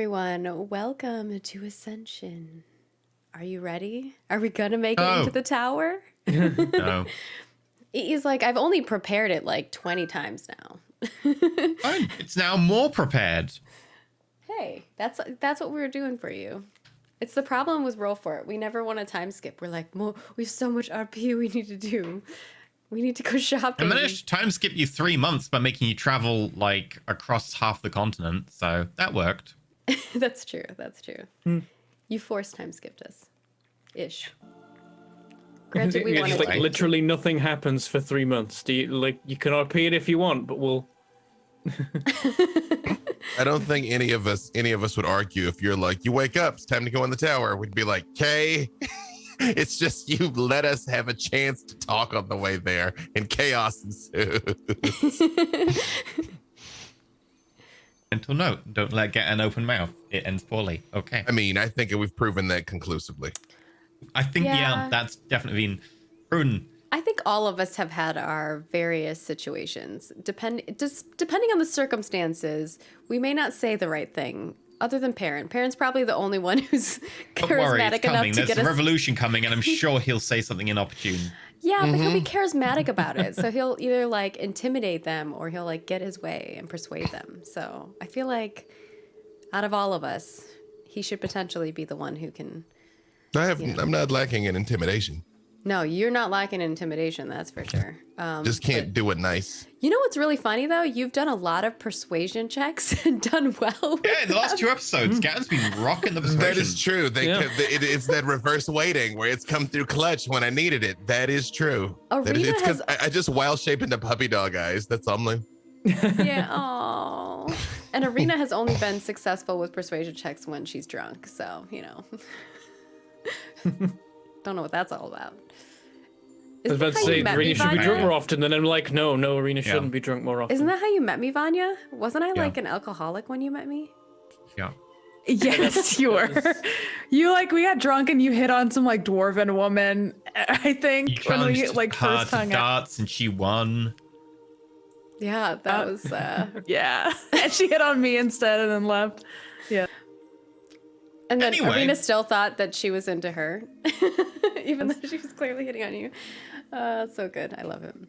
everyone. Welcome to Ascension. Are you ready? Are we gonna make it into the tower? No. He's like, I've only prepared it like 20 times now. Oh, it's now more prepared. Hey, that's what we were doing for you. It's the problem with Roll For It. We never want a time skip. We're like, we have so much RP we need to do. We need to go shopping. I managed to time skip you 3 months by making you travel like across half the continent, so that worked. That's true. That's true. You forced time skipped us, ish. Granted, we wanted just like to. literally nothing happens for 3 months. Do you like you can RP it if you want, but we'll. I don't think any of us would argue if you're like, you wake up, it's time to go in the tower. We'd be like, okay. It's just you let us have a chance to talk on the way there, and chaos ensues. Mental note: don't let get an open mouth. It ends poorly. Okay. I mean, I think we've proven that conclusively. I think Yeah. that's definitely been proven. I think all of us have had our various situations. Depending on the circumstances, we may not say the right thing. Other than Parent. Parent's probably the only one who's Don't worry, charismatic it's enough coming. to There's get a us. revolution coming, and I'm sure he'll say something inopportune. Yeah, but he'll be charismatic about it. So he'll either like intimidate them or he'll like get his way and persuade them. So I feel like out of all of us, he should potentially be the one who can. I'm not lacking in intimidation. No, you're not lacking in intimidation, that's for sure. Just can't do it nice. You know what's really funny though? You've done a lot of persuasion checks and done well. Yeah, in the last 2 episodes, Gatten's been rocking the persuasion. That is true. It's that reverse waiting where it's come through clutch when I needed it. That is true. It's because I just wild shaped into puppy dog eyes. That's all I'm like. Yeah, oh. And Arena has only been successful with persuasion checks when she's drunk, so, you know. Don't know what that's all about. I was about to say Arena should be drunk more often, and I'm like, no, Arena shouldn't be drunk more often. Isn't that how you met me, Vanya? Wasn't I like an alcoholic when you met me? Yeah. Yes, you were. You we got drunk and you hit on some like dwarven woman. I think You when we challenged like her first to hung out. darts, and she won. Yeah, that was. Yeah, and she hit on me instead and then left. Yeah. And then Anyway. Arena still thought that she was into her, even though she was clearly hitting on you. So good. I love him.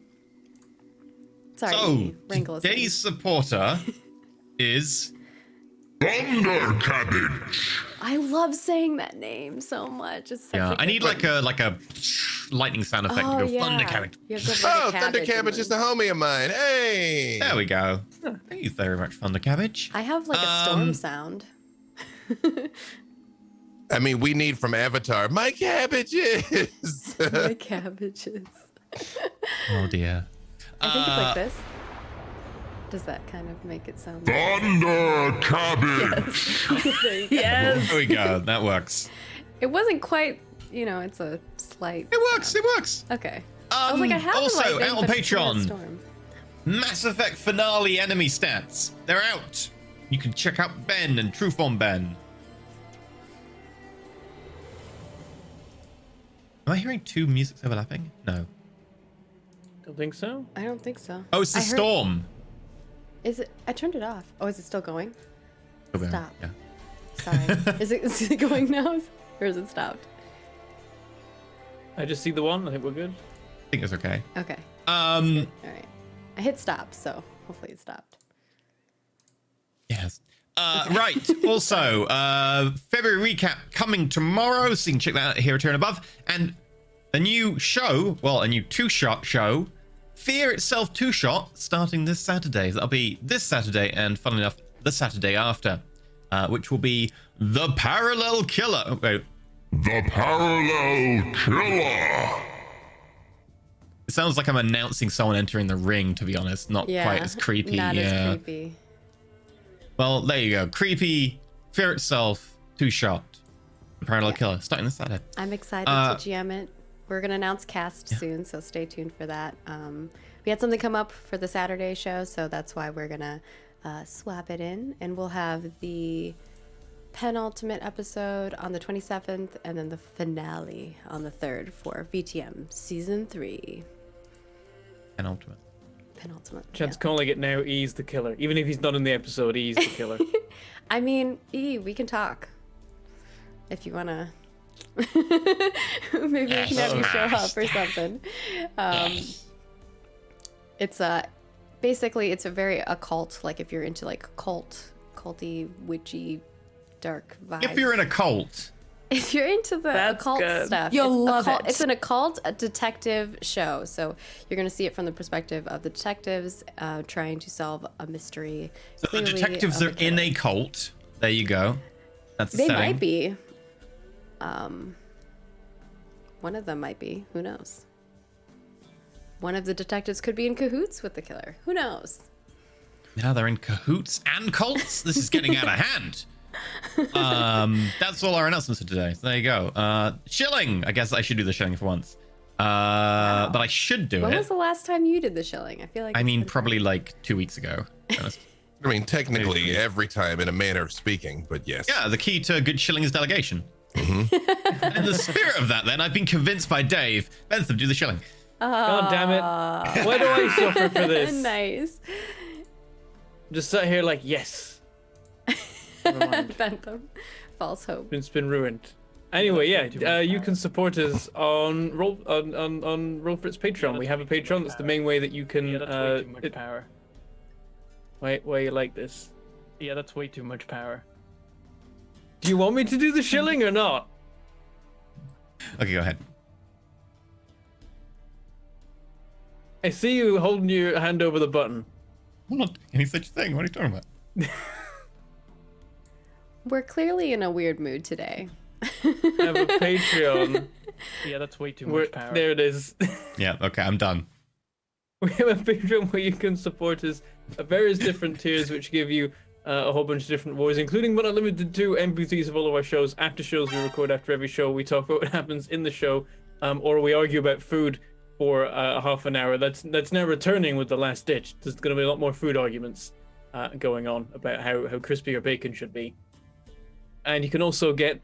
Sorry, So Wrangle is today's supporter is Thunder Cabbage. I love saying that name so much. It's such a I need good like a lightning sound effect Oh, to go yeah. thunder cabbage. You have to have, like, a Thunder cabbage Cabbage in is them. a homie of mine. Hey. There we go. Thank you very much, Thunder Cabbage. I have like a storm sound. I mean, we need from Avatar. My cabbages. My cabbages. Oh dear. I think it's like this. Does that kind of make it sound like Thunder Cabbage. Yes. There we go. That works. It wasn't quite, it's a slight. It works. It works. Okay. I was like, I have also, the right thing, out on but it's not a Patreon. storm. Mass Effect Finale enemy stats. They're out. You can check out Ben and Trueform Ben. Am I hearing 2 musics overlapping? No. Don't think so. I don't think so. Oh, it's the I heard- storm. Is it? I turned it off. Oh, is it still going? Okay, Stop. Yeah. Sorry. is it going now? Or is it stopped? I just see the one. I think we're good. I think it's okay. Okay. Um. All right. I hit stop, so hopefully it stopped. Yes. Right. Also, February recap coming tomorrow, so you can check that out here at Here and Above. And a new show, well, a new 2-shot show, Fear Itself 2-shot, starting this Saturday. So that'll be this Saturday, and funnily enough, the Saturday after, which will be The Parallel Killer. Oh, wait. The Parallel Killer. It sounds like I'm announcing someone entering the ring, to be honest. Not quite as creepy. Not as creepy. Well, there you go. Creepy, Fear Itself, 2-shot, Parallel Killer, starting this Saturday. I'm excited to GM it. We're going to announce cast soon, so stay tuned for that. We had something come up for the Saturday show, so that's why we're going to swap it in. And we'll have the penultimate episode on the 27th, and then the finale on the 3rd for VTM Season 3. Penultimate. Penultimate. Chad's calling it now. He's the killer. Even if he's not in the episode, he's the killer. I mean, we can talk if you wanna. Maybe we can have you show up or something. It's basically it's a very occult. Like if you're into like culty, witchy, dark vibes. If you're in a cult. If you're into the That's occult good. stuff, You'll love it. It's an occult detective show, so you're going to see it from the perspective of the detectives trying to solve a mystery. So the detectives are in a cult. There you go. That's the They setting. might be. One of them might be. Who knows? One of the detectives could be in cahoots with the killer. Who knows? Now they're in cahoots and cults. This is getting out of hand. That's all our announcements for today. So there you go. Shilling. I guess I should do the shilling for once. But I should do When it. was the last time you did the shilling? I feel like. I it's mean, been- probably like 2 weeks ago. To be honest. I mean, technically every time in a manner of speaking, but yes. Yeah, the key to good shilling is delegation. And in the spirit of that, then, I've been convinced by Dave. Bentham, do the shilling. God damn it. Why do I suffer for this? Nice. Just sat here like, yes. Never mind. Bentham. False hope. It's been ruined. Anyway, yeah, you can support us on Roll on Roll for Its Patreon. We have a Patreon. That's the main way that you can. Yeah, that's way too much power. Why you like this? Yeah, that's way too much power. Do you want me to do the shilling or not? Okay, go ahead. I see you holding your hand over the button. I'm not doing any such thing. What are you talking about? We're clearly in a weird mood today. I have a Patreon. Yeah, that's way too Where, much power. there it is. Yeah, okay, I'm done. We have a Patreon where you can support us at various different tiers, which give you a whole bunch of different rewards, including but not limited to MP3s of all of our shows. After shows we record after every show, we talk about what happens in the show, or we argue about food for half an hour. That's now returning with the last ditch. There's going to be a lot more food arguments going on about how crispy your bacon should be. And you can also get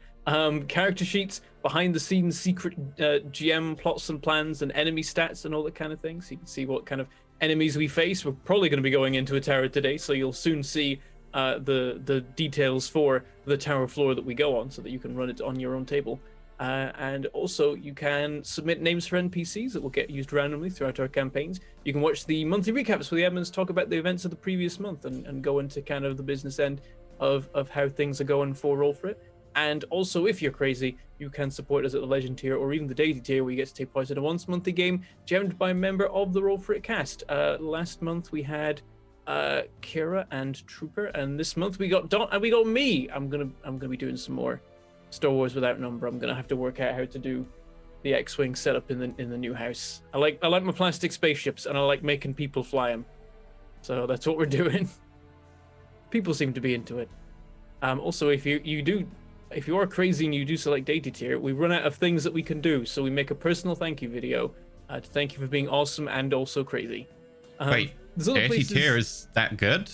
character sheets, behind the scenes secret GM plots and plans and enemy stats and all that kind of thing. So you can see what kind of enemies we face. We're probably going to be going into a tower today, so you'll soon see the details for the tower floor that we go on, so that you can run it on your own table. And also you can submit names for NPCs that will get used randomly throughout our campaigns. You can watch the monthly recaps where the admins talk about the events of the previous month and go into kind of the business end of how things are going for Roll For It. And also, if you're crazy, you can support us at the Legend tier or even the Daily tier, where you get to take part in a once-monthly game gemmed by a member of the Roll For It cast. Last month we had Kira and Trooper, and this month we got Don and we got me. I'm gonna be doing some more Star Wars Without Number. I'm gonna have to work out how to do the X-wing setup in the new house. I like my plastic spaceships, and I like making people fly them. So that's what we're doing. People seem to be into it. Also, if you are crazy and you do select Data tier, we run out of things that we can do, so we make a personal thank you video to thank you for being awesome and also crazy. Wait, there's other Deity places... tier is that good?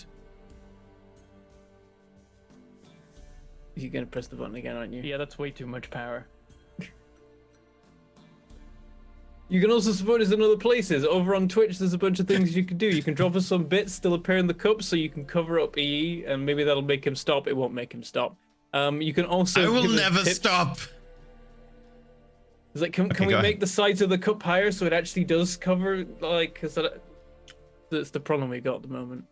You're gonna press the button again, aren't you? Yeah, that's way too much power. You can also support us in other places. Over on Twitch, there's a bunch of things you can do. You can drop us some bits, still appear in the cup, so you can cover up EE, and maybe that'll make him stop. It won't make him stop. You can also. I will give us never tips. stop. It's like, can we go make ahead. the sides of the cup higher so it actually does cover, like, because that's the problem we got at the moment.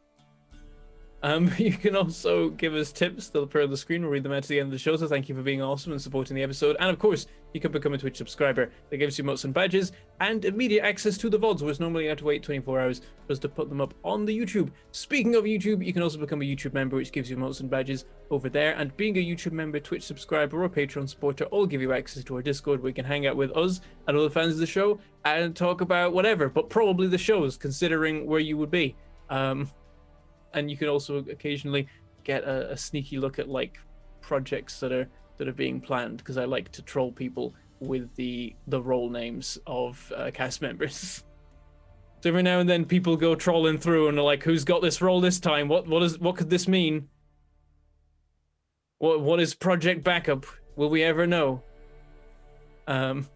You can also give us tips. They'll appear on the screen. We'll read them out at the end of the show. So thank you for being awesome and supporting the episode. And of course, you can become a Twitch subscriber. That gives you emotes and badges and immediate access to the VODs, whereas normally you have to wait 24 hours for us to put them up on the YouTube. Speaking of YouTube, you can also become a YouTube member, which gives you emotes and badges over there. And being a YouTube member, Twitch subscriber, or Patreon supporter all give you access to our Discord, where you can hang out with us and other fans of the show and talk about whatever, but probably the shows, considering where you would be. And you can also occasionally get a sneaky look at like projects that are being planned, because I like to troll people with the role names of cast members. So every now and then people go trolling through and are like, "Who's got this role this time? What could this mean? What is Project Backup? Will we ever know?" And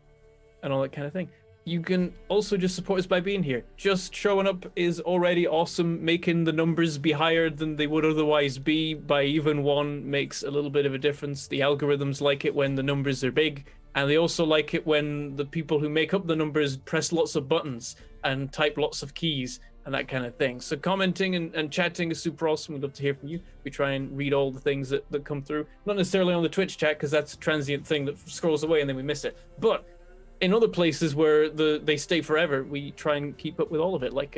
all that kind of thing. you can also just support us by being here. Just showing up is already awesome. Making the numbers be higher than they would otherwise be by even one makes a little bit of a difference. The algorithms like it when the numbers are big, and they also like it when the people who make up the numbers press lots of buttons and type lots of keys and that kind of thing. So commenting and chatting is super awesome. We'd love to hear from you. We try and read all the things that come through. Not necessarily on the Twitch chat, because that's a transient thing that scrolls away and then we miss it. But in other places where they stay forever, we try and keep up with all of it, like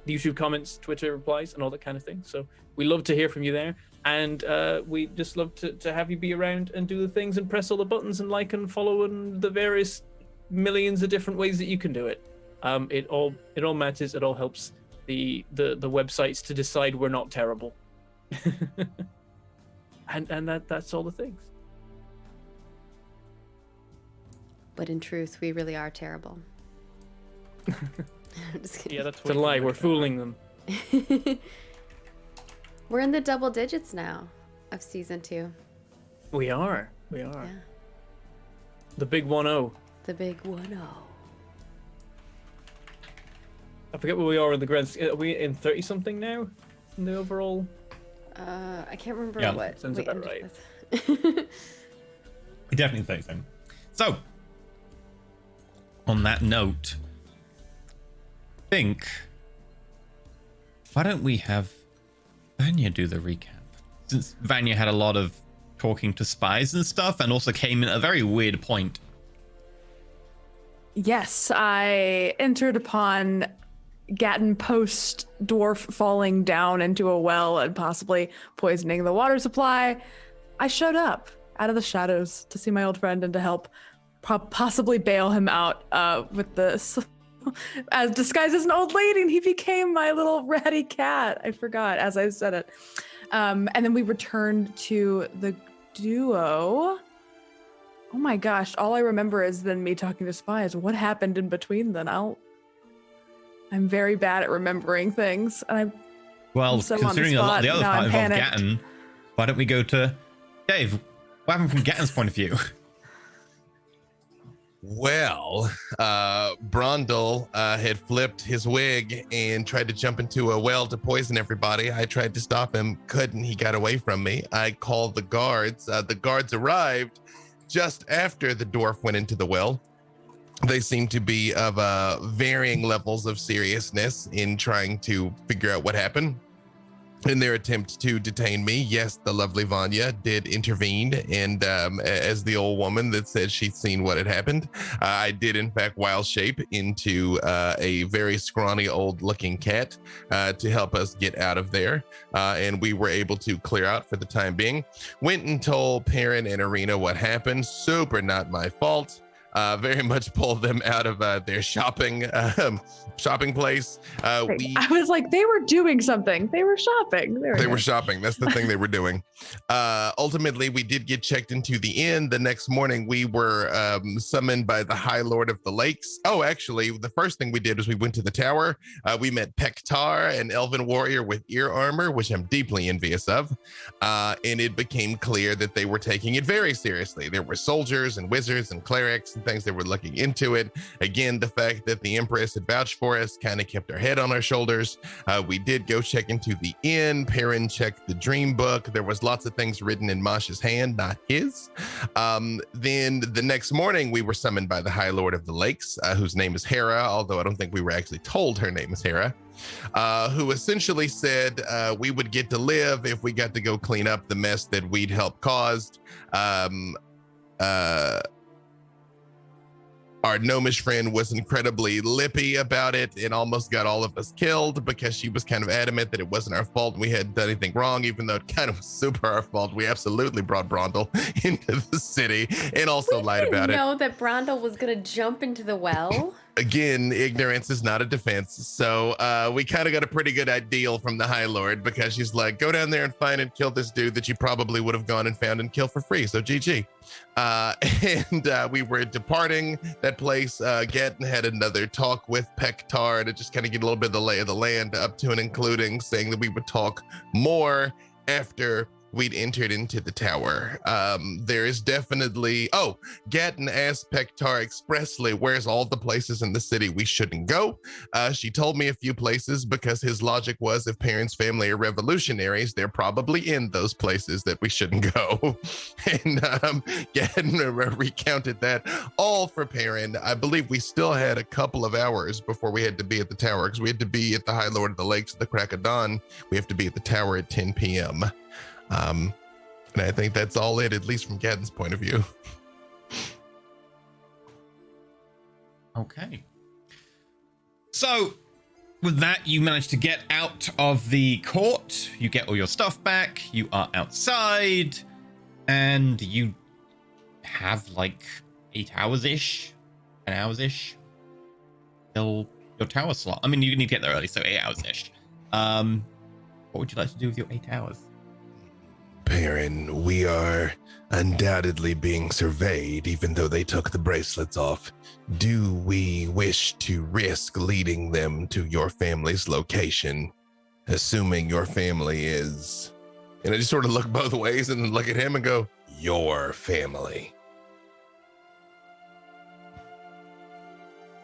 YouTube comments, Twitter replies, and all that kind of thing. So we love to hear from you there. And we just love to have you be around and do the things and press all the buttons and like and follow and the various millions of different ways that you can do it. It all matters. It all helps the websites to decide we're not terrible. and that's all the things. But in truth, we really are terrible. I'm just kidding. Yeah, that's It's a lie. We're fooling them. We're in the double digits now of season 2. We are. Yeah. The big 1-0. The big 1-0. I forget where we are in the grand. Are we in 30 something now? In the overall. I can't remember Yeah, what sounds we about ended right. with. We definitely think so. So, on that note, why don't we have Vanya do the recap? Since Vanya had a lot of talking to spies and stuff, and also came in at a very weird point. Yes, I entered upon Gatton post dwarf falling down into a well and possibly poisoning the water supply. I showed up out of the shadows to see my old friend and to help possibly bail him out with this as disguised as an old lady, and he became my little ratty cat. I forgot as I said it. And then we returned to the duo. Oh my gosh, all I remember is then me talking to spies. What happened in between then? I'm very bad at remembering things. And Well, so on the considering a lot of the spot, other now part I'm involved panicked. Gatton, why don't we go to Dave? What happened from Gatton's point of view? Well, Brondel had flipped his wig and tried to jump into a well to poison everybody. I tried to stop him, couldn't. He got away from me. I called the guards. The guards arrived just after the dwarf went into the well. They seem to be of varying levels of seriousness in trying to figure out what happened. In their attempt to detain me, yes, the lovely Vanya did intervene, and as the old woman that said she'd seen what had happened, I did in fact wild shape into a very scrawny old-looking cat to help us get out of there, and we were able to clear out for the time being. Went and told Perrin and Arena what happened. Super not my fault. Very much pulled them out of their shopping place. I was like, they were doing something. They were shopping. They were shopping. That's the thing they were doing. Ultimately, we did get checked into the inn. The next morning, we were summoned by the High Lord of the Lakes. Oh, actually, the first thing we did was we went to the tower. We met Pektar, an elven warrior with ear armor, which I'm deeply envious of. And it became clear that they were taking it very seriously. There were soldiers and wizards and clerics and things that were looking into it. Again, the fact that the Empress had vouched for us kind of kept our head on our shoulders. We did go check into the inn. Perrin checked the dream book. There was lots of things written in Masha's hand, not his. Then the next morning, we were summoned by the High Lord of the Lakes, whose name is Hera, although I don't think we were actually told her name is Hera, who essentially said we would get to live if we got to go clean up the mess that we'd helped caused. Our gnomish friend was incredibly lippy about it and almost got all of us killed because she was kind of adamant that it wasn't our fault. We hadn't done anything wrong, even though it kind of was super our fault. We absolutely brought Brondel into the city and also lied about it. Know that Brondel was gonna jump into the well. Again, ignorance is not a defense. So we kind of got a pretty good deal from the High Lord because she's like, go down there and find and kill this dude that you probably would have gone and found and killed for free. So GG. And we were departing that place. Gatton had another talk with Pektar to just kind of get a little bit of the lay of the land up to and including saying that we would talk more after we'd entered into the tower. There is definitely, Gatton asked Pektar expressly, where's all the places in the city we shouldn't go? She told me a few places because his logic was if Perrin's family are revolutionaries, they're probably in those places that we shouldn't go. And Gatton recounted that all for Perrin. I believe we still had a couple of hours before we had to be at the tower because we had to be at the High Lord of the Lakes at the crack of dawn. We have to be at the tower at 10 p.m. And I think that's all it, at least from Gatton's point of view. Okay. So, with that, you manage to get out of the court. You get all your stuff back. You are outside. And you have like 8 hours-ish. 10 hours-ish. Till your tower slot. I mean, you need to get there early, so 8 hours-ish. What would you like to do with your 8 hours? Perrin, we are undoubtedly being surveyed, even though they took the bracelets off. Do we wish to risk leading them to your family's location, assuming your family is... And I just sort of look both ways and look at him and go, your family.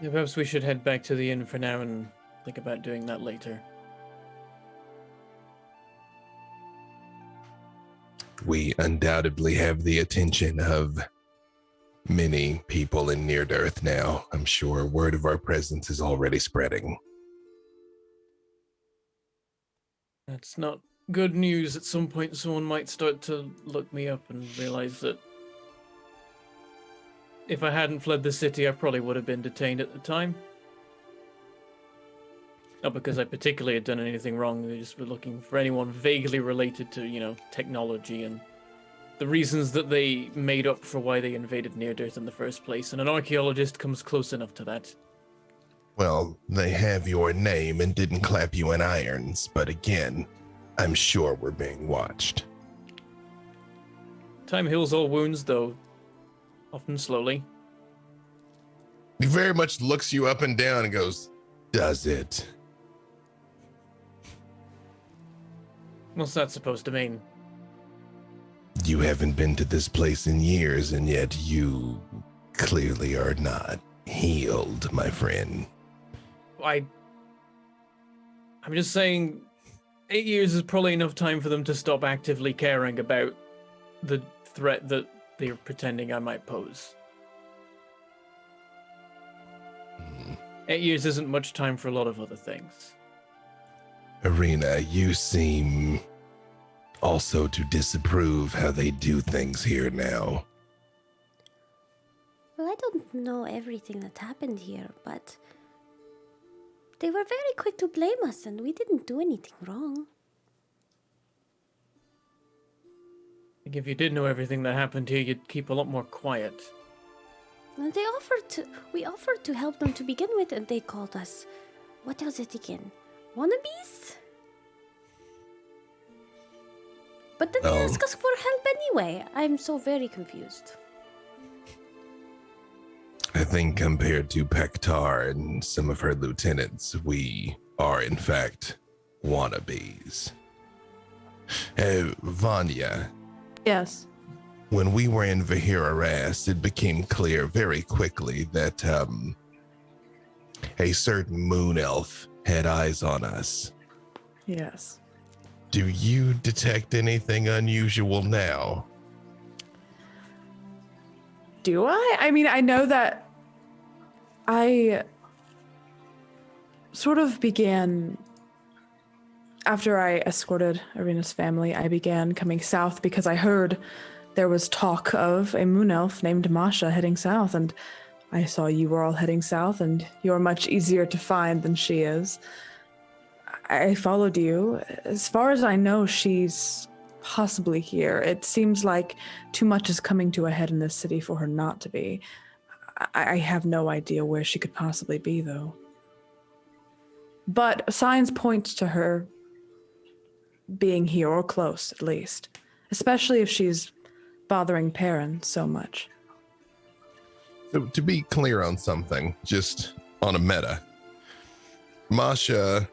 Yeah, perhaps we should head back to the inn for now and think about doing that later. We undoubtedly have the attention of many people in Near-Earth now. I'm sure word of our presence is already spreading. That's not good news. At some point, someone might start to look me up and realize that if I hadn't fled the city, I probably would have been detained at the time. Not because I particularly had done anything wrong, they just were looking for anyone vaguely related to, technology and the reasons that they made up for why they invaded Near-Earth in the first place, and an archaeologist comes close enough to that. Well, they have your name and didn't clap you in irons, but again, I'm sure we're being watched. Time heals all wounds, though, often slowly. He very much looks you up and down and goes, does it? What's that supposed to mean? You haven't been to this place in years, and yet you clearly are not healed, my friend. I'm just saying 8 years is probably enough time for them to stop actively caring about the threat that they're pretending I might pose. 8 years isn't much time for a lot of other things. Arena, you seem also to disapprove how they do things here now. Well, I don't know everything that happened here, but they were very quick to blame us, and we didn't do anything wrong. I think if you did know everything that happened here, you'd keep a lot more quiet. And we offered to help them to begin with, and they called us, what was it again? Wannabes? But then they asked us for help anyway. I'm so very confused. I think compared to Pektar and some of her lieutenants, we are in fact wannabes. Vanya. Yes. When we were in Vahira Ras, it became clear very quickly that a certain moon elf had eyes on us. Yes. Do you detect anything unusual now? Do I? I mean, I know that I sort of began, after I escorted Arena's family, I began coming south because I heard there was talk of a moon elf named Masha heading south, and I saw you were all heading south, and you're much easier to find than she is. I followed you. As far as I know, she's possibly here. It seems like too much is coming to a head in this city for her not to be. I have no idea where she could possibly be, though. But signs point to her being here, or close, at least. Especially if she's bothering Perrin so much. So to be clear on something, just on a meta, Masha,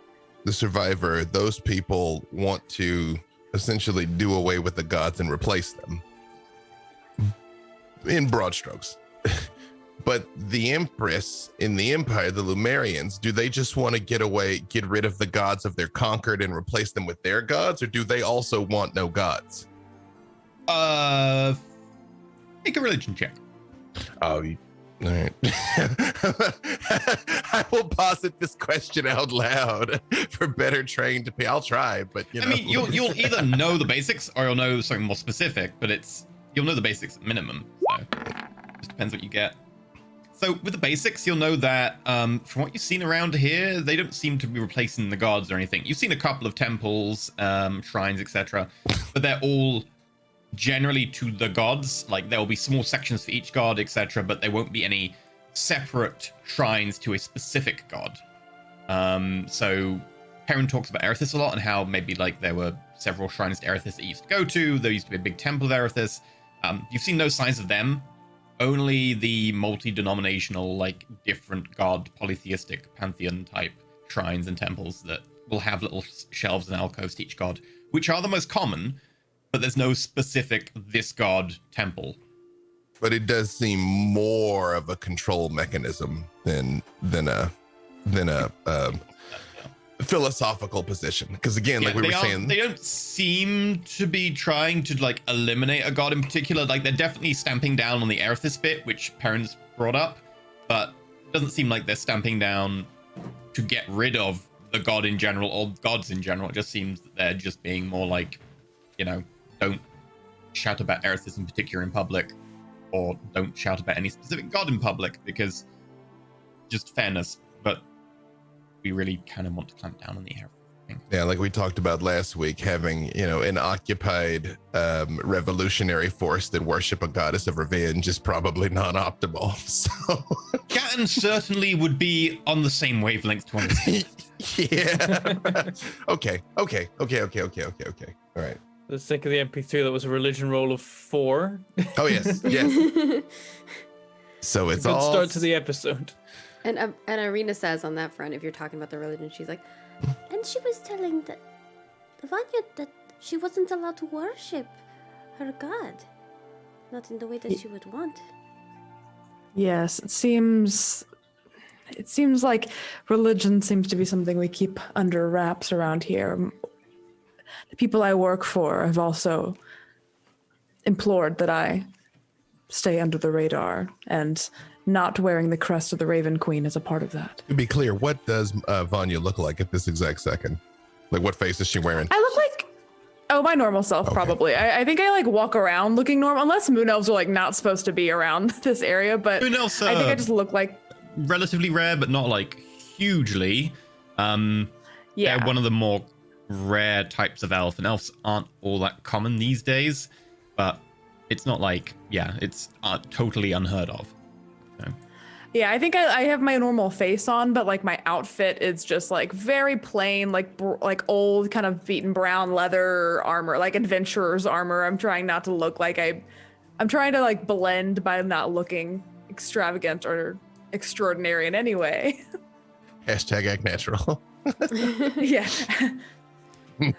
the survivor, those people want to essentially do away with the gods and replace them in broad strokes. But the Empress in the Empire, the Lumerians, do they just want to get rid of the gods of their conquered and replace them with their gods, or do they also want no gods? Make a religion check. Oh, all right. I will posit this question out loud for better trained people. I'll try, but I mean, you'll either know the basics or you'll know something more specific, but you'll know the basics at minimum. So it just depends what you get. So with the basics, you'll know that from what you've seen around here, they don't seem to be replacing the gods or anything. You've seen a couple of temples, shrines, etc., but they're all generally to the gods. Like there will be small sections for each god, etc., but there won't be any separate shrines to a specific god. So Perrin talks about Erithis a lot and how maybe like there were several shrines to Erithis that he used to go to. There used to be a big temple of Erithis. You've seen no signs of them. Only the multi-denominational, like different god, polytheistic, pantheon type shrines and temples that will have little shelves and alcoves to each god, which are the most common, but there's no specific this god temple. But it does seem more of a control mechanism than a philosophical position. Because again, Yeah, like we were saying, they don't seem to be trying to like eliminate a god in particular. Like they're definitely stamping down on the Erithis bit, which Perrin's brought up, but it doesn't seem like they're stamping down to get rid of the god in general or gods in general. It just seems that they're just being more like, you know, don't shout about Erithis in particular in public, or don't shout about any specific god in public, because just fairness. But we really kind of want to clamp down on the Erithis thing. yeah, like we talked about last week, having, you know, an occupied revolutionary force that worship a goddess of revenge is probably not optimal. So Gatton certainly would be on the same wavelength to understand. yeah. Okay. All right. Let's think of the MP3 that was a religion roll of 4. Oh yes. So it's Good all start to the episode. And Arena says on that front, if you're talking about the religion, she's like, And she was telling Vanya that she wasn't allowed to worship her god. Not in the way that she would want. Yes, it seems like religion seems to be something we keep under wraps around here. The people I work for have also implored that I stay under the radar, and not wearing the crest of the Raven Queen is a part of that. To be clear, what does Vanya look like at this exact second? Like, what face is she wearing? I look like, my normal self, Okay. probably. I think I like walk around looking normal, unless moon elves are like not supposed to be around this area, but Moon elves I think I just look like, relatively rare, but not like hugely. yeah. They're one of the more rare types of elf, and elves aren't all that common these days, but it's not like, it's totally unheard of. So. Yeah, I think I have my normal face on, but like my outfit is just like very plain, like old kind of beaten brown leather armor, like adventurer's armor. I'm trying not to look like I'm trying to like blend by not looking extravagant or extraordinary in any way. Hashtag act natural. Yeah.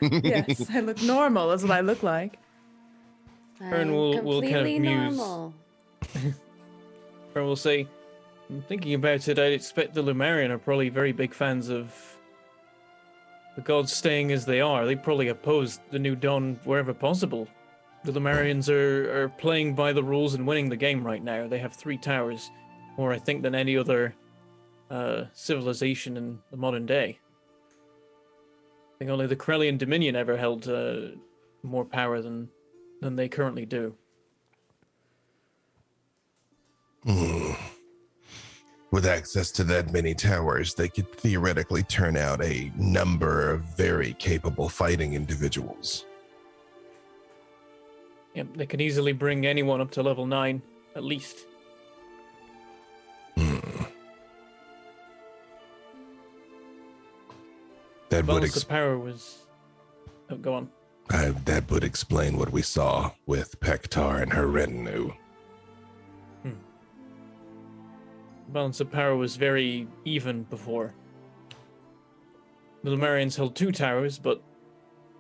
Yes, I look normal is what I look like. Perrin I'm will kind of completely muse. normal. Perrin will say, I'm thinking about it, I'd expect the Lumerian are probably very big fans of the gods staying as they are. They probably oppose the new dawn wherever possible. The Lumerians are playing by the rules and winning the game right now. They have 3 towers, more I think than any other civilization in the modern day. I think only the Corellian Dominion ever held more power than they currently do. With access to that many towers, they could theoretically turn out a number of very capable fighting individuals. Yep, they could easily bring anyone up to level 9, at least. That would Balance of power was... Oh, go on. that would explain what we saw with Pektar and her retinue. Balance of power was very even before. The Lumerians held 2 towers, but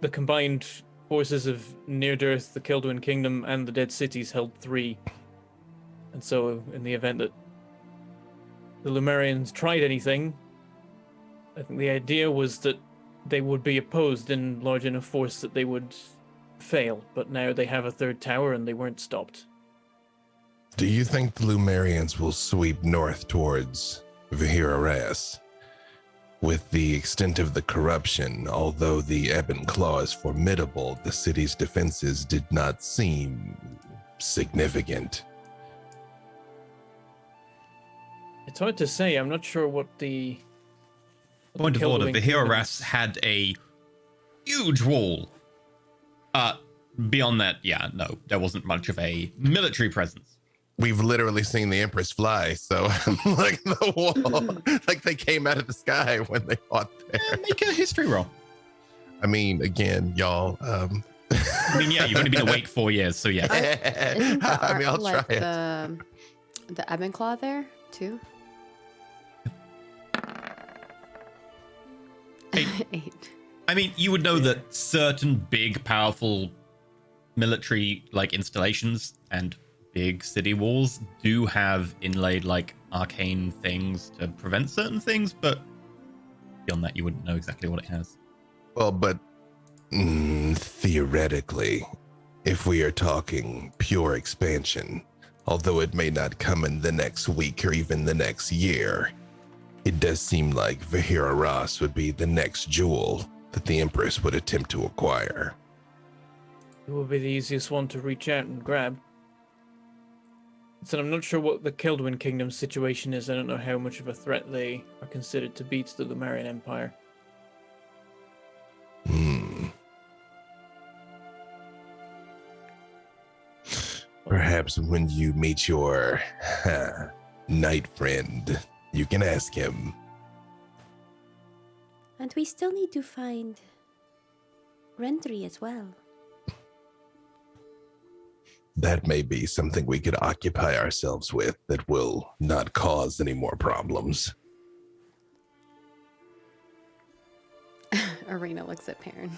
the combined forces of Near-Earth, the Kildwin Kingdom, and the Dead Cities held 3. And so, in the event that the Lumerians tried anything, I think the idea was that they would be opposed in large enough force that they would fail. But now they have a 3rd tower and they weren't stopped. Do you think the Lumerians will sweep north towards Vihiraras? With the extent of the corruption, although the ebb and claw is formidable, the city's defenses did not seem significant. It's hard to say. I'm not sure what the Point of order, Kildwin Vihiraras had a huge wall. Beyond that, yeah, no, there wasn't much of a military presence. We've literally seen the Empress fly, so like the wall, like they came out of the sky when they fought there. Make a history roll. I mean, again, y'all. I mean, yeah, you've only been awake 4 years, so yeah. Isn't the I mean, I'll like try it. the ebb and claw there too? 8. I mean, you would know that certain big, powerful military like installations and big city walls do have inlaid like arcane things to prevent certain things, but beyond that, you wouldn't know exactly what it has. Well, but theoretically, if we are talking pure expansion, although it may not come in the next week or even the next year, it does seem like Vihiraras would be the next jewel that the Empress would attempt to acquire. It will be the easiest one to reach out and grab. So I'm not sure what the Kildwin Kingdom's situation is. I don't know how much of a threat they are considered to be to the Lumerian Empire. Perhaps when you meet your knight friend, you can ask him. And we still need to find Rendry as well. That may be something we could occupy ourselves with that will not cause any more problems. Arena looks at Perrin.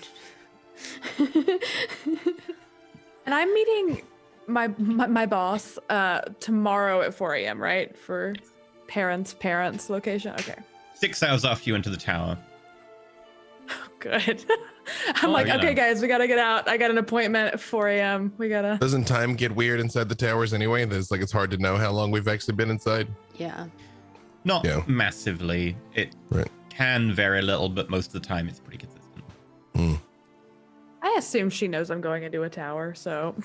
And I'm meeting my boss tomorrow at 4 a.m., right? For parents' location? Okay. 6 hours after you enter the tower. Good. I'm like, okay, guys, we gotta get out. I got an appointment at 4 a.m. We gotta. Doesn't time get weird inside the towers anyway? There's like, it's hard to know how long we've actually been inside. Yeah. Not massively. It can vary a little, but most of the time it's pretty consistent. I assume she knows I'm going into a tower, so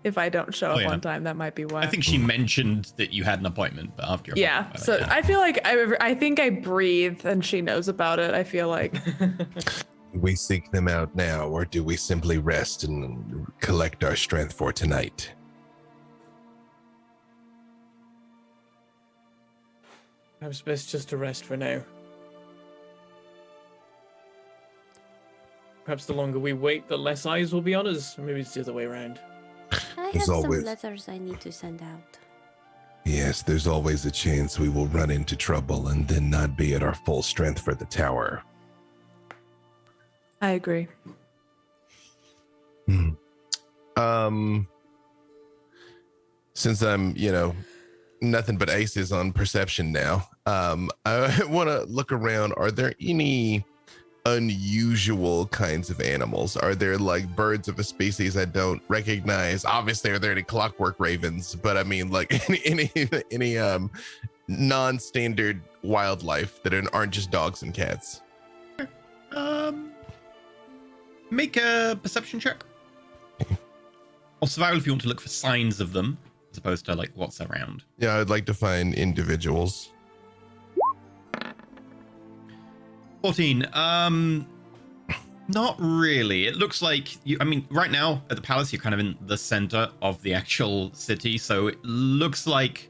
if I don't show up on time, that might be why. I think she mentioned that you had an appointment, but after your appointment, so I feel like I think I breathe and she knows about it. I feel like. Do we seek them out now, or do we simply rest and collect our strength for tonight? Perhaps best just to rest for now. Perhaps the longer we wait, the less eyes will be on us. Or maybe it's the other way around. I have There's some always- letters I need to send out. Yes, there's always a chance we will run into trouble and then not be at our full strength for the tower. I agree. Since I'm, nothing but aces on perception now, I want to look around. Are there any unusual kinds of animals? Are there like birds of a species I don't recognize? Obviously, are there any clockwork ravens? But I mean, like any non-standard wildlife that aren't just dogs and cats. Make a perception check. Or survival if you want to look for signs of them, as opposed to like what's around. Yeah, I'd like to find individuals. 14. Not really. It looks like right now at the palace, you're kind of in the center of the actual city. So it looks like,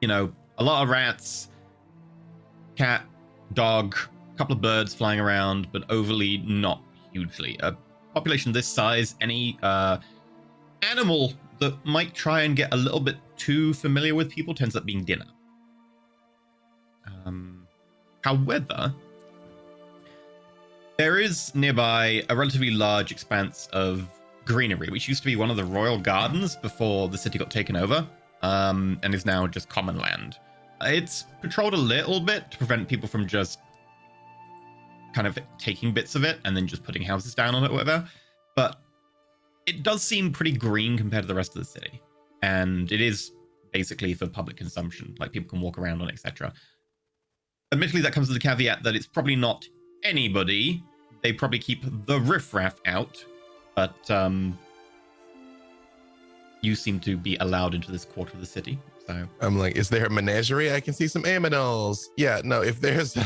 a lot of rats, cat, dog, a couple of birds flying around, but overly not hugely. A population this size, any animal that might try and get a little bit too familiar with people tends up being dinner. There is nearby a relatively large expanse of greenery, which used to be one of the royal gardens before the city got taken over, and is now just common land. It's patrolled a little bit to prevent people from just kind of taking bits of it and then just putting houses down on it or whatever. But it does seem pretty green compared to the rest of the city. And it is basically for public consumption, like people can walk around on, etc. Admittedly, that comes with the caveat that it's probably not anybody. They probably keep the riffraff out, but you seem to be allowed into this quarter of the city. So I'm like, is there a menagerie? I can see some aminals. Yeah, no, if there's if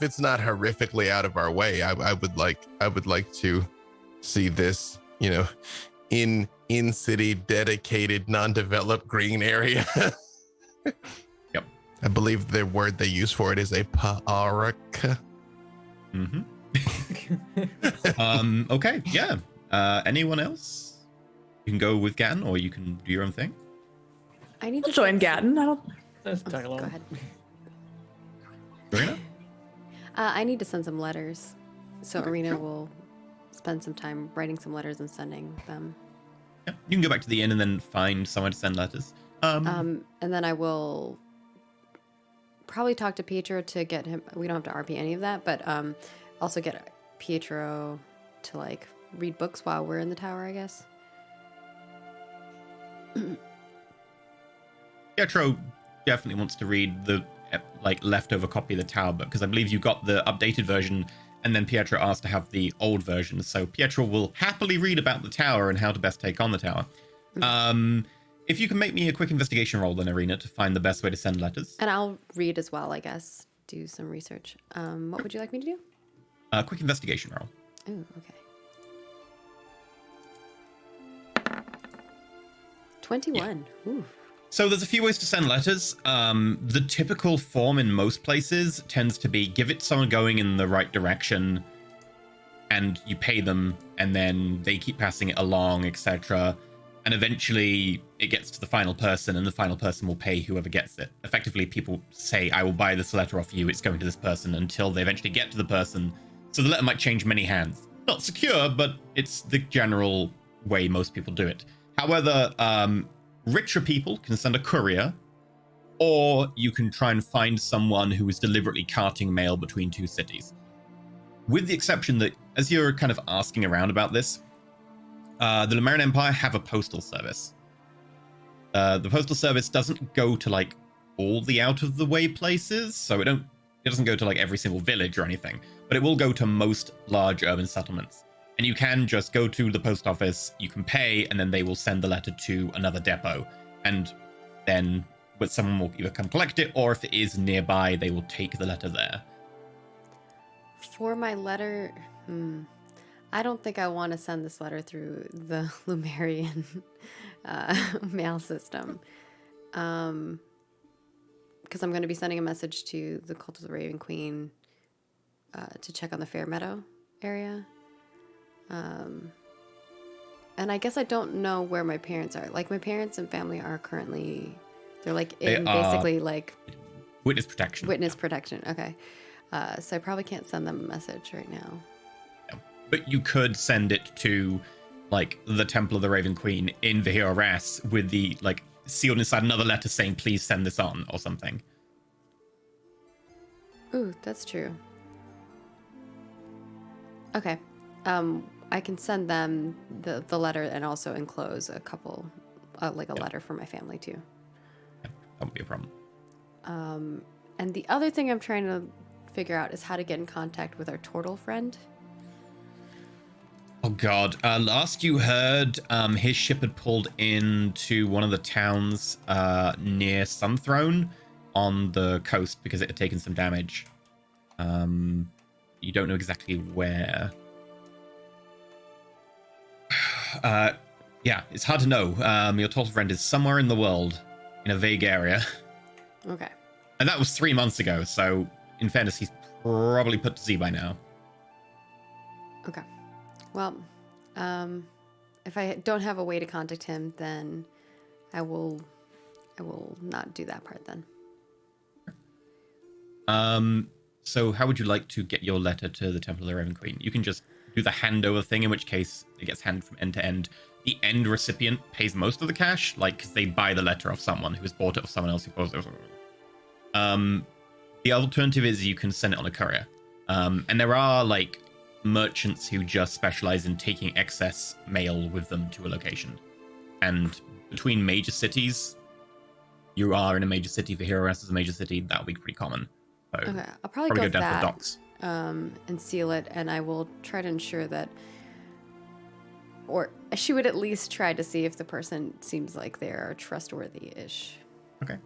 it's not horrifically out of our way, I would like to see this, in city dedicated non-developed green area. Yep. I believe the word they use for it is a park. Mm-hmm. Okay, yeah. Anyone else? You can go with Gan, or you can do your own thing. I need I'll to join send Gatton. I don't. Let's tag Go along. ahead. Arena? I need to send some letters, so Arena will spend some time writing some letters and sending them. Yeah, you can go back to the inn and then find someone to send letters. And then I will probably talk to Pietro to get him. We don't have to RP any of that, but also get Pietro to like read books while we're in the tower, I guess. Pietro definitely wants to read the leftover copy of the tower book, because I believe you got the updated version and then Pietro asked to have the old version, so Pietro will happily read about the tower and how to best take on the tower. If you can make me a quick investigation roll then, Arena, to find the best way to send letters. And I'll read as well, I guess. Do some research. What would you like me to do? Quick investigation roll. Ooh, okay. 21. Ooh. So there's a few ways to send letters. The typical form in most places tends to be give it to someone going in the right direction and you pay them and then they keep passing it along, etc. And eventually it gets to the final person and the final person will pay whoever gets it. Effectively, people say, I will buy this letter off you. It's going to this person until they eventually get to the person. So the letter might change many hands. Not secure, but it's the general way most people do it. However, richer people can send a courier, or you can try and find someone who is deliberately carting mail between two cities. With the exception that, as you're kind of asking around about this, the Lemurian Empire have a postal service. The postal service doesn't go to like all the out of the way places, so it doesn't go to like every single village or anything, but it will go to most large urban settlements. And you can just go to the post office, you can pay, and then they will send the letter to another depot. And then someone will either come collect it, or if it is nearby, they will take the letter there. For my letter, I don't think I want to send this letter through the Lumerian mail system. Because I'm going to be sending a message to the Cult of the Raven Queen to check on the Fairmeadow area. And I guess I don't know where my parents are. Like, my parents and family are currently, they're like in basically like witness protection. Witness protection. Okay. So I probably can't send them a message right now. Yeah. But you could send it to like the Temple of the Raven Queen in Vahir Ras with the like sealed inside another letter saying, please send this on or something. Ooh, that's true. Okay. I can send them the letter and also enclose a couple, like a letter for my family too. Yeah, that would be a problem. And the other thing I'm trying to figure out is how to get in contact with our turtle friend. Oh God! Last you heard, his ship had pulled into one of the towns near Sunthrone on the coast because it had taken some damage. You don't know exactly where. Yeah, it's hard to know. Your turtle friend is somewhere in the world, in a vague area. Okay. And that was 3 months ago, so in fairness, he's probably put to sea by now. Okay. Well, if I don't have a way to contact him, then I will not do that part then. So how would you like to get your letter to the Temple of the Raven Queen? You can just do the handover thing, in which case it gets handed from end to end. The end recipient pays most of the cash, like, 'cause they buy the letter off someone who has bought it off someone else who bought it. The alternative is you can send it on a courier. And there are, like, merchants who just specialize in taking excess mail with them to a location. And between major cities, you are in a major city for Hero Rest as a major city, that would be pretty common. So Okay, I'll probably go go with down to that the docks. and seal it, and I will try to ensure that, or she would at least try to see if the person seems like they're trustworthy-ish. Okay.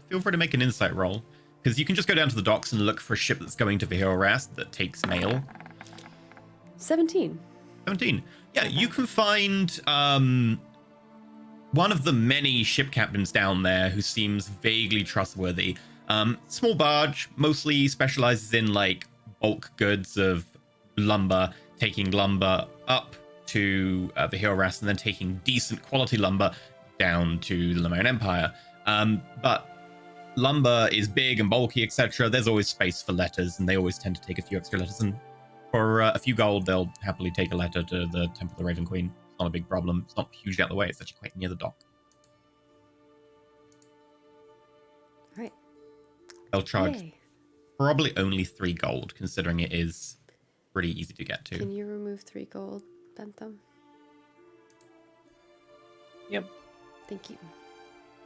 Feel free to make an insight roll, because you can just go down to the docks and look for a ship that's going to Vihira Rast that takes mail. 17. 17. Yeah, you can find one of the many ship captains down there who seems vaguely trustworthy. Small barge, mostly specializes in, like, bulk goods of lumber, taking lumber up to Vihira Rast and then taking decent quality lumber down to the Lemurian Empire. But lumber is big and bulky, etc. There's always space for letters, and they always tend to take a few extra letters. And for a few gold, they'll happily take a letter to the Temple of the Raven Queen. It's not a big problem. It's not hugely out of the way. It's actually quite near the dock. All right. They'll charge Yay. probably only 3 gold, considering it is pretty easy to get to. Can you remove 3 gold, Bentham? Yep. Thank you.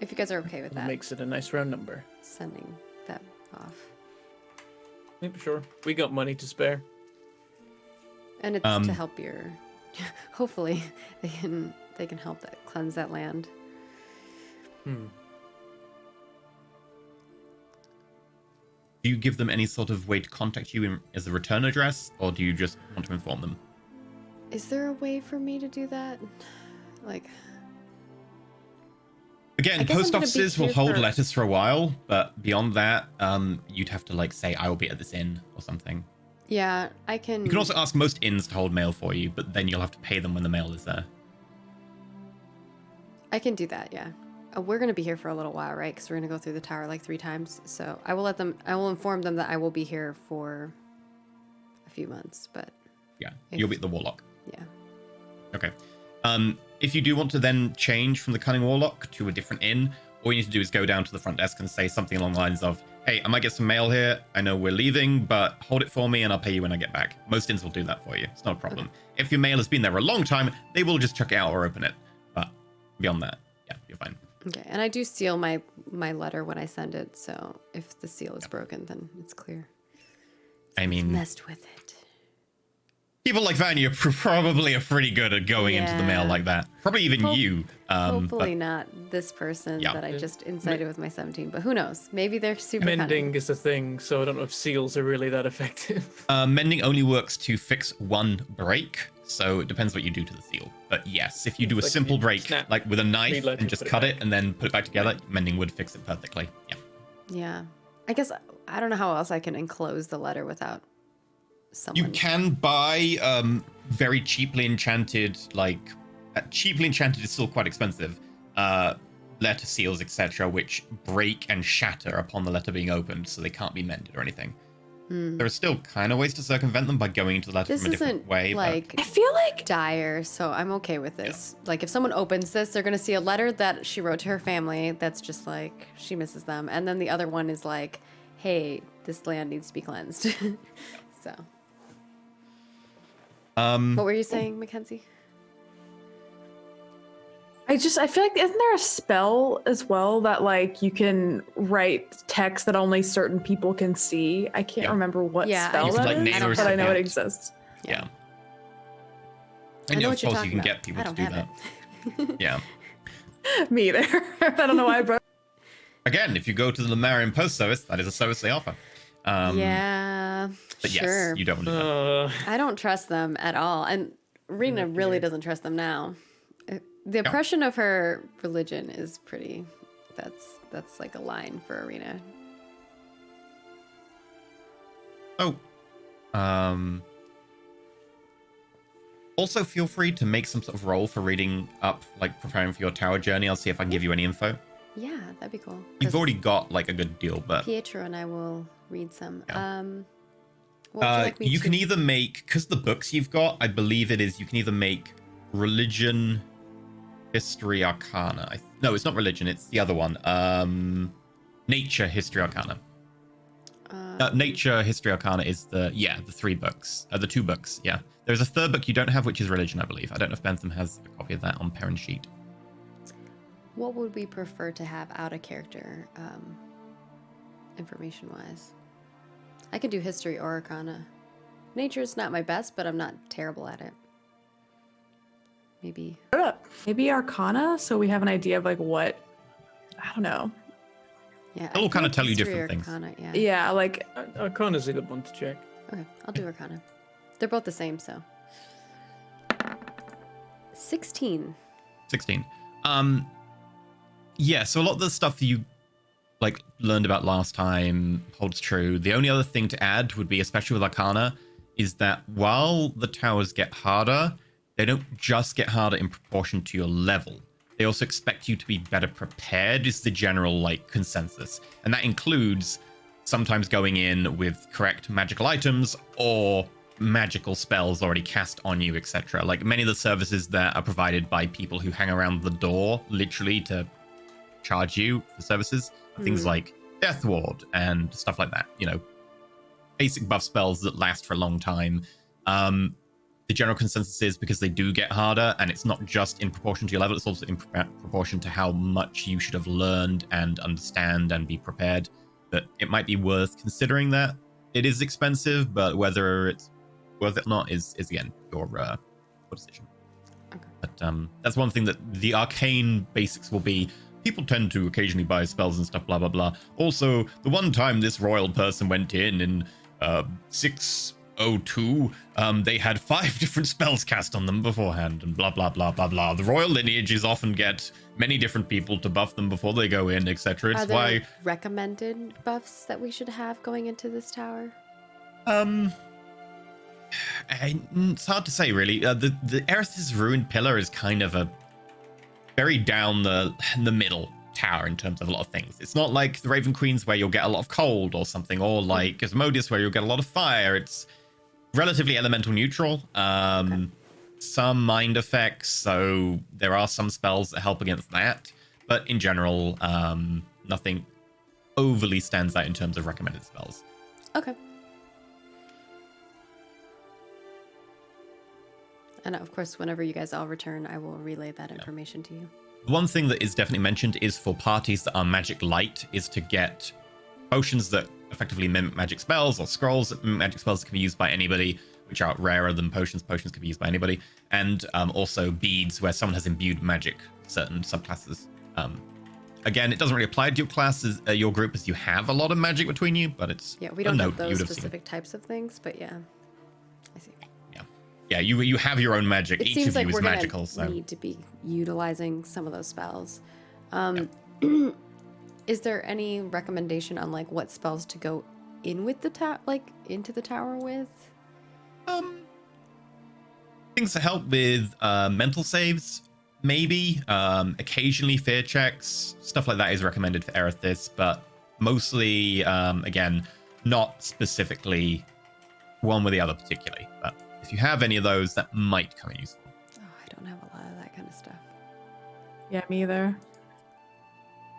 If you guys are okay with It that, makes it a nice round number. sending that off. Yep, sure. We got money to spare. And it's to help your. Hopefully, they can help that cleanse that land. Do you give them any sort of way to contact you as a return address, or do you just want to inform them? Is there a way for me to do that? Like, Again, I guess I'm post gonna be offices will here hold for- letters for a while, but beyond that, you'd have to, like, say, I will be at this inn or something. yeah, I can. You can also ask most inns to hold mail for you, but then you'll have to pay them when the mail is there. I can do that. Yeah. We're gonna be here for a little while, right? Because we're gonna go through the tower like 3 times. So I will inform them that I will be here for a few months. But Yeah, you'll be at the Warlock. yeah. Okay. If you do want to then change from the Cunning Warlock to a different inn, all you need to do is go down to the front desk and say something along the lines of, hey, I might get some mail here. I know we're leaving, but hold it for me and I'll pay you when I get back. Most inns will do that for you. It's not a problem. If your mail has been there a long time, they will just chuck it out or open it. But beyond that, yeah, you're fine. Okay. And I do seal my letter when I send it. So if the seal is broken, then it's clear. I mean, Messed with it. people like Vanya probably are pretty good at going into the mail Yeah. like that. Probably even you. Hopefully But not this person Yeah. that I just incited with my 17, but who knows? Maybe they're super cunning. Mending is a thing, so I don't know if seals are really that effective. mending only works to fix one break, so it depends what you do to the seal. But yes, if you do a Like simple you break, snap, like with a knife reload and just put it cut back. it and then put it back together, mending would fix it perfectly. Yeah. Yeah. I guess I don't know how else I can enclose the letter without someone. You can buy very cheaply enchanted, cheaply enchanted is still quite expensive, letter seals, etc., which break and shatter upon the letter being opened, so they can't be mended or anything. There are still kind of ways to circumvent them by going into the letter This from a different isn't way. like I feel like dire, so I'm okay with this. Like if someone opens this, they're gonna see a letter that she wrote to her family that's just like she misses them, and then the other one is like, hey, this land needs to be cleansed. So what were you saying, Mackenzie? I feel like isn't there a spell as well that like you can write text that only certain people can see? I can't Yeah. remember what Yeah, I spell just- that like is, name or but I know it something. exists. Yeah. I And know yeah, what of you're course you talking can about. get people I to don't do have that. it. Yeah. Me either. I don't know why I brought. Again, if you go to the Lemurian Post Service, that is a service they offer. Yeah, But sure. yes, you don't want to do that. I don't trust them at all, and Rena really doesn't trust them now. The oppression of her religion is pretty. That's like a line for Arena. Oh. Also, feel free to make some sort of roll for reading up, like preparing for your tower journey. I'll see if I can give you any info. Yeah, that'd be cool. You've 'Cause already got like a good deal, but Pietro and I will read some. Yeah. What would you like me you to... can either make, because the books you've got, I believe it is, you can either make religion, history, arcana. No, it's not religion. It's the other one. Nature, history, arcana. Nature, history, arcana is the 3 books. The 2 books. Yeah, there's a third book you don't have, which is religion, I believe. I don't know if Bentham has a copy of that on parent sheet. What would we prefer to have out of character, information-wise? I could do history or arcana. Nature's not my best, but I'm not terrible at it. Maybe. Maybe Arcana, so we have an idea of like what, I don't know. Yeah, It'll kind of tell you history different or things. Arcana, yeah. Yeah, like Arcana's a good one to check. Okay, I'll do arcana. They're both the same, so. 16. 16. Yeah, so a lot of the stuff you like learned about last time holds true. The only other thing to add would be, especially with Arcana, is that while the towers get harder, they don't just get harder in proportion to your level. They also expect you to be better prepared, is the general like consensus. And that includes sometimes going in with correct magical items or magical spells already cast on you, etc. Like many of the services that are provided by people who hang around the door literally to charge you for services, things like Death Ward and stuff like that, you know, basic buff spells that last for a long time. The general consensus is because they do get harder, and it's not just in proportion to your level, it's also in proportion to how much you should have learned and understand and be prepared, that it might be worth considering that. It is expensive, but whether it's worth it or not is again your decision. Okay. But that's one thing that the arcane basics will be. People tend to occasionally buy spells and stuff, blah, blah, blah. Also, the one time this royal person went in 602, they had 5 different spells cast on them beforehand, and blah, blah, blah, blah, blah. The royal lineages often get many different people to buff them before they go in, etc. Are It's there why... recommended buffs that we should have going into this tower? It's hard to say, really. The Erith's Ruined Pillar is kind of a very down the middle tower in terms of a lot of things. It's not like the Raven Queens where you'll get a lot of cold or something, or like Asmodeus where you'll get a lot of fire. It's relatively elemental neutral. Some mind effects, so there are some spells that help against that. But in general, nothing overly stands out in terms of recommended spells. Okay. And of course, whenever you guys all return, I will relay that information to you. One thing that is definitely mentioned is for parties that are magic light is to get potions that effectively mimic magic spells, or scrolls that mimic magic spells that can be used by anybody, which are rarer than potions. Potions can be used by anybody. And also beads where someone has imbued magic, certain subclasses. Again, it doesn't really apply to your classes, your group, as you have a lot of magic between you, but it's Yeah, we don't have those specific types of things, but yeah. I see. Yeah, you have your own magic. It Each seems of like you we're is gonna magical, so need to be utilizing some of those spells. Is there any recommendation on like what spells to go in with the into the tower with? things to help with mental saves, maybe. Occasionally fear checks, stuff like that is recommended for Erithis, but mostly, again, not specifically one with the other particularly. But if you have any of those, that might come in useful. Oh, I don't have a lot of that kind of stuff. Yeah, me either.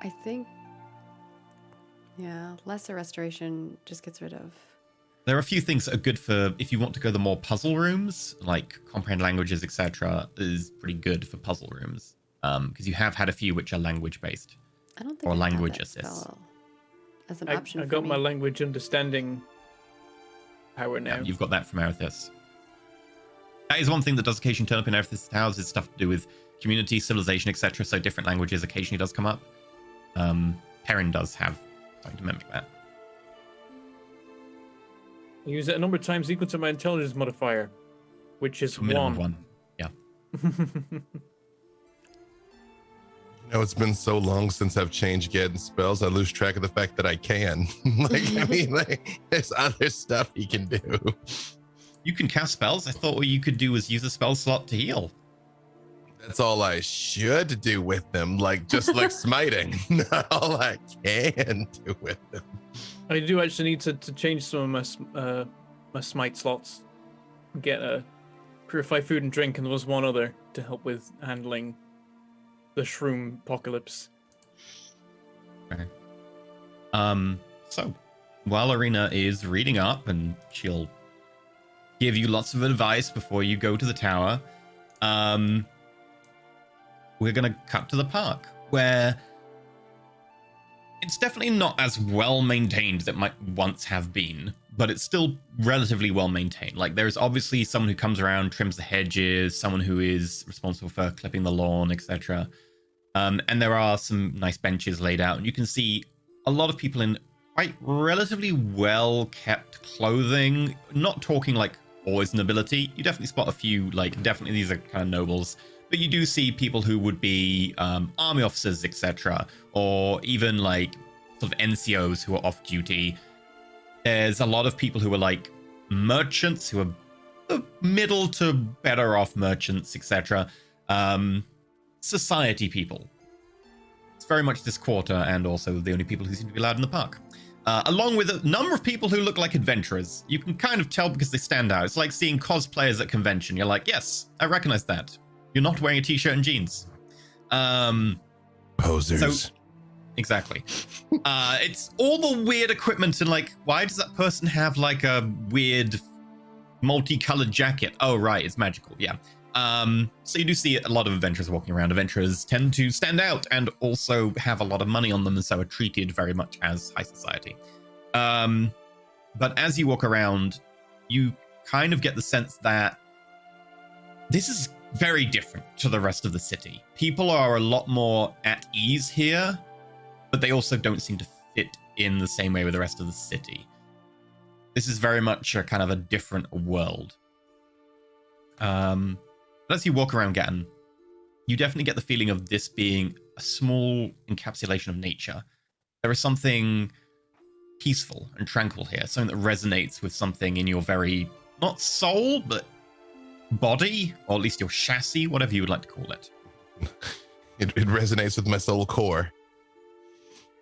I think, yeah, lesser restoration just gets rid of. There are a few things that are good for if you want to go the more puzzle rooms, like comprehend languages, etc. is pretty good for puzzle rooms, because you have had a few which are language based. I don't think Or I have language that assists. spell as an I option. I for got me. my language understanding power now. Yeah, you've got that from Erithis. That is one thing that does occasionally turn up in Erithis Towers, is stuff to do with community, civilization, etc. So different languages occasionally does come up. Perrin does have something to mimic that. I use it a number of times equal to my intelligence modifier, which is Minimum of 1. one. Yeah. You know, it's been so long since I've changed getting spells, I lose track of the fact that I can. There's other stuff you can do. You can cast spells. I thought what you could do was use a spell slot to heal. That's all I should do with them, just like smiting. Not all I can do with them. I do actually need to change some of my smite slots. Get a purify food and drink, and there was one other to help with handling the shroom apocalypse. Okay. So while Arena is reading up, and she'll give you lots of advice before you go to the tower, we're gonna cut to the park, where it's definitely not as well maintained as it might once have been, but it's still relatively well maintained. Like, there's obviously someone who comes around, trims the hedges, someone who is responsible for clipping the lawn, etc. And there are some nice benches laid out, and you can see a lot of people in quite relatively well kept clothing. Not talking like always nobility. You definitely spot a few, like, definitely these are kind of nobles. But you do see people who would be army officers, etc., or even like sort of NCOs who are off duty. There's a lot of people who are like merchants, who are the middle to better off merchants, etc. Society people. It's very much this quarter, and also the only people who seem to be allowed in the park. Along with a number of people who look like adventurers. You can kind of tell because they stand out. It's like seeing cosplayers at convention. You're like, yes, I recognize that. You're not wearing a t-shirt and jeans. Posers. So, exactly. It's all the weird equipment, and like, why does that person have like a weird multicolored jacket? Oh, right, it's magical. Yeah. So you do see a lot of adventurers walking around. Adventurers tend to stand out and also have a lot of money on them, and so are treated very much as high society. But as you walk around, you kind of get the sense that this is very different to the rest of the city. People are a lot more at ease here, but they also don't seem to fit in the same way with the rest of the city. This is very much a kind of a different world. But as you walk around Gatton, you definitely get the feeling of this being a small encapsulation of nature. There is something peaceful and tranquil here, something that resonates with something in your very, not soul, but body, or at least your chassis, whatever you would like to call it. It resonates with my soul core.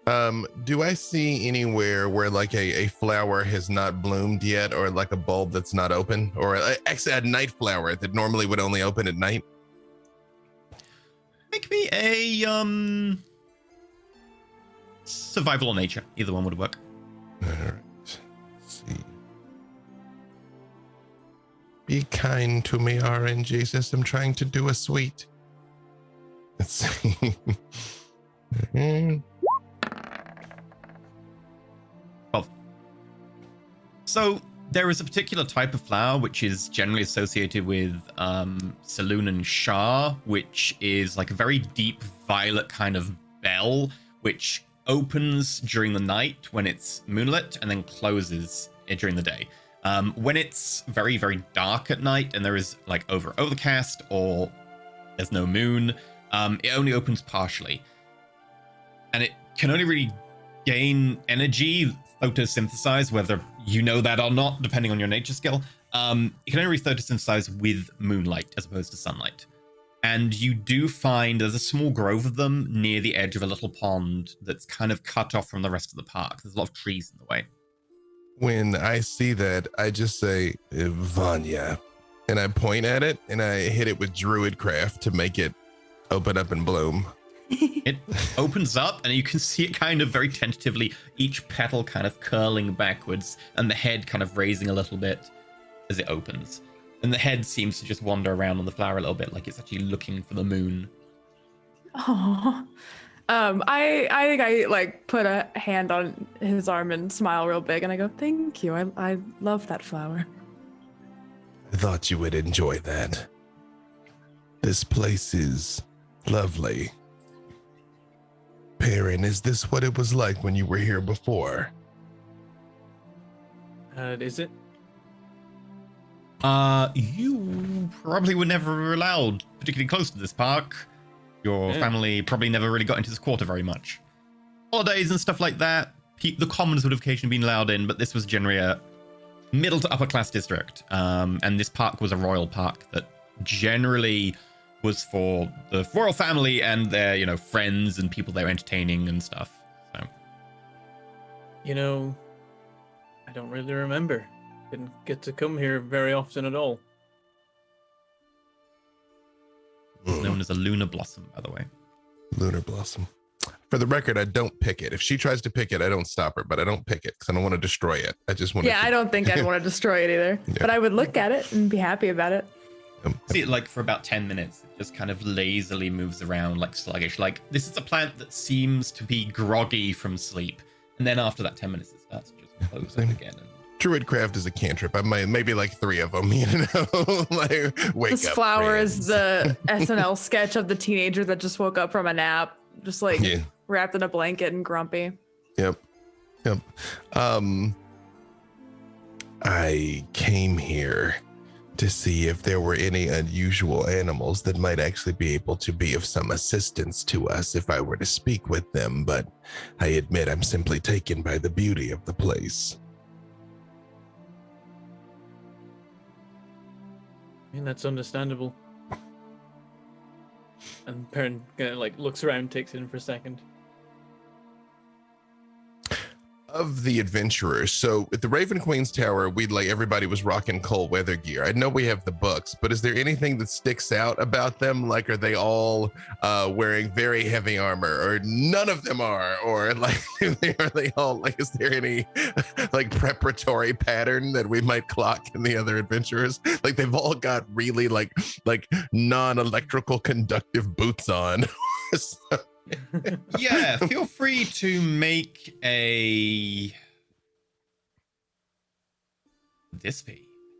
Do I see anywhere where like a flower has not bloomed yet, or like a bulb that's not open, or actually a night flower that normally would only open at night? Make me a survival or nature. Either one would work. All right. Let's see. Be kind to me, RNG system. Trying to do a sweet. Let's see. Well, so there is a particular type of flower which is generally associated with Saloon and Shah, which is like a very deep violet kind of bell, which opens during the night when it's moonlit and then closes during the day. When it's very, very dark at night and there is like overcast or there's no moon, it only opens partially. And it can only really gain energy, photosynthesize, whether you know that or not, depending on your nature skill. It can only photosynthesize with moonlight as opposed to sunlight. And you do find there's a small grove of them near the edge of a little pond that's kind of cut off from the rest of the park. There's a lot of trees in the way. When I see that, I just say, Vanya. And I point at it and I hit it with Druidcraft to make it open up and bloom. It opens up and you can see it kind of very tentatively, each petal kind of curling backwards and the head kind of raising a little bit as it opens. And the head seems to just wander around on the flower a little bit, like it's actually looking for the moon. Oh, I think I like put a hand on his arm and smile real big, and I go, "Thank you. I love that flower." I thought you would enjoy that. This place is lovely. Perrin, is this what it was like when you were here before? Is it? You probably were never allowed particularly close to this park. Your family probably never really got into this quarter very much. Holidays and stuff like that, the commons would have occasionally been allowed in, but this was generally a middle to upper class district. And this park was a royal park that generally was for the royal family and their, you know, friends and people they're entertaining and stuff. So. You know, I don't really remember. Didn't get to come here very often at all. It's known as a lunar blossom, by the way. Lunar blossom. For the record, I don't pick it. If she tries to pick it, I don't stop her, but I don't pick it because I don't want to destroy it. I just want to. Yeah, I don't think I'd want to destroy it either. Yeah. But I would look at it and be happy about it. See it like for about 10 minutes. It just kind of lazily moves around like sluggish. Like this is a plant that seems to be groggy from sleep. And then after that 10 minutes, it starts to just close up again. And Druidcraft is a cantrip. I might maybe like 3 of them, you know, like wake This up. flower friends. is the SNL sketch of the teenager that just woke up from a nap, just like Yeah. wrapped in a blanket and grumpy. Yep. I came here to see if there were any unusual animals that might actually be able to be of some assistance to us if I were to speak with them, but I admit I'm simply taken by the beauty of the place. I mean, that's understandable. And Perrin kind of like looks around, takes it in for a second. Of the adventurers, so at the Raven Queen's Tower, everybody was rocking cold weather gear. I know we have the books, but is there anything that sticks out about them? Like, are they all wearing very heavy armor, or none of them are, or like are they all like? Is there any like preparatory pattern that we might clock in the other adventurers? Like they've all got really like non-electrical conductive boots on. yeah, feel free to make a disp. I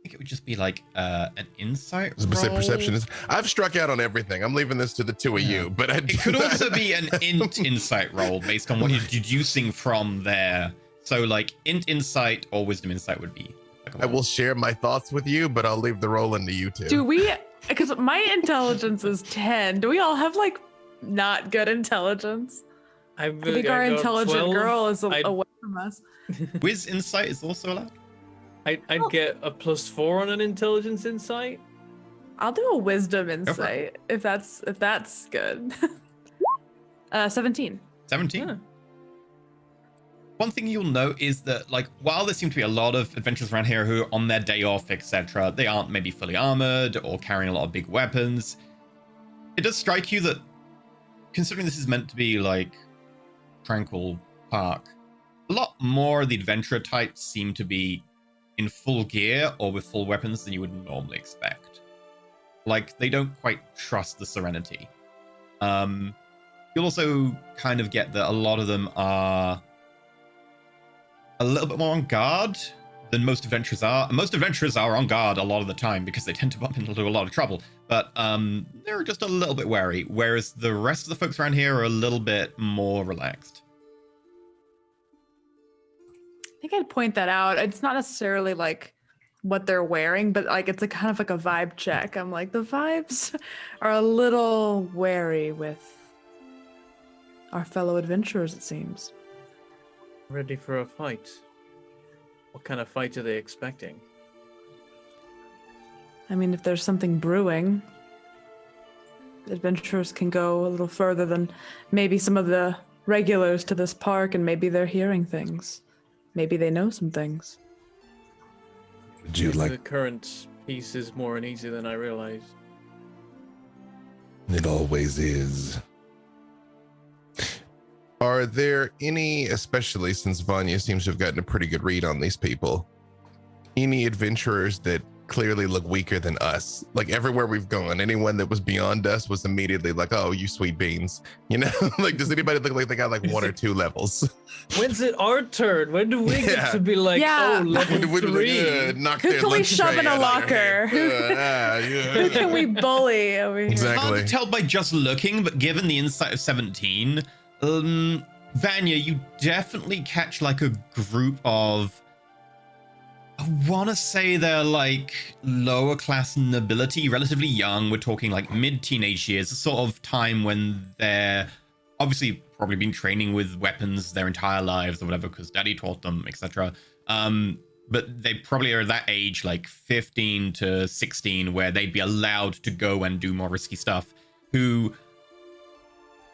think it would just be like an insight Say roll. perception is. I've struck out on everything. I'm leaving this to the two of you, but It could also be an int insight roll based on what you're deducing from there. So like int insight or wisdom insight would be. Like I will share my thoughts with you, but I'll leave the roll into you two. Do we, because my intelligence is 10, do we all have like not good intelligence? I think our intelligent girl is away from us. Wiz insight is also allowed. I'd get a +4 on an intelligence insight. I'll do a wisdom insight if that's good. 17. 17. Yeah. One thing you'll note is that, like, while there seem to be a lot of adventurers around here who are on their day off, etc., they aren't maybe fully armored or carrying a lot of big weapons. It does strike you that, considering this is meant to be like tranquil park, a lot more of the adventurer types seem to be in full gear or with full weapons than you would normally expect. Like, they don't quite trust the serenity. You'll also kind of get that a lot of them are a little bit more on guard than most adventurers are. And most adventurers are on guard a lot of the time because they tend to bump into a lot of trouble. But they're just a little bit wary, whereas the rest of the folks around here are a little bit more relaxed. I think I'd point that out. It's not necessarily like what they're wearing, but like it's a kind of like a vibe check. I'm like, the vibes are a little wary with our fellow adventurers, it seems. Ready for a fight. What kind of fight are they expecting? I mean, if there's something brewing, adventurers can go a little further than maybe some of the regulars to this park, and maybe they're hearing things. Maybe they know some things. Would you The like? current piece is more uneasy than I realized. It always is. Are there any, especially since Vanya seems to have gotten a pretty good read on these people, any adventurers that clearly look weaker than us? Like everywhere we've gone, anyone that was beyond us was immediately like, oh, you sweet beans. You know, like, does anybody look like they got like 1 or 2 levels? When's it our turn? When do we Yeah. get to be like, Yeah. oh, level When do we, 3? knock Who their can we lunch shove tray in a out of locker? their hand? Who can we bully over here? Exactly. Hard to tell by just looking, but given the insight of 17, Vanya, you definitely catch like a group of, I want to say they're like lower class nobility, relatively young. We're talking like mid-teenage years, a sort of time when they're obviously probably been training with weapons their entire lives or whatever because daddy taught them, etc. but they probably are that age, like 15 to 16, where they'd be allowed to go and do more risky stuff, who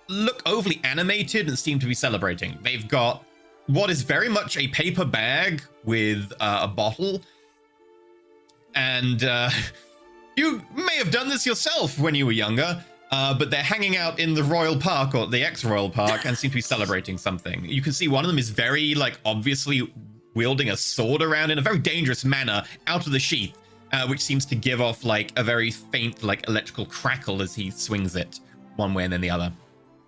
look overly animated and seem to be celebrating. They've got what is very much a paper bag with a bottle, and you may have done this yourself when you were younger, but they're hanging out in the Royal Park, or the ex-Royal Park, and seem to be celebrating something. You can see one of them is very, like, obviously wielding a sword around in a very dangerous manner out of the sheath, which seems to give off, like, a very faint, like, electrical crackle as he swings it one way and then the other.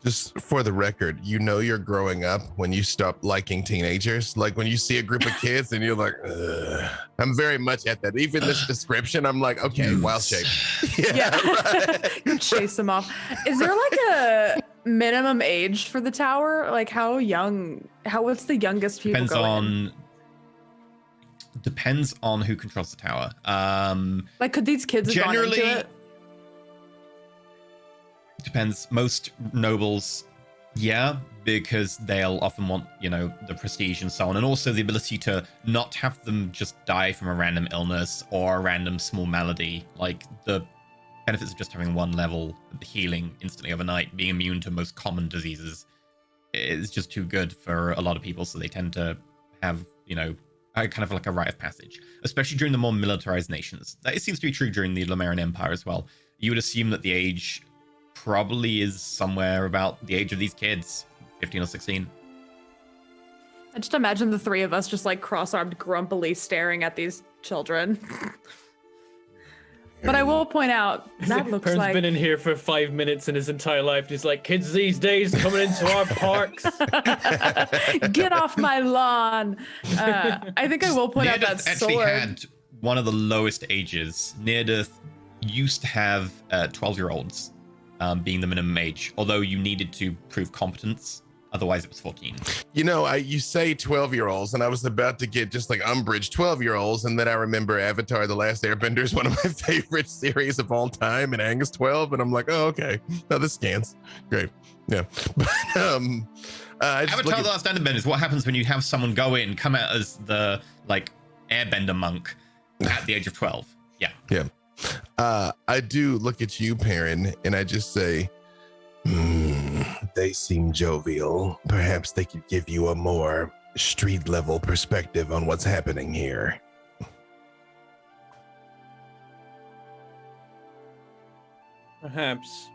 Just for the record, you know you're growing up when you stop liking teenagers. Like when you see a group of kids and you're like, ugh. I'm very much at that. Even this description, I'm like, okay, wild shape. Yeah. Right. Chase them off. Is there like a minimum age for the tower? Like what's the youngest people Depends on who controls the tower. Like could these kids have generally gone into it? Depends. Most nobles, yeah, because they'll often want, the prestige and so on, and also the ability to not have them just die from a random illness or a random small malady. Like the benefits of just having one level of healing instantly overnight, being immune to most common diseases, is just too good for a lot of people. So they tend to have, kind of like a rite of passage, especially during the more militarized nations. That seems to be true during the Lemurian Empire as well. You would assume that the age probably is somewhere about the age of these kids, 15 or 16. I just imagine the three of us just like cross-armed grumpily staring at these children. But I will point out, that looks Pern's like... been in here for 5 minutes in his entire life. He's like, kids these days coming into our parks. Get off my lawn. I think I will point out that actually sword. had one of the lowest ages. Neardeath used to have 12-year-olds. Being the minimum age, although you needed to prove competence, otherwise it was 14. You say 12-year-olds, and I was about to get just like umbrage 12-year-olds, and then I remember Avatar: The Last Airbender is one of my favorite series of all time, and Angus 12, and I'm like, oh, okay, no, this scans great, yeah. But Avatar: The Last Airbender is what happens when you have someone come out as the airbender monk at the age of 12. Yeah. I do look at you, Perrin, and I just say, they seem jovial. Perhaps they could give you a more street level perspective on what's happening here. Perhaps.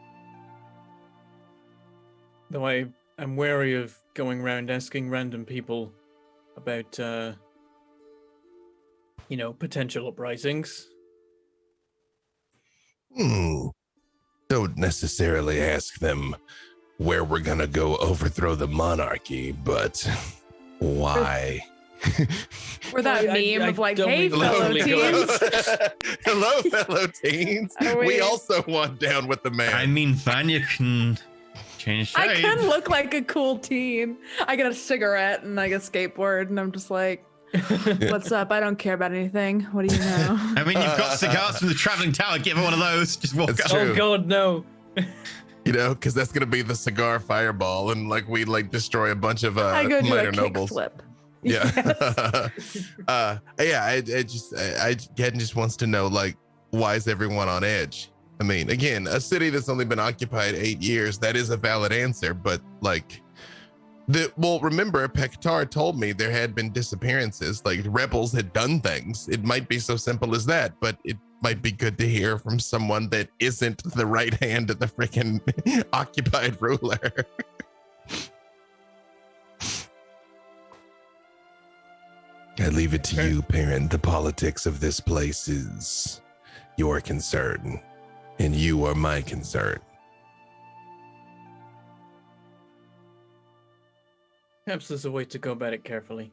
Though I am wary of going around asking random people about, potential uprisings. Don't necessarily ask them where we're gonna go overthrow the monarchy, but why? Or that meme of like, hey, fellow teens. Hello, fellow teens. We also want down with the man. I mean, Vanya can change shape. I can look like a cool teen. I get a cigarette and like a skateboard, and I'm just like, what's up? I don't care about anything. What do you know? I mean, you've got cigars from the traveling tower. Give her one of those. Just walk up. Oh God, no. Because that's gonna be the cigar fireball, and we destroy a bunch of I go do minor a nobles. Flip. Yeah. Yes. Gadden just wants to know, why is everyone on edge? I mean, again, a city that's only been occupied 8 years, that is a valid answer, but remember, Pektar told me there had been disappearances, rebels had done things. It might be so simple as that, but it might be good to hear from someone that isn't the right hand of the freaking occupied ruler. I leave it to you, Perrin. The politics of this place is your concern, and you are my concern. Perhaps there's a way to go about it carefully.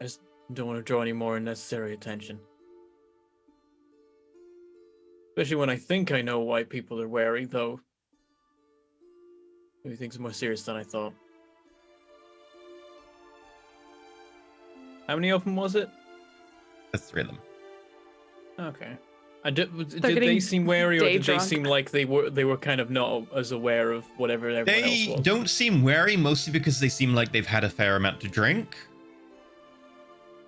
I just don't want to draw any more unnecessary attention. Especially when I think I know why people are wary, though. Maybe things are more serious than I thought. How many of them was it? There's 3 of them. Okay. Did they seem wary, or did they seem like they were kind of not as aware of whatever everyone else was? They don't seem wary, mostly because they seem like they've had a fair amount to drink.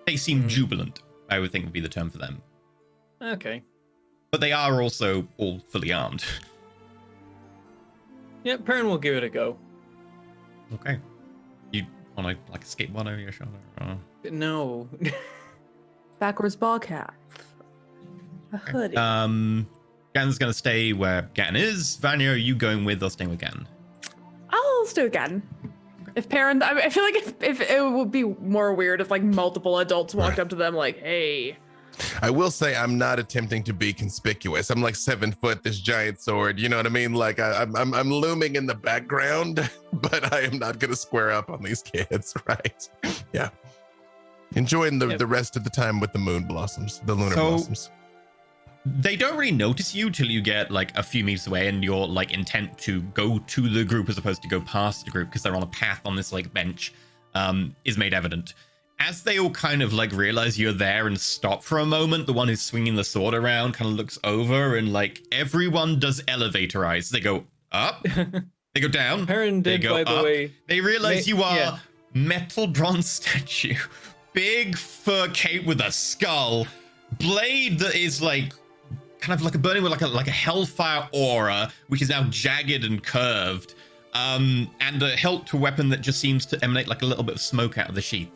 They seem jubilant. I would think would be the term for them. Okay. But they are also all fully armed. Yeah, Perrin will give it a go. Okay. You want to like a skateboard over your shoulder? Or... No. Backwards ball cap. A hoodie. Gan's gonna stay where Gan is. Vanya, are you going with or staying with Gan? I'll do it again. If parents, I feel like if it would be more weird if like multiple adults walked up to them like, hey. I will say I'm not attempting to be conspicuous. I'm like 7 foot, this giant sword. You know what I mean? Like I'm looming in the background, but I am not gonna square up on these kids, right? Yeah. Enjoying the rest of the time with the moon blossoms, the lunar blossoms. They don't really notice you till you get like a few meters away, and your like intent to go to the group as opposed to go past the group because they're on a path on this like bench is made evident. As they all kind of like realize you're there and stop for a moment, the one who's swinging the sword around kind of looks over and like everyone does elevator eyes. They go up, they go down, Perrin they did, go by the up. way. They realize you are metal bronze statue, big fur cape with a skull, blade that is like kind of like a burning with like a hellfire aura, which is now jagged and curved, and a hilt to a weapon that just seems to emanate like a little bit of smoke out of the sheath.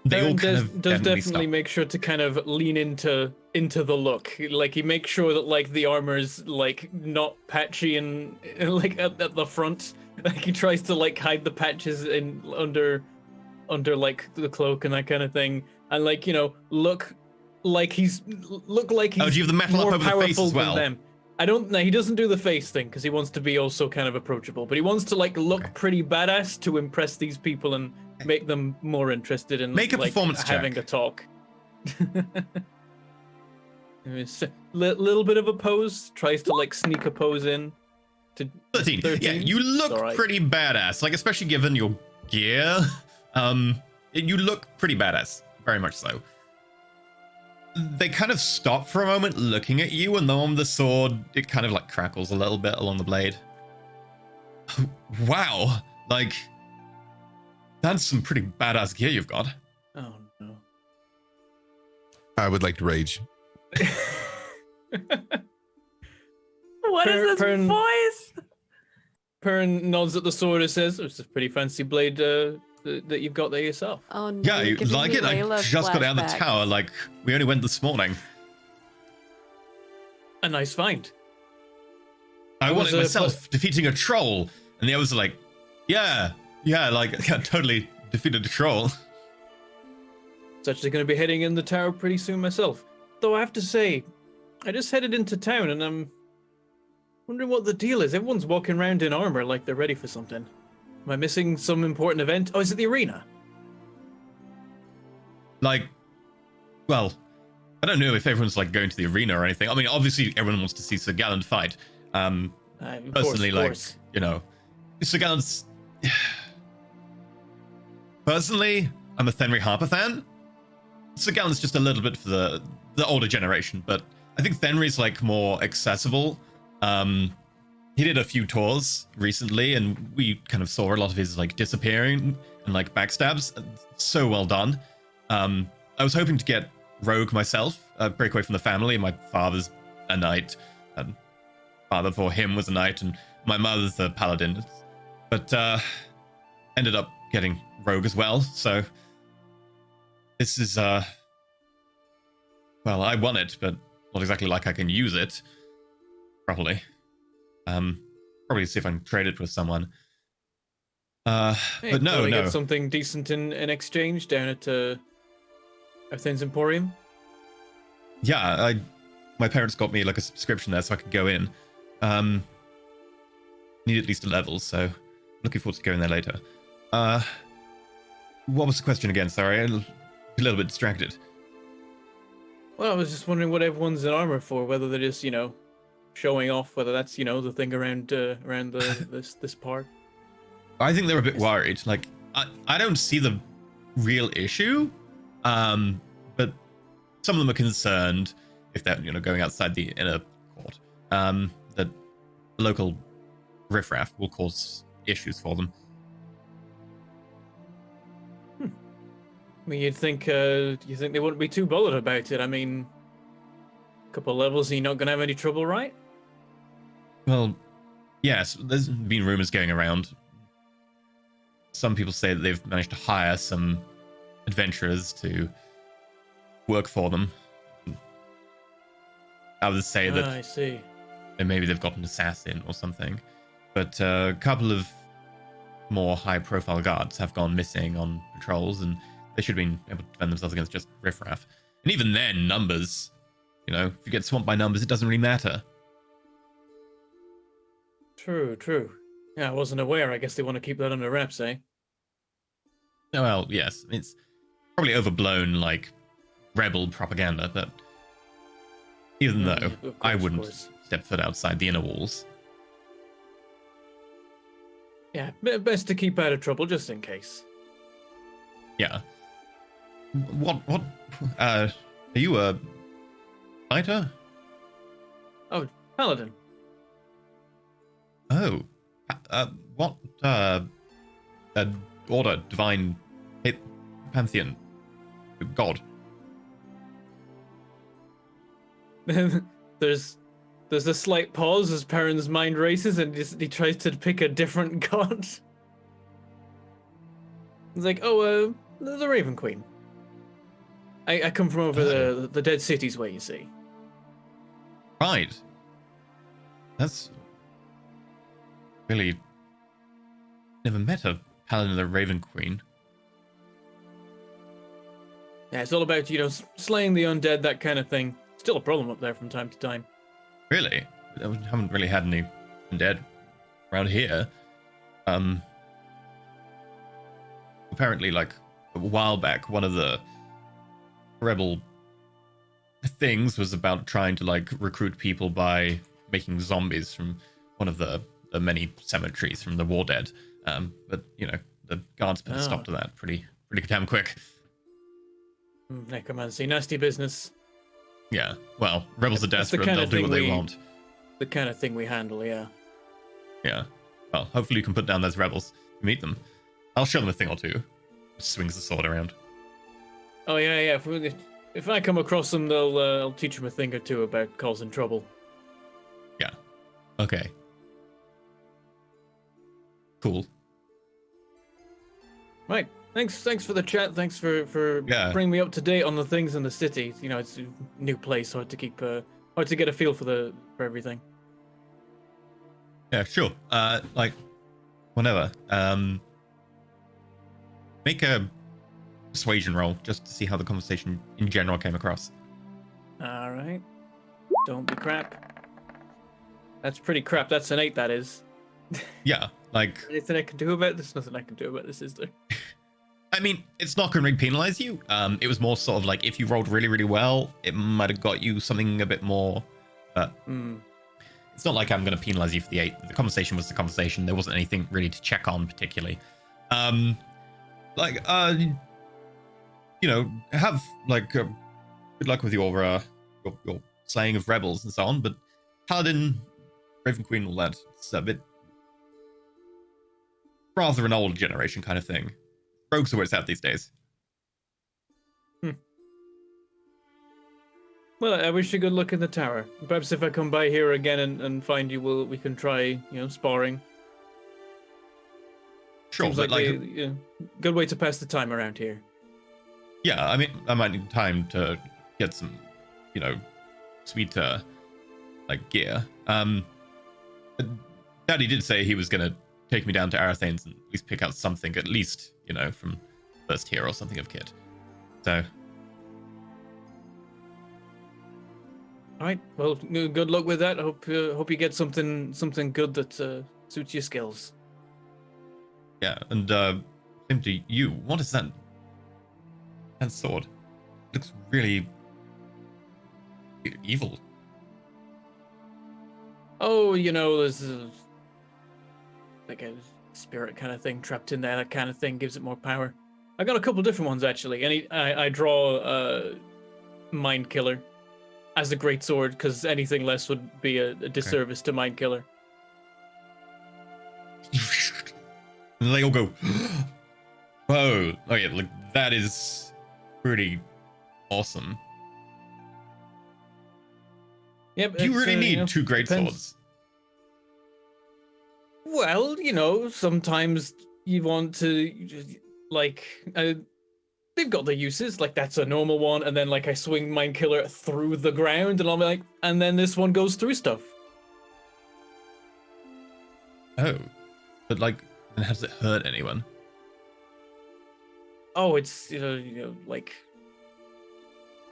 They all kind of does definitely stop. make sure to kind of lean into the look. Like he makes sure that like the armor's like not patchy and like at the front. Like he tries to like hide the patches in under like the cloak and that kind of thing, and like, you know, look like he's Oh, do you have the metal more up over the face powerful as well? than them. I don't know. He doesn't do the face thing because he wants to be also kind of approachable, but he wants to like look pretty badass to impress these people and make them more interested in Make a like, performance having check. a talk. It's a little bit of a pose. Tries to like sneak a pose in. To 13. Yeah, you look It's all right. pretty badass. Like, especially given your gear. You look pretty badass. Very much so. They kind of stop for a moment looking at you, and then on the sword, it kind of like crackles a little bit along the blade. Wow. Like, that's some pretty badass gear you've got. Oh no. I would like to rage. What is this Perrin- voice? Perrin nods at the sword and says, "It's a pretty fancy blade that you've got there yourself." Oh no! Yeah, you're you giving like me it? I Layla just got down the flashbacks. tower. Like, we only went this morning. A nice find. I It won was it a myself, defeating a troll. And the others are like, yeah, like, I totally defeated a troll. It's actually going to be heading in the tower pretty soon myself. Though I have to say, I just headed into town and I'm wondering what the deal is. Everyone's walking around in armor like they're ready for something. Am I missing some important event? Oh, is it the arena? Like, well, I don't know if everyone's like going to the arena or anything. I mean, obviously everyone wants to see Sir Gallen fight. Personally, of like, course. you know, Sir Gallen's... Personally, I'm a Fenrir Harper fan. Sir Gallen's just a little bit for the older generation, but I think Fenrir's like more accessible. He did a few tours recently, and we kind of saw a lot of his like disappearing and like backstabs. So well done. I was hoping to get rogue myself, break away from the family. My father's a knight, and father for him was a knight, and my mother's a paladin. But ended up getting rogue as well. So this is well, I won it, but not exactly like I can use it properly. Probably see if I can trade it with someone. Hey, But no, probably no. Get something decent in exchange down at Athens Emporium. Yeah, my parents got me like a subscription there so I could go in. Need at least a level, so looking forward to going there later. What was the question again? Sorry, I'm a little bit distracted. Well, I was just wondering what everyone's in armor for. Whether they're just, you know, showing off. Whether that's, you know, the thing around this part. I think they're a bit worried. Like, I don't see the real issue, but some of them are concerned if they're, you know, going outside the inner court, that the local riffraff will cause issues for them. I mean, you think they wouldn't be too bothered about it. I mean, a couple of levels, and you're not gonna have any trouble, right? Well, yes, there's been rumors going around. Some people say that they've managed to hire some adventurers to work for them. Others say that I see. maybe they've got an assassin or something. But a couple of more high-profile guards have gone missing on patrols, and they should have been able to defend themselves against just riffraff. And even then, numbers, if you get swamped by numbers, it doesn't really matter. True, true. Yeah, I wasn't aware. I guess they want to keep that under wraps, eh? Well, yes, it's probably overblown, like, rebel propaganda, but even though of course, I of wouldn't course. step foot outside the inner walls. Yeah, best to keep out of trouble just in case. Yeah. Are you a fighter? Oh, Paladin. Oh. What, order, divine, pantheon, god? There's a slight pause as Perrin's mind races, and he tries to pick a different god. He's like, the Raven Queen. I come from over the Dead Cities way, you see. Right. That's really never met a paladin of the Raven Queen. Yeah, it's all about, slaying the undead, that kind of thing. Still a problem up there from time to time. Really? We haven't really had any undead around here. Apparently, like, a while back, one of the rebel things was about trying to, like, recruit people by making zombies from one of the many cemeteries from the war dead. But, the guards put a stop to that pretty damn quick. Necromancy, nasty business. Yeah, well, rebels are That's the desperate, kind they'll of do thing what they we- want. The kind of thing we handle, yeah. Yeah. Well, hopefully you can put down those rebels. You meet them. I'll show them a thing or two. Swings the sword around. Oh yeah. If I come across them, I'll teach them a thing or two about causing trouble. Yeah. Okay. Cool. Right. Thanks for the chat. Thanks for bringing me up to date on the things in the city. It's a new place, hard to keep hard to get a feel for everything. Yeah, sure. Like, whenever. Make a persuasion roll just to see how the conversation in general came across. All right. Don't be crap. That's pretty crap. That's an 8, that is. Yeah, like, Anything I can do about this? Nothing I can do about this, is there? I mean, it's not going to really penalize you. It was more sort of like if you rolled really, really well, it might have got you something a bit more. But it's not like I'm going to penalize you for the 8. The conversation was the conversation. There wasn't anything really to check on particularly. Have like good luck with your slaying of rebels and so on. But Paladin, Raven Queen, all that, it's a bit rather an old generation kind of thing. Rogues are where it's at these days. Well, I wish you good luck in the tower. Perhaps if I come by here again and find you, we can try, sparring. Sure, Seems but like, good way to pass the time around here. yeah, I mean, I might need time to get some, sweet, gear. But Daddy did say he was gonna take me down to Arathanes and at least pick out something, at least, from first tier or something of kit. So, All right. Well, good luck with that. Hope you get something good that suits your skills. yeah, and same to you. What is that? That sword. It looks really evil. Oh, there's like a spirit kind of thing trapped in there. That kind of thing gives it more power. I got a couple different ones actually, and I draw Mind Killer as a great sword because anything less would be a disservice to Mind Killer. And they all go, whoa. Oh yeah, like that is pretty awesome. Yep. Do you really need you know, two great depends. swords? Well, you know, sometimes you want to, like, they've got their uses. Like, that's a normal one, and then, like, I swing Mind Killer through the ground, and I'll be like, and then this one goes through stuff. Oh, but like, then how does it hurt anyone? Oh, it's, you know, like,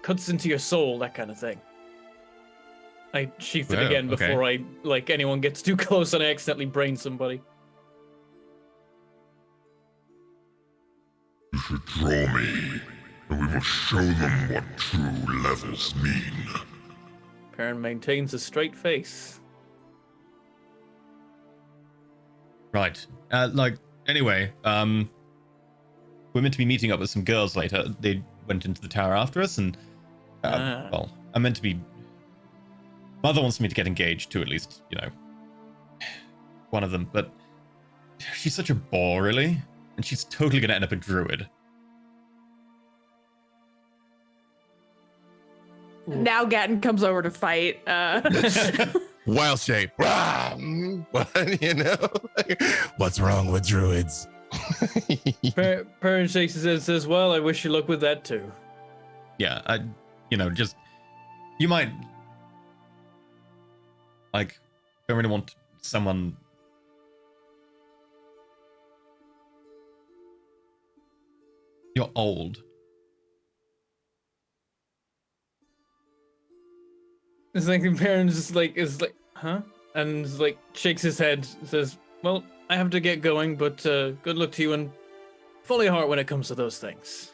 cuts into your soul, that kind of thing. I sheath it Oh, again okay. before anyone gets too close and I accidentally brain somebody. You should draw me, and we will show them what true levels mean. Perrin maintains a straight face. Right. Like, anyway, we're meant to be meeting up with some girls later. They went into the tower after us, and well, I'm meant to be. Mother wants me to get engaged to at least, you know, one of them, but she's such a bore, really, and she's totally gonna end up a druid. Now Gatton comes over to fight. Wild shape. Rah! What, you know? What's wrong with druids? Perrin shakes his head and says, well, I wish you luck with that too. Yeah, you know, just you might like don't really want someone. You're old. It's like Perrin's just like is like, huh? And like shakes his head and says, well, I have to get going, but good luck to you and follow your heart when it comes to those things.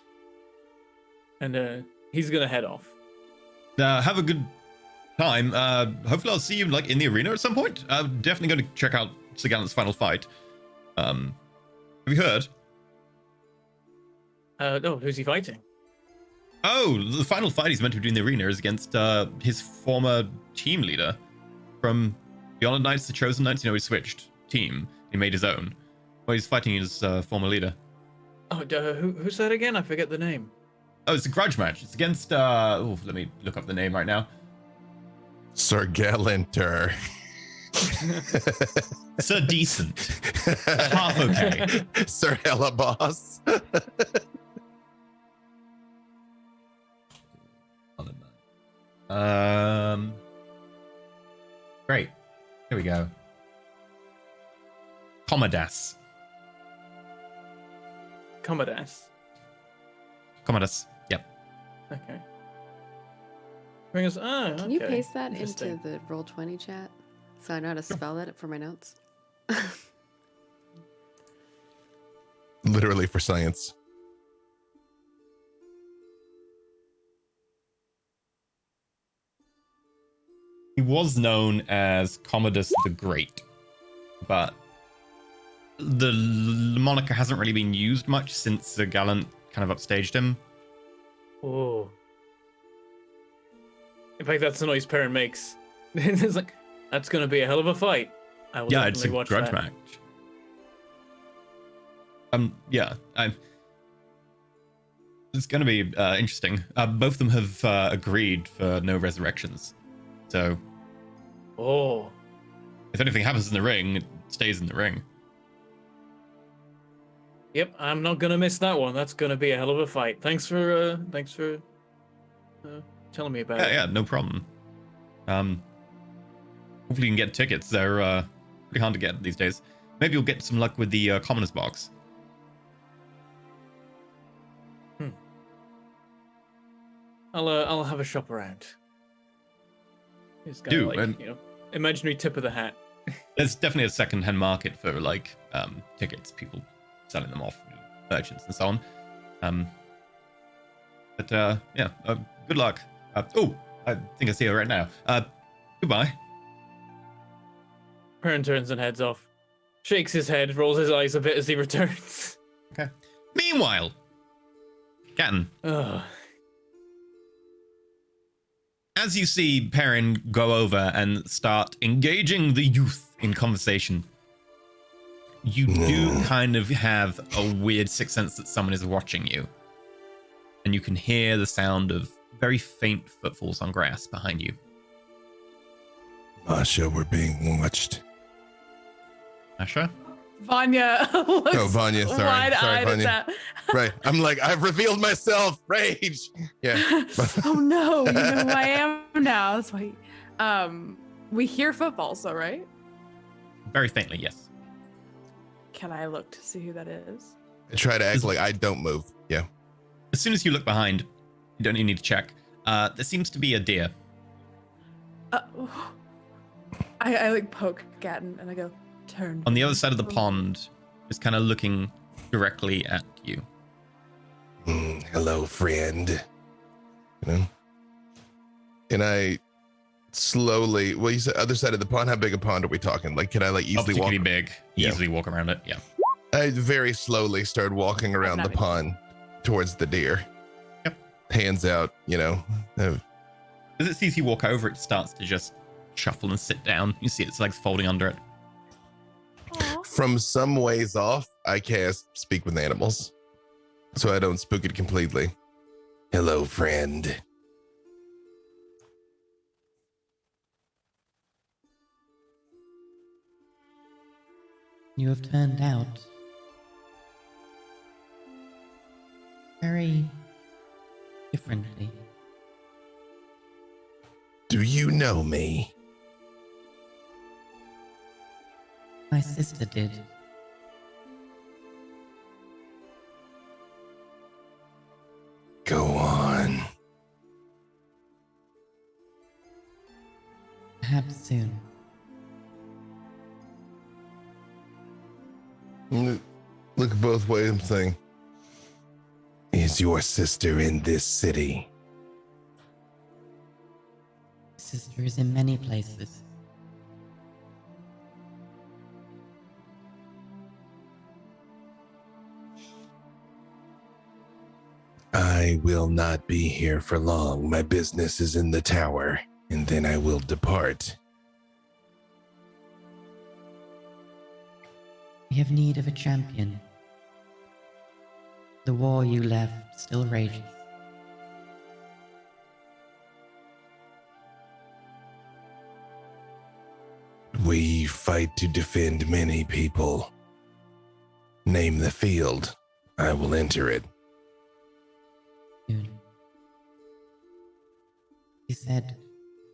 And he's gonna head off. Have a good time. Hopefully I'll see you like in the arena at some point. I'm definitely going to check out Sir Gallant's final fight. Have you heard? No, who's he fighting? Oh, the final fight he's meant to be doing in the arena is against his former team leader from the Honored Knights, the Chosen Knights. You know, he switched team. He made his own. Well, he's fighting his former leader. Oh, who's that again? I forget the name. Oh, it's a grudge match. It's against. Oh, let me look up the name right now. Sir Gallanter. Sir Decent. Half okay. Sir Hella Boss. Great. Here we go. Commodus. Commodus. Yep. Okay. Bring us. Oh, Can you okay. paste that into Interesting. the Roll20 chat so I know how to spell it for my notes? Literally for science. He was known as Commodus the Great, but the moniker hasn't really been used much since Sir Gallant kind of upstaged him. Oh. In fact, that's the noise Perrin makes. It's like, that's going to be a hell of a fight. I will Yeah, it's a definitely watch grudge that. match. Yeah, it's going to be interesting. Both of them have agreed for no resurrections. So Oh. if anything happens in the ring, it stays in the ring. Yep, I'm not going to miss that one. That's going to be a hell of a fight. Thanks for telling me about it. Yeah, no problem. Hopefully you can get tickets. They're pretty hard to get these days. Maybe you'll get some luck with the Commoners box. I'll have a shop around. It's got Do, like, and- you know, imaginary tip of the hat. There's definitely a second-hand market for like tickets, people selling them off, merchants and so on. Yeah, good luck. Oh, I think I see her right now. Goodbye. Perrin turns and heads off. Shakes his head, rolls his eyes a bit as he returns. Okay. Meanwhile, Gatton, Ugh. as you see Perrin go over and start engaging the youth in conversation, you do kind of have a weird sixth sense that someone is watching you. and you can hear the sound of very faint footfalls on grass behind you. Masha, we're being watched. Asha? Vanya looks Vanya, sorry. wide-eyed Vanya. at that. Right. I'm like, I've revealed myself. Rage. Yeah. Oh no, you know who I am now. That's why. We hear footfalls, though, right? Very faintly, yes. Can I look to see who that is? I try to act like I don't move. Yeah. As soon as you look behind, you don't even need to check. There seems to be a deer. I like poke Gatton and I go, turn. On the other side of the pond, is kind of looking directly at you. Hello, friend. You know? And I slowly, well, you said other side of the pond. How big a pond are we talking? Like, can I like easily walk? Particularly big. Yeah. Easily walk around it. Yeah. I very slowly started walking around the pond towards the deer. Yep. Hands out, you know. As it sees you walk over, it starts to just shuffle and sit down. You see its legs folding under it. From some ways off, I cast Speak with Animals, so I don't spook it completely. Hello, friend. You have turned out very differently. Do you know me? My sister did. Go on. Perhaps soon. Look both ways and saying, is your sister in this city? Sister is in many places. I will not be here for long. My business is in the tower, and then I will depart. We have need of a champion. The war you left still rages. We fight to defend many people. Name the field. I will enter it. Soon. He said,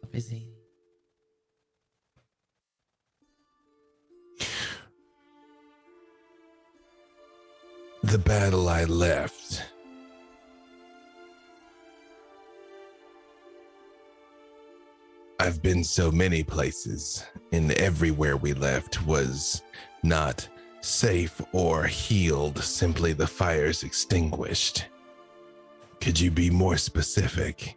"You're busy." The battle I left. I've been so many places, and everywhere we left was not safe or healed, simply the fires extinguished. Could you be more specific?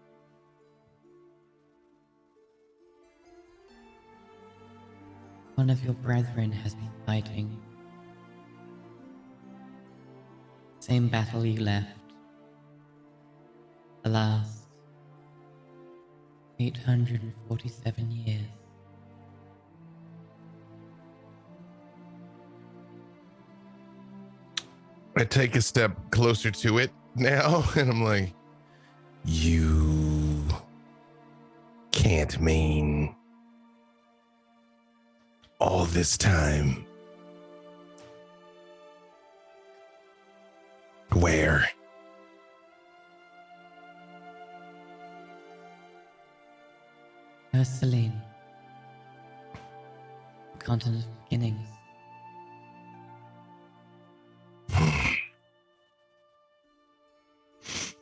One of your brethren has been fighting. Same battle you left. The last 847 years. I take a step closer to it now, and I'm like, you can't mean all this time. Where? Ursuline. The continent of beginnings.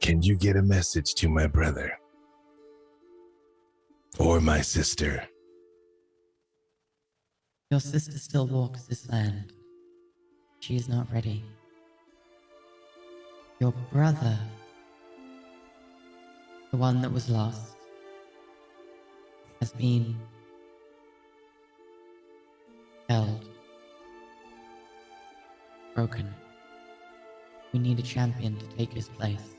Can you get a message to my brother? Or my sister? Your sister still walks this land. She is not ready. Your brother, the one that was lost, has been held, broken. We need a champion to take his place.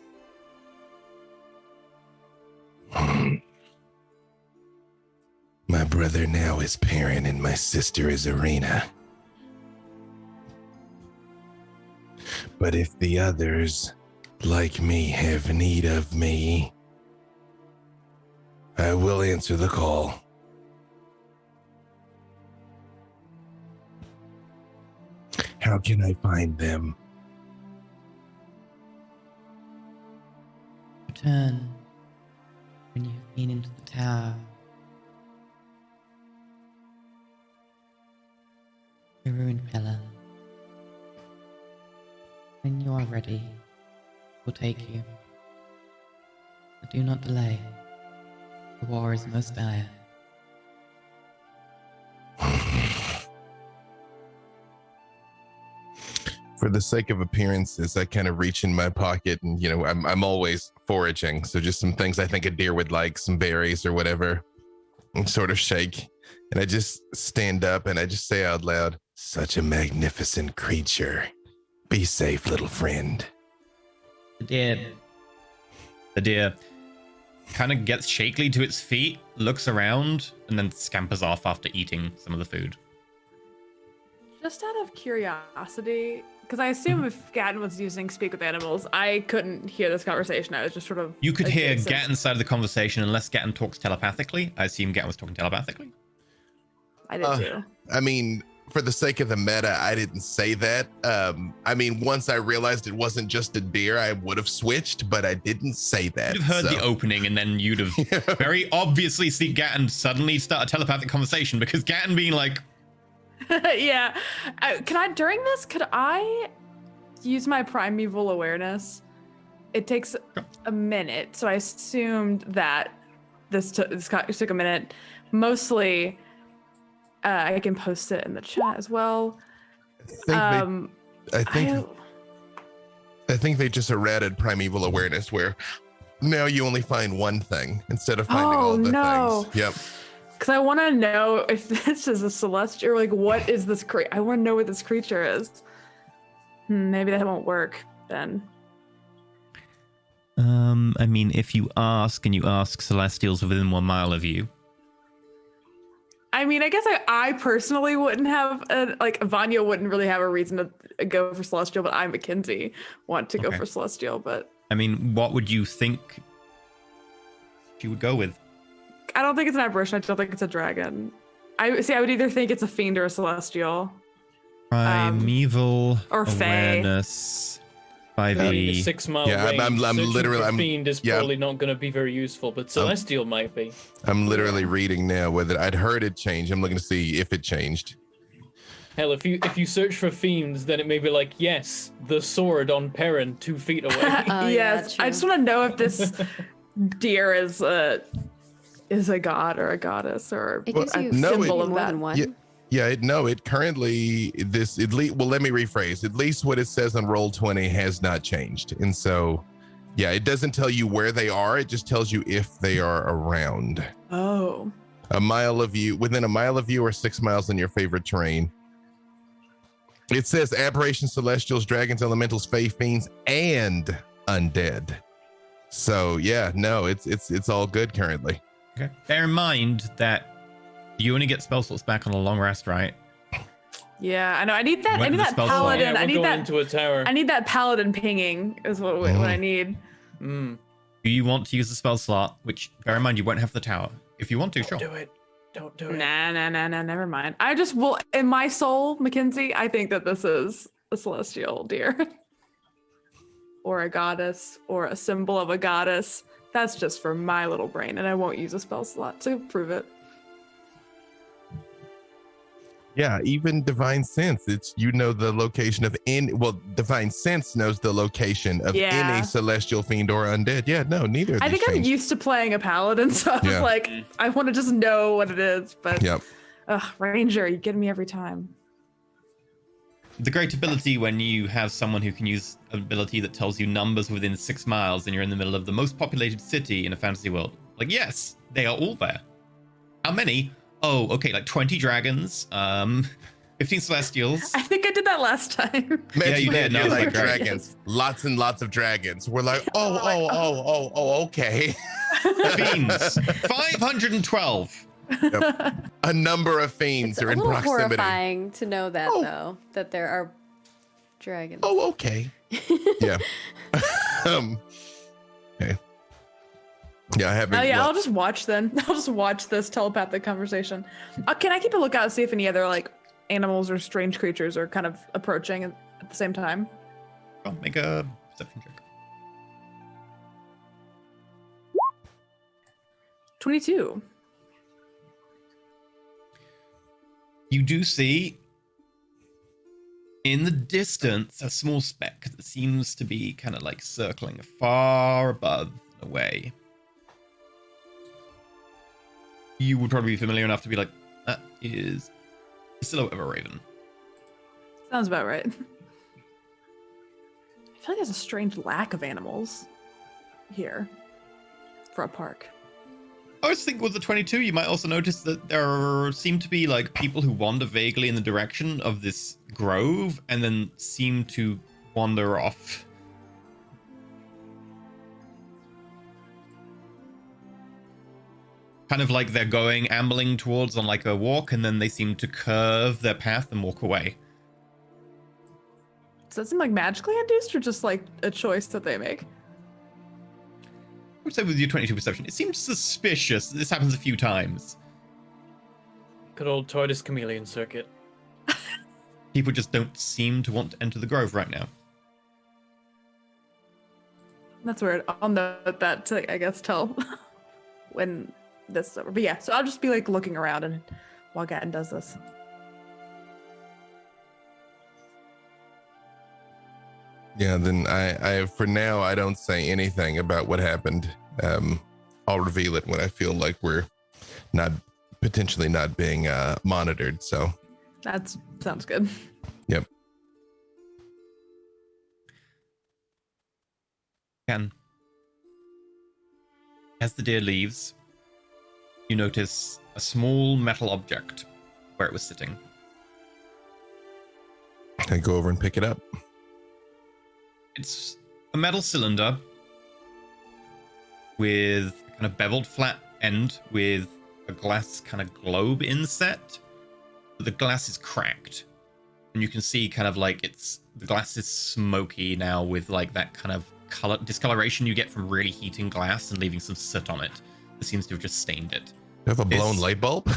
My brother now is Perrin and my sister is Arena. But if the others like me have need of me, I will answer the call. How can I find them? Return when you've been into the tower. The ruined pillar. When you are ready, we'll take you. But do not delay. The war is most dire. For the sake of appearances, I kind of reach in my pocket and, I'm always foraging. So just some things I think a deer would like, some berries or whatever, and sort of shake. And I just stand up and I just say out loud, such a magnificent creature. Be safe, little friend. The deer kind of gets shakily to its feet, looks around, and then scampers off after eating some of the food. Just out of curiosity, because I assume if Gatton was using Speak with Animals, I couldn't hear this conversation. I was just sort of... You could hear adjacent. Gatton's side of the conversation unless Gatton talks telepathically. I assume Gatton was talking telepathically. I did too. I mean, for the sake of the meta, I didn't say that. Once I realized it wasn't just a deer, I would have switched, but I didn't say that. You'd have heard the opening, and then you'd have very obviously see Gatton suddenly start a telepathic conversation, because Gatton being like... Yeah. Could I use my primeval awareness? It takes a minute, so I assumed that this took a minute. Mostly, I can post it in the chat as well. I think they just errated primeval awareness, where now you only find one thing instead of finding all the things. Yep. Because I want to know if this is a celestial, or like, what is this I want to know what this creature is. Maybe that won't work then. If you ask, and you ask celestials within 1 mile of you. I guess I personally wouldn't have, Vanya wouldn't really have a reason to go for celestial, but I, Mackenzie, want to go for celestial, but... what would you think she would go with? I don't think it's an apparition. I don't think it's a dragon. I would either think it's a fiend or a celestial. Primeval or awareness. 5e. 6 mile Yeah, range. I'm literally... Fiend is probably not going to be very useful, but celestial might be. I'm literally reading now whether I'd heard it change. I'm looking to see if it changed. Hell, if you search for fiends, then it may be like, yes, the sword on Perrin 2 feet away. Yes, I just want to know if this deer is a god or a goddess or It gives you symbol of more that. than one. It currently, let me rephrase. At least what it says on Roll20 has not changed. And so, it doesn't tell you where they are. It just tells you if they are around. Oh. Within a mile of you or 6 miles in your favorite terrain. It says aberrations, celestials, dragons, elementals, fae, fiends, and undead. So it's all good currently. Okay. Bear in mind that you only get spell slots back on a long rest, right? Yeah, I know. I need that. Went I need to the that spell slot. paladin. Yeah, I need going that. into a tower. I need that paladin pinging is what I need. Do you want to use the spell slot? Which, bear in mind, you won't have the tower. If you want to, sure. Do it. Don't do it. Nah. Never mind. I just will. In my soul, Mackenzie, I think that this is a celestial deer, or a goddess, or a symbol of a goddess. That's just for my little brain, and I won't use a spell slot to prove it. Yeah, even Divine Sense, the location of Divine Sense knows the location of any celestial fiend or undead. Yeah, no, neither of these I think I'm used to playing a paladin, so I was like, I want to just know what it is. But Ranger, you get me every time. The great ability when you have someone who can use an ability that tells you numbers within 6 miles and you're in the middle of the most populated city in a fantasy world. Like, yes, they are all there. How many? Oh, okay, like 20 dragons, 15 celestials. I think I did that last time. Yeah, you did. No, like dragons. Lots and lots of dragons. We're like, okay. Fiends. 512. Yep. A number of fiends It's are a in little proximity. horrifying to know that, though, that there are dragons. Oh, okay. Yeah. Okay. Yeah, I haven't. Oh yeah, well, I'll just watch then. I'll just watch this telepathic conversation. Can I keep a lookout, see if any other like animals or strange creatures are kind of approaching at the same time? I'll make a perception check. 22. You do see in the distance a small speck that seems to be kind of like circling far above and away. You would probably be familiar enough to be like, that is the silhouette of a raven. Sounds about right. I feel like there's a strange lack of animals here for a park. I was thinking with the 22, you might also notice that there seem to be like people who wander vaguely in the direction of this grove and then seem to wander off. Kind of like they're going ambling towards on like a walk, and then they seem to curve their path and walk away. Does that seem like magically induced or just like a choice that they make? I would say with your 22 perception, it seems suspicious. This happens a few times. Good old TARDIS chameleon circuit. People just don't seem to want to enter the grove right now. That's weird. I'll note that to, I guess, tell when this is over. But yeah, so I'll just be like looking around and while Gatton does this. Yeah, then I for now I don't say anything about what happened. I'll reveal it when I feel like we're not potentially not being monitored. So That sounds good. Yep. Can. As the deer leaves, you notice a small metal object where it was sitting. I go over and pick it up. It's a metal cylinder with a kind of beveled flat end with a glass kind of globe inset. The glass is cracked, and you can see kind of like the glass is smoky now with like that kind of discoloration you get from really heating glass and leaving some soot on it. It seems to have just stained it. You have a blown light bulb?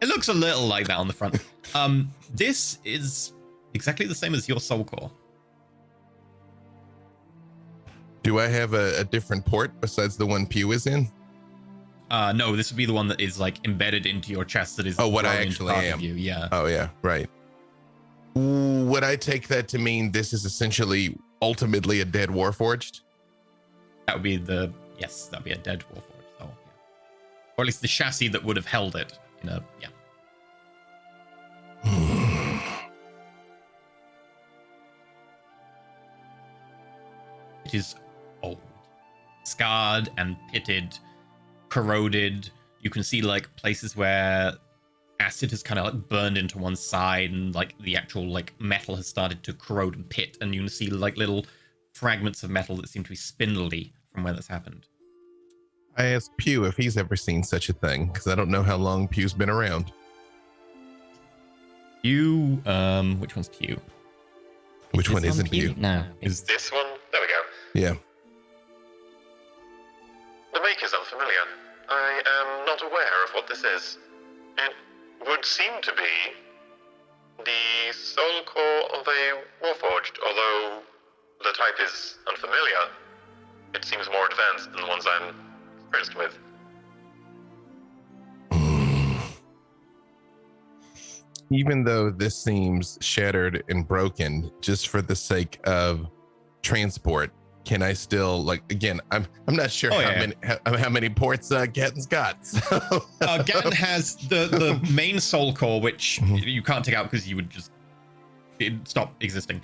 It looks a little like that on the front. This is exactly the same as your soul core. Do I have a different port besides the one Pew is in? No, this would be the one that is like embedded into your chest. That is what I grown into actually part am. of you. Yeah. Oh yeah, right. Would I take that to mean this is essentially ultimately a dead Warforged? That would be that'd be a dead Warforged. So, yeah. Or at least the chassis that would have held it. Yeah. It is old, scarred and pitted, corroded. You can see like places where acid has kind of like burned into one side, and like the actual like metal has started to corrode and pit, and you can see like little fragments of metal that seem to be spindly from where that's happened. I asked Pew if he's ever seen such a thing, because I don't know how long Pew's been around. Pew, which one's Pew? Which one isn't Pew? No. Is This one? There we go. Yeah. The maker's unfamiliar. I am not aware of what this is. It would seem to be the soul core of a Warforged, although the type is unfamiliar. It seems more advanced than the ones I'm experienced with. Even though this seems shattered and broken, just for the sake of transport, can I still again? I'm not sure how many ports Gatton's got. So. Gatton has the main soul core, which you can't take out because you would just it'd stop existing.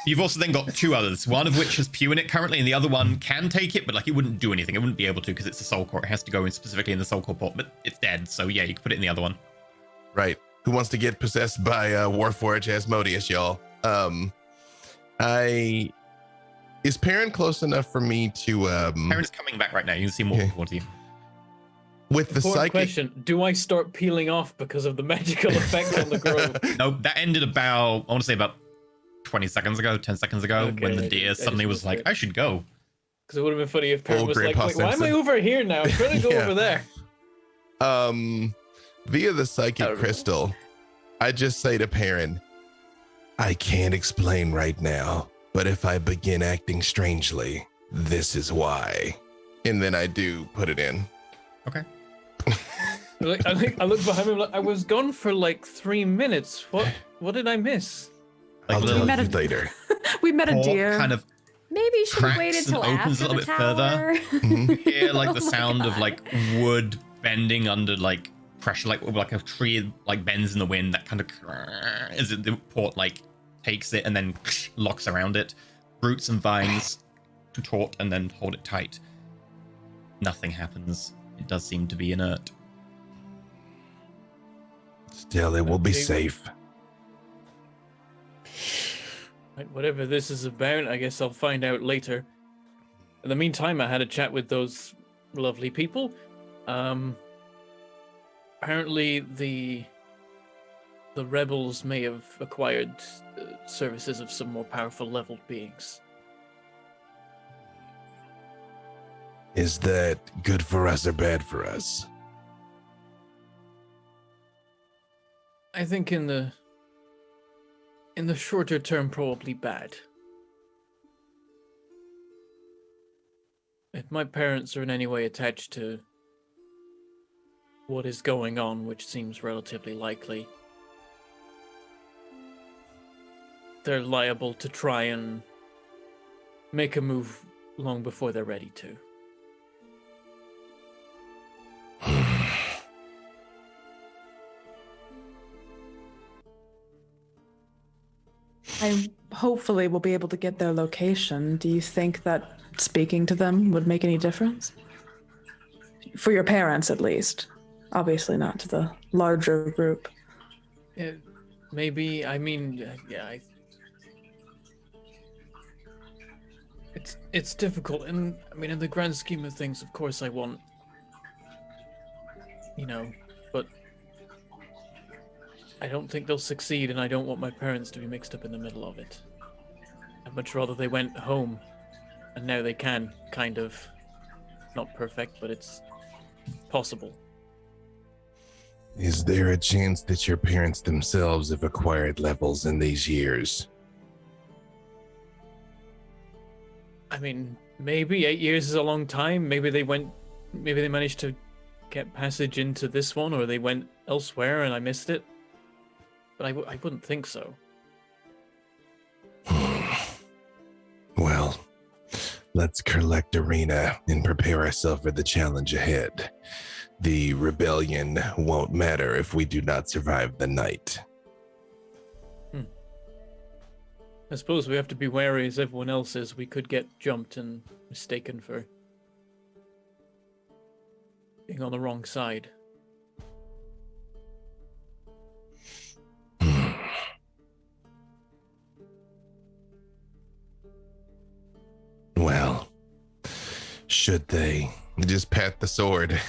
You've also then got two others, one of which has Pew in it currently, and the other one can take it, but like it wouldn't do anything. It wouldn't be able to because it's a soul core. It has to go in specifically in the soul core port, but it's dead. So yeah, you can put it in the other one. Right. Who wants to get possessed by Warforged Asmodeus, y'all? Is Perrin close enough for me to Perrin is coming back right now. You can see more towards you. With the Important psychic question: do I start peeling off because of the magical effect on the grove? No, that ended about 20 seconds ago, 10 seconds ago, Okay, when the I deer just suddenly was missed like, it. I should go. Because it would have been funny if Perrin Old was like, Grandpa wait, why am I Simpson. over here now? I'm trying to go Yeah. over there. Via the psychic crystal, I just say to Perrin, I can't explain right now, but if I begin acting strangely, this is why. And then I do put it in. Okay. I look behind me. Like, I was gone for like 3 minutes. What did I miss? Like I'll the tell met you a- later. We met a pork deer. kind of Maybe you should have waited cracks and till opens after a little the bit further. tower. Mhm. hear like the Oh my sound of God. like wood bending under like pressure, like a tree like bends in the wind. That kind of as the port like takes it and then locks around it. Roots and vines contort and then hold it tight. Nothing happens. It does seem to be inert. Still, it will be Okay. safe. Right, whatever this is about, I guess I'll find out later. In the meantime, I had a chat with those lovely people. Apparently, the rebels may have acquired services of some more powerful leveled beings. Is that good for us or bad for us? I think in the shorter term, probably bad. If my parents are in any way attached to what is going on, which seems relatively likely, they're liable to try and make a move long before they're ready to. I hopefully will be able to get their location. Do you think that speaking to them would make any difference? For your parents, at least. Obviously not to the larger group. Maybe, I mean, yeah, it's difficult, and I mean, in the grand scheme of things, of course, I want, but I don't think they'll succeed, and I don't want my parents to be mixed up in the middle of it. I'd much rather they went home, and now they can, kind of. Not perfect, but it's possible. Is there a chance that your parents themselves have acquired levels in these years? I mean, maybe 8 years is a long time. Maybe they managed to get passage into this one, or they went elsewhere and I missed it. But I wouldn't think so. Well, let's collect Arena and prepare ourselves for the challenge ahead. The rebellion won't matter if we do not survive the night. I suppose we have to be wary as everyone else is. We could get jumped and mistaken for being on the wrong side. Well, should they just pat the sword?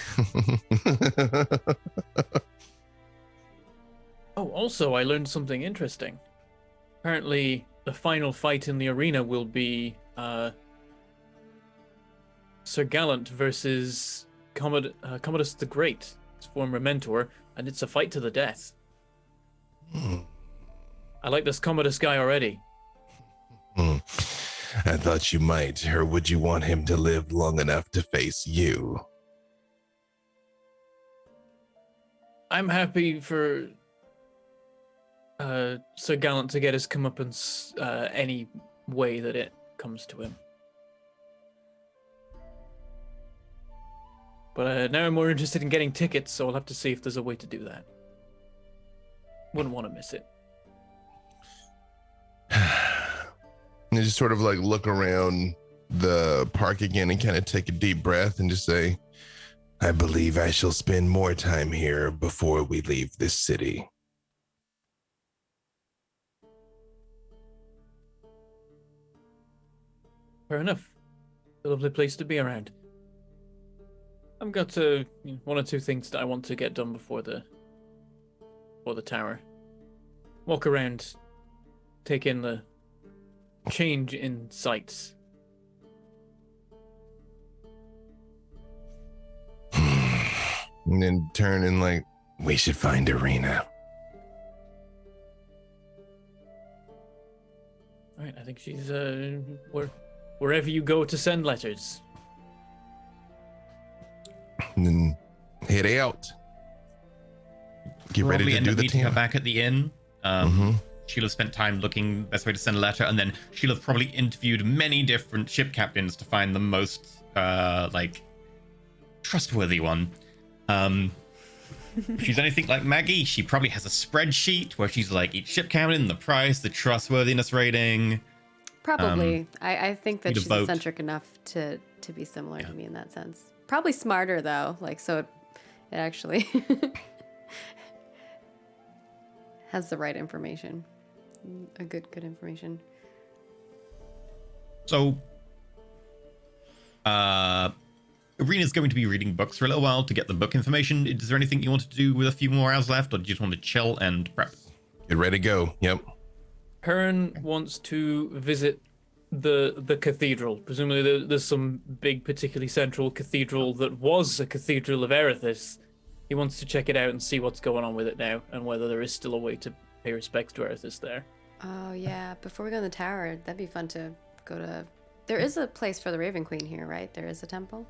Oh, also, I learned something interesting. Apparently, the final fight in the arena will be Sir Gallant versus Commodus the Great, his former mentor, and it's a fight to the death. I like this Commodus guy already. I thought you might, or would you want him to live long enough to face you? I'm happy for Sir Gallant to get his comeuppance any way that it comes to him. But now I'm more interested in getting tickets, so I'll have to see if there's a way to do that. Wouldn't want to miss it. And just sort of like look around the park again and kind of take a deep breath and just say, I believe I shall spend more time here before we leave this city. Fair enough. A lovely place to be around. I've got one or two things that I want to get done before the tower. Walk around, take in the change in sights. And then turn and like, we should find Arena. All right, I think she's wherever you go to send letters. And then head out. Get ready Probably to end do up the meeting her tour. back at the inn. She'll have spent time looking best way to send a letter, and then she'll have probably interviewed many different ship captains to find the most like trustworthy one. If she's anything like Maggie, she probably has a spreadsheet where she's like each ship captain, the price, the trustworthiness rating. Probably. I think that need a she's vote. eccentric enough to be similar to me in that sense. Probably smarter though, like so it actually has the right information. A good information. So Arena's going to be reading books for a little while to get the book information. Is there anything you want to do with a few more hours left, or do you just want to chill and prep? Get ready to go. Yep. Hearn wants to visit the cathedral. Presumably there's some big, particularly central cathedral that was a cathedral of Erithus. He wants to check it out and see what's going on with it now, and whether there is still a way to pay respects to Erithus there. Oh yeah, before we go in the tower, that'd be fun to go to. There is a place for the Raven Queen here, right? There is a temple.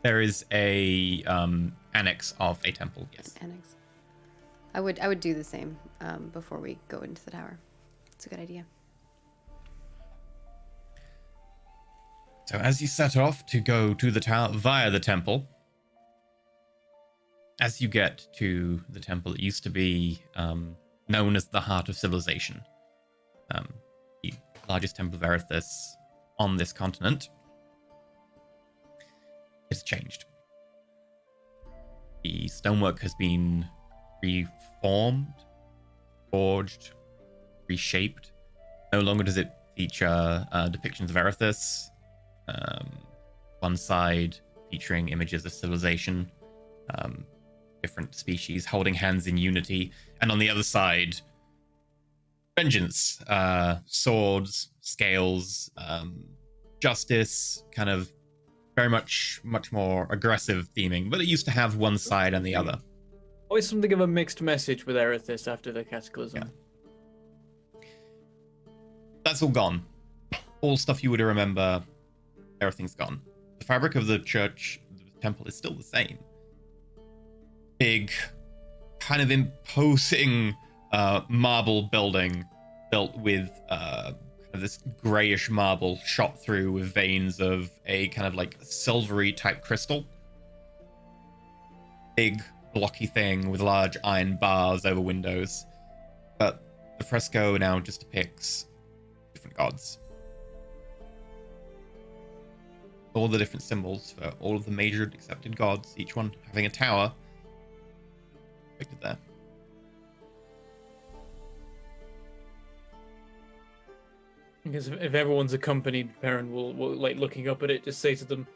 There is a annex of a temple, yes. Annex. I would do the same before we go into the tower. It's a good idea. So as you set off to go to the tower via the temple, as you get to the temple, it used to be known as the Heart of Civilization, the largest temple of Erithus on this continent. It's changed. The stonework has been reformed, forged, reshaped. No longer does it feature depictions of Erithus. One side featuring images of civilization, different species holding hands in unity, and on the other side, vengeance, swords, scales, justice, kind of very much more aggressive theming, but it used to have one side and the other. Always something of a mixed message with Erithus after the Cataclysm. Yeah. That's all gone. All stuff you would remember, everything's gone. The fabric of the church, the temple, is still the same. Big, kind of imposing marble building built with this grayish marble shot through with veins of a kind of like silvery type crystal. Big, blocky thing with large iron bars over windows. But the fresco now just depicts different gods. All the different symbols for all of the major accepted gods, each one having a tower depicted there. Because if everyone's accompanied, Perrin will like looking up at it, just say to them,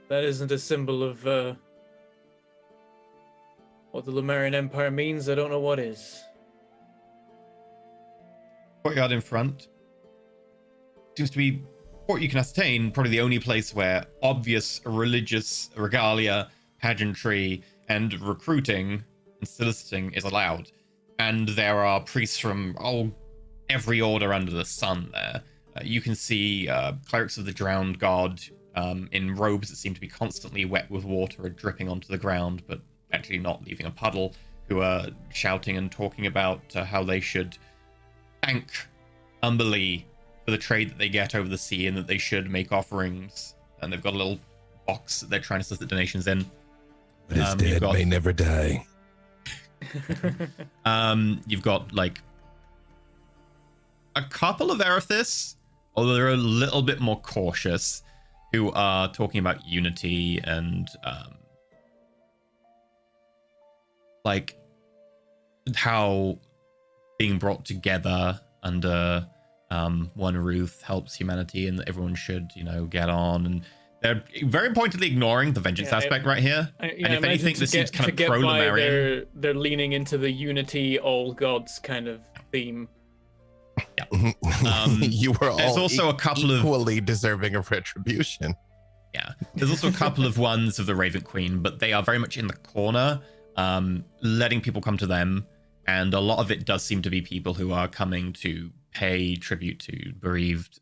"That isn't a symbol of what the Lumerian Empire means. I don't know what is." Courtyard in front seems to be, what you can ascertain, probably the only place where obvious religious regalia, pageantry, and recruiting and soliciting is allowed. And there are priests from every order under the sun there. You can see clerics of the drowned god in robes that seem to be constantly wet with water and dripping onto the ground, but actually not leaving a puddle, who are shouting and talking about how they should thank Umberlee for the trade that they get over the sea, and that they should make offerings. And they've got a little box that they're trying to solicit donations in. But his dead may never die. You've got like a couple of Erithus, although they're a little bit more cautious, who are talking about unity and like how being brought together under one roof helps humanity, and that everyone should, get on. And they're very pointedly ignoring the vengeance aspect right here. And if anything, this seems kind of pro-Lumerian. They're leaning into the unity, all gods kind of theme. You were all there's also a couple of equally deserving of retribution. Yeah, there's also a couple of ones of the Raven Queen, but they are very much in the corner, letting people come to them, and a lot of it does seem to be people who are coming to pay tribute to bereaved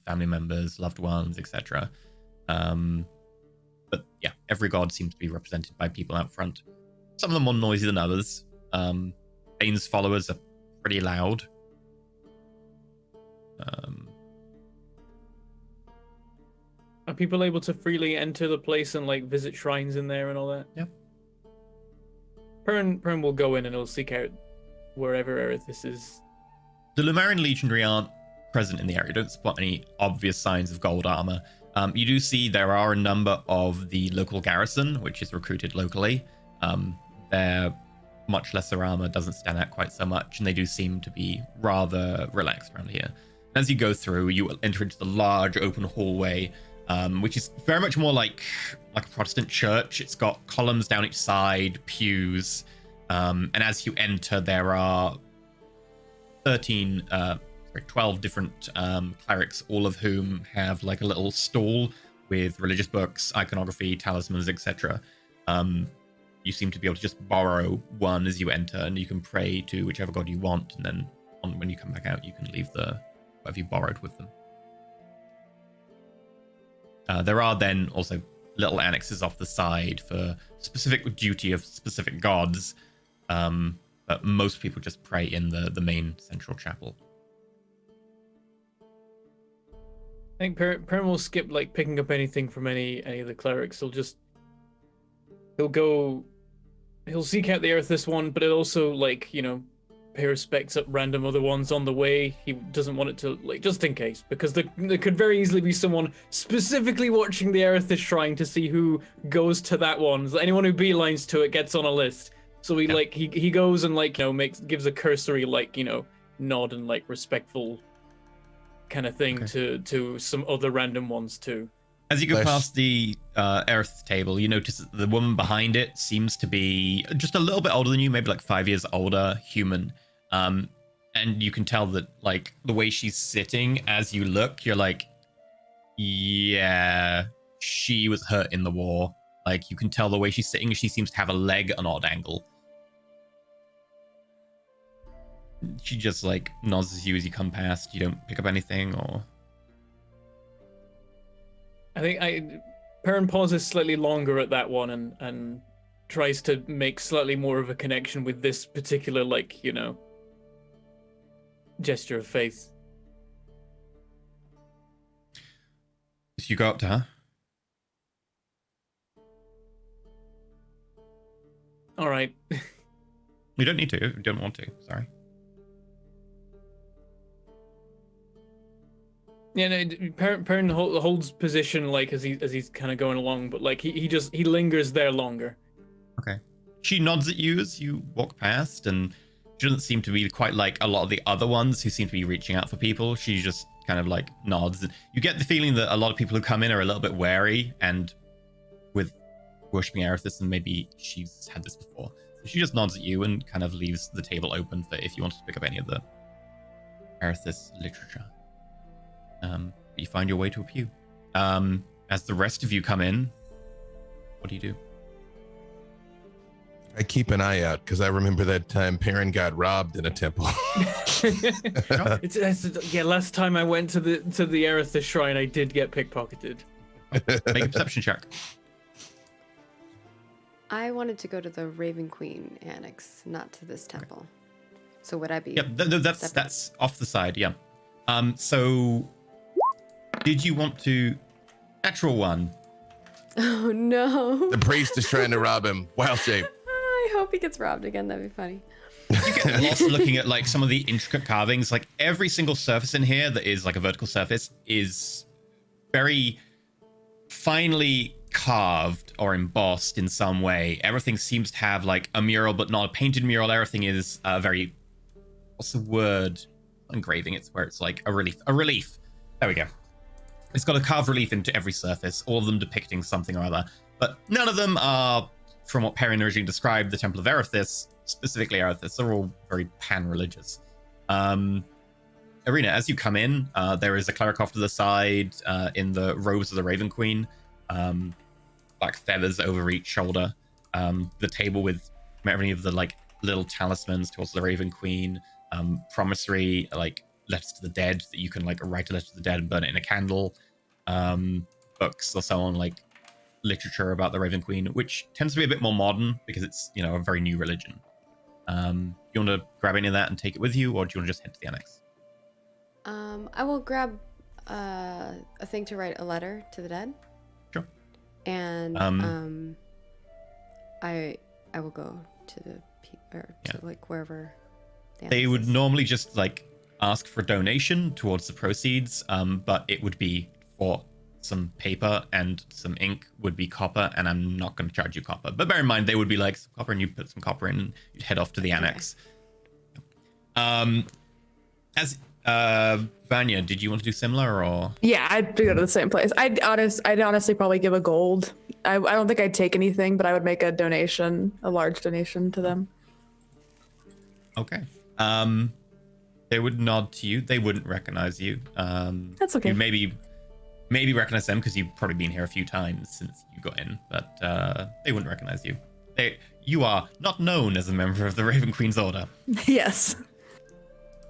family members, loved ones, etc. But yeah, every god seems to be represented by people out front. Some of them more noisy than others. Bane's followers are pretty loud. Are people able to freely enter the place and like visit shrines in there and all that? Yeah. Perrin will go in and he'll seek out wherever Erithis is. The Lumarian Legionary aren't present in the area. Don't spot any obvious signs of gold armor. You do see there are a number of the local garrison, which is recruited locally. Their much lesser armor doesn't stand out quite so much, and they do seem to be rather relaxed around here. As you go through, you will enter into the large open hallway, which is very much more like a Protestant church. It's got columns down each side, pews, and as you enter, there are 12 different clerics, all of whom have like a little stall with religious books, iconography, talismans, etc. You seem to be able to just borrow one as you enter, and you can pray to whichever god you want, and then when you come back out, you can leave whatever you borrowed with them. There are then also little annexes off the side for specific duty of specific gods, but most people just pray in the main central chapel. I think Perrin will skip like picking up anything from any of the clerics. He'll seek out the Erithis one, but it'll also like, pay respects at random other ones on the way. He doesn't want it to like, just in case, because there could very easily be someone specifically watching the Erithis shrine to see who goes to that one. So anyone who beelines to it gets on a list. So he goes and like, gives a cursory like, nod and like respectful kind of thing to some other random ones too. As you go past the Erith's table, you notice that the woman behind it seems to be just a little bit older than you, maybe like 5 years older, human. And you can tell that like the way she's sitting, as you look, you're like, yeah, she was hurt in the war. Like you can tell the way she's sitting, she seems to have a leg at an odd angle. She just like nods at you as you come past. You don't pick up anything, or... I think Perrin pauses slightly longer at that one and tries to make slightly more of a connection with this particular, like, gesture of faith. So you go up to her. All right. You don't need to. You don't want to. Sorry. Yeah, no, Perrin holds position like as he's kind of going along, but like he lingers there longer. Okay. She nods at you as you walk past, and she doesn't seem to be quite like a lot of the other ones who seem to be reaching out for people. She just kind of like nods, and you get the feeling that a lot of people who come in are a little bit wary, and with worshipping Erithis, and maybe she's had this before. So she just nods at you and kind of leaves the table open for if you wanted to pick up any of the Erithis literature. You find your way to a pew. As the rest of you come in, what do you do? I keep an eye out because I remember that time Perrin got robbed in a temple. Last time I went to the Erithis shrine, I did get pickpocketed. Make a perception check. I wanted to go to the Raven Queen annex, not to this temple. So would I be? Yeah, that's off the side. Yeah. So did you want to? Natural one. Oh no. The priest is trying to rob him. Wild shape. I hope he gets robbed again. That'd be funny. You get lost looking at like some of the intricate carvings. Like every single surface in here that is like a vertical surface is very finely carved or embossed in some way. Everything seems to have like a mural, but not a painted mural. Everything is very, what's the word? Engraving. It's where it's like a relief. There we go. It's got a carved relief into every surface, all of them depicting something or other, but none of them are, from what Perrin originally described, the Temple of Erithis, specifically Erithis. They're all very pan-religious. Arena, as you come in, there is a cleric off to the side in the robes of the Raven Queen, black feathers over each shoulder. The table with many of the like little talismans towards the Raven Queen, promissory like letters to the dead that you can like write a letter to the dead and burn it in a candle, books or so on, like literature about the Raven Queen, which tends to be a bit more modern because it's, you know, a very new religion. You want to grab any of that and take it with you, or do you want to just head to the annex? I will grab a thing to write a letter to the dead. Sure. And I will go to the like wherever the They annex would is. normally just like ask for a donation towards the proceeds, but it would be for some paper, and some ink would be copper, and I'm not going to charge you copper. But bear in mind, they would be like some copper, and you put some copper in, and you'd head off to the annex. As Vanya, did you want to do similar, or? Yeah, I'd go to the same place. I'd honestly probably give a gold. I don't think I'd take anything, but I would make a donation, a large donation to them. Okay. They would nod to you. They wouldn't recognize you. That's okay. You maybe recognize them because you've probably been here a few times since you got in, but they wouldn't recognize you. You are not known as a member of the Raven Queen's Order. Yes.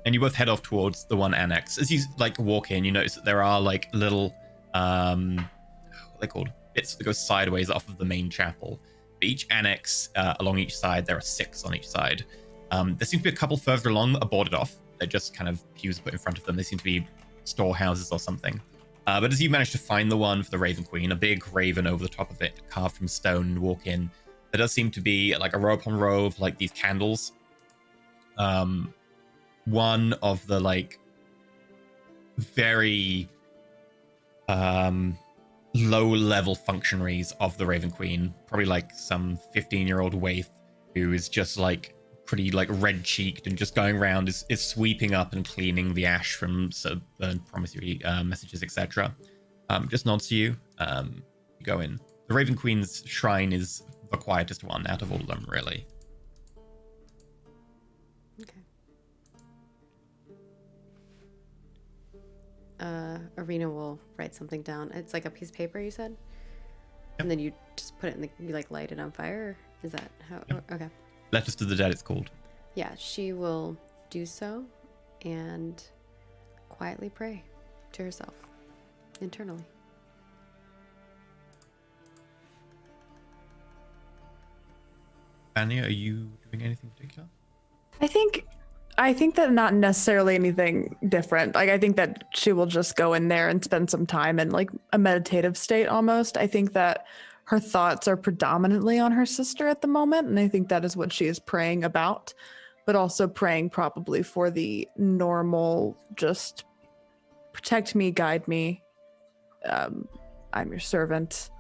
And you both head off towards the one annex. As you like walk in, you notice that there are like little what are they called? Bits that go sideways off of the main chapel. For each annex, along each side, there are 6 on each side. There seems to be a couple further along that are boarded off. They're just kind of pews put in front of them. They seem to be storehouses or something. But as you manage to find the one for the Raven Queen, a big raven over the top of it, carved from stone, and walk in, there does seem to be like a row upon row of like these candles. One of the like very low-level functionaries of the Raven Queen, probably like some 15-year-old waif who is just like pretty like red-cheeked and just going around is sweeping up and cleaning the ash from burned promissory messages, etc. Just nods to you. You go in. The Raven Queen's shrine is the quietest one out of all of them, really. Okay. Arena will write something down. It's like a piece of paper, you said? Yep. And then you just put it in you like light it on fire? Or is that how? Yep. Okay. Letters to the Dead, it's called. Yeah, she will do so and quietly pray to herself internally. Anya, are you doing anything particular? I think that not necessarily anything different. Like, I think that she will just go in there and spend some time in like a meditative state almost. I think that her thoughts are predominantly on her sister at the moment. And I think that is what she is praying about, but also praying probably for the normal, just protect me, guide me. I'm your servant.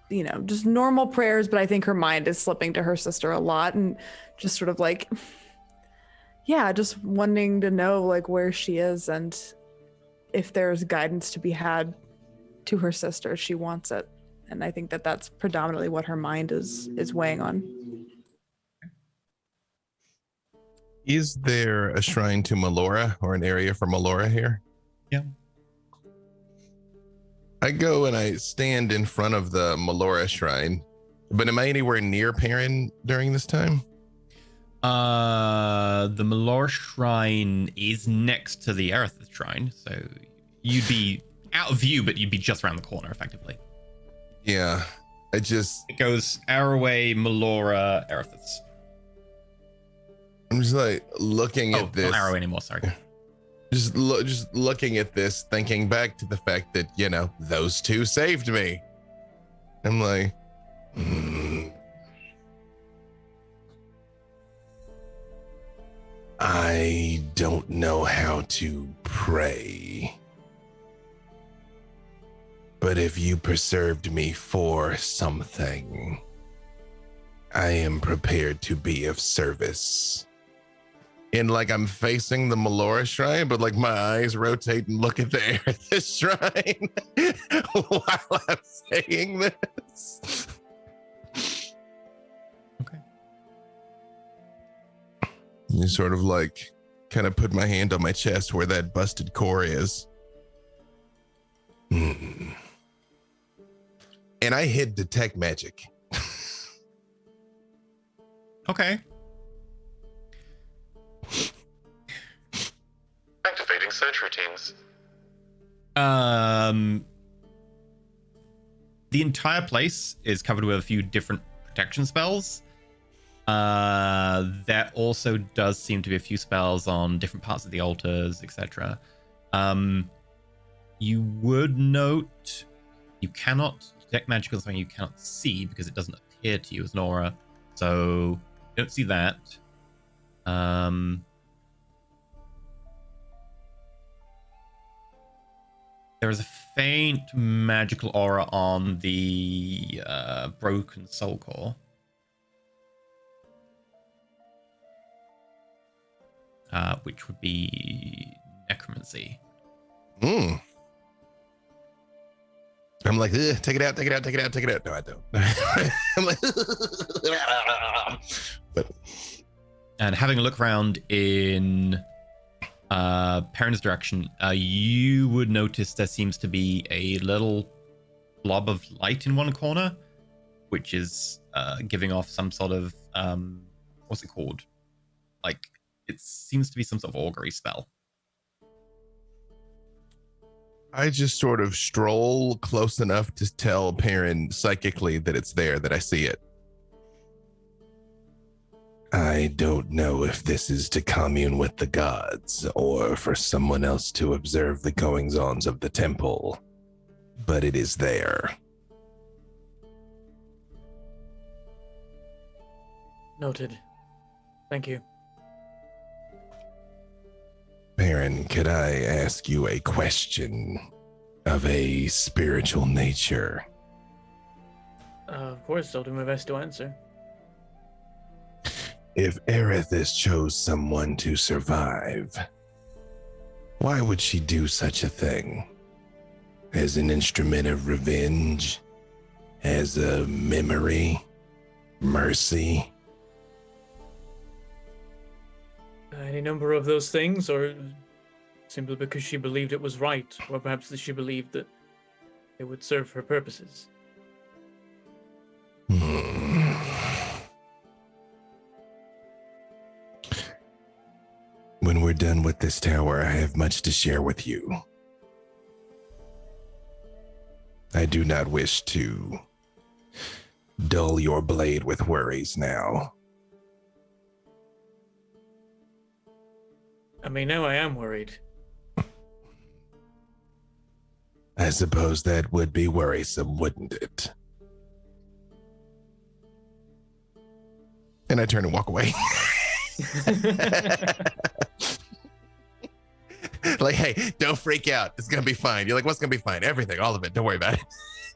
You know, just normal prayers, but I think her mind is slipping to her sister a lot and just sort of like, yeah, just wanting to know like where she is and if there's guidance to be had to her sister, she wants it. And I think that that's predominantly what her mind is weighing on. Is there a shrine to Melora or an area for Melora here? Yeah. I go and I stand in front of the Melora shrine, but am I anywhere near Perrin during this time? The Melora shrine is next to the Erithus shrine, so you'd be out of view, but you'd be just around the corner, effectively. Yeah, it goes Arroway, Melora, Erithus. I'm just like looking at this. Not Arroway anymore, sorry. Just looking at this, thinking back to the fact that, you know, those two saved me. I'm like, I don't know how to pray. But if you preserved me for something, I am prepared to be of service. And like I'm facing the Melora shrine, but like my eyes rotate and look at the Erithus shrine while I'm saying this. Okay. You sort of like kind of put my hand on my chest where that busted core is. And I hit detect magic. Okay. Activating search routines. The entire place is covered with a few different protection spells. There also does seem to be a few spells on different parts of the altars, etc. You would note you cannot detect magic on something you cannot see because it doesn't appear to you as an aura. So you don't see that. There is a faint magical aura on the broken soul core. Which would be necromancy. I'm like, take it out, take it out, take it out, take it out. No, I don't. I'm like, but. And having a look around in Perrin's direction, you would notice there seems to be a little blob of light in one corner, which is giving off some sort of what's it called? Like, it seems to be some sort of augury spell. I just sort of stroll close enough to tell Perrin psychically that it's there, that I see it. I don't know if this is to commune with the gods or for someone else to observe the goings-ons of the temple, but it is there. Noted. Thank you. Perrin, could I ask you a question of a spiritual nature? Of course, I'll do my best to answer. If Erithis chose someone to survive, why would she do such a thing? As an instrument of revenge? As a memory? Mercy? Any number of those things, or simply because she believed it was right, or perhaps that she believed that it would serve her purposes. When we're done with this tower, I have much to share with you. I do not wish to dull your blade with worries now. I mean, now I am worried. I suppose that would be worrisome, wouldn't it? And I turn and walk away. Like, hey, don't freak out. It's going to be fine. You're like, what's going to be fine? Everything, all of it. Don't worry about it.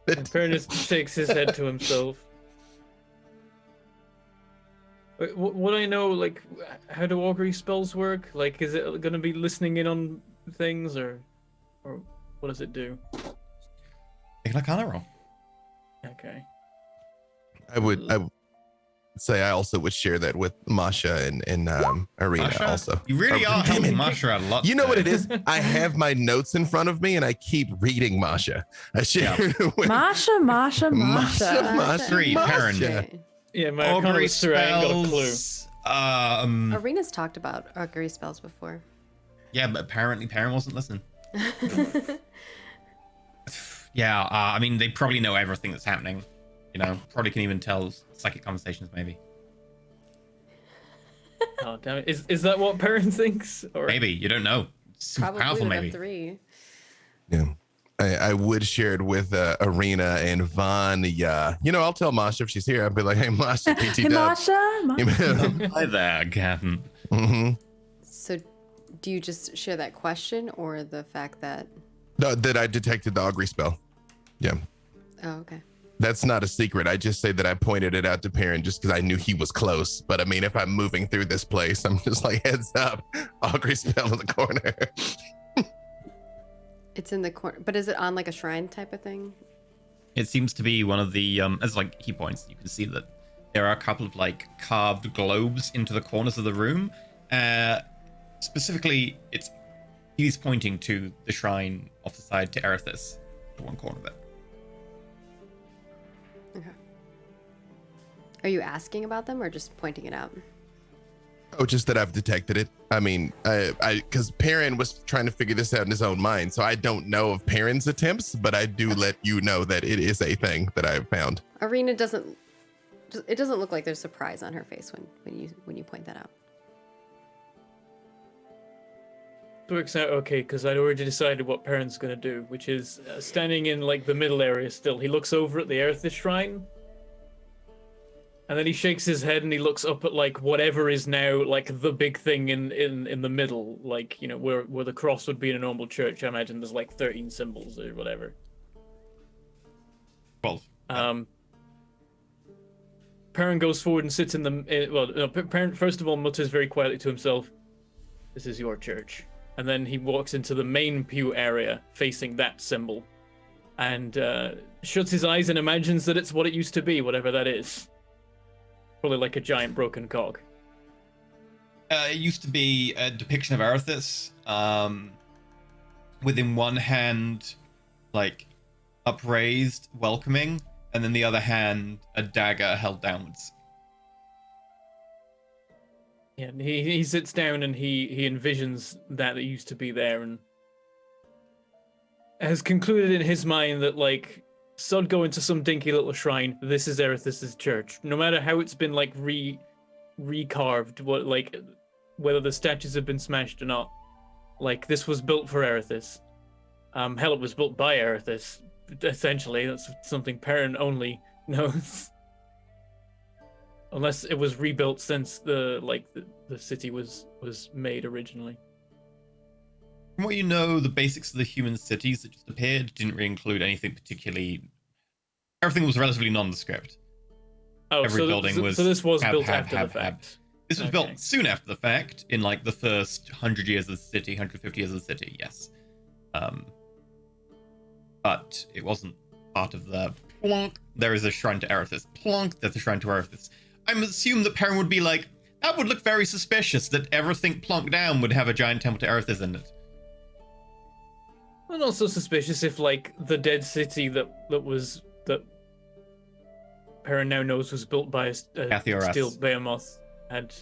And Perrin just shakes his head to himself. Would I know, like, how do augury spells work? Like, is it going to be listening in on things, or what does it do? Make an Arcana roll. Okay. I would say I also would share that with Masha and Arena Masha? also. You really are Damn helping it. Masha out a lot. You know what it today. is? I have my notes in front of me and I keep reading Masha. I share with Masha. Three, Perrin. Okay. Yeah, my Arcana was through, I ain't got a clue. Arena's talked about augury spells before. Yeah, but apparently Perrin wasn't listening. Yeah, I mean, they probably know everything that's happening. You know, probably can even tell psychic conversations, maybe. Oh, damn it. Is that what Perrin thinks? Or... Maybe, you don't know. It's super Probably powerful, with maybe. a 3. Yeah. I would share it with Arena and Vanya. You know, I'll tell Masha if she's here. I'll be like, hey, Masha, PT Hey, Masha. Hi there, Gavin. Mm-hmm. So, do you just share that question or the fact that? No, that I detected the augury spell. Yeah. Oh, okay. That's not a secret. I just say that I pointed it out to Perrin just because I knew he was close. But I mean, if I'm moving through this place, I'm just like, heads up, augury spell in the corner. It's in the corner, but is it on like a shrine type of thing? It seems to be one of the, as like key points, you can see that there are a couple of like carved globes into the corners of the room. Specifically, he's pointing to the shrine off the side to Erithus, the one corner of it. Okay. Are you asking about them or just pointing it out? Oh, just that I've detected it. I mean, because Perrin was trying to figure this out in his own mind, so I don't know of Perrin's attempts, but I do let you know that it is a thing that I have found. Arena doesn't look like there's surprise on her face when you point that out. It works out okay because I'd already decided what Perrin's gonna do, which is standing in like the middle area still. He looks over at the Erithus shrine, and then he shakes his head and he looks up at like whatever is now like the big thing in the middle, like, you know, where the cross would be in a normal church. I imagine there's like 13 symbols or whatever. 12. Perrin goes forward and sits in the Perrin first of all mutters very quietly to himself, "This is your church." And then he walks into the main pew area facing that symbol and shuts his eyes and imagines that it's what it used to be, whatever that is. Probably like a giant broken cog. It used to be a depiction of Erithus, with in one hand, like, upraised, welcoming, and then the other hand, a dagger held downwards. Yeah, and he sits down and he envisions that it used to be there and has concluded in his mind that, like, sod go into some dinky little shrine, this is Erithus's church. No matter how it's been, like, recarved, whether the statues have been smashed or not, like, this was built for Erithus. Hell, it was built by Erithus, essentially. That's something Perrin only knows. Unless it was rebuilt since the city was made originally. From what you know, the basics of the human cities that just appeared didn't really include anything particularly. Everything was relatively nondescript. Oh, Every building was. So this was built after the fact. This was built soon after the fact, in like the first 100 years of the city, 150 years of the city. Yes, but it wasn't part of the plonk. There is a shrine to Erithus. Plonk. There's a shrine to Erithus. I'm assuming that Perrin would be like, that would look very suspicious that everything plonked down would have a giant temple to Erithus in it. Well, not so suspicious if, like, the dead city that Perrin now knows was built by a steel behemoth had,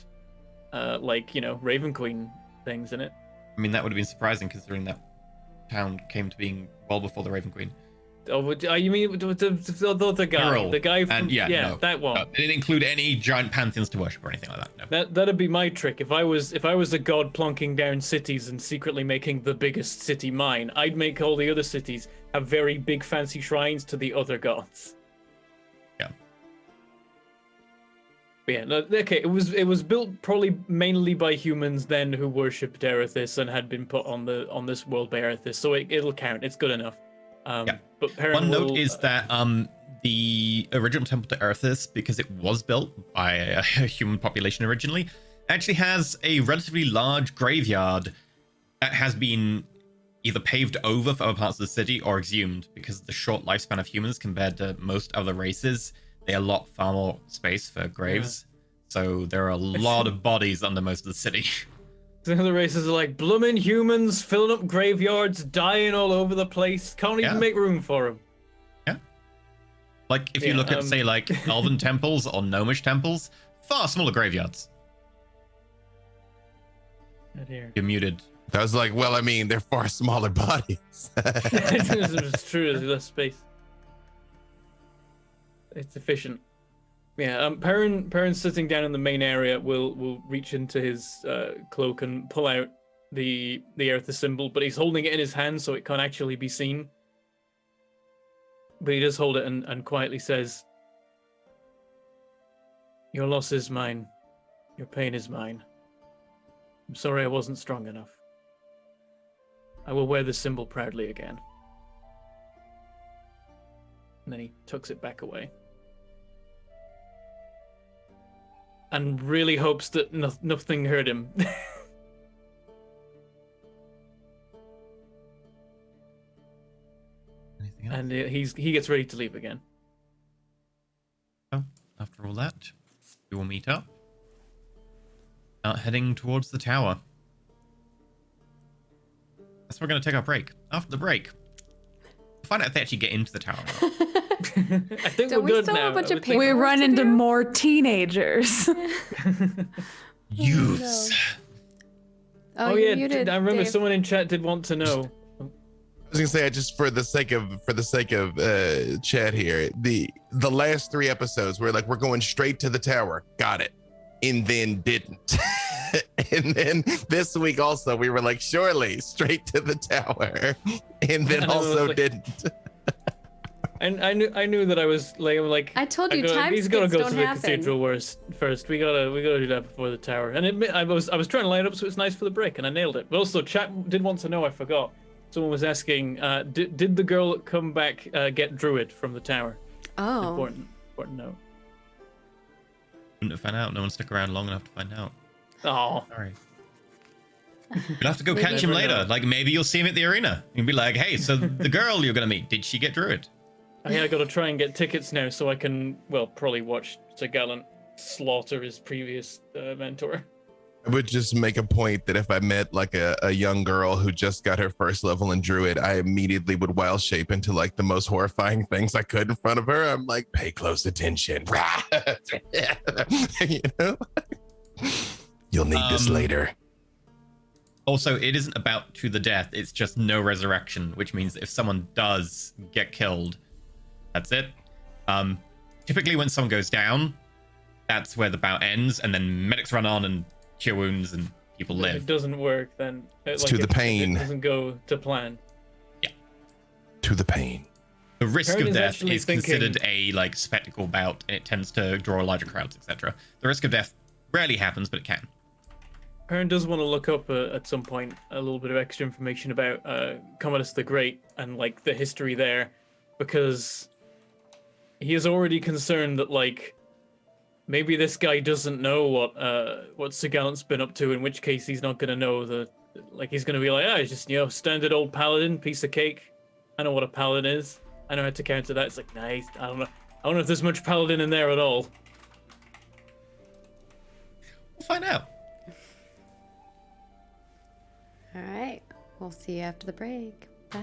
Raven Queen things in it. I mean, that would have been surprising considering that town came to being well before the Raven Queen. Oh, you mean the guy? Earl. The guy from... No, that one. No, it didn't include any giant pantheons to worship or anything like that. No. That'd be my trick. If I was a god plonking down cities and secretly making the biggest city mine, I'd make all the other cities have very big fancy shrines to the other gods. Yeah. But yeah, no, okay, it was built probably mainly by humans then who worshipped Erithus and had been put on this world by Erithus, so it'll count. It's good enough. But one note is that the original temple to Erithus, because it was built by a human population originally, actually has a relatively large graveyard that has been either paved over for other parts of the city or exhumed because of the short lifespan of humans compared to most other races. They allot far more space for graves. Yeah. So there are a lot of bodies under most of the city. The other races are like, blooming humans filling up graveyards, dying all over the place, can't even make room for them. Yeah. Like, if you look at, say, like, elven temples or gnomish temples, far smaller graveyards. You're muted. I was like, well, I mean, they're far smaller bodies. It's true, there's less space. It's efficient. Yeah, Perrin sitting down in the main area will reach into his cloak and pull out the Erithus symbol, but he's holding it in his hand so it can't actually be seen. But he does hold it and quietly says, "Your loss is mine. Your pain is mine. I'm sorry I wasn't strong enough. I will wear this symbol proudly again." And then he tucks it back away. And really hopes that nothing hurt him. Anything else? And he gets ready to leave again. So, after all that, we will meet up. Start heading towards the tower. That's where we're going to take our break. After the break, we'll find out if they actually get into the tower. I think Don't we're we good still have now. a bunch I of would think- We paperwork run to into do? more teenagers. Youths. Oh, Oh you're yeah, muted, I remember Dave. someone in chat did want to know. I was gonna say, just for the sake of chat here, the last 3 episodes were like, we're going straight to the tower, got it, and then didn't. And then this week also we were like, surely straight to the tower, and then And I was also like- didn't. And I knew that I was like I told you, time he's gotta skips go don't to the happen. cathedral first. We gotta do that before the tower. And I was trying to line it up so it's nice for the break, and I nailed it. But also, chat did want to know. I forgot. Someone was asking, did the girl that come back get Druid from the tower? Oh. Important note. Wouldn't have found out. No one stuck around long enough to find out. Oh, Sorry. You'll have to go Maybe. catch him Never later. know. Like, maybe you'll see him at the arena. You'll be like, hey, so the girl you're going to meet, did she get Druid? I gotta try and get tickets now so I can, well, probably watch Sir Gallant slaughter his previous mentor. I would just make a point that if I met like a young girl who just got her first level in Druid, I immediately would wild shape into like the most horrifying things I could in front of her. I'm like, pay close attention. You know? You'll need this later. Also, it isn't about to the death. It's just no resurrection, which means that if someone does get killed, that's it. Typically, when someone goes down, that's where the bout ends, and then medics run on and cure wounds, and people If live. it doesn't work, then It's to the pain. It doesn't go to plan. To the pain. The risk Karen of is death actually is thinking- considered a like spectacle bout, and it tends to draw larger crowds, etc. The risk of death rarely happens, but it can. Perrin does want to look up at some point a little bit of extra information about Commodus the Great and like the history there, because he is already concerned that like maybe this guy doesn't know what Sir Gallant's been up to, in which case he's not gonna know he's gonna be like, he's just standard old paladin, piece of cake. I know what a paladin is. I know how to counter that. It's like, nice. I don't know if there's much paladin in there at all. We'll find out. All right. We'll see you after the break. Bye.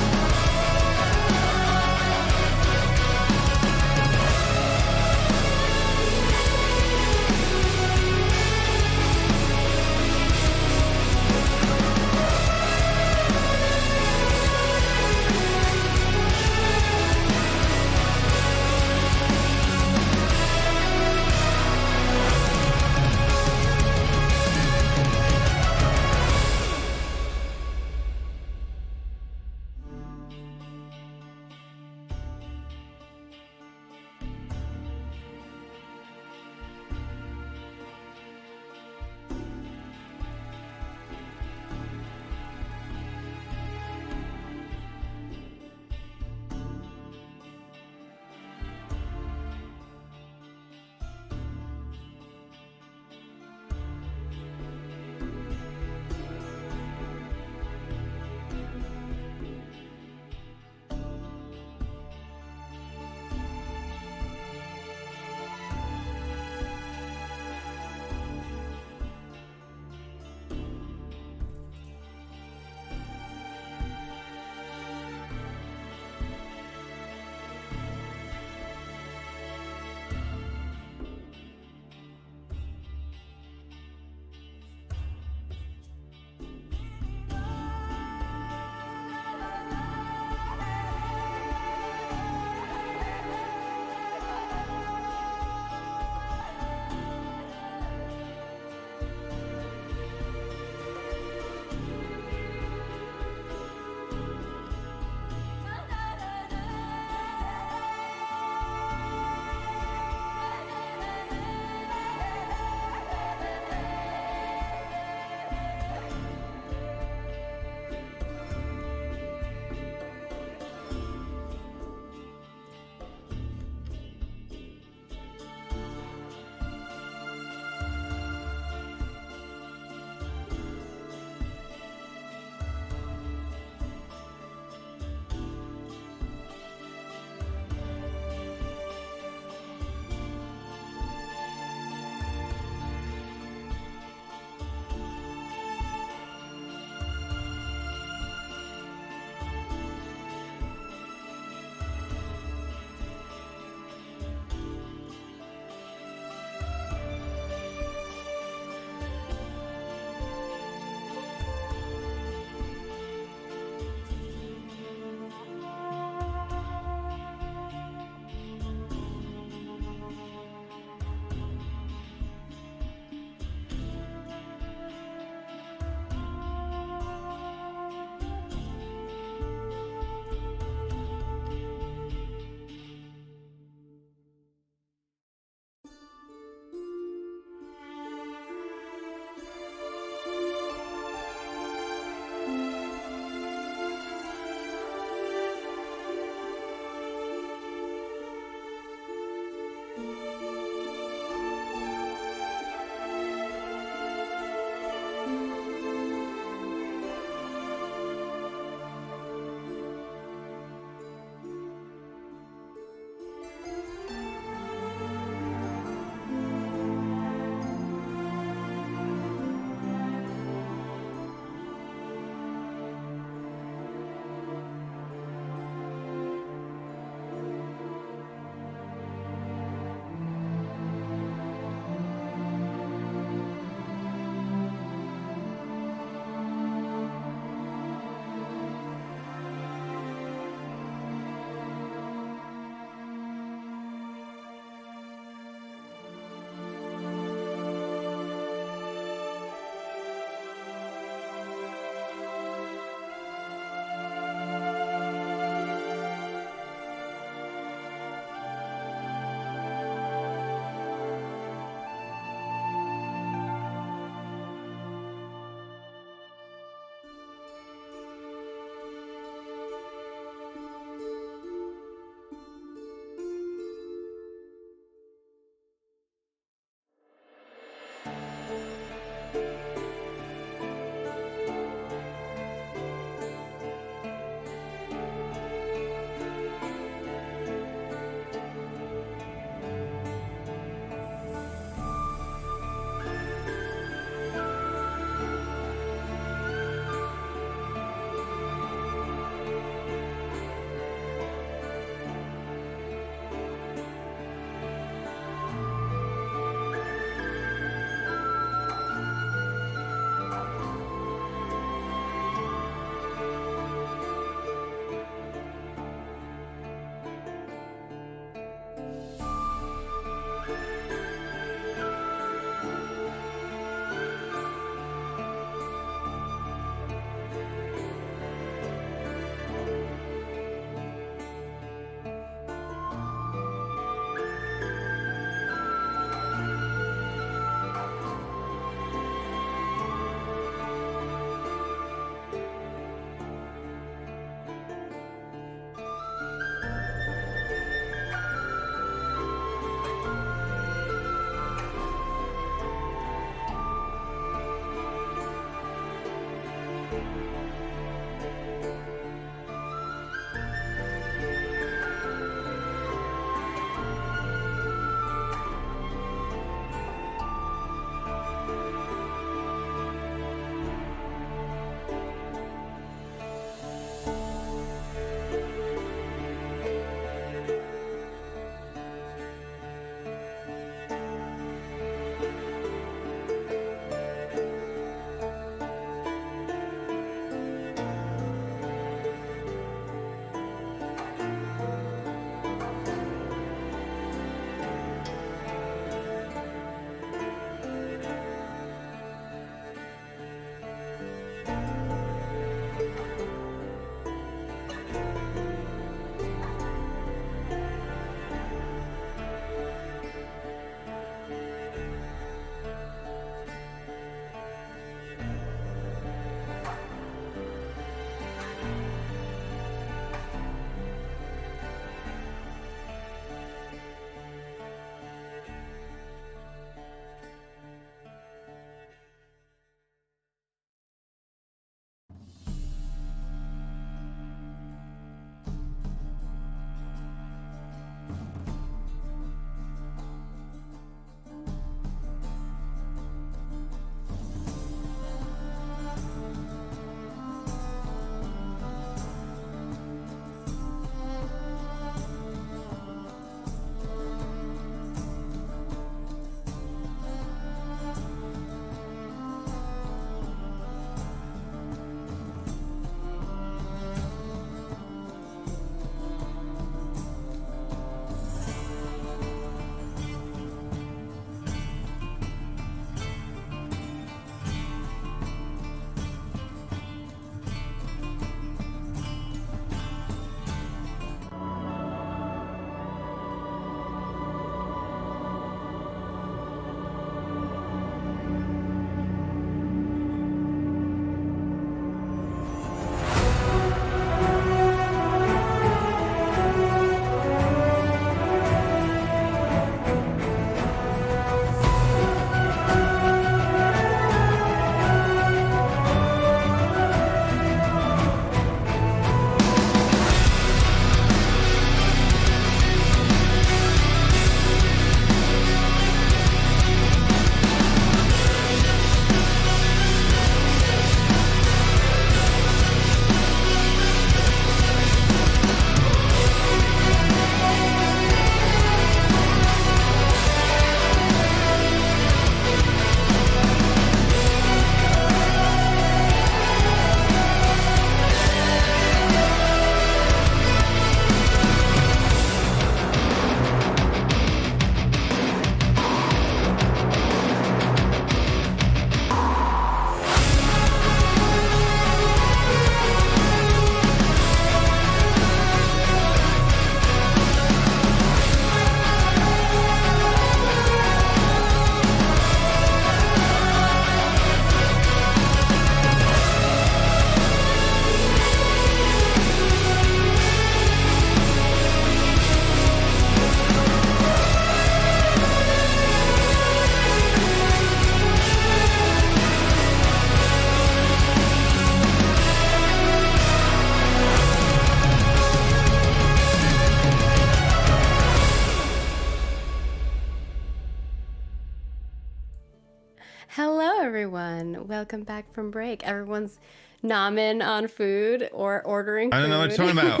welcome back from break. Everyone's nomming on food or ordering food. I don't know what you're talking about.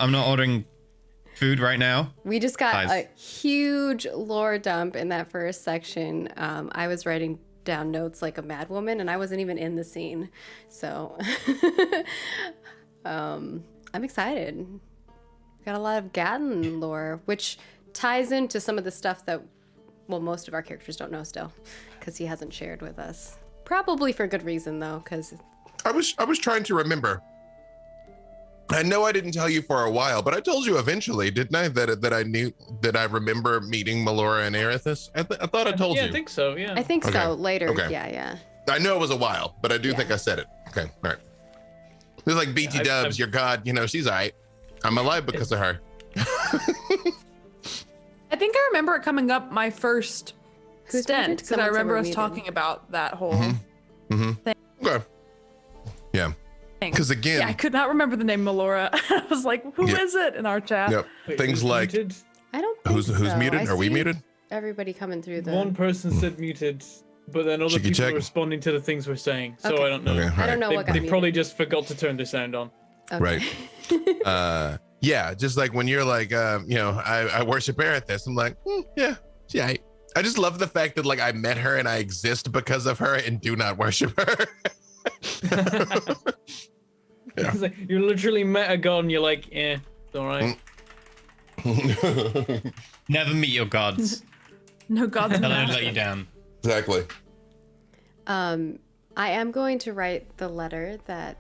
I'm not ordering food right now. We just got Guys. a huge lore dump in that first section. I was writing down notes like a madwoman, and I wasn't even in the scene. So I'm excited. Got a lot of Gatton lore, which ties into some of the stuff that, well, most of our characters don't know still, because he hasn't shared with us. Probably for good reason, though, because I was trying to remember. I know I didn't tell you for a while, but I told you eventually, didn't I? That I remember meeting Melora and Erithus. I thought I told you. Yeah, I think so. Yeah. I think Okay. so. Later, Okay. yeah. I know it was a while, but I do think I said it. Okay, all right. It's like BT Dubs, your god. She's all right. I'm alive because of her. I think I remember it coming up my first Who's stint muted? because I Someone said remember we're us muted. talking about that whole Okay. Yeah. thing. Because again, Yeah, I could not remember the name Melora. I was like, "Who is Yep. it?" in our chat. yep. Wait, Things who's like muted? I don't think who's so. muted? I Are we see muted? Everybody coming through the... One person said muted, but then other Cheeky people check. were responding to the things we're saying. So Okay. I don't know. Okay, I don't know They, what got they muted. probably just forgot to turn the sound on. Okay. Right. Yeah, just like when you're like, I worship Erithus. I'm like, yeah. I just love the fact that like I met her and I exist because of her and do not worship her. Yeah. It's like, you literally met a god and you're like, it's all right. Never meet your gods. No God's They'll only master. let you down. Exactly. I am going to write the letter that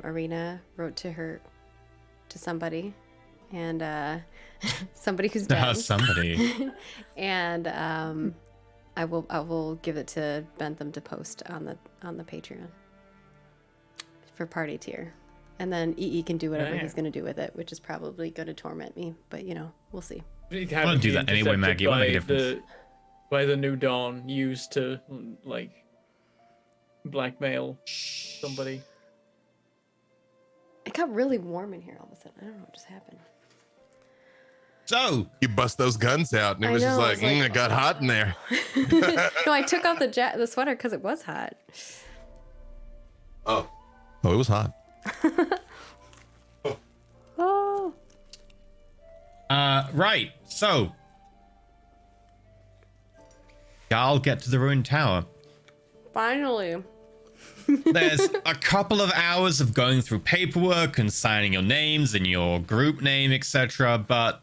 Arena wrote to somebody, and somebody who's dead. Somebody. And I will give it to Bentham to post on the Patreon for party tier, and then EE can do whatever Yeah. he's going to do with it, which is probably going to torment me, but we'll see. It I won't do that anyway, Maggie. It won't make a difference. By the New Dawn used to like blackmail somebody. It got really warm in here all of a sudden. I don't know what just happened. So, You bust those guns out and it I was just know, like, it's like- it got hot in there. No, I took off the sweater because it was hot. Oh, it was hot. Oh. right. So, I'll get to the ruined tower. Finally. There's a couple of hours of going through paperwork and signing your names and your group name, etc. But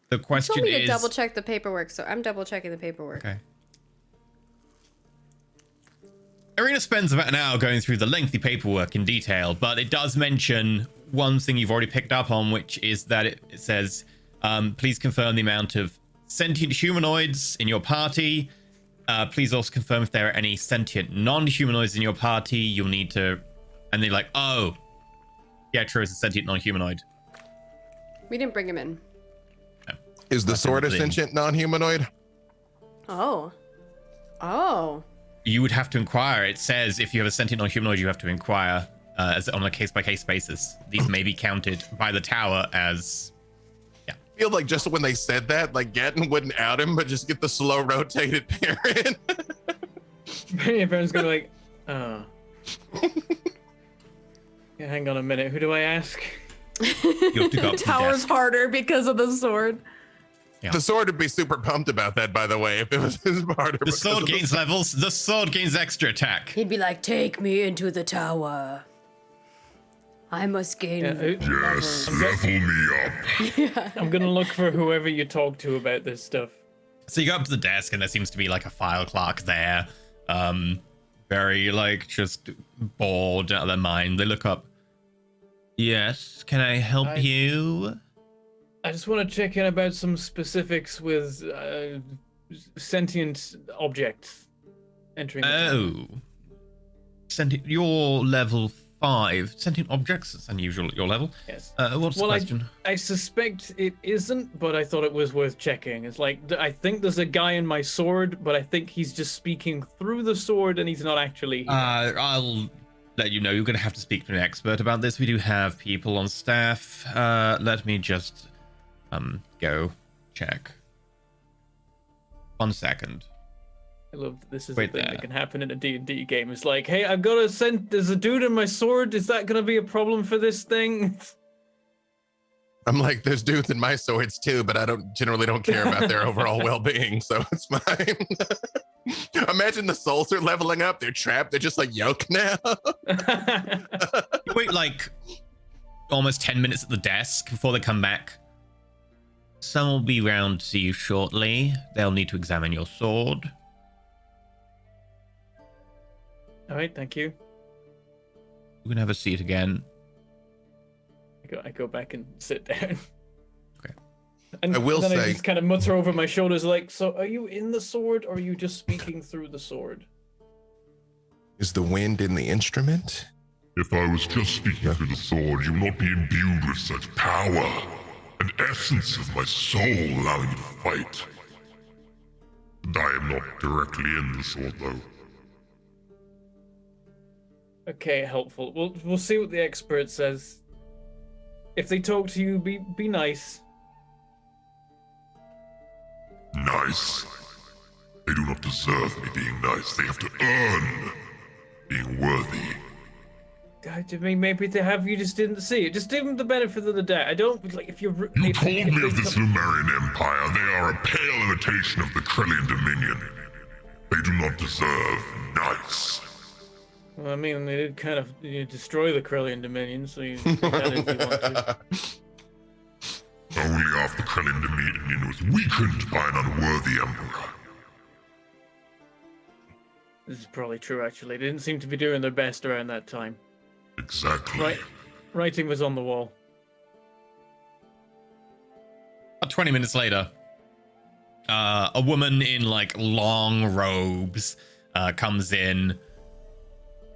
the You question told me to is, double check the paperwork, so I'm double checking the paperwork. okay. Arena spends about an hour going through the lengthy paperwork in detail, but it does mention one thing you've already picked up on, which is that it says, please confirm the amount of sentient humanoids in your party. Please also confirm if there are any sentient non-humanoids in your party. You'll need to... And they're like, oh, Pietro is a sentient non-humanoid. We didn't bring him in. Is the That's sword a everything. sentient non-humanoid? Oh. Oh. You would have to inquire. It says if you have a sentient non-humanoid, you have to inquire as on a case-by-case basis. These may be counted by the tower as... I feel like just when they said that, like Gatton wouldn't out him, but just get the slow rotated parent. Your parents gonna be like, oh. Yeah, hang on a minute. Who do I ask? You have to go up to the Tower's desk. harder because of the sword. Yeah. The sword would be super pumped about that, by the way, if it was his part. The sword gains levels. The sword gains extra attack. He'd be like, take me into the tower. I must gain... Yes, level me up. I'm gonna look for whoever you talk to about this stuff. So you go up to the desk, and there seems to be like a file clerk there. Very like just bored out of their mind. They look up. Yes, can I help you? I just want to check in about some specifics with sentient objects entering. the town. Oh, sentient. You're level 5. Sentient objects. That's unusual at your level. Yes. What's the Well, question? I suspect it isn't, but I thought it was worth checking. It's like, I think there's a guy in my sword, but I think he's just speaking through the sword and he's not actually here. I'll let you know. You're going to have to speak to an expert about this. We do have people on staff. Let me just go check. 1 second. I love that this is Wait a thing there. that can happen in a D&D game. It's like, hey, I've got to send. There's a dude in my sword. Is that gonna be a problem for this thing? I'm like, there's dudes in my swords too, but I generally don't care about their overall well-being, so it's fine. Imagine the souls are leveling up. They're trapped. They're just like yoke now. You wait like almost 10 minutes at the desk before they come back. Some will be round to see you shortly. They'll need to examine your sword. All right, thank you. You can have a seat again. I go back and sit down. Okay. And I will then I say- just kind of mutter over my shoulders, like, so are you in the sword, or are you just speaking through the sword? Is the wind in the instrument? If I was just speaking through the sword, you would not be imbued with such power. An essence of my soul allowing you to fight. And I am not directly in the sword, though. Okay, helpful. We'll see what the expert says. If they talk to you, be nice. Nice. They do not deserve me being nice. They have to earn being worthy. God, I mean, maybe they have, you just didn't see it. Just give them the benefit of the doubt. I don't, like, if you're... You told me of this Lumarian Empire. They are a pale imitation of the Krellian Dominion. They do not deserve nice. Well, I mean, they did kind of destroy the Krellian Dominion, so you can if you want to. Only after the Krellian Dominion was weakened by an unworthy emperor. This is probably true, actually. They didn't seem to be doing their best around that time. Exactly. Right. Writing was on the wall. About 20 minutes later, a woman in like long robes comes in.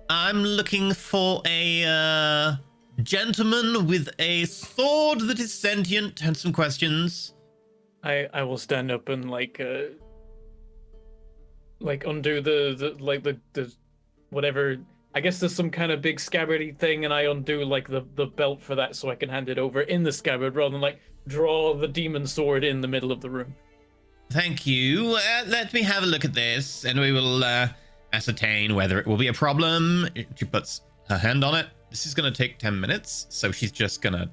I'm looking for a gentleman with a sword that is sentient and some questions. I will stand up and like undo the whatever. I guess there's some kind of big scabbardy thing, and I undo like the belt for that so I can hand it over in the scabbard rather than like draw the demon sword in the middle of the room. Thank you. Let me have a look at this, and we will ascertain whether it will be a problem. She puts her hand on it. This is going to take 10 minutes, so she's just going to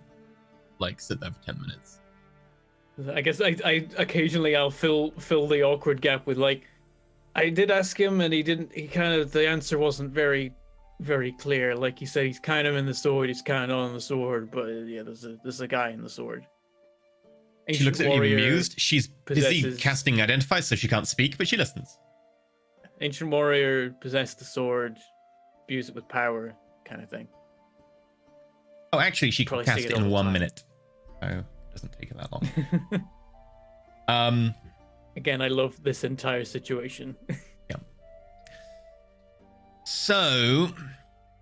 like sit there for 10 minutes. I guess I occasionally I'll fill the awkward gap with like, I did ask him and the answer wasn't very clear. Like he said, he's kind of in the sword, he's kind of on the sword, but yeah, there's a guy in the sword. She looks at you amused. She's busy possesses- casting Identify, so she can't speak, but she listens. Ancient warrior possessed the sword, abuse it with power, kind of thing. Oh, actually, she can Probably see cast it it all in the 1 time. minute. So it doesn't take her that long. Again, I love this entire situation. Yeah. So,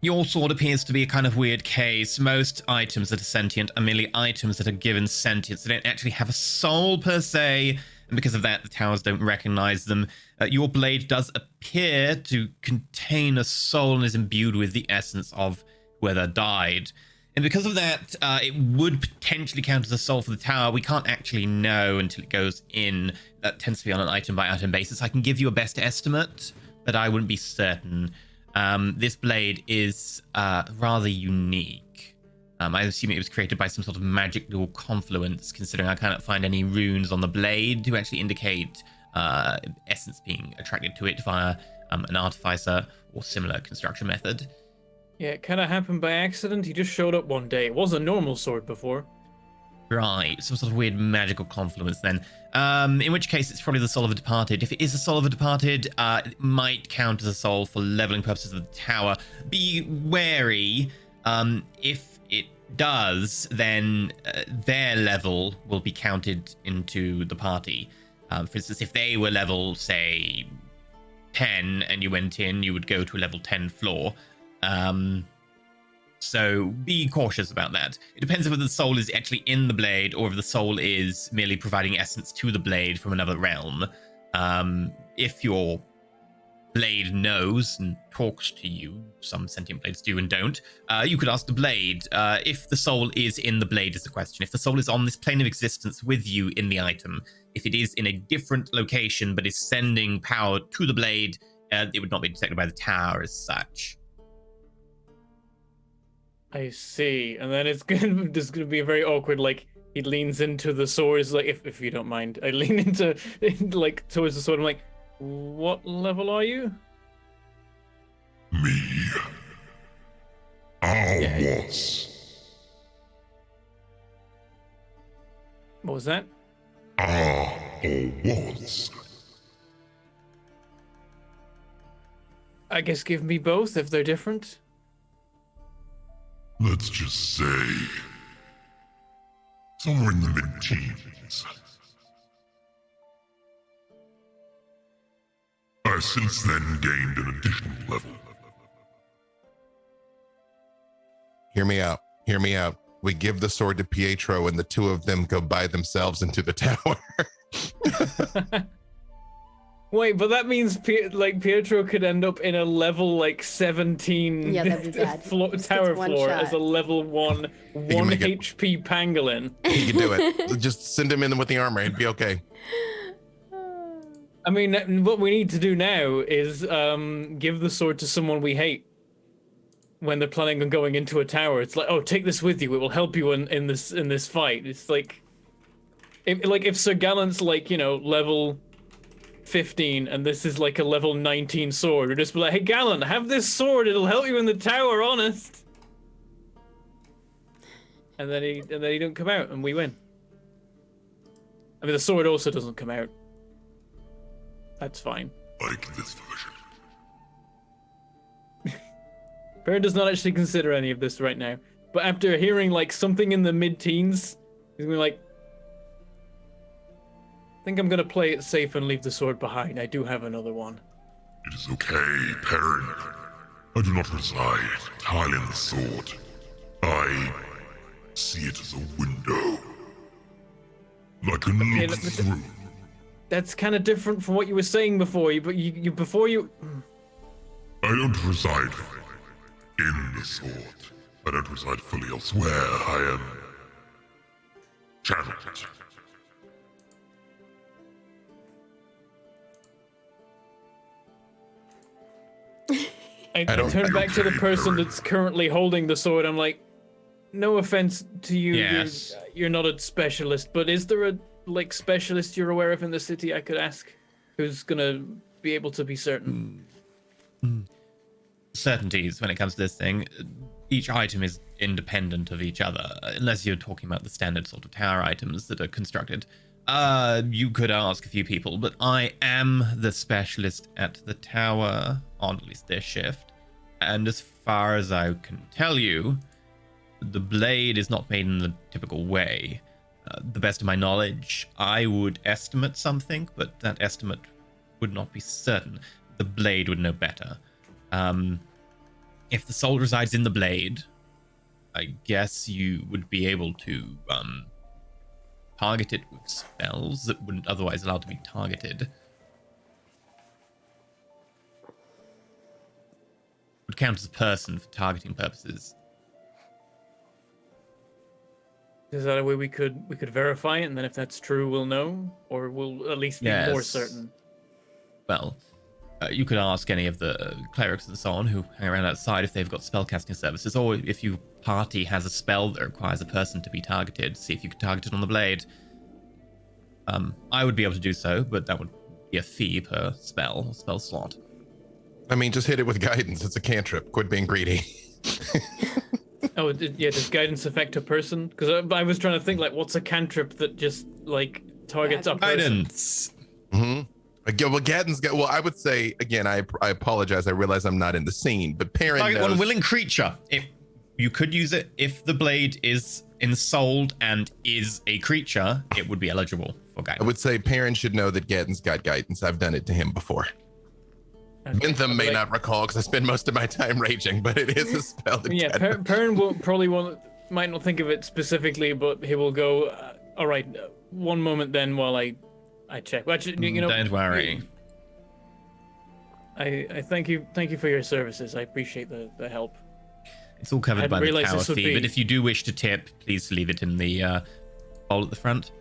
your sword appears to be a kind of weird case. Most items that are sentient are merely items that are given sentience. They don't actually have a soul per se, and because of that, the towers don't recognize them. Your blade does appear to contain a soul and is imbued with the essence of whoever died. And because of that, it would potentially count as a soul for the tower. We can't actually know until it goes in. That tends to be on an item-by-item basis. I can give you a best estimate, but I wouldn't be certain. This blade is rather unique. I assume it was created by some sort of magical confluence, considering I cannot find any runes on the blade to actually indicate essence being attracted to it via an artificer or similar construction method. Yeah, it kind of happened by accident. He just showed up one day. It was a normal sword before. Right, some sort of weird magical confluence then. In which case, it's probably the soul of a departed. If it is a soul of a departed, it might count as a soul for leveling purposes of the tower. Be wary. If it does, then their level will be counted into the party. For instance, if they were level, say, 10 and you went in, you would go to a level 10 floor. So be cautious about that. It depends if the soul is actually in the blade or if the soul is merely providing essence to the blade from another realm. If you're blade knows and talks to you. Some sentient blades do and don't. You could ask the blade if the soul is in the blade is the question. If the soul is on this plane of existence with you in the item, if it is in a different location but is sending power to the blade, it would not be detected by the tower as such. I see. And then it's just gonna be very awkward. Like he leans into the sword. Is like, if you don't mind, I lean into like towards the sword. I'm like, what level are you? Me. Was. What was that? Or was. I guess give me both if they're different. Let's just say somewhere in the mid-teens. I've since then gained an additional level. Hear me out. Hear me out. We give the sword to Pietro and the two of them go by themselves into the tower. Wait, but that means Pietro could end up in a level like 17 that'd be bad. Tower one floor shot. as a level 1 HP pangolin. He can do it. Just send him in with the armor. It'd be okay. I mean, what we need to do now is give the sword to someone we hate when they're planning on going into a tower. It's like, oh, take this with you. It will help you in this fight. It's like, if Sir Gallant's like, level 15 and this is like a level 19 sword, or just be like, hey Gallant, have this sword, it'll help you in the tower, honest. And then he don't come out and we win. I mean, the sword also doesn't come out. That's fine. Like this version. Perrin does not actually consider any of this right now, but after hearing like something in the mid-teens, he's gonna be like, I think I'm gonna play it safe and leave the sword behind. I do have another one. It is okay, Perrin. I do not reside entirely in the sword. I see it as a window. I can look through. That's kind of different from what you were saying before. But before you. I don't reside in the sword. I don't reside fully elsewhere. I am channeled. I turn back to the person that's currently holding the sword. I'm like, no offense to you, Yes. you're not a specialist, but is there a specialist you're aware of in the city I could ask, who's gonna be able to be certain? Certainties when it comes to this thing. Each item is independent of each other, unless you're talking about the standard sort of tower items that are constructed. You could ask a few people, but I am the specialist at the tower, on at least this shift. And as far as I can tell you, the blade is not made in the typical way. The best of my knowledge, I would estimate something, but that estimate would not be certain. The blade would know better. If the soul resides in the blade, I guess you would be able to target it with spells that wouldn't otherwise allow it to be targeted. Would count as a person for targeting purposes. Is that a way we could verify it, and then if that's true, we'll know, or we'll at least be more certain? Well, you could ask any of the clerics and so on who hang around outside if they've got spellcasting services, or if your party has a spell that requires a person to be targeted, see if you could target it on the blade. I would be able to do so, but that would be a fee per spell slot. I mean, just hit it with guidance. It's a cantrip. Quit being greedy. Oh, yeah, does guidance affect a person? Because I was trying to think, what's a cantrip that just, targets a person? Guidance! Mm-hmm. Well, Gatton's got. Well, I would say again. I apologize. I realize I'm not in the scene, but Perrin Target knows. one willing creature. If you could use it, if the blade is ensouled and is a creature, it would be eligible for guidance. I would say Perrin should know that Gatton's got guidance. I've done it to him before. Okay. Bentham may not recall because I spend most of my time raging, but it is a spell that. Yeah, Perrin might not think of it specifically, but he will go. All right, one moment then while I check. Well, actually, Don't worry. I thank you for your services. I appreciate the help. It's all covered Hadn't by the realized tower this would fee, be- but if you do wish to tip, please leave it in the bowl at the front.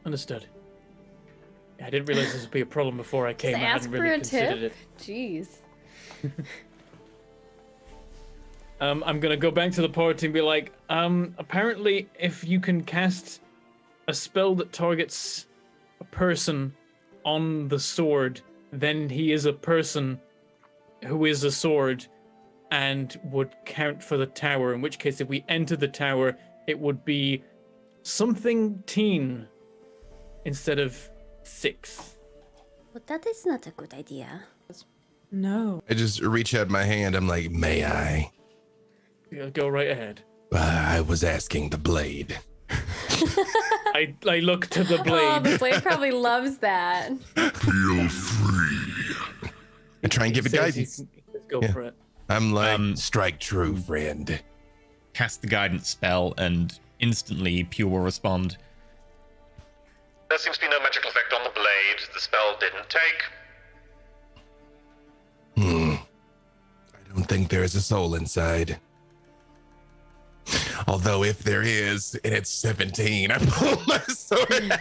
Understood. I didn't realize this would be a problem before I came. Just I ask hadn't for really a considered tip. Jeez. it. I'm gonna go back to the party and be like, apparently if you can cast a spell that targets a person on the sword, then he is a person who is a sword and would count for the tower, in which case if we enter the tower, it would be something teen instead of 6. But that is not a good idea. No. I just reach out my hand. I'm like, may I? Yeah, go right ahead. I was asking the blade. I look to the Oh, blade. the blade probably loves that. Feel free. I try and give it Says guidance. you can- Let's go Yeah. for it. I'm like, strike true, friend. Cast the guidance spell, and instantly Pure will respond. There seems to be no magical effect on the blade. The spell didn't take. I don't think there is a soul inside. Although if there is, and it's 17, I pull my sword.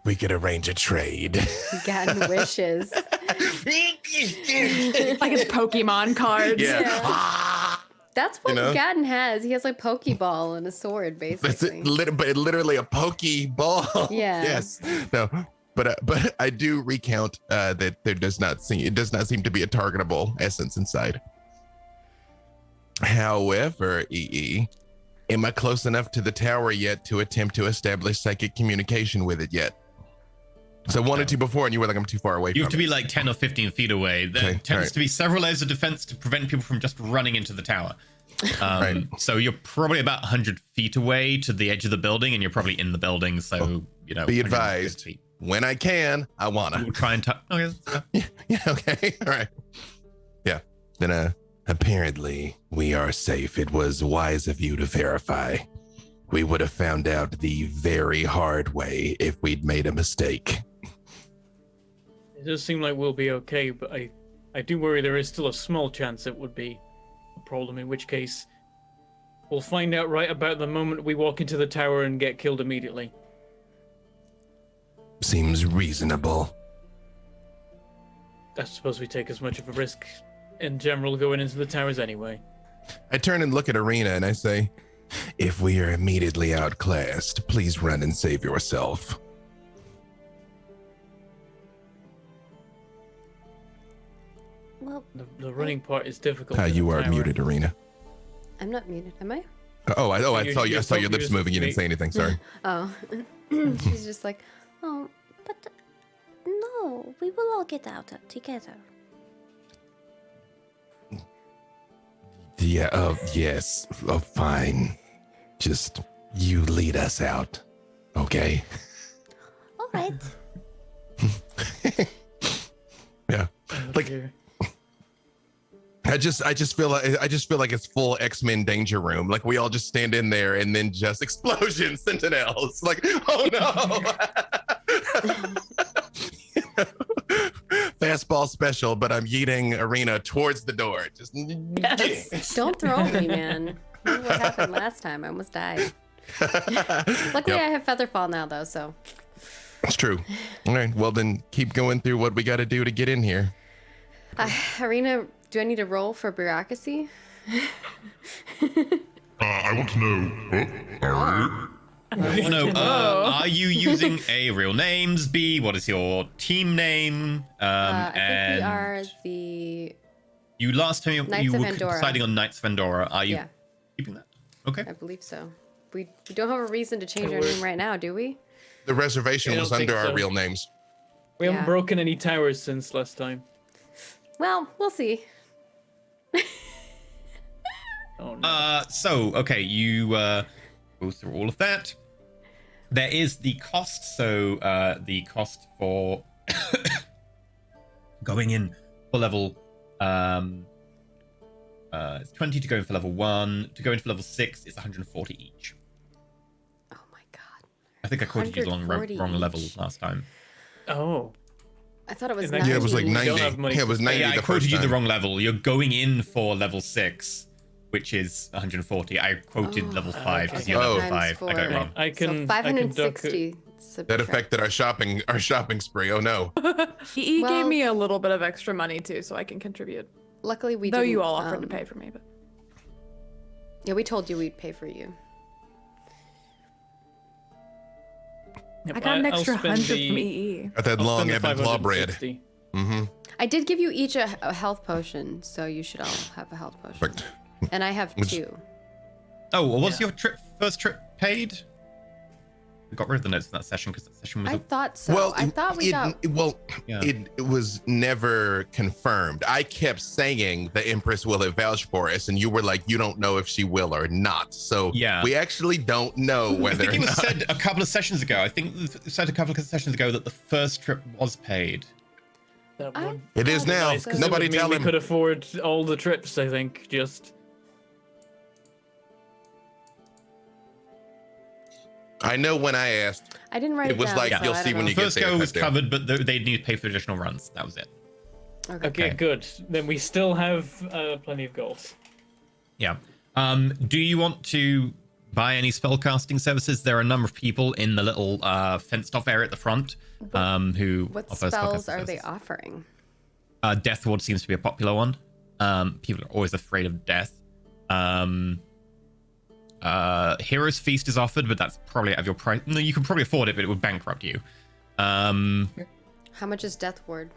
We could arrange a trade. God wishes. Like his Pokemon cards. Yeah. That's what You know? Gadden has. He has like Pokeball and a sword, That's basically. but literally a pokeball. Yeah. Yes. No. But I do recount that it does not seem to be a targetable essence inside. However, am I close enough to the tower yet to attempt to establish psychic communication with it yet? So I wanted to before, and you were like, I'm too far away. You have from to it. be like 10 or 15 feet away. There Okay, tends alright. to be several layers of defense to prevent people from just running into the tower. Right. So you're probably about 100 feet away to the edge of the building, and you're probably in the building. So, you know, Be 150 advised, feet. when I can, I wanna. We'll try and touch. Okay. Yeah, okay. All right. Yeah. Then apparently we are safe. It was wise of you to verify. We would have found out the very hard way if we'd made a mistake. It does seem like we'll be okay, but I do worry there is still a small chance it would be a problem, in which case we'll find out right about the moment we walk into the tower and get killed immediately. Seems reasonable. I suppose we take as much of a risk in general going into the towers anyway. I turn and look at Arena and I say, if we are immediately outclassed, please run and save yourself. Well, The running part is difficult. in You the are tower. muted, Arena. I'm not muted, am I? Oh, I saw you. I you're saw your so lips used moving. You to didn't say anything. Sorry. Oh. She's just like, oh, but no, we will all get out together. Yeah. Oh, yes. Oh, fine. Just you lead us out, okay? All right. Yeah. Like Dear. I just feel like it's full X-Men danger room. Like we all just stand in there and then just explosions, sentinels. Like, oh no. Fastball special, but I'm yeeting Arena towards the door. Just don't throw me, man. Remember what happened last time? I almost died. Luckily, Yep. I have Featherfall now, though, so. It's true. All right. Well, then keep going through what we got to do to get in here. Arena, do I need to roll for bureaucracy? I want to know. No, are you using A, real names, B, what is your team name? I think we and are the. you last time Knights you of were Andorra. deciding on Knights of Andorra. Are you Yeah. keeping that? Okay. I believe so. We don't have a reason to change our we're- name right now, do we? The reservation I was don't think under our so. real names. We haven't Yeah. broken any towers since last time. Well, we'll see. Oh no. So okay, you go through all of that. There is the cost. So the cost for going in for level it's 20 to go in for level 1. To go in for level 6 is 140 each. Oh my god. I think I quoted you the wrong 140 level each. last time. Oh. I thought it was In that 90. Yeah, it was like We don't 90. have money Yeah, it to was spend. 90 Yeah, I the quoted first you the time. wrong level. You're going in for level 6, which is 140. I quoted level 5 because okay. you're level Oh. 5. I got it wrong. I can. So I can duck. 560. That subtract. affected our shopping spree. Oh no. He Well- gave me a little bit of extra money too, so I can contribute. Luckily, we Though you didn't, all offered to pay for me, but Yeah, we told you we'd pay for you. Yep, I got an I'll extra spend 100 the- from EE. At that I'll long spend the ebb and claw bread. 560. Mm-hmm. I did give you each a health potion, so you should all have a health potion. Perfect. And I have Which- 2. Oh, well, was your first trip paid? We got rid of the notes from that session because that session was. I thought so. Well, I thought we got. Yeah. it was never confirmed. I kept saying the Empress will it vouch for us, and you were like, you don't know if she will or not. So Yeah. we actually don't know I whether think or it was not. said a couple of sessions ago. I think it said a couple of sessions ago that the first trip was paid. That I would It is thought now. nice, 'cause it Nobody would mean tell we him. could afford all the trips. I think just. I know when I asked, I didn't write it was down, like, so you'll I see don't when know. you get First there go was type deal. covered, but they'd need to pay for additional runs. That was it. Okay. Okay, good. Then we still have plenty of gold. Yeah. Do you want to buy any spellcasting services? There are a number of people in the little fenced-off area at the front who What offer spells spellcasting are they services. offering? Death Ward seems to be a popular one. People are always afraid of death. Hero's Feast is offered, but that's probably out of your price. No, you can probably afford it, but it would bankrupt you. How much is Death Ward?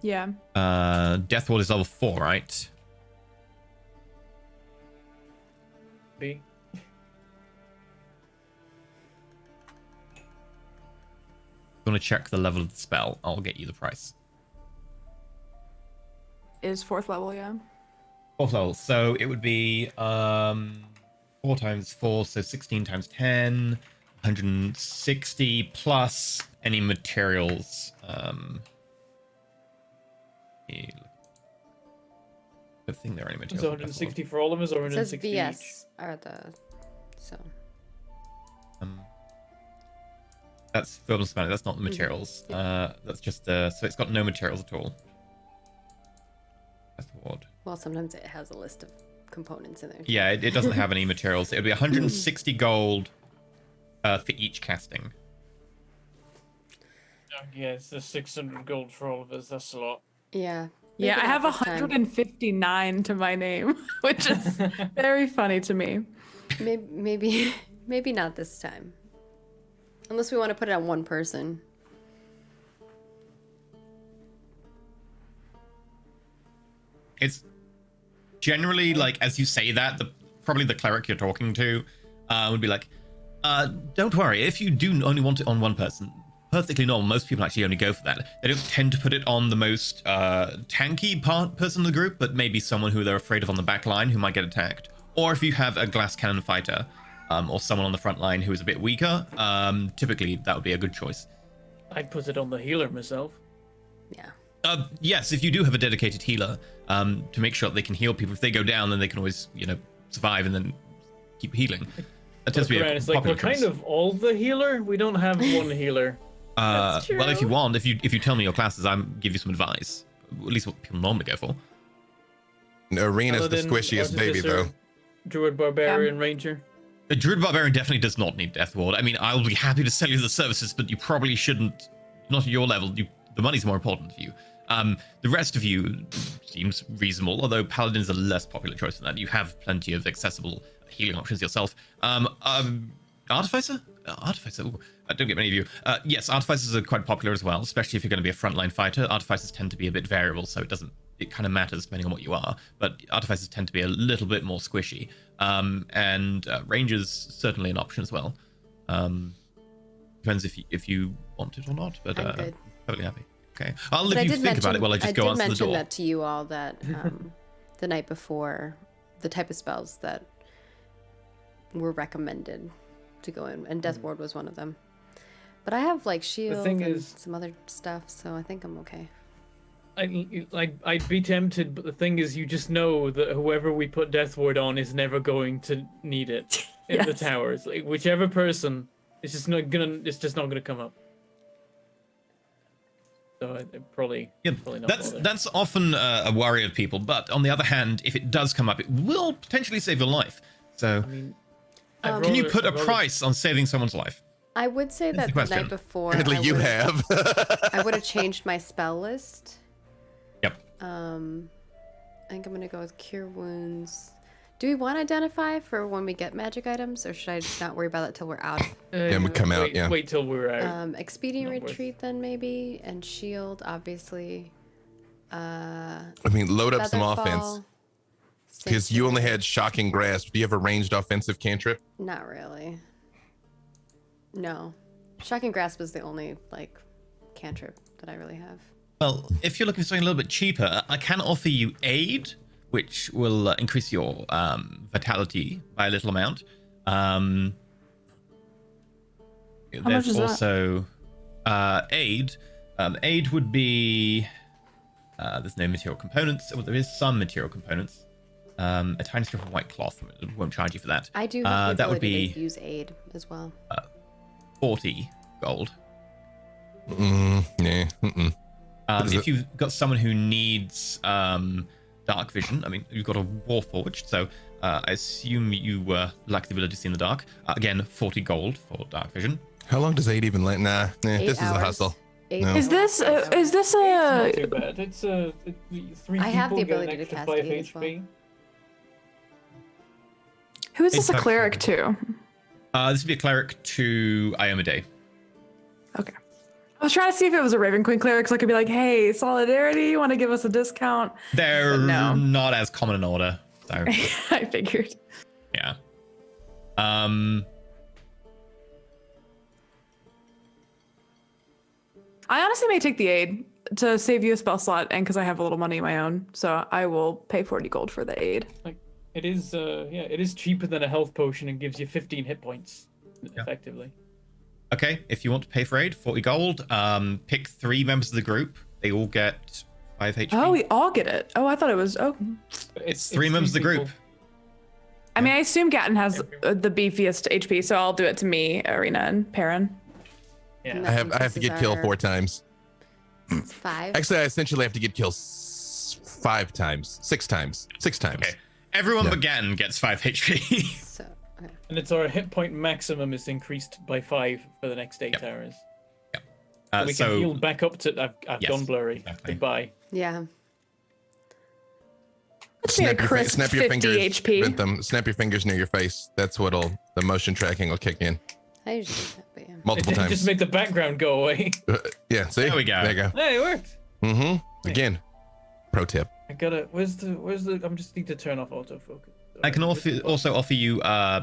yeah. Death Ward is level 4, right? B. If you want to check the level of the spell, I'll get you the price. Is 4th level, yeah. 4th level, so it would be 4 times 4, so 16 times 10, 160 plus any materials. I don't think there are any materials. So in Death Ward. 160 for all of us, or It says 160 each? BS are the. So. That's verbal spanning. That's not the materials. That's just so it's got no materials at all. Death Ward. Well, sometimes it has a list of components in there. Yeah, it doesn't have any materials. It would be 160 gold for each casting. Yeah, it's the 600 gold for all of us. That's a lot. Yeah. Yeah, Maybe I have not this time. 159 to my name, which is very funny to me. Maybe not this time. Unless we want to put it on one person. It's generally like as you say that, probably the cleric you're talking to would be like, don't worry, if you do only want it on one person, perfectly normal. Most people actually only go for that. They don't tend to put it on the most tanky person in the group, but maybe someone who they're afraid of on the back line who might get attacked. Or if you have a glass cannon fighter or someone on the front line who is a bit weaker, typically that would be a good choice. I'd put it on the healer myself. Yeah. Yes, if you do have a dedicated healer, to make sure that they can heal people. If they go down, then they can always, survive and then keep healing. That tends to be a It's like we're popular choice. kind of all the healer. We don't have one healer. That's Well, if you true. want, if you tell me your classes, I'll give you some advice. At least what people normally go for. Arena's the Paladin, squishiest baby, Artificer, though. Druid, Barbarian, Ranger. A Druid Barbarian definitely does not need Death Ward. I mean, I'll be happy to sell you the services, but you probably shouldn't. Not at your level. The money's more important to you. The rest of you seems reasonable, although Paladin is a less popular choice than that. You have plenty of accessible healing options yourself. Artificer? Artificer? Ooh, don't get many of you. Yes, Artificers are quite popular as well, especially if you're going to be a frontline fighter. Artificers tend to be a bit variable, so it kind of matters depending on what you are, but Artificers tend to be a little bit more squishy. And Rangers certainly an option as well. Depends if you want it or not, but I'm good. totally happy. Okay, I'll But let I you did think about it while I just go answer the did mention door. that to you all that the night before, the type of spells that were recommended to go in, and Death Ward was one of them. But I have like shield thing and is- some other stuff, so I think I'm okay. I'd be tempted, but the thing is, you just know that whoever we put Death Ward on is never going to need it in the Yes. towers. Like whichever person, it's just not gonna come up. So probably not bother. That's often a worry of people, but on the other hand, if it does come up, it will potentially save your life. So, I mean, can you put a price on saving someone's life? I would say that the question. night before, Apparently you have. I would have changed my spell list. Yep. I think I'm gonna go with Cure Wounds. Do we want to identify for when we get magic items, or should I not worry about it till we're out? Yeah, we come out. Yeah. Wait till we're out. Expedient Retreat then maybe, and Shield obviously. I mean, load up some offense. Because you only had Shocking Grasp. Do you have a ranged offensive cantrip? Not really. No. Shocking Grasp is the only, like, cantrip that I really have. Well, if you're looking for something a little bit cheaper, I can offer you Aid, which will increase your vitality by a little amount. How much is also Aid. Aid would be... there's no material components. Well, there is some material components. A tiny strip of white cloth. Won't charge you for that. I do have the that would ability be to use Aid as well. 40 gold. Yeah. Mm-mm. If you've got someone who needs dark vision, I mean, you've got a Warforged, so I assume you lack the ability to see in the dark. Again, 40 gold for dark vision. How long does 8 even last? Nah, 8 this is a hours. hustle. No. Is this a? It's not too bad. It's 3 I have the people get an ability to extra cast 5 Aid as well. HP. Who is this a It's cleric to? This would be a cleric to Iomade. Okay. I was trying to see if it was a Raven Queen cleric, so I could be like, "Hey, Solidarity, you want to give us a discount?" They're no. not as common an order, so I figured. yeah. I honestly may take the aid to save you a spell slot, and because I have a little money of my own, so I will pay 40 gold for the aid. Like it is cheaper than a health potion and gives you 15 hit points effectively. Okay, if you want to pay for Aid, 40 gold. Pick 3 members of the group. They all get 5 HP. Oh, we all get it. Oh, I thought it was. Oh, It's 3 members of the group. I mean, I assume Gatton has the beefiest HP, so I'll do it to me, Arena, and Perrin. Yeah. I have to get killed 4 times. It's 5. Actually, I essentially have to get killed 5 times, 6 times, 6 times. Okay, everyone but Gatton gets 5 HP. So, okay. And it's our hit point maximum is increased by 5 for the next 8 hours. We can heal back up to. I've gone blurry. Exactly. Goodbye. Yeah. Let's be a crisp snap your 50 fingers, HP. Bentham, snap your fingers near your face. That's what'll the motion tracking will kick in I usually do that, but yeah. multiple times. Just make the background go away. Yeah, see? There we go. There you go. Hey, it worked. Mm-hmm. Again, pro tip. I gotta. Where's the? I'm just need to turn off autofocus. I can also offer you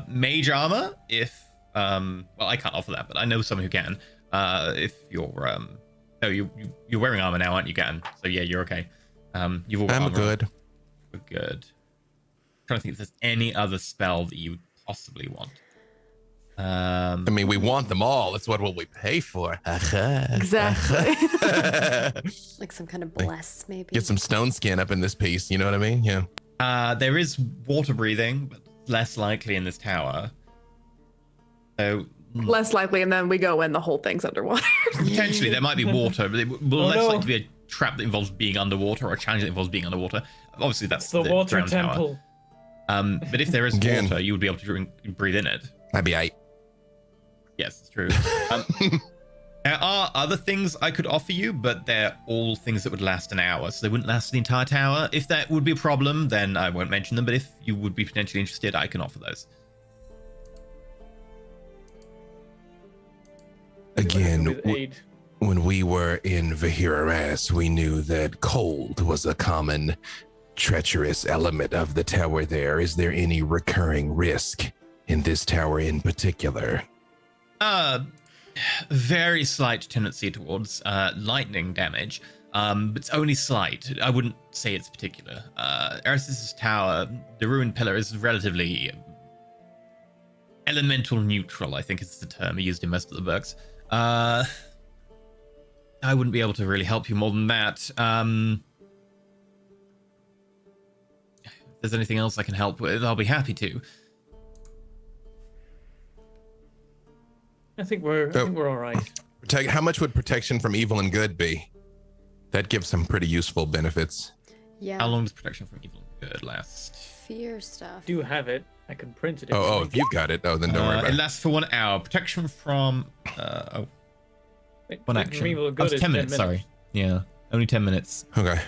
mage armor if well, I can't offer that, but I know someone who can. If you're no, you're wearing armor now, aren't you, Gatton? So yeah, you're okay. You've all got I'm armor. good. We're good. I'm trying to think if there's any other spell that you would possibly want. I mean, we want them all. It's what will we pay for? Exactly. Like some kind of bless, maybe. Get some stone skin up in this piece. You know what I mean? Yeah. There is water breathing, but less likely in this tower. So Less likely, and then we go in, the whole thing's underwater. potentially there might be water, but it will less no. likely to be a trap that involves being underwater or a challenge that involves being underwater. Obviously, that's It's the water ground tower. temple. But if there is Again. water, you would be able to breathe in it. That'd be aight. Yes, it's true. There are other things I could offer you, but they're all things that would last an hour, so they wouldn't last the entire tower. If that would be a problem, then I won't mention them, but if you would be potentially interested, I can offer those. Again, With aid. when we were in Vahiraras, we knew that cold was a common treacherous element of the tower there. Is there any recurring risk in this tower in particular? Very slight tendency towards lightning damage, but it's only slight. I wouldn't say it's particular. Eris's tower, the ruined pillar, is relatively elemental neutral, I think is the term used in most of the books. I wouldn't be able to really help you more than that. If there's anything else I can help with, I'll be happy to. I think we're all right. How much would protection from evil and good be? That gives some pretty useful benefits. Yeah. How long does protection from evil and good last? Fear stuff. Do have it. I can print it. if Oh, you if you've got it, then don't worry about It it. lasts for 1 hour. Protection from like. one Wait, action. evil Oh, good it's is 10 minutes. Sorry. Yeah, only 10 minutes. Okay.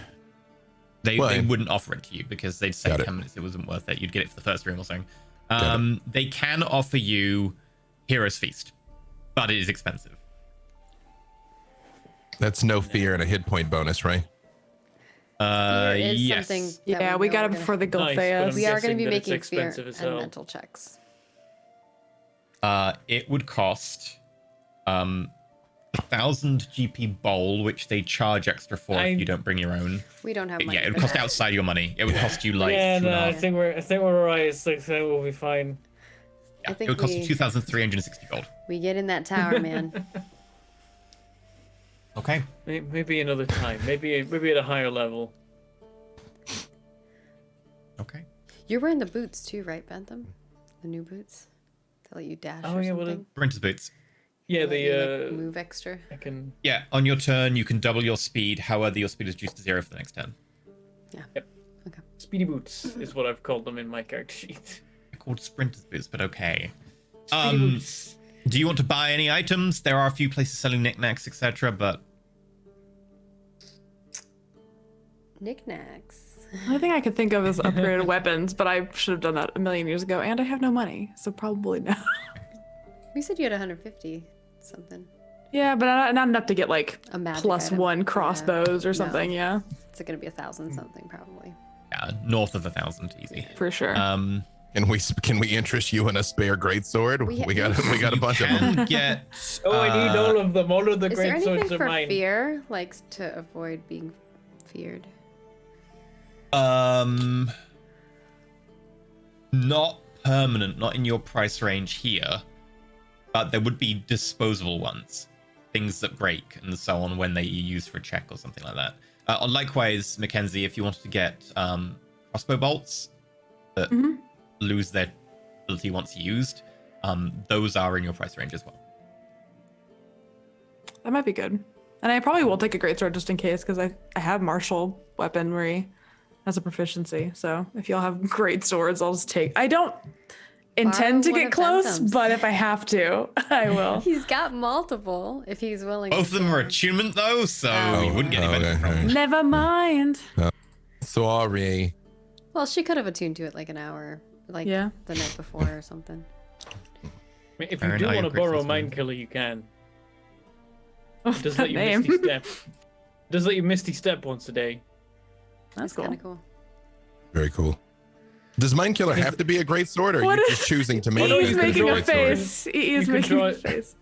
They Well, wouldn't offer it to you because they'd say Got it. 10 minutes. It wasn't worth it. You'd get it for the first room or something. Got it. They can offer you Hero's Feast, but it is expensive. That's no fear and a hit point bonus, right? Fear is Yes. something. that Yeah, we know got we're it gonna- before the Nice, but Gultheus. I'm We are going to guessing be that it's making fear expensive as and hell. mental checks. It would cost 1,000 GP bowl, which they charge extra for if you don't bring your own. We don't have money. Yeah, it would for cost that. outside your money. It would cost you like Yeah, two and a no, I half. think we're right. It's like that will be fine. I It think would cost you we 2,360 gold. we get in that tower, man. Okay. Maybe another time. Maybe at a higher level. Okay. You're wearing the boots too, right, Bentham? The new boots that let you dash Oh, or yeah, well, something. Sprinter's boots. Yeah, Let you, like, the move extra. I can. Yeah, on your turn, you can double your speed. However, your speed is reduced to 0 for the next turn. Speedy boots is what I've called them in my character sheet. They're called Sprinter's boots, but okay. Speedy boots. Do you want to buy any items? There are a few places selling knickknacks, etc., but Knickknacks. The only thing I could think of is upgraded weapons, but I should have done that a million years ago, and I have no money, so probably no. We said you had 150 something. Yeah, but not enough to get like A magic plus item. one Yeah. crossbows or No. something. Yeah, It's going to be 1,000 something probably. yeah, north of 1,000, easy. for sure. And can we interest you in a spare greatsword? We- We got a You bunch of them. can get. Oh, I need all of them. All of the Is there great anything swords are for mine. fear, like to avoid being feared? Not permanent, not in your price range here, but there would be disposable ones, things that break and so on when they are used for a check or something like that. Likewise, Mackenzie, if you wanted to get crossbow bolts that lose their ability once used, those are in your price range as well. That might be good. And I probably will take a greatsword just in case, because I have martial weaponry as a proficiency. So if y'all have great swords, I'll just take. I don't intend to one get of close, Bentham's. but if I have to, I will. He's got multiple if he's willing. Both to of them are share. attunement though, so Oh, you wouldn't get any okay, benefit from them. Never mind. Sorry. Well, she could have attuned to it like an hour, like Yeah. the night before or something. I mean, if you Baron, do are you want to grateful borrow for Mind it? Killer, you can. Does That let you name. Misty Step. Does let you Misty Step once a day. That's It's cool. kind of cool. Very cool. Does Mind Killer have to be a great sword, or are What you is- just choosing to make no, it you He's can a making draw a it, sorry. face. He is You can making draw a it. face.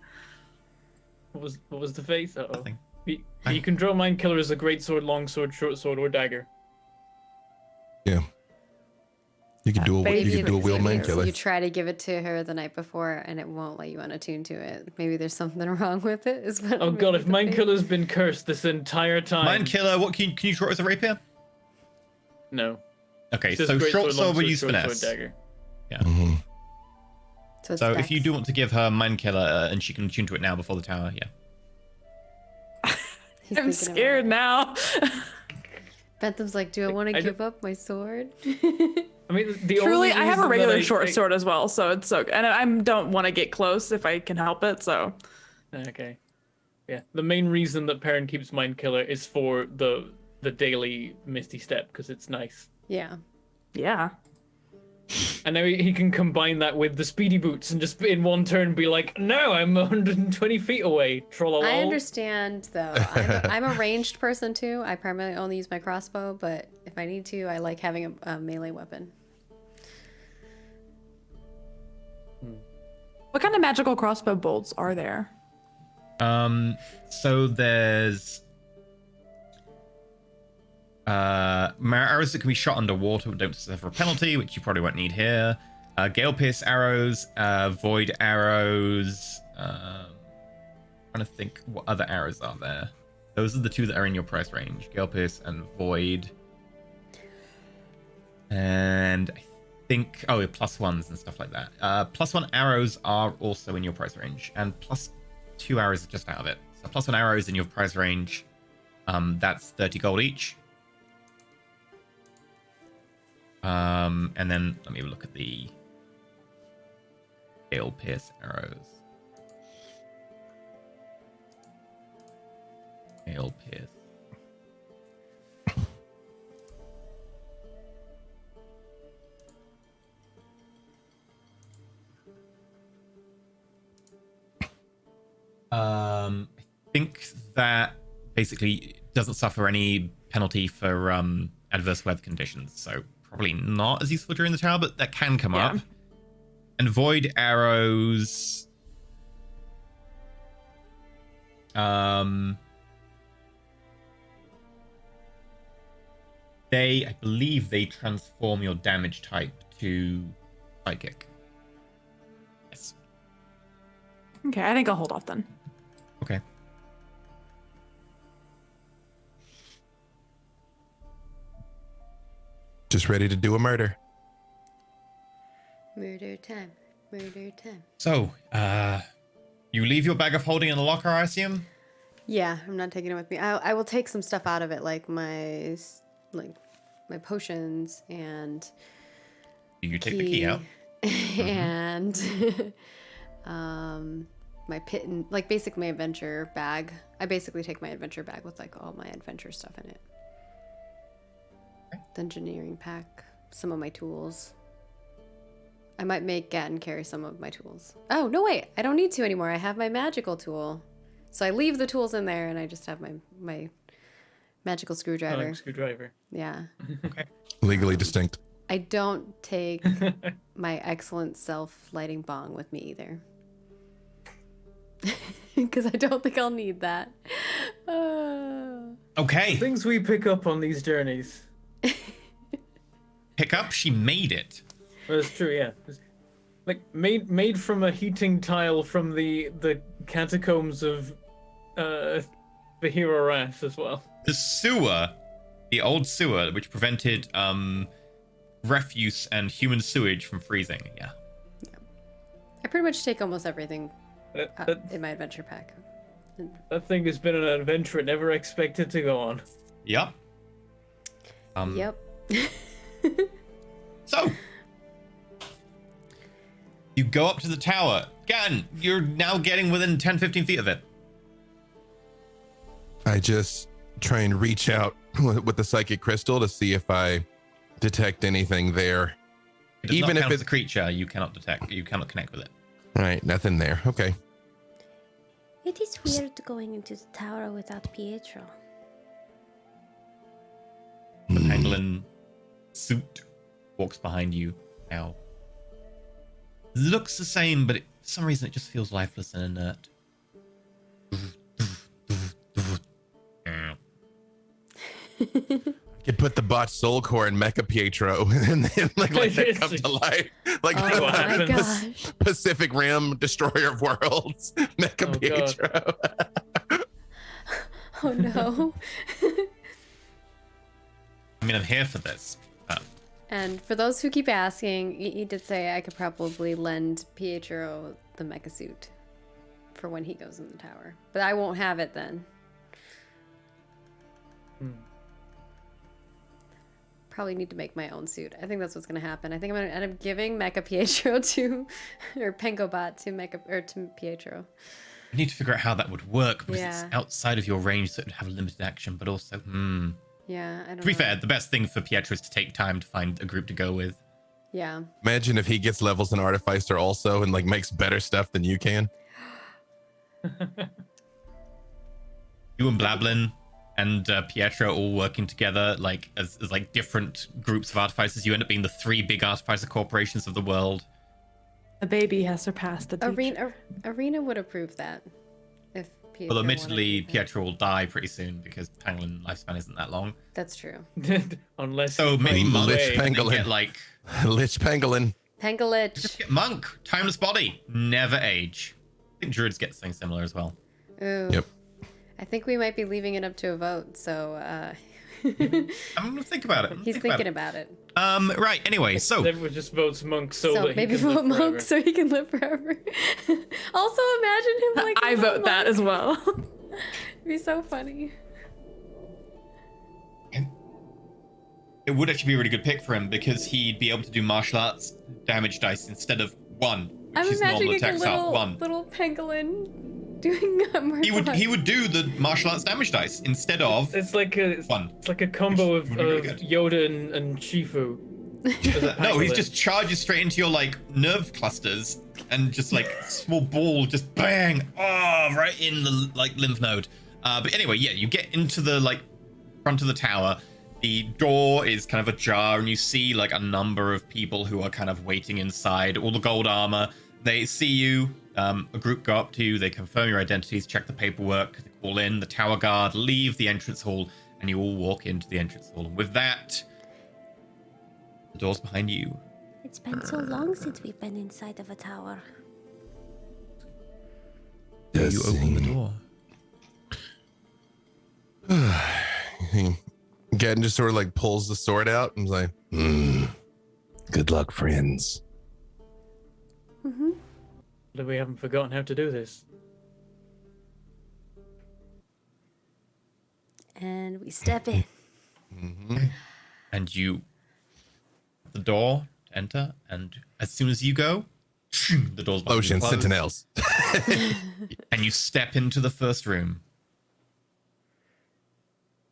What was the face? Uh-oh. Nothing. You can draw Mind Killer as a great sword, long sword, short sword, or dagger. Yeah. You could do a Maybe you could do a wheel Mind Killer. You try to give it to her the night before, and it won't let you unattune to it. Maybe there's something wrong with it. Is what Oh god, maybe if the Mind face- Killer's been cursed this entire time. Mind Killer, what can you draw it as a rapier? No. Okay, It says so great short long sword would use short finesse. dagger. Mhm. So, it's So if you dex. do want to give her Mind Killer and she can attune to it now before the tower, yeah. He's I'm thinking about scared it. now. Bentham's like, do I want to I give up my sword? I mean, the Truly, only I have a reason regular that short sword as well, so it's so. And I don't want to get close if I can help it. So Okay. Yeah. The main reason that Perrin keeps Mind Killer is for the daily Misty Step, because it's nice. Yeah. yeah, And now he can combine that with the speedy boots and just in one turn be like, no, I'm 120 feet away. Trollolol. I understand, though. I'm a ranged person, too. I primarily only use my crossbow, but if I need to, I like having a melee weapon. what kind of magical crossbow bolts are there? So there's arrows that can be shot underwater but don't suffer a penalty, which you probably won't need here. Gale Pierce arrows, void arrows. Trying to think what other arrows are there. Those are the two that are in your price range: Gale Pierce and void. And I think plus ones and stuff like that. +1 arrows are also in your price range, and +2 arrows are just out of it. So +1 arrows in your price range. That's 30 gold each. And then let me look at the Gale Pierce arrows. Gale Pierce. I think that basically doesn't suffer any penalty for adverse weather conditions, so probably not as useful during the tower, but that can come up. And void arrows, I believe they transform your damage type to psychic. Yes. Okay, I think I'll hold off then. Okay. Just ready to do a murder. Murder time. Murder time. So, you leave your bag of holding in the locker, I assume? Yeah, I'm not taking it with me. I will take some stuff out of it, like my potions and You take the key out. and my pit and like basically my adventure bag. I basically take my adventure bag with like all my adventure stuff in it. The engineering pack, some of my tools. I might make Gatton carry some of my tools. Oh, no, wait. I don't need to anymore. I have my magical tool. So I leave the tools in there and I just have my magical screwdriver. Screwdriver. Yeah. Okay. Legally distinct. I don't take my excellent self-lighting bong with me either. Because I don't think I'll need that. Okay. Things we pick up on these journeys. Pick up, she made it. Well, that's true, yeah. It's like made from a heating tile from the catacombs of the Hero Ras as well. The sewer, the old sewer, which prevented refuse and human sewage from freezing. Yeah. I pretty much take almost everything That in my adventure pack. thing has been an adventure it never expected to go on. Yep. Yep. So, you go up to the tower. Gatton, you're now getting within 10, 15 feet of it. I just try and reach out with the psychic crystal to see if I detect anything there. It does Even not if count as it's a creature, you cannot detect, you cannot connect with it. All right, nothing there. Okay. It is weird going into the tower without Pietro. The pangolin suit walks behind you now. Looks the same, but for some reason it just feels lifeless and inert. Could put the botched soul core in Mecha Pietro and then like that come to life. Like Oh what my happens? gosh. Pacific Rim, Destroyer of Worlds, Mecha Oh, Pietro. Oh no. I mean, I'm here for this. And for those who keep asking, he did say I could probably lend Pietro the mecha suit for when he goes in the tower. But I won't have it then. Probably need to make my own suit. I think that's what's going to happen. I think I'm going to end up giving Mecha Pietro to, or Pengobot to Pietro. I need to figure out how that would work because Yeah. it's outside of your range, so it would have limited action, but also, Yeah, I don't know. To be fair, the best thing for Pietro is to take time to find a group to go with. Yeah. Imagine if he gets levels in Artificer also and like makes better stuff than you can. You and Blablin and Pietro all working together like as like different groups of artificers. You end up being the three big artificer corporations of the world. The baby has surpassed the teacher. Arena would approve that. If Pietro Well, wanted admittedly, to do that. Pietro will die pretty soon because pangolin lifespan isn't that long. That's true. Unless So you maybe find a monk way. and then Pangolin. get like Lich Pangolin. Pengalich. just get monk, timeless body, never age. I think druids get something similar as well. Ooh. Yep. I think we might be leaving it up to a vote, so I'm gonna think about it. he's thinking about it. Right. Anyway, so Everyone just votes monk so, So that maybe he can vote live monk forever. so he can live forever. Also, imagine him like I vote that as well. It'd be so funny. it would actually be a really good pick for him because he'd be able to do martial arts damage dice instead of 1, which I'm is normal imagining a attacks are 1. little pangolin doing He would do the martial arts damage dice instead of It's like a 1. It's like a combo of Would be really good. Yoda and Shifu. No, he just charges straight into your like nerve clusters and just like small ball, just bang, right in the like lymph node. But anyway, yeah, you get into the like front of the tower. The door is kind of ajar, and you see like a number of people who are kind of waiting inside. All the gold armor. They see you. A group go up to you. They confirm your identities, check the paperwork, they call in. The tower guard leave the entrance hall, and you all walk into the entrance hall. And with that, the door's behind you. It's been so long since we've been inside of a tower. You open the door. Gadden just sort of like pulls the sword out and is like, good luck, friends. But we haven't forgotten how to do this. And we step in. And you the door, enter, and as soon as you go, the door's behind you Ocean close, sentinels. and you step into the first room.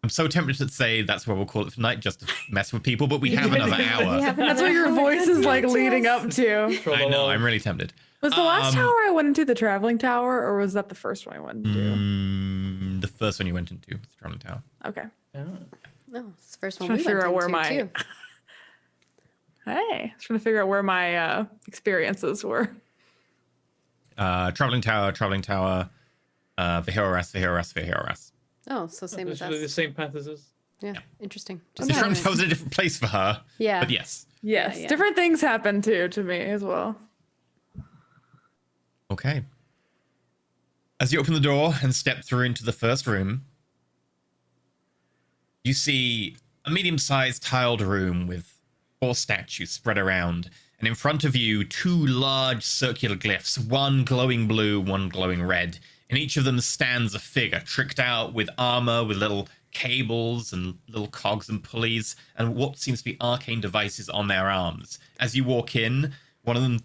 I'm so tempted to say that's where we'll call it tonight, just to mess with people, but we have another hour. That's what your voice is like leading up to. I know, I'm really tempted. Was the last tower I went into the traveling tower, or was that the first one I went into? The first one you went into, the traveling tower. Okay. No, it's the first one Trying we to figure went out into where too. Hey, trying to figure out where my experiences were. Traveling tower, Vihoras. Oh, so same as Literally the us. same path as us. Yeah, interesting. The traveling tower's in a different place for her. Yeah. But yes. Yes, yeah. different things happen too to me as well. Okay. As you open the door and step through into the first room, you see a medium-sized tiled room with 4 statues spread around, and in front of you, 2 large circular glyphs, one glowing blue, one glowing red. In each of them stands a figure tricked out with armor, with little cables and little cogs and pulleys, and what seems to be arcane devices on their arms. As you walk in, one of them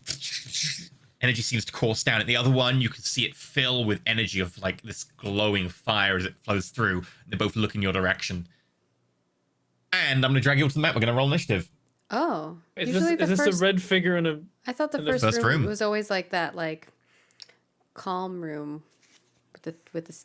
energy seems to course down. At the other one, you can see it fill with energy of like this glowing fire as it flows through. They both look in your direction. And I'm going to drag you onto the map. We're going to roll initiative. Oh, Is usually this the first. a red figure in a... I thought the in the first first room room. was always like that, like calm room with the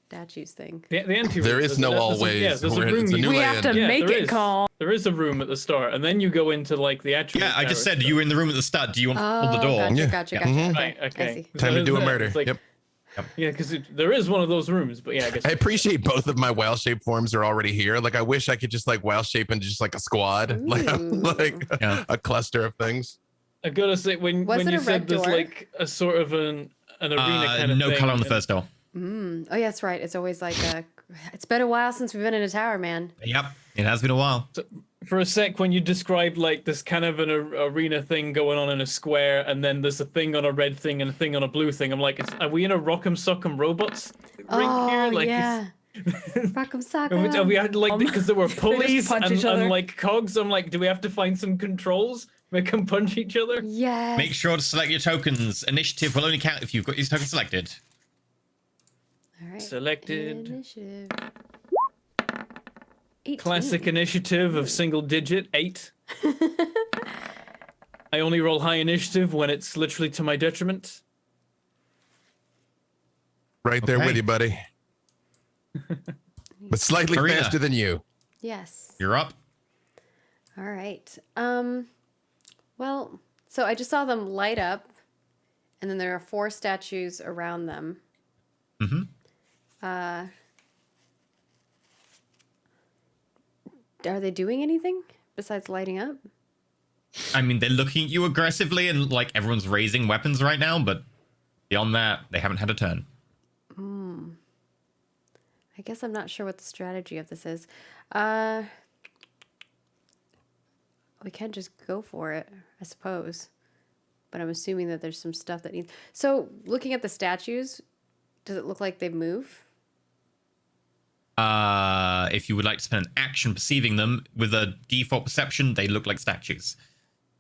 statues thing. The anti-room. There is no always. Yeah, there's a We're- room. it's a new We have to land. make there it is. calm. There is a room at the start, and then you go into like the actual. Yeah, I just tower said you were in the room at the start. Do you want to pull the door? Gotcha, Yeah. gotcha, Yeah. gotcha. Mhm. Right. I Okay. see. Time to do a murder. It's like- Yep. Yeah, because there is one of those rooms, but yeah, I guess. I appreciate both of my WoW shape forms are already here. Like I wish I could just like WoW shape into just like a squad, like Yeah. a cluster of things. I gotta say, when Was it you a said red there's door? like a sort of an arena kind of No thing, color on the and- first door. Oh, yeah, that's right. It's always like it's been a while since we've been in a tower, man. Yep, it has been a while. For a sec, when you described like this kind of an arena thing going on in a square, and then there's a thing on a red thing and a thing on a blue thing, I'm like, are we in a Rock'em Sock'em Robots ring Oh, here? Like, yeah. Rock'em Are we sock'em. had like because there were pulleys punch and, each other. and like cogs. I'm like, do we have to find some controls? Make them punch each other? Yes. Make sure to select your tokens. Initiative will only count if you've got your tokens selected. All right. Selected. Initiative. 18. Classic initiative of single digit 8. I only roll high initiative when it's literally to my detriment. Right there Okay. with you, buddy. But slightly Karina. faster than you. Yes. You're up. All right. Well, so I just saw them light up, and then there are 4 statues around them. Mm-hmm. Are they doing anything besides lighting up? I mean, they're looking at you aggressively, and like everyone's raising weapons right now. But beyond that, they haven't had a turn. I guess I'm not sure what the strategy of this is. We can just go for it, I suppose. But I'm assuming that there's some stuff that needs... So, looking at the statues, does it look like they move? If you would like to spend an action perceiving them, with a default perception, they look like statues.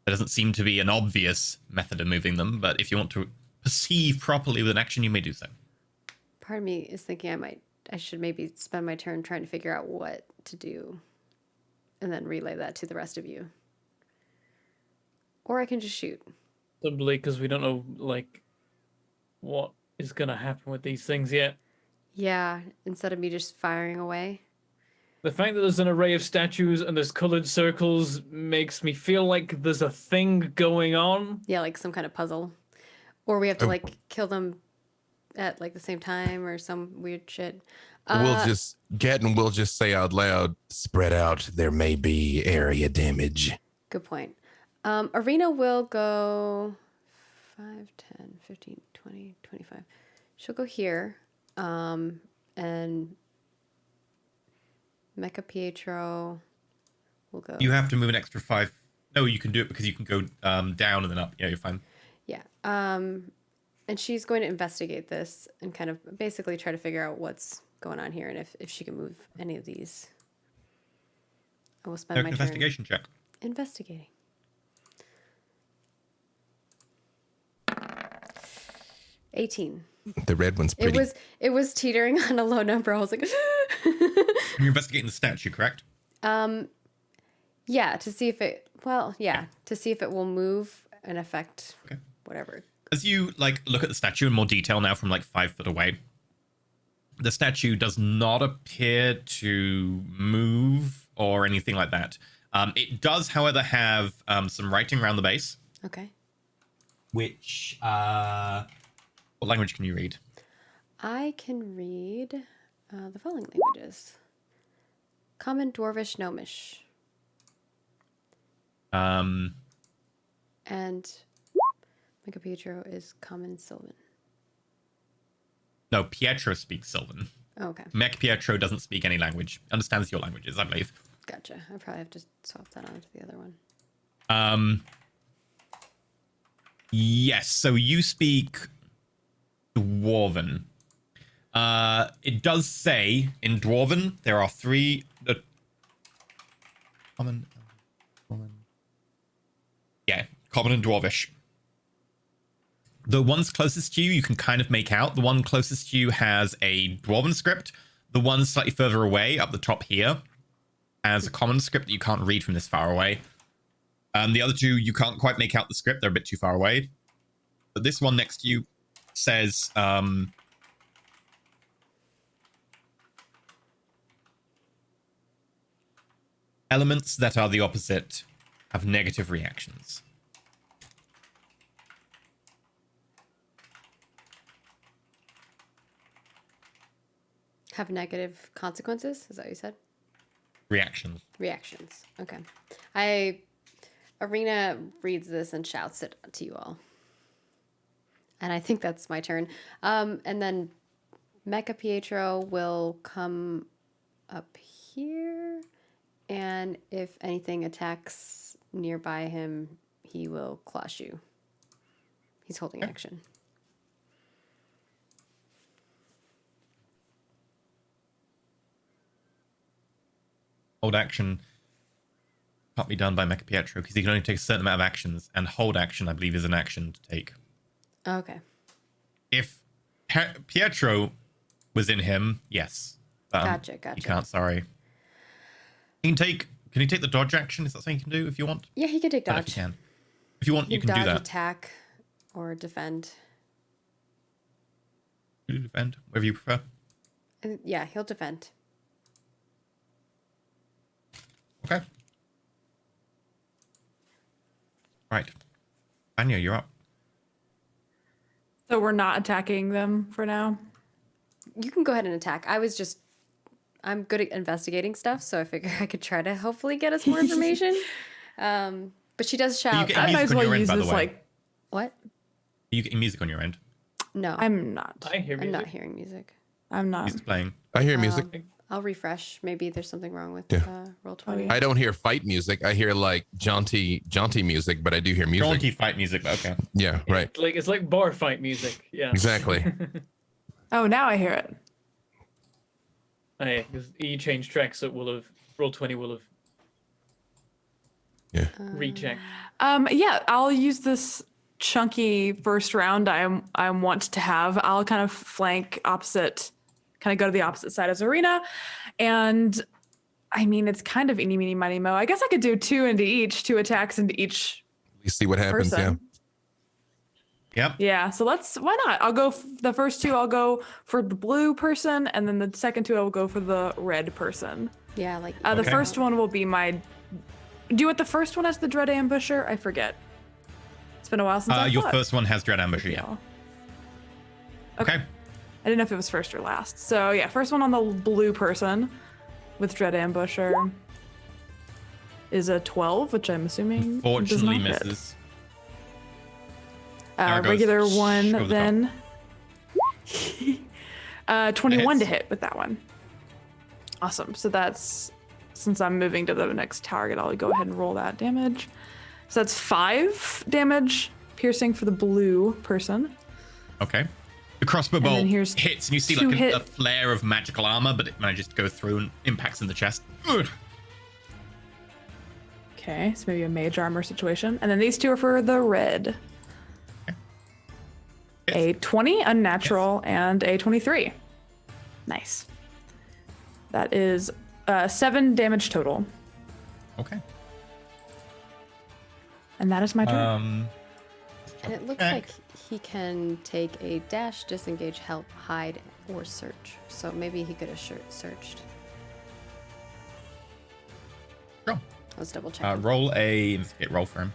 There doesn't seem to be an obvious method of moving them, but if you want to perceive properly with an action, you may do so. Part of me is thinking I should maybe spend my turn trying to figure out what to do and then relay that to the rest of you. Or I can just shoot. Simply because we don't know, like, what is going to happen with these things yet. Yeah, instead of me just firing away. The fact that there's an array of statues and there's colored circles makes me feel like there's a thing going on. Yeah, like some kind of puzzle. Or we have to, like, kill them at, like, the same time or some weird shit. We'll just say out loud, spread out, there may be area damage. Good point. Arena will go 5, 10, 15, 20, 25. She'll go here. And Mecha Pietro will go. You have to move an extra 5. No, you can do it because you can go down and then up. Yeah, you're fine. Yeah. And she's going to investigate this and kind of basically try to figure out what's going on here and if she can move any of these. I will spend my investigation turn check. investigating. 18. The red one's pretty. It was teetering on a low number. I was like, You're investigating the statue, correct? yeah, to see if it will move and affect whatever. As you look at the statue in more detail now from 5 foot away, the statue does not appear to move or anything like that. It does, however, have some writing around the base. Okay. Which what language can you read? I can read the following languages: Common, Dwarvish, Gnomish, and Mega Pietro is Common, Sylvan. No, Pietro speaks Sylvan. Oh, okay, Mech Pietro doesn't speak any language. Understands your languages, I believe. gotcha. I probably have to swap that onto the other one. Yes. So you speak Dwarven. It does say in Dwarven there are 3 common. Yeah, common and Dwarvish. The ones closest to you, you can kind of make out. The one closest to you has a Dwarven script. The one slightly further away, up the top here, has a common script that you can't read from this far away. The other 2, you can't quite make out the script. They're a bit too far away. But this one next to you says... elements that are the opposite have negative reactions. Have negative consequences? Is that what you said? Reactions. Reactions. Okay. Arena reads this and shouts it to you all. And I think that's my turn. And then Mecha Pietro will come up here. And if anything attacks nearby him, he will clash you. He's holding action. Hold action can't be done by Mecha Pietro because he can only take a certain amount of actions, and hold action, I believe, is an action to take. Okay. If Pietro was in him, yes. Gotcha. You can't, sorry. Can he take the dodge action? Is that something you can do if you want? Yeah, he can take If you dodge. can. If you want, you can do dodge, that. attack, or defend. Defend, whatever you prefer. Yeah, he'll defend. Okay. Right. Anya, you're up. So we're not attacking them for now? You can go ahead and attack. I'm good at investigating stuff, so I figure I could try to hopefully get us more information. But she does shout. get I might as music on well your end, use by the this, way. What? Are you getting music on your end? No, I'm not. I hear I'm music. not hearing music. I'm not. Music's playing. I hear music. I'll refresh. Maybe there's something wrong with Roll20. I don't hear fight music. I hear jaunty music, but I do hear music. Jaunty fight music, but okay. Yeah, right. It's like bar fight music. Yeah. Exactly. Oh, now I hear it. Because E changed tracks, so it will have Roll20 will have rechecked. Yeah, I'll use this chunky first round I want to have. I'll kind of flank opposite, kind of go to the opposite side as Arena. And I mean, it's kind of eeny, meeny, miny, mo. I guess I could do 2 attacks into each. You see what happens, person. Yep. Yeah, so why not? I'll go, the first 2, I'll go for the blue person, and then the second 2, I'll go for the red person. Yeah, like The first one will be my, do you want the first one as the Dread Ambusher? I forget. It's been a while since I Your fought. first one has Dread Ambusher, yeah. Okay. I didn't know if it was first or last. So yeah, first one on the blue person with Dread Ambusher is a 12, which I'm assuming Fortunately does not hit. misses. There goes Regular show one the then. 21 to hit with that one. Awesome. So that's, since I'm moving to the next target, I'll go ahead and roll that damage. So that's 5 damage piercing for the blue person. Okay. The crossbow then bolt here's hits, and you see 2 like a flare of magical armor, but it manages to go through and impacts in the chest. Ugh. Okay, so maybe a mage armor situation. And then these 2 are for the red. A 20 unnatural and a 23. Nice. That is 7 damage total. Okay. And that is my turn. And it looks like he can take a dash, disengage, help, hide, or search. So maybe he could have searched. Sure. Let's double check. Roll a investigate roll for him.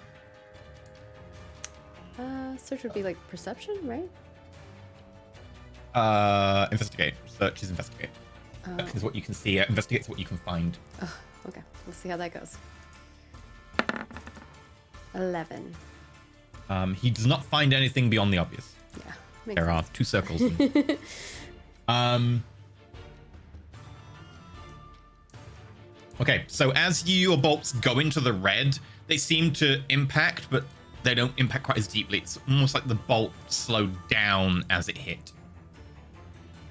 Search would be like perception, right? Investigate. Search is investigate. Search is what you can see. Investigate is what you can find. Oh, okay. We'll see how that goes. 11. He does not find anything beyond the obvious. Yeah. Makes There sense. are 2 circles. Okay, so as your bolts go into the red, they seem to impact, but they don't impact quite as deeply. It's almost like the bolt slowed down as it hit.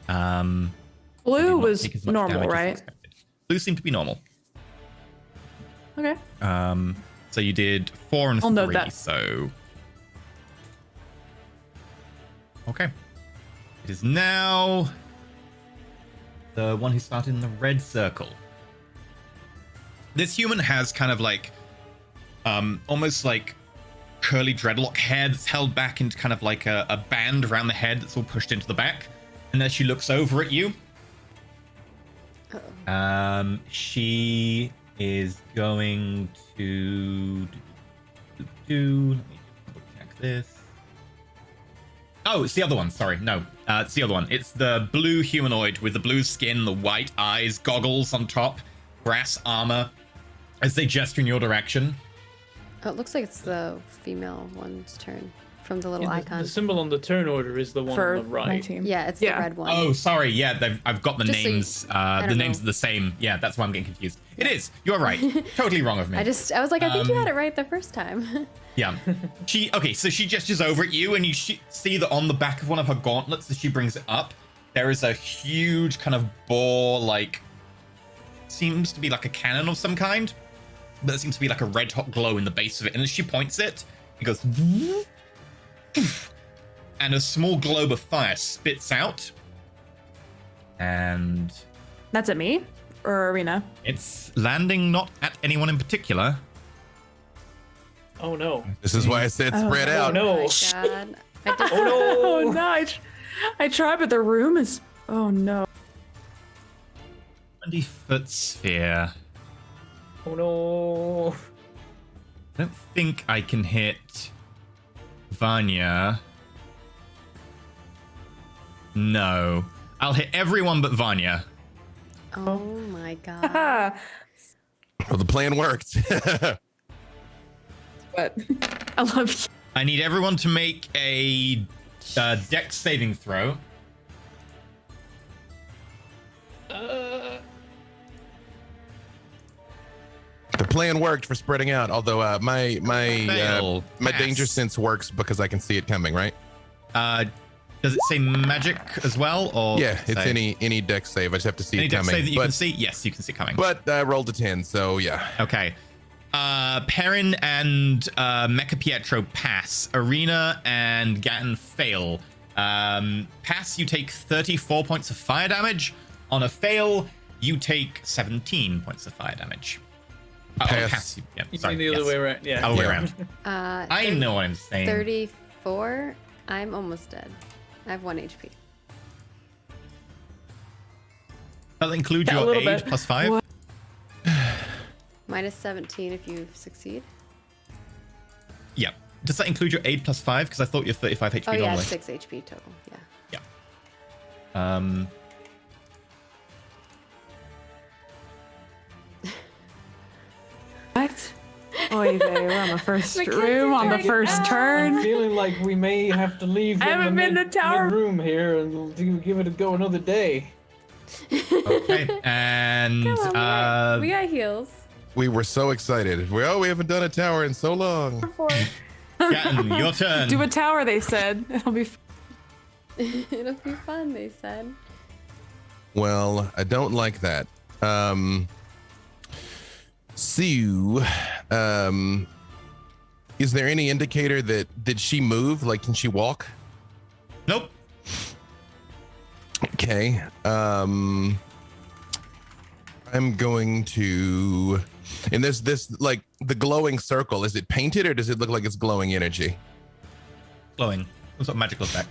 Blue was normal, right? Blue seemed to be normal. Okay. So you did 4 and I'll 3, note that. so... Okay. It is now the one who started in the red circle. This human has kind of like, almost like curly dreadlock hair that's held back into kind of like a band around the head that's all pushed into the back. And as she looks over at you, she is going to let me double check this. Oh, it's the other one. Sorry, no, it's the other one. It's the blue humanoid with the blue skin, the white eyes, goggles on top, brass armor. As they gesture in your direction. Oh, it looks like it's the female one's turn from the little icon. The symbol on the turn order is the one For on the right. my team. Yeah, it's the red one. Oh, sorry. Yeah, I've got the Just so names. I The don't names know. are the same. Yeah, that's why I'm getting confused. It is. You're right. Totally wrong of me. I was like, I think you had it right the first time. Yeah. So she gestures over at you, and you see that on the back of one of her gauntlets, as she brings it up, there is a huge kind of bore, like, seems to be like a cannon of some kind, but there seems to be like a red hot glow in the base of it. And as she points it, it goes, and a small globe of fire spits out. And That's at me or Arena? it's landing not at anyone in particular. Oh no. This is why I said spread Oh out. no. God. I did Oh no! I tried, but the room is. Oh no! 20-foot sphere. Oh no. I don't think I can hit Vanya. No. I'll hit everyone but Vanya. Oh my god. Ah, Well, the plan worked. but I love you. I need everyone to make a dex saving throw. The plan worked for spreading out. Although my Fail. my Pass. danger sense works because I can see it coming. Right? Does it say magic as well, or Yeah, does it it's say- any deck save. I just have to see any it dex coming. save that you but, can see? Yes, you can see it coming. but I rolled a 10, so yeah. Okay. Perrin and Mecha Pietro pass. Arena and Gatton fail. Pass, you take 34 points of fire damage. On a fail, you take 17 points of fire damage. Pass. Yeah, You sorry. mean the other way around? Yeah. Other way Yeah. around. I know what I'm saying. 34. I'm almost dead. I have 1 HP. Does that include Yeah, a your little age bit. plus 5? What? Minus 17 if you succeed. Yeah. Does that include your aid plus 5? Because I thought you're 35 HP Oh yeah, normally. 6 HP total. Yeah. Yeah. What? Oy vey, we're on the first Mackenzie's room on the like, first I'm turn. feeling like we may have to leave I haven't been to tower. room here and give it a go another day. Okay. And Come on, we got heals. We were so excited. We haven't done a tower in so long. Gatton, your turn. Do a tower, they said. It'll be. It'll be fun, they said. Well, I don't like that. So, is there any indicator that did she move? Like, can she walk? Nope. Okay. I'm going to. And this like the glowing circle. Is it painted or does it look like it's glowing energy? Glowing. Some sort of magical effect.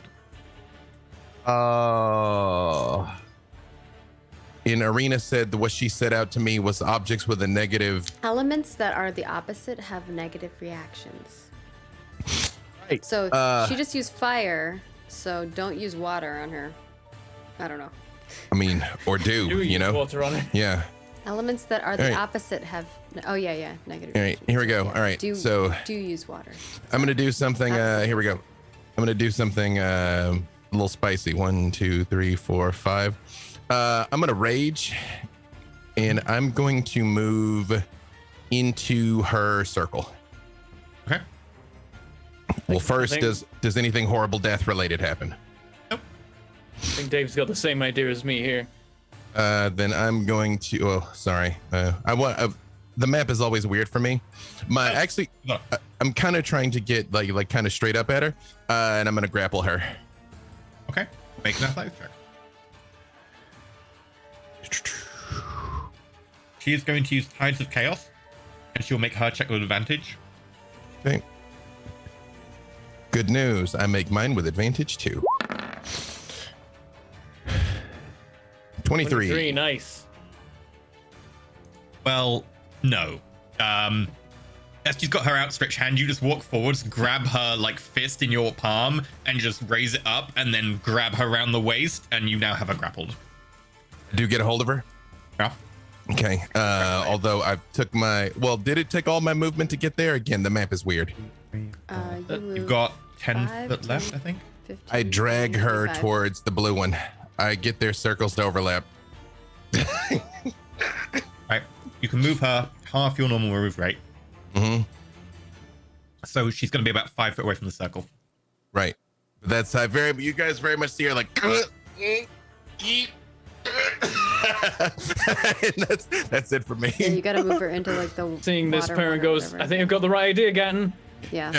In Arena said what she set out to me was objects with a negative. Elements that are the opposite have negative reactions. Right. So she just used fire, so don't use water on her. I don't know. I mean, or do you use know? water on it. Yeah. Elements that are the Alright. opposite have. Oh yeah, negative. All right. reactions. Here we go. Yeah. All right. Do So use water. I'm gonna do something. Here we go. I'm gonna do something a little spicy. 1, 2, 3, 4, 5. I'm gonna rage, and I'm going to move into her circle. Okay. Well, first, think- does anything horrible death related happen? I think Dave's got the same idea as me here. Then I'm going to. Oh, sorry. I want. The map is always weird for me. Actually, No. I'm kind of trying to get like kind of straight up at her, and I'm gonna grapple her. Okay. Make an athletics check. She is going to use Tides of Chaos, and she'll make her check with advantage. Okay. Good news. I make mine with advantage too. 23. Nice. Well, no. As she's got her outstretched hand, you just walk forwards, grab her like fist in your palm, and just raise it up, and then grab her around the waist, and you now have her grappled. Do you get a hold of her? Yeah. Okay. Although I took my. Well, did it take all my movement to get there? Again, the map is weird. You've got 10 5, foot left, 10. I think. 15, I drag her 25. towards the blue one. I get their circles to overlap. Right. You can move her half your normal move rate. Mm-hmm. So she's going to be about 5 foot away from the circle. Right. That's you guys very much see her like. And that's it for me. Yeah, you gotta move her into like the. Seeing this water parent one or goes, whatever. I think I've got the right idea, Gatton. Yeah.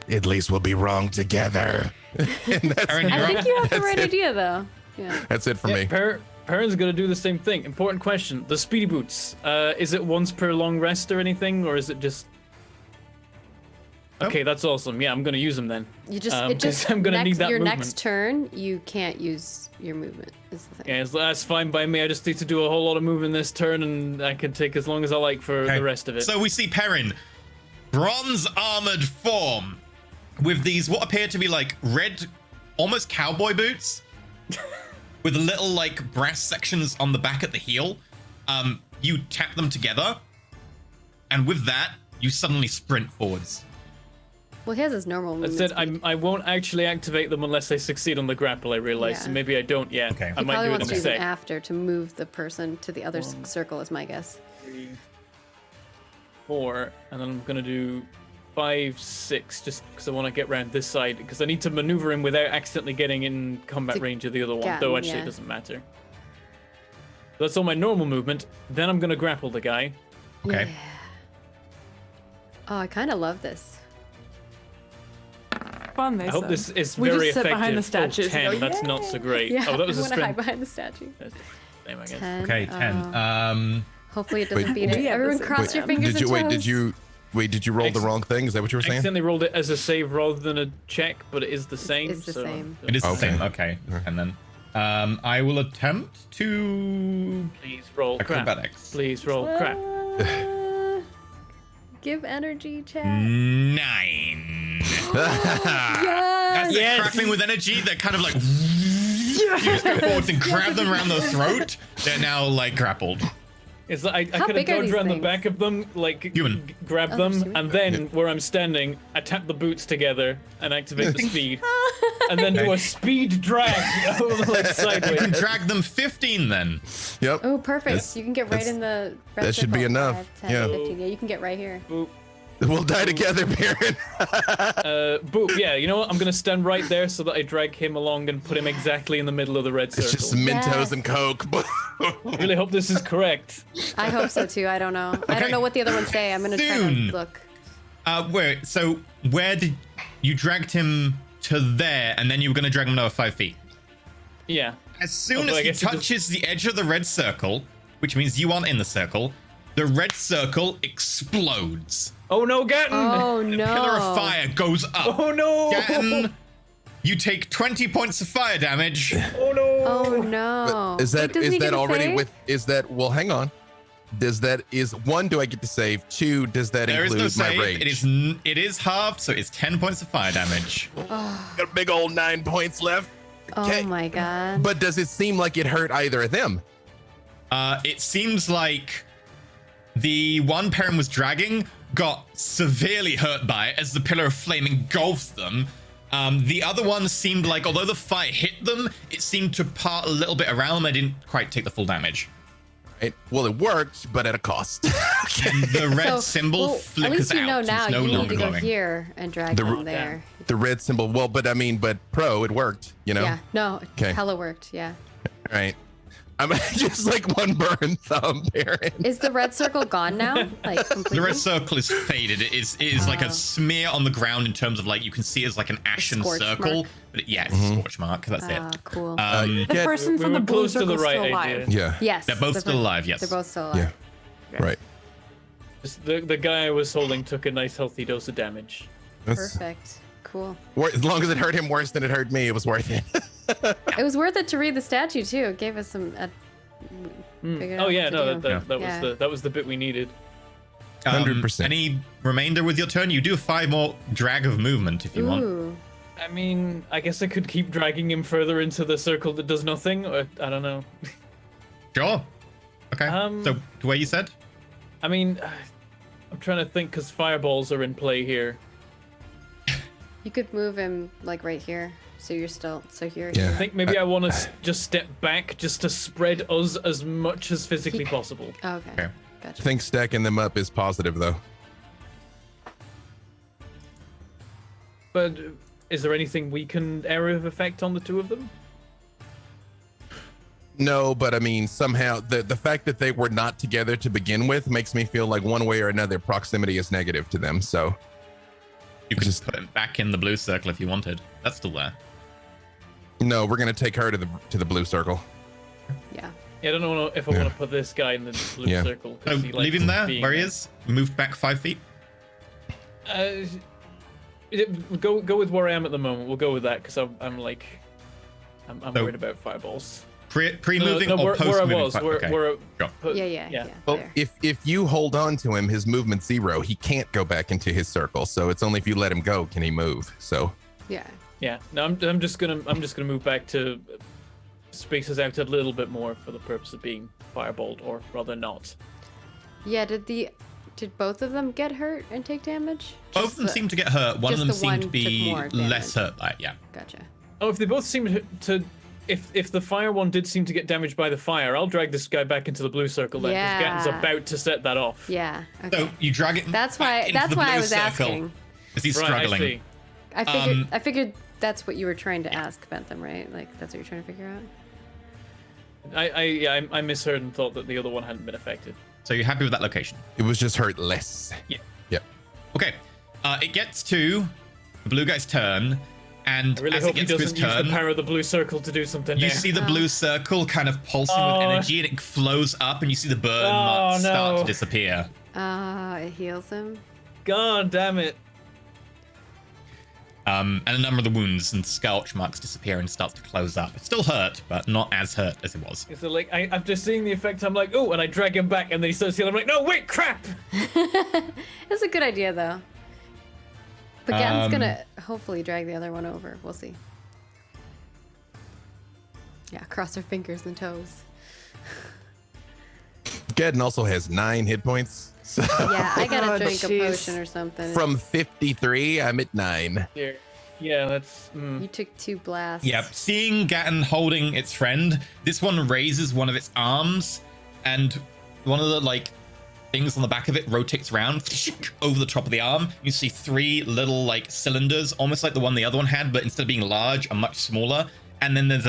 Yeah. At least we'll be wrong together. And that's, Aaron, I you're think up. you have the That's right it. idea though. Yeah. that's it for me. Perrin's gonna do the same thing. Important question: the speedy boots. Is it once per long rest or anything, or is it just? Okay, that's awesome. Yeah, I'm gonna use them then. You just. It 'cause just. I'm gonna next, need that your movement. next turn, you can't use your movement. Is the thing. Yeah, that's fine by me. I just need to do a whole lot of movement this turn, and I can take as long as I like for Okay. the rest of it. So we see Perrin, bronze armored form, with these what appear to be like red, almost cowboy boots, with little like brass sections on the back at the heel. You tap them together, and with that, you suddenly sprint forwards. Well, he has his normal I movement. said speed. I won't actually activate them unless I succeed on the grapple. I realize, Yeah. so maybe I don't yet. Okay. I He might probably do it wants in to a use it sec. after to move the person to the other circle. Is my guess. 3, 4, and then I'm gonna do 5, 6, just because I want to get around this side, because I need to maneuver him without accidentally getting in combat range of the other one, get though him, actually yeah. it doesn't matter. That's all my normal movement. Then I'm going to grapple the guy. Okay. Yeah. Oh, I kind of love this. Fun, they I hope said. this is We very just sit effective. behind the statues and 10, go, that's not so great. Yeah, Oh, that was I a want to hide strength. behind the statue. That's the same, I guess. 10. Okay, 10. Hopefully it doesn't Wait, beat it. we have Everyone the cross same your plan. fingers Did you and toes. did you roll the wrong thing? Is that what you were I saying? accidentally rolled it as a save rather than a check, but it is the same. it's the so same. It is the Okay. same. Okay. And then I will attempt to Please roll crap. acrobatics. Please roll crap. Give energy, chat. 9. Yes. As they're crackling with energy, they're kind of like you just go forwards and grab them around the throat. They're now like grappled. It's like I How could have big are dodged these around the things? back of them, like Human. grab Oh, them, they're human. and then where I'm standing, I tap the boots together and activate the speed, and then do a speed drag like You can sideways. drag them 15 then. Yep. Oh, perfect. That's- You can get right in the red that should be circle. enough. 5, 10, Yeah. 15. Yeah, you can get right here. Boop, We'll die together, Baron. boop. Yeah, you know what? I'm gonna stand right there so that I drag him along and put him exactly in the middle of the red It's circle. just Mentos Yes. and Coke. I really hope this is correct. I hope so too. I don't know. I Okay. don't know what the other ones say. I'm gonna try to Soon. look. Wait, so where did you dragged him to there, and then you were going to drag him another 5 feet? Yeah. As soon Although as I he guess it just- touches the edge of the red circle, which means you aren't in the circle, the red circle explodes. Oh no, Gatton! Oh The no! pillar of fire goes up. Oh no! Gatton, you take 20 points of fire damage. Oh no! Oh no! Is Wait, that doesn't is he that get to already save? with? Is that well? Hang on. Does that is one? Do I get to save? 2? Does that There is include no my save. rage? It is halved, so it's 10 points of fire damage. Got a big old 9 points left. Okay. Oh my god! But does it seem like it hurt either of them? It seems like the one Perrin was dragging got severely hurt by it as the pillar of flame engulfs them. The other one seemed like, although the fire hit them, it seemed to part a little bit around them. They didn't quite take the full damage. Right. Well, it worked, but at a cost. And the red So, symbol well, flickers at least you know out. now. It's no You need longer to go glowing. here and drag The them there. The red symbol. Well, but I mean, but pro, it worked. You know. Yeah. No. Okay. Hella worked. Yeah. All right. I'm just like one burn thumb, Baron. Is the red circle gone now? Like completely? The red circle is faded. It is like a smear on the ground in terms of like you can see it as like an ashen scorch circle. mark. But yeah, it's a scorch mark. That's Ah, it. cool. The Yeah, person we from were the blue close to the circle's right still idea. alive. yeah. yes. They're both still alive, yes. They're both still alive. Yeah. Right. Just the guy I was holding took a nice healthy dose of damage. That's, Perfect. Cool. as long as it hurt him worse than it hurt me, it was worth it. It was worth it to read the statue too. It gave us some. figured out Oh yeah, what to no, do. that Yeah. was the bit we needed. 100%. Any remainder with your turn? You do have 5 more drag of movement if you want. Ooh. I mean, I guess I could keep dragging him further into the circle that does nothing, or I don't know. Sure. Okay. Um, So to where you said? I mean, I'm trying to think because fireballs are in play here. You could move him like right here, so you're still here. Yeah. I think maybe I want to just step back just to spread us as much as physically possible. Oh, okay. Okay. Gotcha. I think stacking them up is positive, though. But is there anything we can area of effect on the two of them? No, but I mean, somehow the fact that they were not together to begin with makes me feel like one way or another proximity is negative to them. So You could Just- put him back in the blue circle if you wanted. That's still there. no, we're gonna take her to the blue circle. Yeah. Yeah, I don't know if I Yeah. want to put this guy in the blue Yeah. circle. So 'cause he likes leave him there, being where he is. Moved back 5 feet. Go with where I am at the moment. We'll go with that because I'm So- worried about fireballs. Pre-moving no, or where post-moving? I was. Okay. Sure. Put, Yeah. Well, there. if you hold on to him, his movement's 0. He can't go back into his circle. So it's only if you let him go can he move. So Yeah. Yeah. No, I'm just gonna move back to space us out a little bit more for the purpose of being fireballed, or rather not. Yeah. Did both of them get hurt and take damage? Both Just of them the- seem to get hurt. One of just them the seemed one to took be more less damage. hurt by it. Yeah. Gotcha. Oh, if they both seem to if the fire one did seem to get damaged by the fire, I'll drag this guy back into the blue circle then, because Gatton's Yeah. about to set that off. Yeah. Okay. So you drag it. That's back why. into That's the why I blue was circle. asking. as he's Right, struggling. I see. I figured that's what you were trying to ask Bentham, right? Like that's what you're trying to figure out. I misheard and thought that the other one hadn't been affected. So you're happy with that location? It was just hurt less. Yeah. Yep. Okay. It gets to the blue guy's turn, and I really as it hope he gets to his doesn't use the turn, power of the blue circle to do something. you there. see the blue circle kind of pulsing with energy, and it flows up, and you see the burn marks start to disappear. It heals him. God damn it. And a number of the wounds and scorch marks disappear and starts to close up. It's still hurt, but not as hurt as it was. So like, after seeing the effect, I'm like, oh, and I drag him back, and then he starts healing. I'm like, no, wait, crap. That's a good idea, though. But Gatten's gonna hopefully drag the other one over. We'll see. Yeah, cross our fingers and toes. Gadden also has 9 hit points. So Yeah, I gotta Oh, drink a jeez. potion or something. from 53, I'm at 9. Here. Yeah, that's. You took 2 blasts. Yep. Seeing Gatton holding its friend, this one raises one of its arms, and one of the like things on the back of it rotates around over the top of the arm. You see 3 little like cylinders, almost like the one the other one had, but instead of being large, are much smaller. And then there's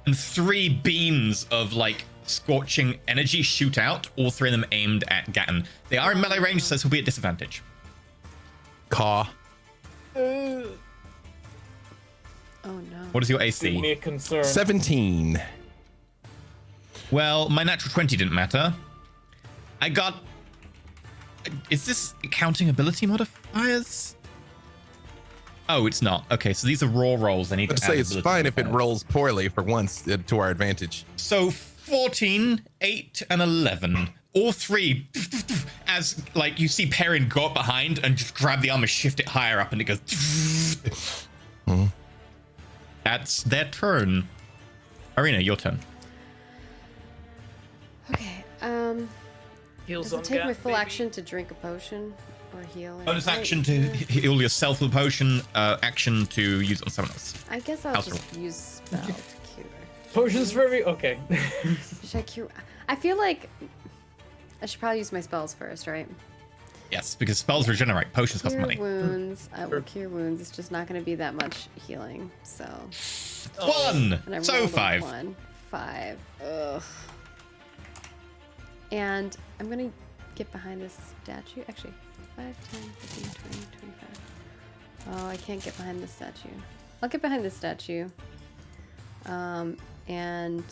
and 3 beams of like scorching energy shoot out, all 3 of them aimed at Gatton. They are in melee range, so this will be at disadvantage. Caw. Oh no. What is your Give me AC? a concern. 17. Well, my natural 20 didn't matter. I got... Is this counting ability modifiers? Oh, it's not. Okay, so these are raw rolls. I need Let's to add say it's ability fine if it modifiers. rolls poorly for once to our advantage. So 14, 8, and 11. All 3, as like you see Perrin go up behind and just grab the arm and shift it higher up, and it goes. That's their turn. Arena, your turn. Okay. Heals Does it on take my Gat, full baby. action to drink a potion or heal? Bonus Right? action to heal yourself with a potion. Action to use on someone else. I guess I'll House just use spell to cure. Potions for every. Okay. Should I cure? I feel like I should probably use my spells first, right? Yes, because spells regenerate. Potions cost Cure money. wounds. I will cure wounds. It's just not going to be that much healing. So. 1. And I So rolled a 5. 1. 5. Ugh. And I'm gonna get behind this statue. Actually, 5, 10, 15, 20, 25. Oh, I can't get behind this statue. I'll get behind this statue. And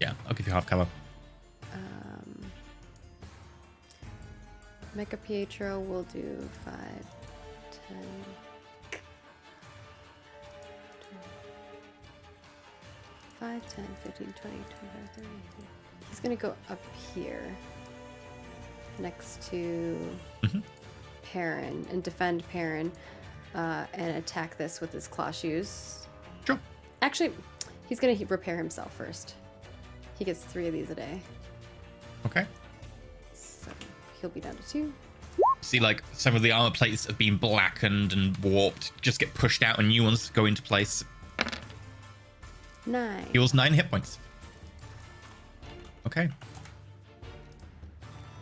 Yeah, I'll give you half cover. Mecha Pietro will do 5, 10. 5, 10, 15, 20, 25, 30. He's gonna go up here next to Perrin and defend Perrin and attack this with his claw shoes. Sure. Actually, he's gonna repair himself first. He gets 3 of these a day. Okay. So he'll be down to 2. See, like, some of the armor plates have been blackened and warped, just get pushed out and new ones go into place. 9. Heals 9 hit points. Okay.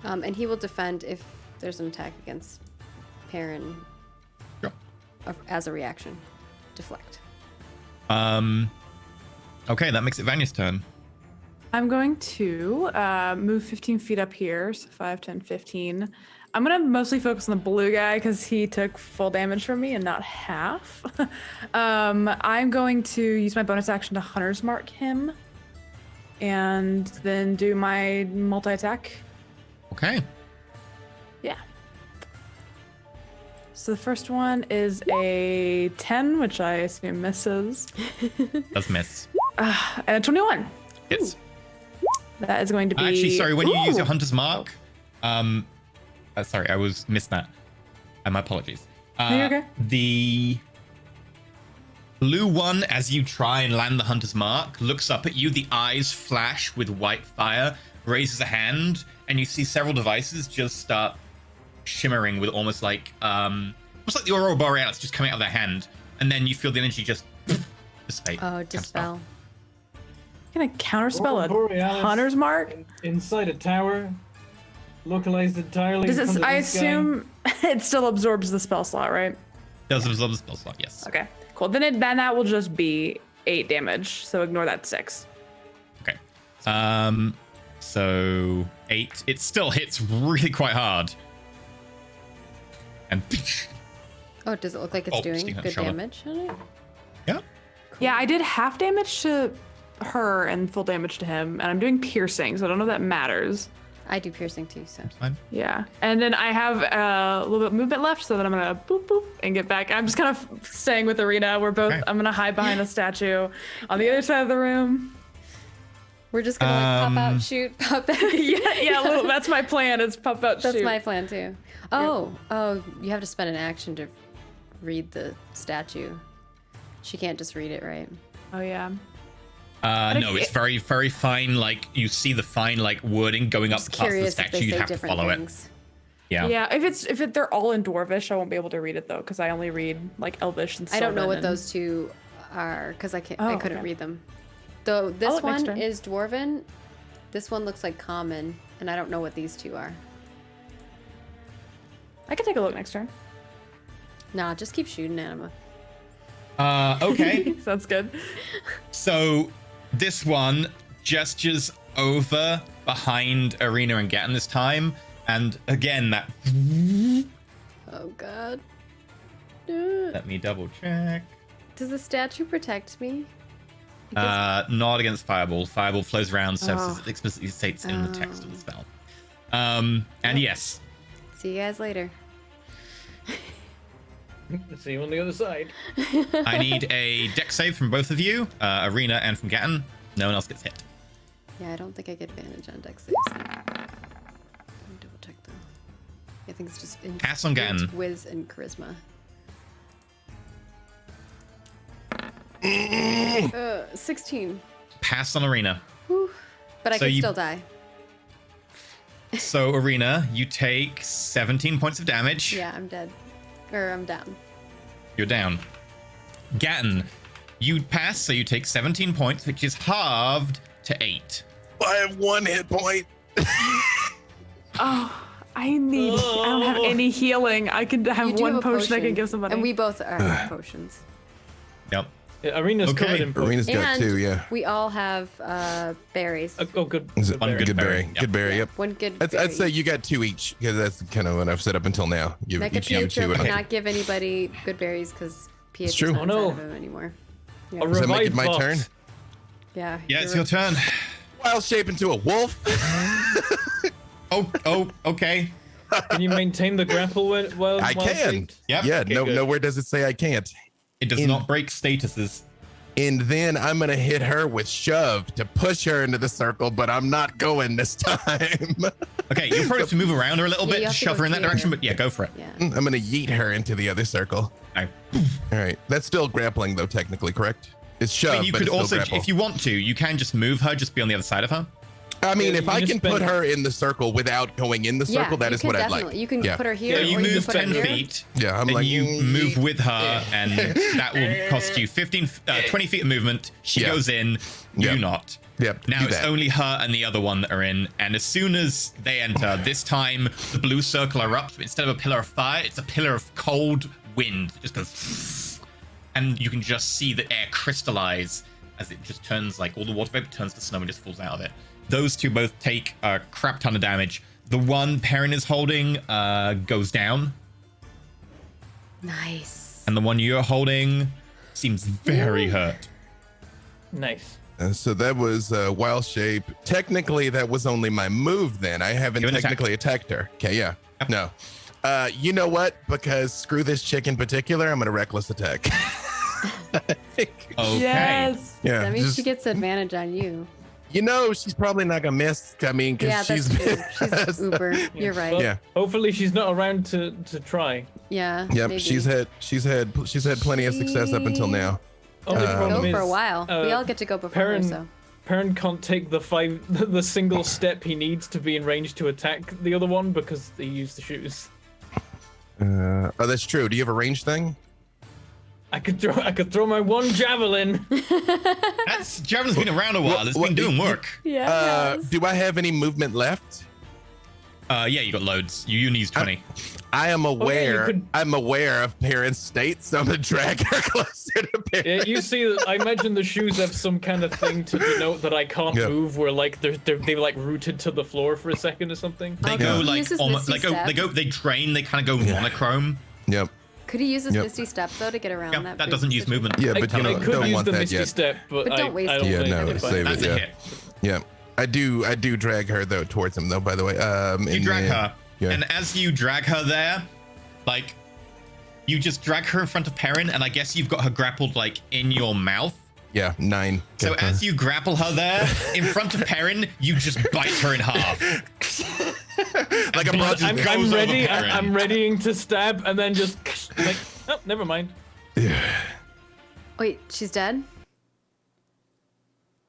And he will defend if there's an attack against Perrin Sure. as a reaction. Deflect. Okay, that makes it Vanya's turn. I'm going to move 15 feet up here, so 5, 10, 15. I'm going to mostly focus on the blue guy because he took full damage from me and not half. I'm going to use my bonus action to Hunter's Mark him and then do my multi-attack. Okay. Yeah. So the first one is a 10, which I assume misses, Does miss. and a 21. Hits. That is going to be... Actually, sorry, when you use your Ooh. Hunter's Mark, sorry, I missed that. My apologies. No, you're okay. The blue one, as you try and land the Hunter's Mark, looks up at you. The eyes flash with white fire, raises a hand, and you see several devices just start shimmering with almost like the Aurora Borealis just coming out of their hand. And then you feel the energy just dissipate. Oh, dispel. Can I counterspell Aurora a Borealis. Hunter's Mark? Inside a tower, localized entirely. Does in it, front of I this guy. assume It still absorbs the spell slot, right? Does absorb the spell slot, yes. Okay, cool. Then that will just be 8 damage. So ignore that 6. Okay. So 8. It still hits really quite hard. And Oh, does it look like it's doing good damage on it? yeah. Yeah, I did half damage to her and full damage to him, and I'm doing piercing, so I don't know if that matters. I do piercing too, so. Fine. Yeah, and then I have a little bit of movement left, so then I'm gonna boop boop and get back. I'm just kind of staying with Arena. We're both. Okay. I'm gonna hide behind a statue on the other side of the room. We're just gonna like pop out, shoot, pop back. yeah. Well, that's my plan. Is pop out. That's shoot. my plan too. Oh, you have to spend an action to read the statue. She can't just read it, right? Oh yeah. No, it's very, very fine. Like you see the fine like wording going up Just past the curious if statue. they You say have to different follow things. it. Yeah. Yeah. If they're all in Dwarvish, I won't be able to read it though, because I only read like Elvish and. I don't know Sylvan what and- those two are because I can't. Oh, I couldn't okay. read them. Though this look next one turn. is Dwarven. This one looks like Common, and I don't know what these two are. I can take a look next turn. Nah, just keep shooting, Anima. Okay. Sounds good. So this one gestures over behind Arena and Gatton this time, and again that. Oh God. Let me double check. Does the statue protect me? Not against Fireball. Fireball flows around, so Oh. it explicitly states in the text of the spell. And yes, See you guys later. See you on the other side. I need a dex save from both of you, Arena and from Gatton. No one else gets hit. Yeah, I don't think I get advantage on dex saves. Let me double check though. I think it's just Pass on Gatton. Whiz and charisma. 16. Pass on Arena. Whew. But I So can you- still die. So Arena, you take 17 points of damage. Yeah, I'm dead. Or I'm down. You're down. Gatton, you pass, so you take 17 points, which is halved to 8. I have 1 hit point. Oh, I don't have any healing. I can You have do one have a potion I can give somebody. And we both are potions. Yep. Yeah, Arena's Okay. covered in potions. Arena's got And 2, yeah. we all have berries. Oh, good. Is it One berry. good berry. Yep. Good berry, Yeah, yep. one good I'd berry. say you got 2 each, because that's kind of what I've said up until now. Give Mecca each of you Pietro 2. And cannot I, give anybody good berries because Pietro's true. not Oh, no. inside of him anymore. Yeah. A does that make it revived my fox. turn? Yeah. Yeah, it's you're your turn. Wild shape into a wolf. Oh, okay. Can you maintain the grapple while I can. shaped? Yep. Yeah, Okay, no, good. nowhere does it say I can't. It does not break statuses. And then I'm going to hit her with shove to push her into the circle, but I'm not going this time. Okay, you probably have to move around her a little Yeah, bit you to have to shove go her in that here. direction, but yeah, go for it. Yeah. I'm going to yeet her into the other circle. Okay. All right. That's still grappling, though, technically, correct? It's shove, I mean, you but could it's still also, grapple. if you want to, you can just move her, just be on the other side of her. I mean, Yeah, if you I just can put spend- her in the circle without going in the circle, that you is can what I'd definitely. like. You can yeah. put her here. So you or you move can put her 10 here. feet. Yeah, I'm then like, you move with her, and that will cost you 20 feet of movement. She Yeah. goes in, you Yep. do not. Yep, Now do it's that. only her and the other one that are in, and as soon as they enter, this time the blue circle erupts. But instead of a pillar of fire, it's a pillar of cold wind. It just goes, and you can just see the air crystallize as it just turns, like all the water vapor turns to snow and just falls out of it. Those two both take a crap ton of damage. The one Perrin is holding goes down, Nice. and the one you're holding seems very hurt. Nice. So that was wild shape. Technically, that was only my move then. I haven't Give an attack. technically attacked her. Okay, yeah. No. You know what? Because screw this chick in particular, I'm going to reckless attack. Okay. Yes. Yeah. That means just- she gets advantage on you. You know, she's probably not going to miss. I mean, because Yeah, she's that's true. She's uber. You're right. Well, Yeah. Hopefully she's not around to try. Yeah. Yep, maybe. she's had plenty of success up until now. Only Go problem for a is, while. We all get to go before her, Perrin, so. Perrin can't take the single step he needs to be in range to attack the other one because he used the shoes. Oh, that's true. Do you have a range thing? I could throw my one javelin. That's Javelin's been around a while. It's been doing work. Yeah. Do I have any movement left? Yeah, you got loads. You use 20. I am aware. could- I'm aware of Perrin's state, so I'm gonna drag her closer to Perrin. Yeah, you see, I imagine the shoes have some kind of thing to denote that I can't Yeah. move, where like they're like rooted to the floor for a second or something. They Oh, go could he like use his almost Misty like Step? they train. They kind of go monochrome. Yep. Could he use his Yep. Misty Step though to get around Yeah, that? that doesn't use situation? movement. Yeah, They but tell you I you. know, could don't use want the that Misty yet. Step, but, But don't waste I it. don't Yeah, think no, it's save it. That's a Yeah. hit. Yeah. I do drag her though towards him though. By the way, You drag her, Yeah. and as you drag her there, like you just drag her in front of Perrin, and I guess you've got her grappled like in your mouth. Yeah, 9. So Get her. as you grapple her there in front of Perrin, you just bite her in half. like a broad I'm, goes I'm over ready. Perrin. I'm readying to stab, and then just like, oh, never mind. Wait, she's dead?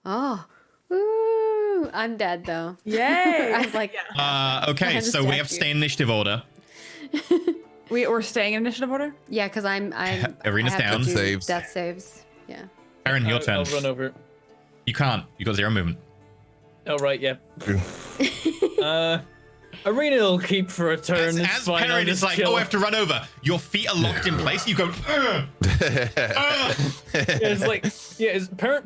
Oh. Ooh. I'm dead though. Yay! I'm like, Okay, I so we have distract you. stay initiative order. We're staying in initiative order? yeah, because I'm Arena's I have to down. do Saves. Death saves. Yeah. Perrin, your I'll turn. run over. You can't. You got 0 movement. Oh right, yeah. Arena will keep for a turn. It's As fine, I'll Perrin is just like, chill. oh, I have to run over. Your feet are locked in place. You go, "Ugh, ugh." Yeah, it's like, yeah,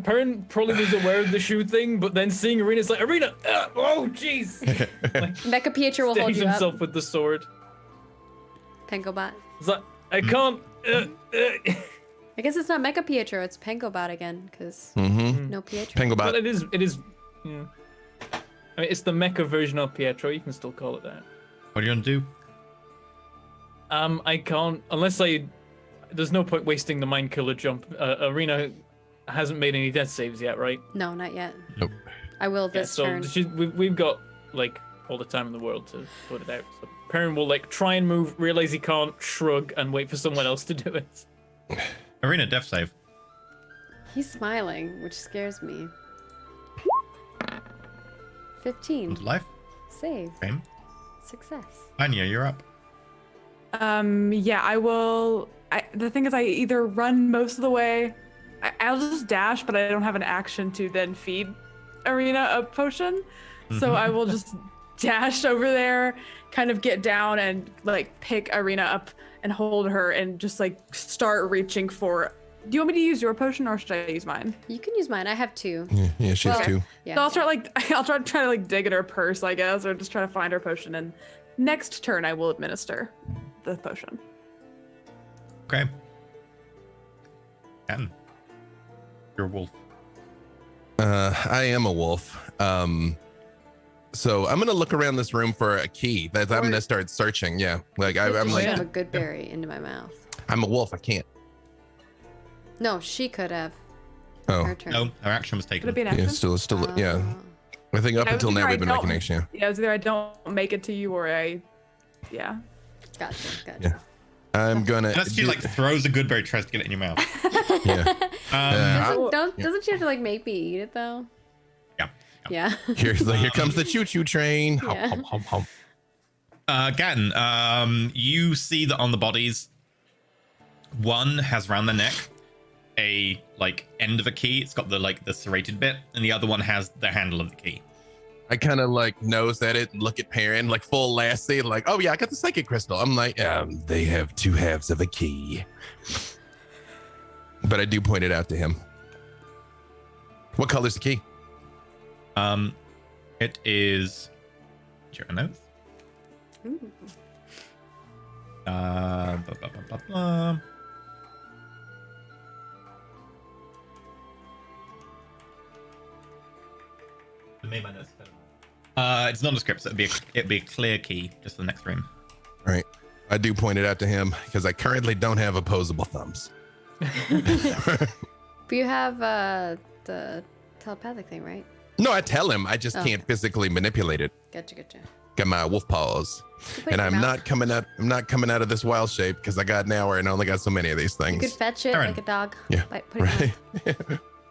Perrin probably was aware of the shoe thing, but then seeing Arena's like, Arena, oh jeez. Like, Mecha Pietro will hold stays you himself up. with the sword. Penkobot. It's like, I can't. I guess it's not Mecha Pietro, it's Penkobot again, because Mm-hmm. no Pietro. But Pengobot. it is. Yeah. I mean, it's the mecha version of Pietro. You can still call it that. What do you want to do? I can't unless I. There's no point wasting the mind killer jump. Arena hasn't made any death saves yet, right? No, not yet. Nope. I will Yeah, this so turn. we've got like all the time in the world to put it out. So Perrin will like try and move, realize he can't, shrug, and wait for someone else to do it. Arena, death save. He's smiling, which scares me. 15. Onto life. Save. Fame. Success. Anya, you're up. Yeah, I will. The thing is, I either run most of the way. I'll just dash, but I don't have an action to then feed Arena a potion. So I will just dash over there, kind of get down and like pick Arena up and hold her and just like start reaching for. Do you want me to use your potion or should I use mine? You can use mine. I have 2. Yeah, she has Well, 2. Yeah. So I'll try to like dig at her purse, I guess, or just try to find her potion. And next turn, I will administer the potion. Okay. Ken. You're a wolf. I am a wolf. So I'm gonna look around this room for a key. I'm gonna start searching. Yeah, like I'm Just like shove a good berry into my mouth. I'm a wolf. I can't. No, she could have. Oh, Her turn. No, her action was Could taken. it be an yeah, action? still, yeah. I think up I was until now either we've I been don't- making action. Yeah, it was either I don't make it to you or yeah. Gotcha. Yeah. I'm gonna. Unless she like throws a good berry, tries to get it in your mouth. Yeah. Doesn't she have to like make me eat it though? Yeah. Yeah. Here comes the choo-choo train. Yeah. Hum, hum, hum, hum. Gatton, you see that on the bodies, one has round the neck a like end of a key. It's got the serrated bit, and the other one has the handle of the key. I kind of like nose at it and look at Perrin like full Lassie, like, oh yeah, I got the psychic crystal. I'm like, they have 2 halves of a key. But I do point it out to him. What color's the key? It is. Your notes. Ooh. Blah, blah, blah, blah, blah. I made my notes. It's nondescript, so it'd be a clear key, just the next room. Right. I do point it out to him because I currently don't have opposable thumbs. But you have the telepathic thing, right? No, I tell him. I just Oh. can't physically manipulate it. Gotcha. Got my wolf paws, Put it and in I'm your not mouth. coming out. I'm not coming out of this wild shape because I got an hour and I only got so many of these You could things. fetch it Aaron. like a dog. Yeah, By putting it in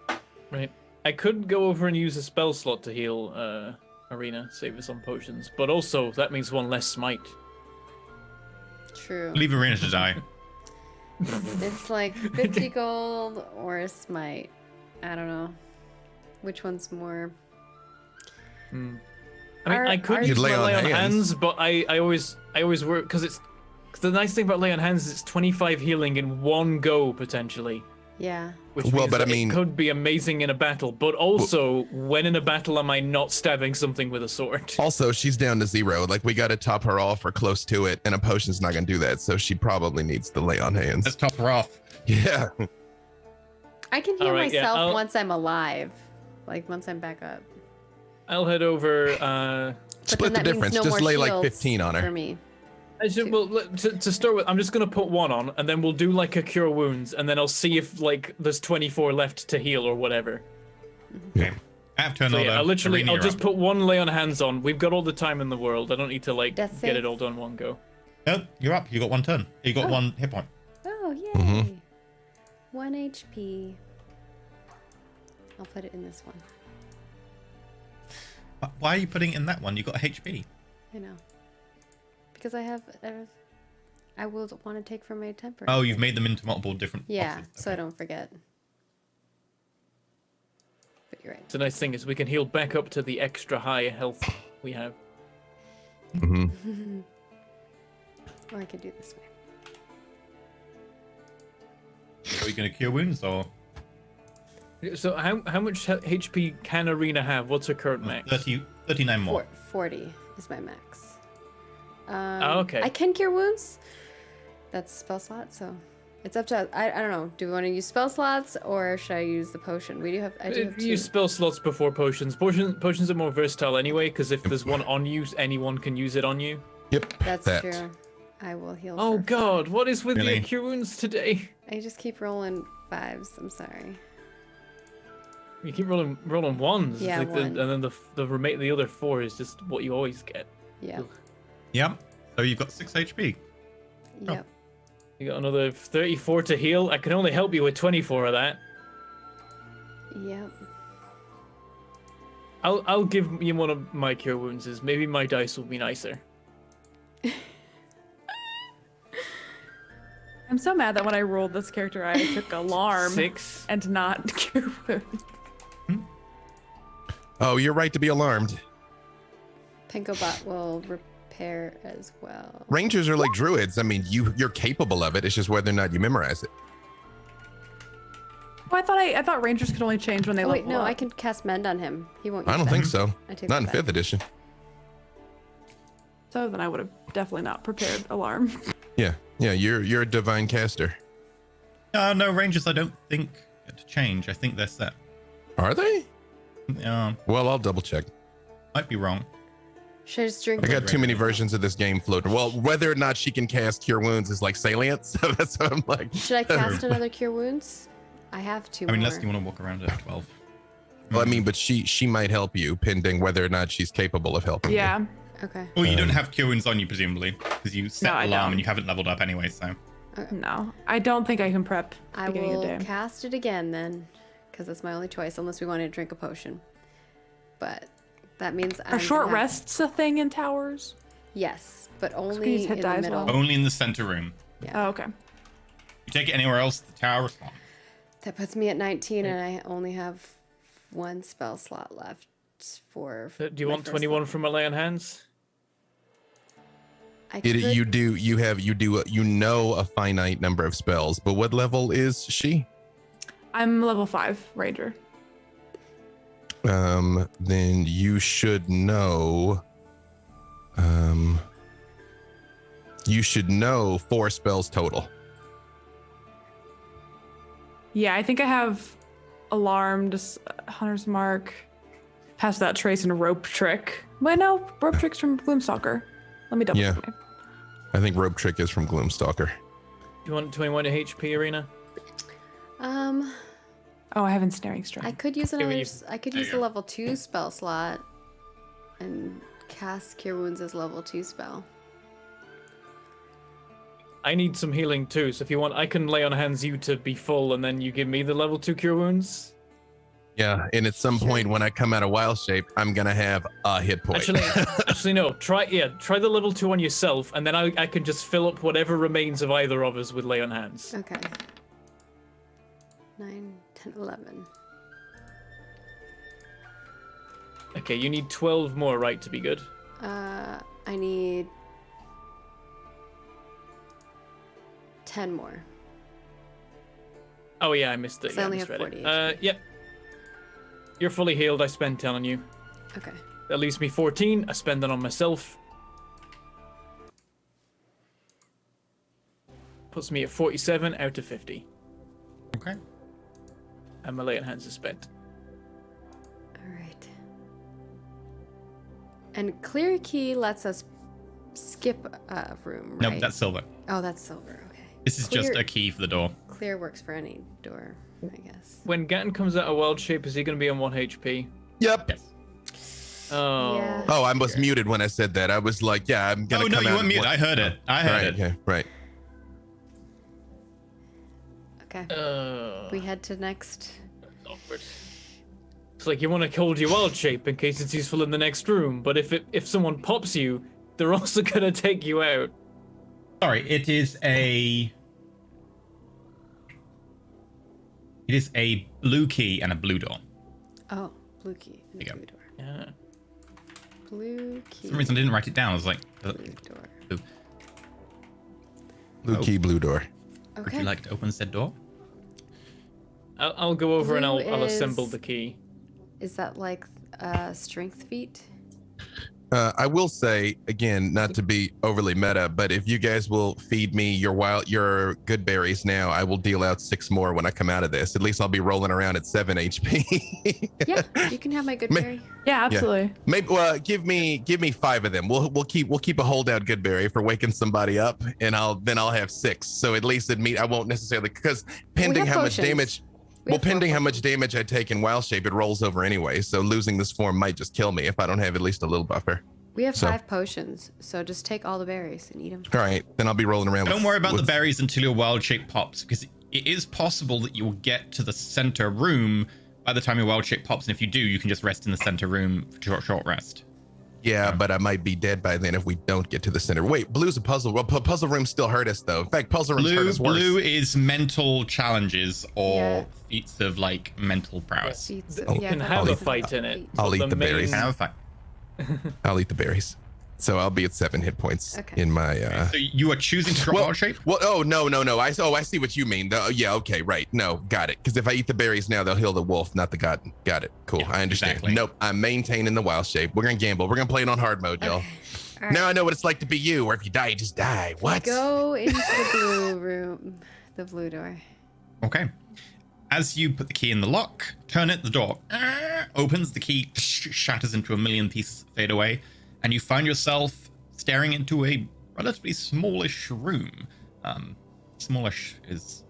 Right. Right. I could go over and use a spell slot to heal Arena, save us on potions, but also that means 1 less smite. True. Leave Arena to die. It's like 50 gold or a smite. I don't know. Which one's more? I mean, I could use my lay on hands, but I always work because it's. Cause the nice thing about lay on hands is it's 25 healing in one go potentially. Yeah. Which means that it could be amazing in a battle, but also when in a battle am I not stabbing something with a sword? Also, she's down to 0. Like we got to top her off or close to it, and a potion's not gonna do that. So she probably needs the lay on hands. Let's top her off. Yeah. I can heal myself once I'm alive, like once I'm back up. I'll head over. Split the difference. Just lay like 15 on her. For me. Well, to start with, I'm just gonna put 1 on, and then we'll do like a cure wounds, and then I'll see if like there's 24 left to heal or whatever. Okay. After another. I'll just put 1 lay on hands on. We've got all the time in the world. I don't need to like That's get safe. it all done one go. Nope, you're up. You got 1 turn. You got 1 hit point. Oh yay! 1 HP. I'll put it in this one. Why are you putting it in that one? You got HP. I know. Because I have. I will want to take from my temper. Oh, you've made them into multiple different. Yeah, boxes. so I don't forget. But you're right. The nice thing is we can heal back up to the extra high health we have. Mm-hmm. Or I could do this way. Are you going to cure wounds or? So how much HP can Arena have? What's her current max? 39 more. 40 is my max. Okay. I can cure wounds. That's spell slot, so it's up to I don't know. Do we want to use spell slots or should I use the potion? I do have two. Use spell slots before potions. Potions are more versatile anyway, because if there's one on you, anyone can use it on you. Yep. That's true. I will heal. Oh for God, what is with Really? the cure wounds today? I just keep rolling 5s. I'm sorry. You keep rolling ones. Yeah, It's like one. and then the other 4 is just what you always get. Yeah. Yep. So you've got 6 HP. Yep. You got another 34 to heal. I can only help you with 24 of that. Yep. I'll give you one of my cure wounds. Is maybe my dice will be nicer. I'm so mad that when I rolled this character, I took alarm 6 and not cure wounds. Oh, you're right to be alarmed. Pinkobot will repair as well. Rangers are like druids. I mean, you're capable of it. It's just whether or not you memorize it. Oh, I thought rangers could only change when they Oh, level wait, no, up. I can cast mend on him. He won't. I use don't that. think so. I take Not in that back. 5th edition. So then I would have definitely not prepared alarm. Yeah, you're a divine caster. No, Rangers I don't think get to change. I think they're set. Are they? Well, I'll double check. Might be wrong. Should I just drink? I got too many versions of this game floating. Well, whether or not she can cast Cure Wounds is like salient, so that's what I'm like. Should I cast another cure wounds? I have 2 I mean, more. unless you want to walk around at 12. Well, I mean, but she might help you, pending whether or not she's capable of helping you. Yeah. Okay. Well, you don't have cure wounds on you, presumably, because you set No, I alarm don't. and you haven't leveled up anyway, so. No, I don't think I can prep. I beginning of will day. cast it again then, because that's my only choice, unless we wanted to drink a potion. But that means Are short rests a thing in towers? Yes, but can you only hit in the die as middle. well? Only in the center room. Oh, okay. You take it anywhere else, the tower responds. That puts me at 19, and I only have 1 spell slot left for. Do you my want first 21 level. from a lay on hands? I could, You know a finite number of spells, but what level is she? I'm level 5 ranger. Then you should know. You should know 4 spells total. Yeah, I think I have alarmed, hunter's mark, pass that trace, and rope trick. Wait, no, rope trick's from Gloomstalker. Let me double Yeah. check. I think Rope Trick is from Gloomstalker. Do you want 21 HP, Arena? Oh, I have ensnaring strike. I could use Give another. me- I could use the level 2 spell slot, and cast Cure Wounds as level 2 spell. I need some healing too, so if you want, I can lay on hands you to be full, and then you give me the level 2 cure wounds. Yeah, and at some point when I come out of wild shape, I'm gonna have a hit point. Actually, no. Try the level 2 on yourself, and then I can just fill up whatever remains of either of us with lay on hands. Okay. 9, 10, 11. Okay, you need 12 more, right, to be good? I need 10 more. Oh yeah, I missed it. 'Cause Yeah, I only misread have it. 40 HP. Yep. You're fully healed. I spend 10 on you. Okay. That leaves me 14. I spend that on myself. Puts me at 47 out of 50. Okay. And my lay on hands is spent. All right. And clear key lets us skip a room, right? Nope, that's silver. Oh, that's silver. Okay. This is just a key for the door. Clear works for any door, I guess. When Gatton comes out of wild shape, is he going to be on 1 HP? Yep. Yes. Oh. Yeah. Oh, I was muted when I said that. I was like, yeah, I'm gonna Oh no, come you out weren't muted. I heard it. I heard Right, it. okay, right. Okay. We head to next. Awkward. It's like you want to hold your wild shape in case it's useful in the next room, but if someone pops you, they're also going to take you out. Sorry, it is a blue key and a blue door. Oh, blue key and There you blue go. door. Yeah. Blue key. For some reason I didn't write it down. I was like, Blue door. blue. Blue key, blue door. Would Okay. you like to open said door? I'll go over and Blue I'll assemble is- the key. Is that like strength feat? I will say again, not to be overly meta, but if you guys will feed me your good berries now, I will deal out 6 more when I come out of this. At least I'll be rolling around at 7 HP. Yeah, you can have my good Ma- berry. Yeah, absolutely. Maybe give me 5 of them. We'll keep a holdout good berry for waking somebody up, and I'll have 6. So at least I won't necessarily, because pending have how much potions. damage. We Well, have 4 pending how much potions. damage I take in wild shape, it rolls over anyway. So losing this form might just kill me if I don't have at least a little buffer. We have So- 5 potions, so just take all the berries and eat them. All right, then I'll be rolling around. Don't with- worry about the with- berries until your wild shape pops, because it is possible that you'll get to the center room by the time your wild shape pops, and if you do, you can just rest in the center room for short rest. Yeah, but I might be dead by then if we don't get to the center. Wait, blue's a puzzle. Well, puzzle rooms still hurt us though. In fact, puzzle rooms hurt us worse. Blue is mental challenges or Yeah. feats of like mental prowess. Feats You of- yeah, can that have makes a sense. fight in it. Feats. I'll but eat the berries. Can I have a fight? I'll eat the berries. So I'll be at 7 hit points Okay. in my. So you are choosing to drop wild shape? Well, oh no. I see what you mean. Yeah, okay, right. No, got it. Because if I eat the berries now, they'll heal the wolf, not the god. Got it. Cool. Yeah, I understand. exactly. Nope. I'm maintaining the wild shape. We're gonna gamble. We're gonna play it on hard mode, y'all. All right. Now I know what it's like to be you, or if you die, you just die. What? Go into the blue room, the blue door. Okay. As you put the key in the lock, turn it, the door opens, the key shatters into a million pieces, fade away, and you find yourself staring into a relatively smallish room. Smallish is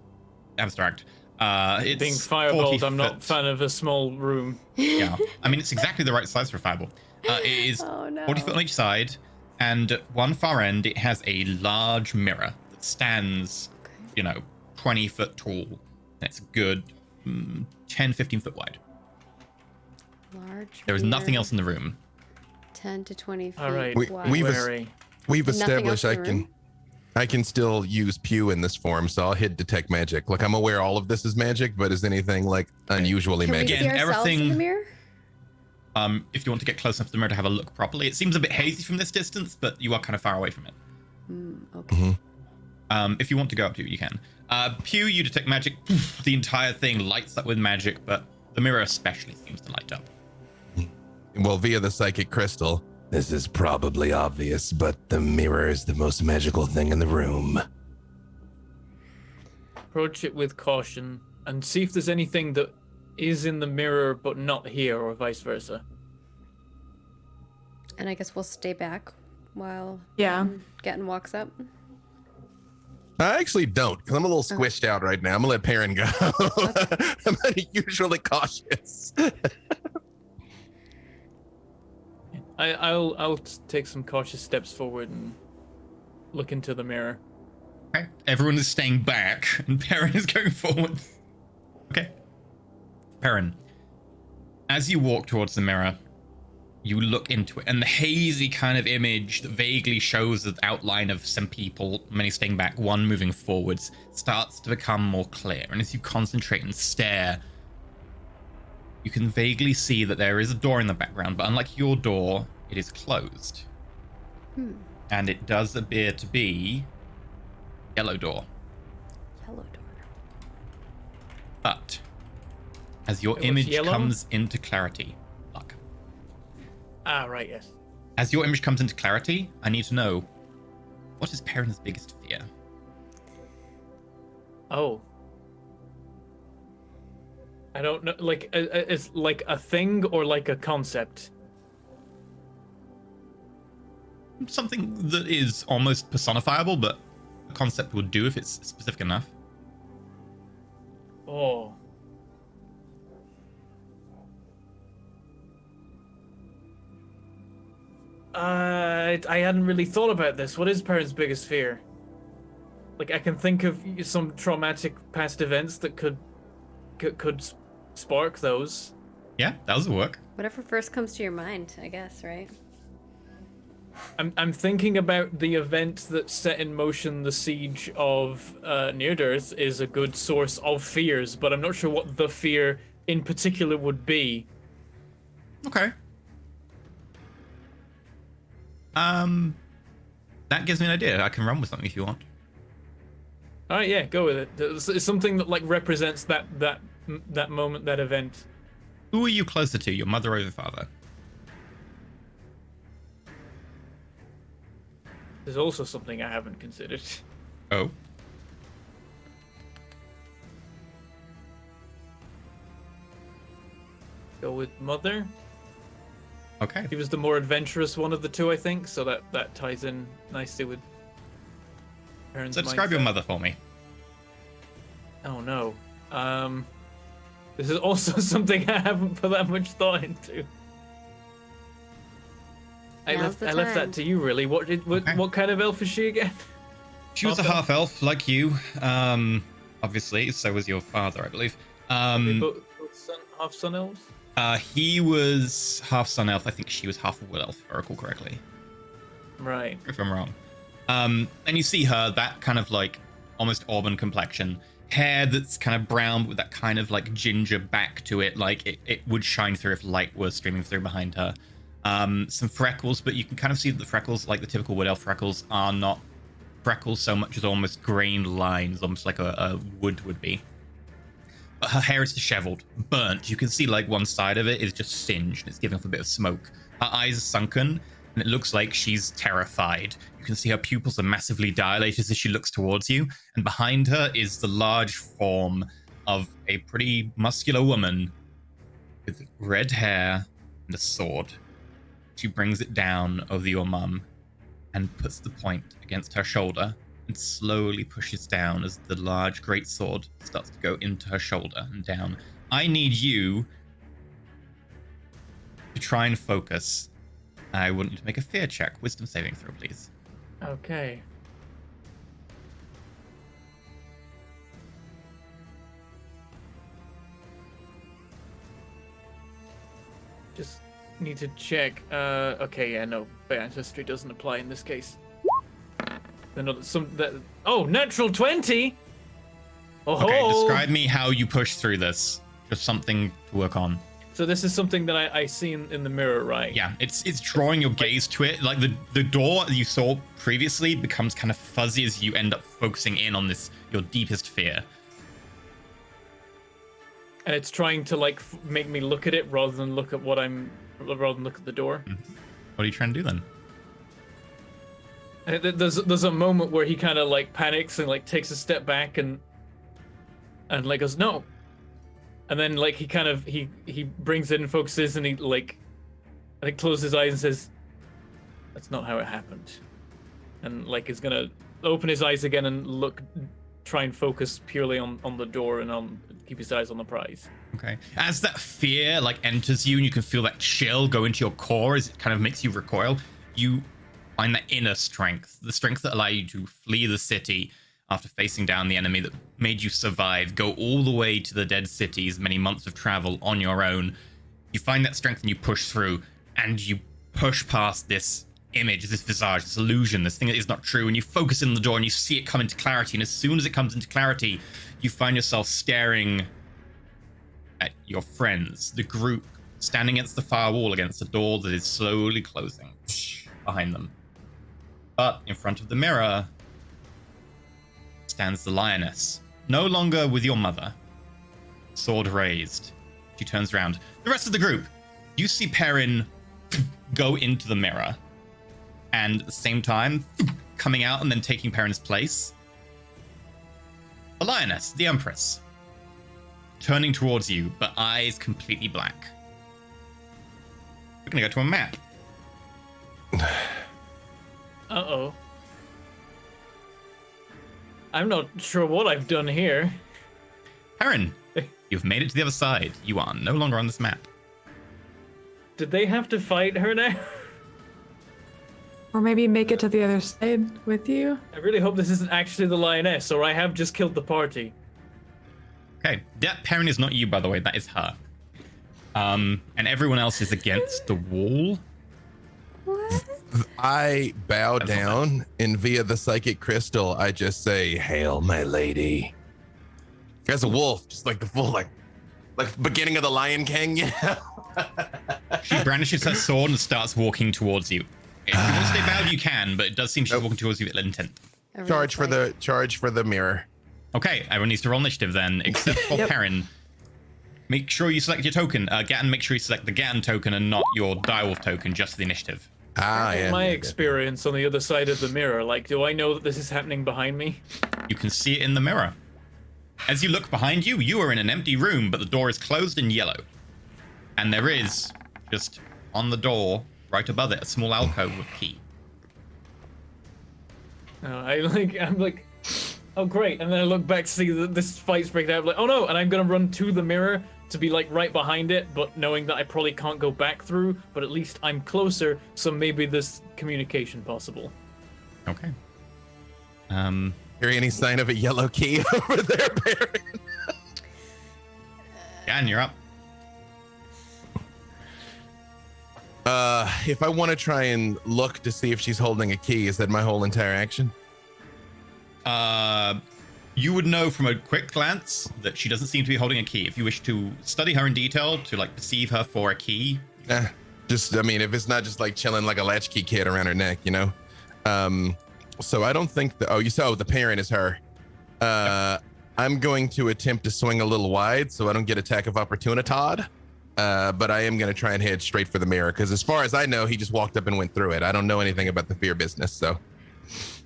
abstract. It's Being 40 fireballed, I'm foot- not a fan of a small room. Yeah, I mean, it's exactly the right size for a fireball. It is Oh, no. 40 foot on each side, and at one far end, it has a large mirror that stands, 20 foot tall. And it's a good 10, 15 foot wide. Large. There is nothing mirror, else in the room. 10 to 20 feet All right, we've wary. We've Nothing established else in the room? I can still use Pew in this form, so I'll hit detect magic. Like I'm aware all of this is magic, but is anything like unusually Can we magic? see Again, ourselves in the everything- mirror? If you want to get close enough to the mirror to have a look properly, it seems a bit hazy from this distance, but you are kind of far away from it. Okay. If you want to go up to it, you can. Pew, you detect magic. The entire thing lights up with magic, but the mirror especially seems to light up. Well, via the psychic crystal. This is probably obvious, but the mirror is the most magical thing in the room. Approach it with caution and see if there's anything that is in the mirror but not here, or vice versa. And I guess we'll stay back while Yeah. Gatton walks up. I actually don't, because I'm a little squished out right now. I'm gonna let Perrin go. I'm unusually cautious. I'll take some cautious steps forward and look into the mirror. Okay. Everyone is staying back, and Perrin is going forward. Okay. Perrin, as you walk towards the mirror, you look into it, and the hazy kind of image that vaguely shows the outline of some people, many staying back, one moving forwards, starts to become more clear. And as you concentrate and stare, you can vaguely see that there is a door in the background, but unlike your door, it is closed. And it does appear to be yellow door. Yellow door. But as your What's image yellow? comes into clarity, luck. Ah, right, yes. As your image comes into clarity, I need to know, what is Perrin's biggest fear? Oh. I don't know, like, it's like a thing or like a concept? Something that is almost personifiable, but a concept would do if it's specific enough. Oh. I hadn't really thought about this. What is Perrin's biggest fear? Like, I can think of some traumatic past events that could spark those. Yeah, that was work. Whatever first comes to your mind, I guess, right? I'm thinking about the event that set in motion the siege of Near-Earth is a good source of fears, but I'm not sure what the fear in particular would be. Okay. That gives me an idea. I can run with something if you want. All right, yeah, go with it. It's something that like represents that moment, that event. Who are you closer to, your mother or your father? There's also something I haven't considered. Oh. Go with mother. Okay. He was the more adventurous one of the two, I think, so that ties in nicely with Perrin's So describe your mindset. mother for me. Oh no. This is also something I haven't put that much thought into. I Now's the left that time. to you, really. What kind of elf is she again? She was a Half-elf? half-elf, like you. Obviously, so was your father, I believe. They both half sun elves. He was half sun elf. I think she was half wood elf, if I recall correctly. Right. If I'm wrong. And you see her, that kind of like almost auburn complexion, hair that's kind of brown with that kind of like ginger back to it, like it would shine through if light was streaming through behind her. Some freckles, but you can kind of see that the freckles, like the typical wood elf freckles, are not freckles so much as almost grained lines, almost like a wood would be. But her hair is disheveled, burnt. You can see like one side of it is just singed and it's giving off a bit of smoke. Her eyes are sunken and it looks like she's terrified. You can see her pupils are massively dilated as she looks towards you, and behind her is the large form of a pretty muscular woman with red hair and a sword. She brings it down over your mum and puts the point against her shoulder and slowly pushes down as the large great sword starts to go into her shoulder and down. I need you to try and focus. I want you to make a fear check. Wisdom saving throw, please. Okay. Just need to check. Okay, yeah, no, but ancestry doesn't apply in this case. Oh, natural 20. Oh, Okay, describe me how you push through this. Just something to work on. So this is something that I see in the mirror, right? Yeah, it's drawing your gaze to it. Like the door you saw previously becomes kind of fuzzy as you end up focusing in on this, your deepest fear. And it's trying to like make me look at it rather than look at the door. What are you trying to do then? And there's a moment where he kind of like panics and like takes a step back and like goes no, and then like he brings it and focuses and he like I think closes his eyes and says, "That's not how it happened," and like is gonna open his eyes again and try and focus purely on the door and keep his eyes on the prize. Okay. As that fear like enters you and you can feel that chill go into your core as it kind of makes you recoil, you find that inner strength, the strength that allows you to flee the city after facing down the enemy that made you survive, go all the way to the dead cities, many months of travel on your own. You find that strength and you push through and you push past this image, this visage, this illusion, this thing that is not true, and you focus in the door and you see it come into clarity, and as soon as it comes into clarity, you find yourself staring at your friends, the group, standing against the far wall against the door that is slowly closing behind them. But in front of the mirror stands the lioness, no longer with your mother, sword raised. She turns around. The rest of the group, you see Perrin go into the mirror, and at the same time, coming out and then taking Perrin's place, the lioness, the empress, turning towards you, but eyes completely black. We're gonna go to a map. Uh-oh. I'm not sure what I've done here. Perrin, you've made it to the other side. You are no longer on this map. Did they have to fight her now? Or maybe make it to the other side with you. I really hope this isn't actually the lioness, or I have just killed the party. Okay, that Perrin is not you, by the way. That is her. And everyone else is against the wall. What? I bow down, and via the psychic crystal, I just say, "Hail, my lady." As a wolf, just like the full, like beginning of the Lion King, you know? She brandishes her sword and starts walking towards you. If you want to stay bowed, you can, but it does seem she's walking towards you with intent. Charge for the mirror. Okay, everyone needs to roll initiative then, except for Perrin. Make sure you select your token. Gatton, make sure you select the Gatton token and not your direwolf token, just the initiative. Yeah. My experience on the other side of the mirror, like, do I know that this is happening behind me? You can see it in the mirror. As you look behind you, you are in an empty room, but the door is closed in yellow. And there is, just on the door, right above it, a small alcove with key. I'm like, oh great, and then I look back to see that this fight's breaking out. I'm like, oh no, and I'm gonna run to the mirror to be like right behind it, but knowing that I probably can't go back through, but at least I'm closer, so maybe there's communication possible. Okay. Hear any sign of a yellow key over there, Perrin? Gatton, you're up. If I want to try and look to see if she's holding a key, is that my whole entire action? You would know from a quick glance that she doesn't seem to be holding a key. If you wish to study her in detail, to like perceive her for a key. Just, I mean, if it's not just like chilling like a latchkey kid around her neck, you know? So I don't think the Perrin is her. I'm going to attempt to swing a little wide so I don't get attack of opportunity. But I am going to try and head straight for the mirror because as far as I know, he just walked up and went through it. I don't know anything about the fear business, so.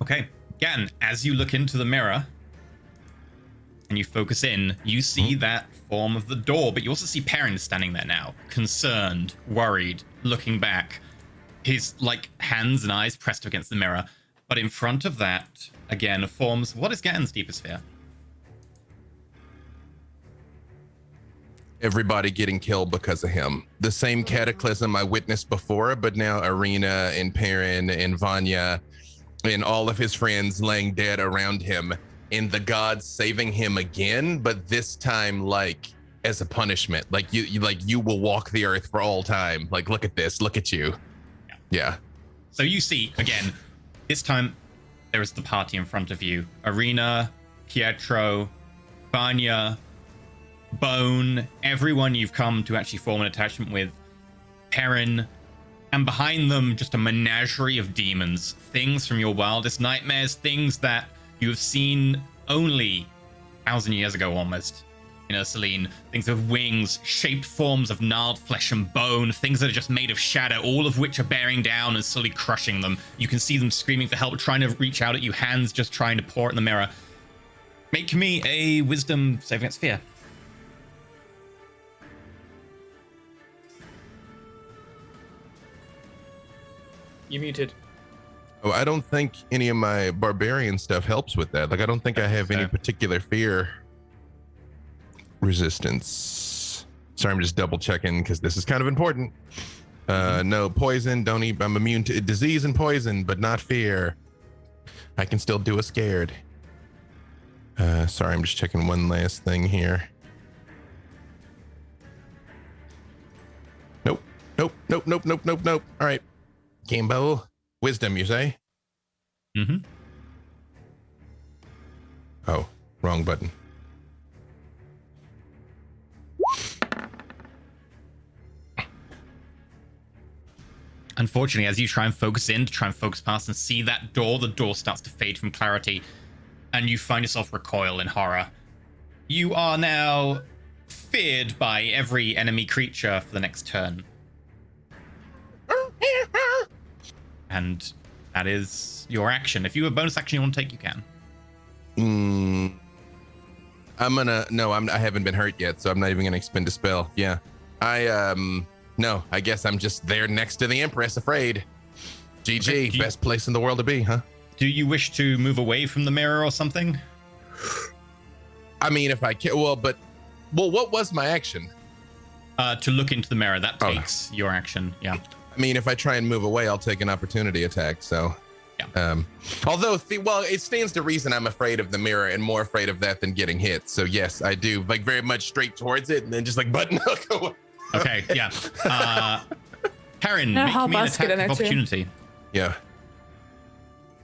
Okay. Gatton, as you look into the mirror and you focus in, you see that form of the door, but you also see Perrin standing there now, concerned, worried, looking back, his like hands and eyes pressed against the mirror. But in front of that, again, forms what is Gatton's deepest fear? Everybody getting killed because of him. The same cataclysm I witnessed before, but now Arena and Perrin and Vanya and all of his friends laying dead around him, and the gods saving him again, but this time like as a punishment. Like you will walk the earth for all time. Like, look at this, look at you. Yeah. So you see, again, this time there is the party in front of you. Arena, Pietro, Vanya, Bone, everyone you've come to actually form an attachment with, Perrin, and behind them just a menagerie of demons, things from your wildest nightmares, things that you have seen only 1,000 years ago almost in Ursuline, things with wings, shaped forms of gnarled flesh and bone, things that are just made of shadow, all of which are bearing down and slowly crushing them. You can see them screaming for help, trying to reach out at you, hands just trying to pour it in the mirror. Make me a wisdom save against fear. You muted. Oh, I don't think any of my barbarian stuff helps with that. Like, I don't think I have any particular fear resistance. Sorry, I'm just double checking because this is kind of important. No poison. Don't eat. I'm immune to disease and poison, but not fear. I can still do a scared. Sorry, I'm just checking one last thing here. Nope. All right. Gambo, wisdom, you say? Mm-hmm. Oh, wrong button. unfortunately, as you try and focus in, to try and focus past and see that door, the door starts to fade from clarity, and you find yourself recoil in horror. You are now feared by every enemy creature for the next turn. And that is your action. If you have a bonus action you want to take, you can. I haven't been hurt yet, so I'm not even gonna expend a spell. Yeah. No, I guess I'm just there next to the Empress, afraid. GG, Okay, best place in the world to be, huh? Do you wish to move away from the mirror or something? I mean, if I can, what was my action? To look into the mirror. That takes your action, yeah. I mean, if I try and move away, I'll take an opportunity attack, so. Yeah. Although, it stands to reason I'm afraid of the mirror and more afraid of that than getting hit. So yes, I do, like, very much straight towards it and then just like button hook away. Okay, yeah. Perrin, Now make help me an us get in attack of there, too. opportunity. Yeah.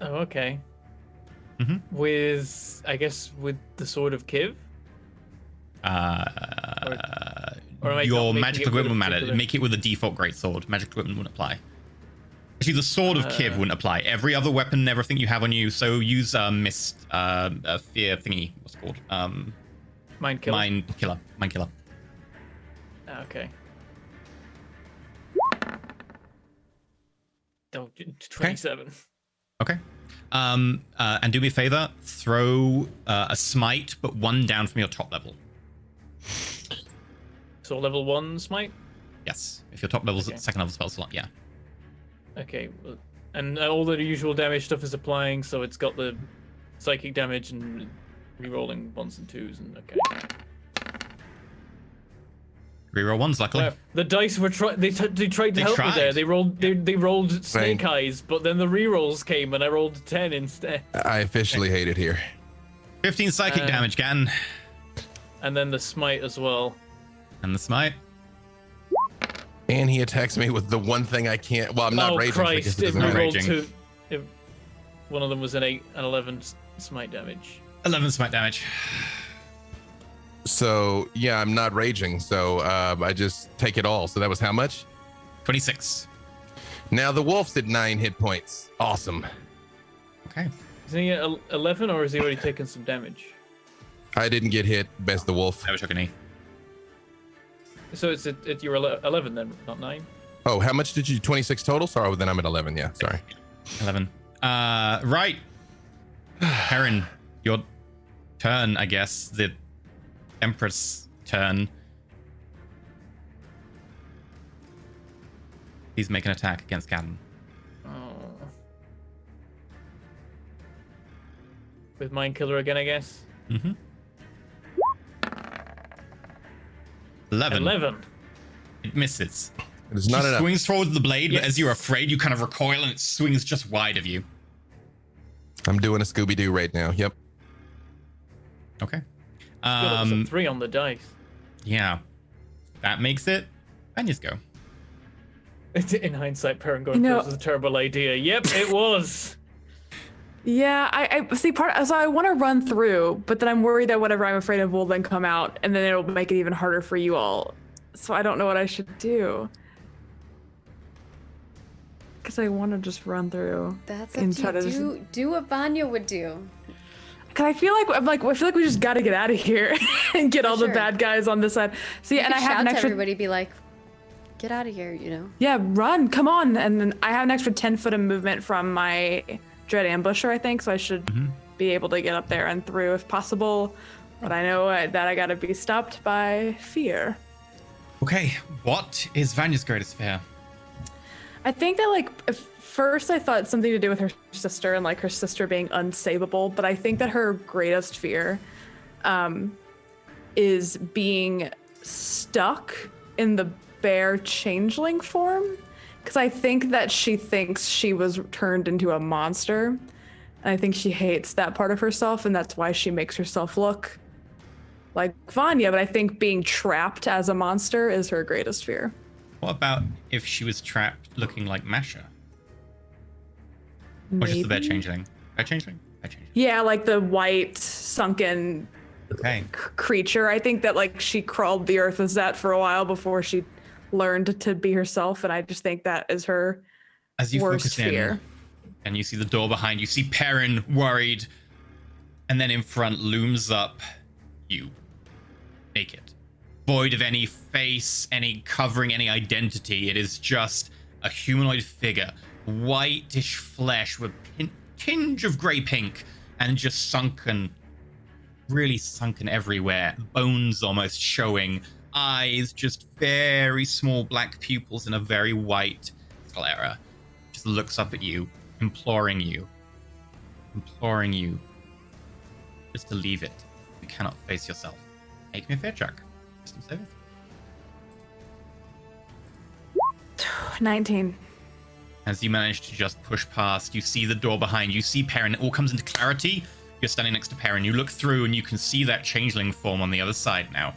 Oh, okay. Mhm. With, I guess, with the sword of Kiv? Or am I Your not making magical it with a equipment matter. particular- Make it with a default greatsword. Magic equipment wouldn't apply. Actually, the sword of Kiv wouldn't apply. Every other weapon and everything you have on you. So use mist, fear thingy. What's it called? Mind killer. Mind killer. Mind killer. Okay. Oh, 27. Okay. And do me a favor. Throw a smite, but one down from your top level. So level 1 smite? Yes. If your top level's Okay. second level spell slot, yeah. Okay. And all the usual damage stuff is applying, so it's got the psychic damage and rerolling 1s and 2s, and okay. Reroll ones, luckily. The dice were they tried to help me there. They rolled snake eyes, but then the rerolls came and I rolled 10 instead. I officially hate it here. 15 psychic damage, Gan. And then the smite as well. And the smite. And he attacks me with the one thing I can't. Well, I'm not Oh raging. So I Christ! guess it It doesn't matter. rerolled two. One of them was an 8 and 11 smite damage. 11 smite damage. So yeah, I'm not raging. So I just take it all. So that was how much? 26. Now the wolf's at 9 hit points. Awesome. Okay. Isn't he at 11 or has he already taken some damage? I didn't get hit. Best the wolf. I took a knee. So it's at your 11 then, not 9? Oh, how much did you? 26 total? Sorry, then I'm at 11. Yeah, sorry. 11. Right. Perrin, your turn, I guess. The Empress turn. He's making an attack against Gadden. Oh. With Mind Killer again, I guess? Mm-hmm. 11. 11. It misses. It is not She enough. swings forward the blade, but Yes. as you're afraid, you kind of recoil and it swings just wide of you. I'm doing a Scooby-Doo right now. Yep. Okay. Got a 3 on the dice. Yeah. That makes it. Vanya's go. In hindsight, Perrin going, You know- this was a terrible idea. Yep, it was. Yeah, I see so I want to run through, but then I'm worried that whatever I'm afraid of will then come out, and then it'll make it even harder for you all. So I don't know what I should do. Because I want to just run through. That's and up try to to you. Do what Vanya would do. Cause I feel like we just got to get out of here and get all the sure. bad guys on this side. See, You and could I have shout an to extra. everybody, be like, "Get out of here!" You know. Yeah, run, come on, and then I have an extra 10 foot of movement from my Dread Ambusher, I think, so I should be able to get up there and through if possible. But I know that I gotta be stopped by fear. Okay. What is Vanya's greatest fear? I think that at first I thought something to do with her sister and her sister being unsavable, but I think that her greatest fear is being stuck in the bear changeling form. Because I think that she thinks she was turned into a monster. And I think she hates that part of herself, and that's why she makes herself look like Vanya. But I think being trapped as a monster is her greatest fear. What about if she was trapped looking like Masha? Or just the bear Maybe? changeling? Bear changeling? Bear changeling. Yeah, like the white sunken Okay. creature. I think that she crawled the earth as that for a while before she learned to be herself, and I just think that is her As you worst focus fear. in, and you see the door behind you, see Perrin worried, and then in front looms up you, naked, void of any face, any covering, any identity. It is just a humanoid figure, whitish flesh with a tinge of grey pink, and just sunken, really sunken everywhere, bones almost showing, eyes just very small black pupils and a very white sclera. Just looks up at you, imploring you just to leave it. You cannot face yourself. Make me a fear check. Wisdom saving. 19. As you manage to just push past, you see the door behind you, see Perrin, it all comes into clarity. You're standing next to Perrin, you look through and you can see that changeling form on the other side now.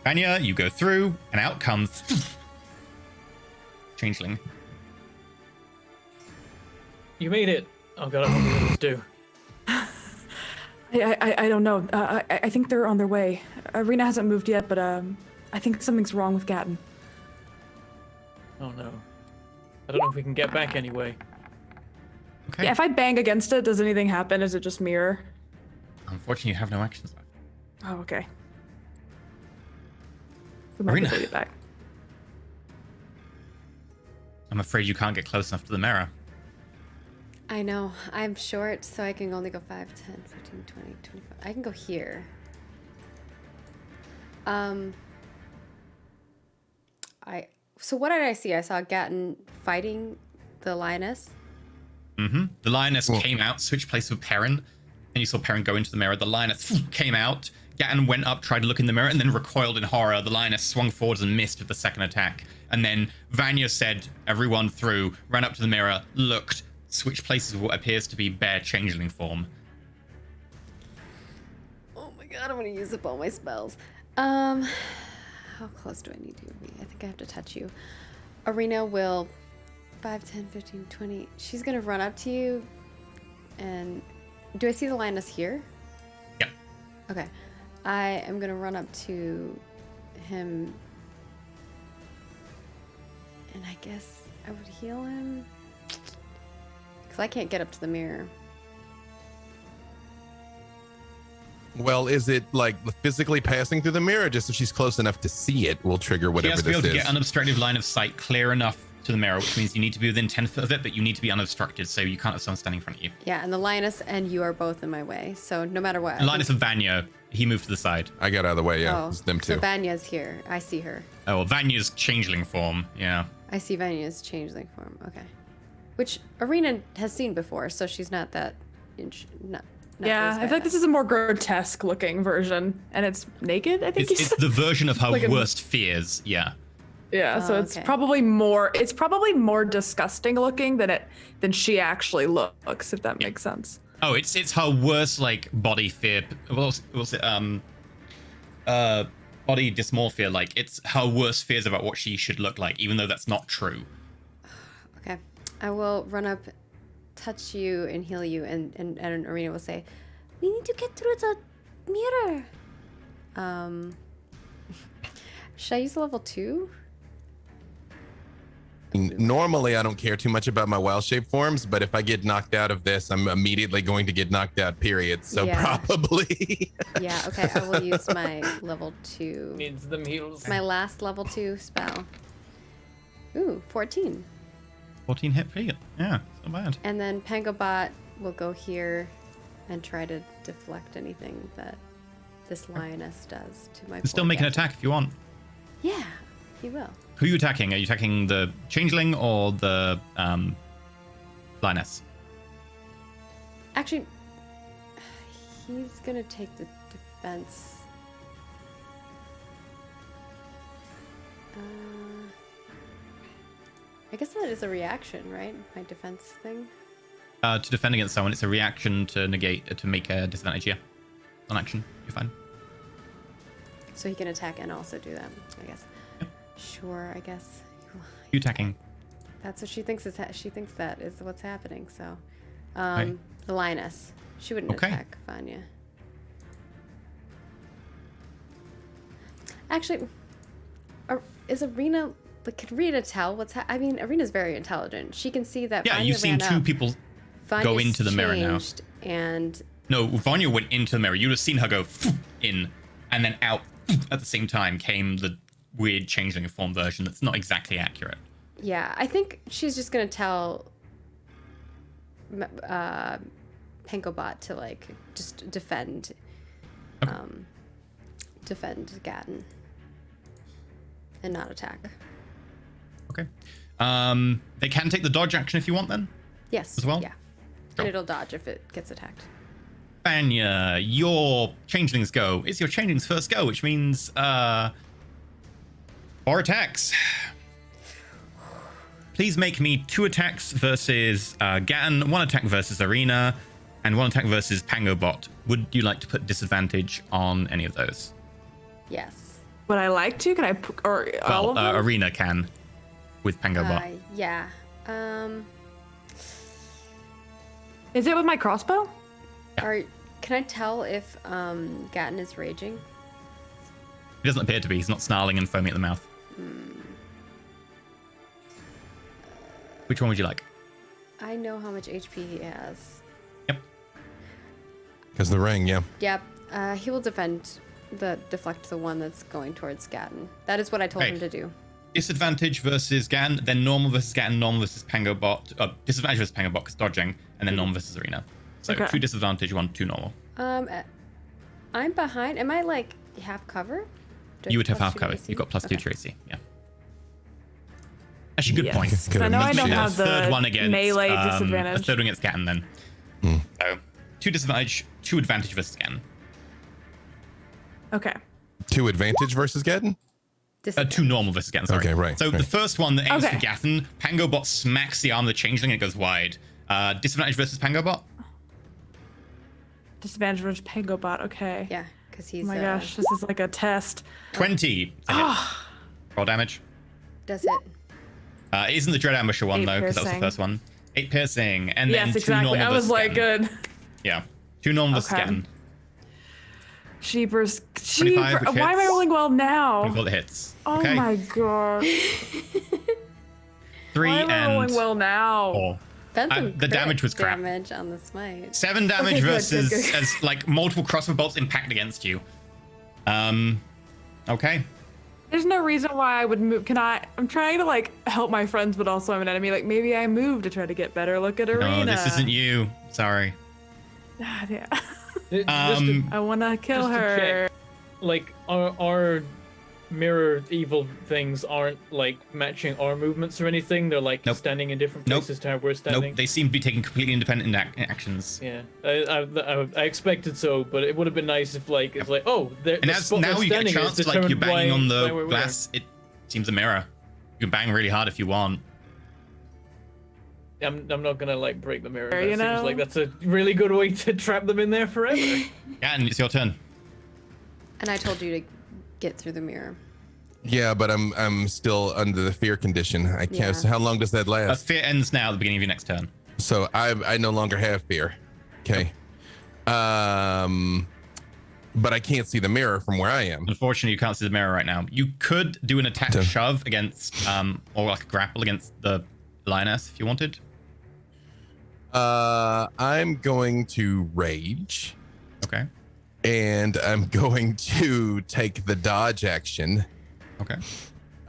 Vanya, you go through, and out comes changeling. You made it. Oh god, I don't know what to do. I don't know. I think they're on their way. Arena hasn't moved yet, but I think something's wrong with Gatton. Oh no. I don't know if we can get back anyway. Okay. Yeah, if I bang against it, does anything happen? Is it just mirror? Unfortunately, you have no actions left. Oh, okay. We might Arena. have to get back. I'm afraid you can't get close enough to the mirror. I know. I'm short, so I can only go 5, 10, 15, 20, 25. I can go here. So what did I see? I saw Gatton fighting the lioness. Mm-hmm. The lioness came out, switched places with Perrin, and you saw Perrin go into the mirror. The lioness came out. Gatton went up, tried to look in the mirror, and then recoiled in horror. The lioness swung forwards and missed with the second attack. And then Vanya said, everyone through, ran up to the mirror, looked, switched places with what appears to be bare changeling form. Oh my god, I'm gonna use up all my spells. How close do I need to be? I think I have to touch you. Arena will 5, 10, 15, 20. She's gonna run up to you. And do I see the lioness here? Yep. Okay. I am gonna run up to him. And I guess I would heal him. Because I can't get up to the mirror. Well, is it like physically passing through the mirror? Just if she's close enough to see it, will trigger She whatever has to be this able to is. get unobstructed line of sight clear enough to the mirror, which means you need to be within 10 foot of it, but you need to be unobstructed, so you can't have someone standing in front of you. Yeah, and the lioness and you are both in my way. So no matter what. Linus and Vanya, he moved to the side. I got out of the way, yeah. Oh, It's them too. so Vanya's here. I see her. Oh, well, Vanya's changeling form, yeah. I see Vanya's changeling form. Okay. Which Arena has seen before, so she's not that... not Yeah, as I feel like this is a more grotesque looking version, and it's naked, I think you It's said. the version of her Like a- worst fears, yeah. Yeah, so Oh, it's okay. probably more disgusting looking than she actually looks, if that makes sense. Oh, it's her worst, like, body fear. What was it? Body dysmorphia. Like, it's her worst fears about what she should look like, even though that's not true. Okay. I will run up, touch you, and heal you, and Arena will say, "We need to get through the mirror." Should I use level 2? Normally, I don't care too much about my wild shape forms, but if I get knocked out of this, I'm immediately going to get knocked out, period. So Yeah. probably. Yeah, okay. I will use my level 2. Needs them heals. My last level 2 spell. Ooh, 14. 14 hit pretty good. Yeah, it's not bad. And then Pangobot will go here and try to deflect anything that this lioness does to my You still poor make an gadget. attack if you want. Yeah, he will. Who are you attacking? Are you attacking the changeling or the lioness? Actually, he's gonna take the defense. I guess that is a reaction, right? My defense thing. To defend against someone, it's a reaction to negate, to make a disadvantage, yeah. On action, you're fine. So he can attack and also do that, I guess. Sure, I guess. You attacking? That's what she thinks is. She thinks that is what's happening. So, Right. the lioness. She wouldn't Okay. attack Vanya. Actually, is Arena But could Rena tell what's I mean, Arena's very intelligent. She can see that. Yeah, Vanya you've seen ran two up. people go Vanya's into the mirror now. changed, and No, Vanya went into the mirror. You'd have seen her go in and then out at the same time came the weird changeling form version that's not exactly accurate. yeah, I think she's just gonna tell Penkobot to like just defend Gatton and not attack. Okay. They can take the dodge action if you want then. Yes. As well? Yeah. Sure. And it'll dodge if it gets attacked. Vanya, your changeling's go. It's your changeling's first go, which means 4 attacks. Please make me 2 attacks versus Gatton, 1 attack versus Arena, and 1 attack versus Pangobot. Would you like to put disadvantage on any of those? Yes. Would I like to? Can I? Or all of them? Arena can with Pangobot. Yeah. Is it with my crossbow? Can I tell if Gatton is raging? He doesn't appear to be. He's not snarling and foaming at the mouth. Which one would you like? I know how much HP he has. Yep. Because the ring, yeah. Yep. He will deflect the one that's going towards Gatton. That is what I told him to do. Disadvantage versus Gatton, then normal versus Gatton, normal versus Pangobot. Disadvantage versus Pangobot because dodging, and then normal versus Arena. So 2 disadvantage, 2 normal. I'm behind. Am I like half cover? You would have half cover. You've got +2 to AC. Yeah. Actually, good point. I know I don't Actually, have the third one against, melee a disadvantage. third one against Gatton then. So 2 disadvantage, 2 advantage versus Gatton. Okay. 2 advantage versus Gatton? 2 normal versus Gatton, sorry. Okay, right. So the first one that aims Okay. for Gatton, Pangobot smacks the arm of the changeling and it goes wide. Disadvantage versus Pangobot? Disadvantage versus Pangobot. Okay. Yeah, because he's. Oh my gosh, this is like a test. 20. Roll damage. Does it? It isn't the Dread Ambusher one, 8 though, because that was the piercing. first one. 8 piercing, and then Yes, 2 exactly. normal I was versus like, Gatton. good. Yeah. 2 normal versus Okay. Gatton. Sheepers. 25, which Why am I hits. rolling well now? 24 that hits. Oh Okay. my god. 3 Why am I and rolling well now? 4. That's some the crit damage was crap. Damage on the smite. 7 damage Okay, good, versus good. as like multiple crossbow bolts impact against you. Okay. There's no reason why I would move. I'm trying to like help my friends, but also I'm an enemy. Like maybe I move to try to get better look at Arena. No, this isn't you. Sorry. Ah, yeah. Um, I want to kill just to her. check, like our mirror evil things aren't like matching our movements or anything. They're like Nope. standing in different Nope. places to how we're standing. Nope, they seem to be taking completely independent actions. Yeah, I expected so, but it would have been nice if like it's like, oh, And as now you get a chance to like you're banging on the glass, it seems a mirror. You can bang really hard if you want. I'm not gonna like break the mirror. That You seems know? like that's a really good way to trap them in there forever. Yeah, and it's your turn. And I told you to get through the mirror. Yeah, but I'm still under the fear condition. I can't. Yeah. So how long does that last? Fear ends now at the beginning of your next turn. So I no longer have fear. Okay. But I can't see the mirror from where I am. Unfortunately, you can't see the mirror right now. You could do an attack shove against, or like a grapple against the lioness if you wanted. I'm going to rage. Okay. And I'm going to take the dodge action. Okay.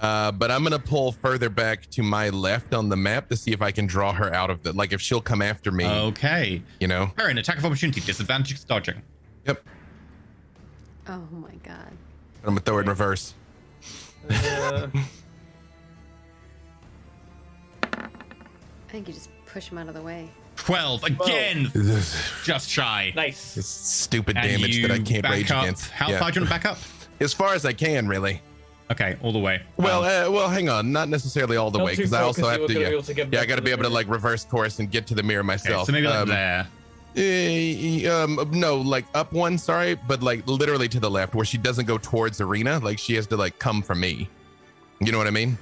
But I'm gonna pull further back to my left on the map to see if I can draw her out of the, like if she'll come after me. Okay. You know. Baron, attack of opportunity, disadvantage dodging. Yep. Oh my god. I'm gonna throw it in reverse. I think you just push him out of the way. 12 again. Just shy. Nice. It's stupid And damage that I you can't back rage up. against. How Yeah. far do you want to back up? As far as I can, really. Okay, all the way. Well, hang on, not necessarily all the Not way, too because I far, also 'cause have you're to. gonna Yeah, be able to get yeah, I back got to to be the able to mirror. like reverse course and get to the mirror Okay, myself. so maybe like there. No, like up one, sorry, but like literally to the left, where she doesn't go towards Arena. Like she has to like come from me. You know what I mean?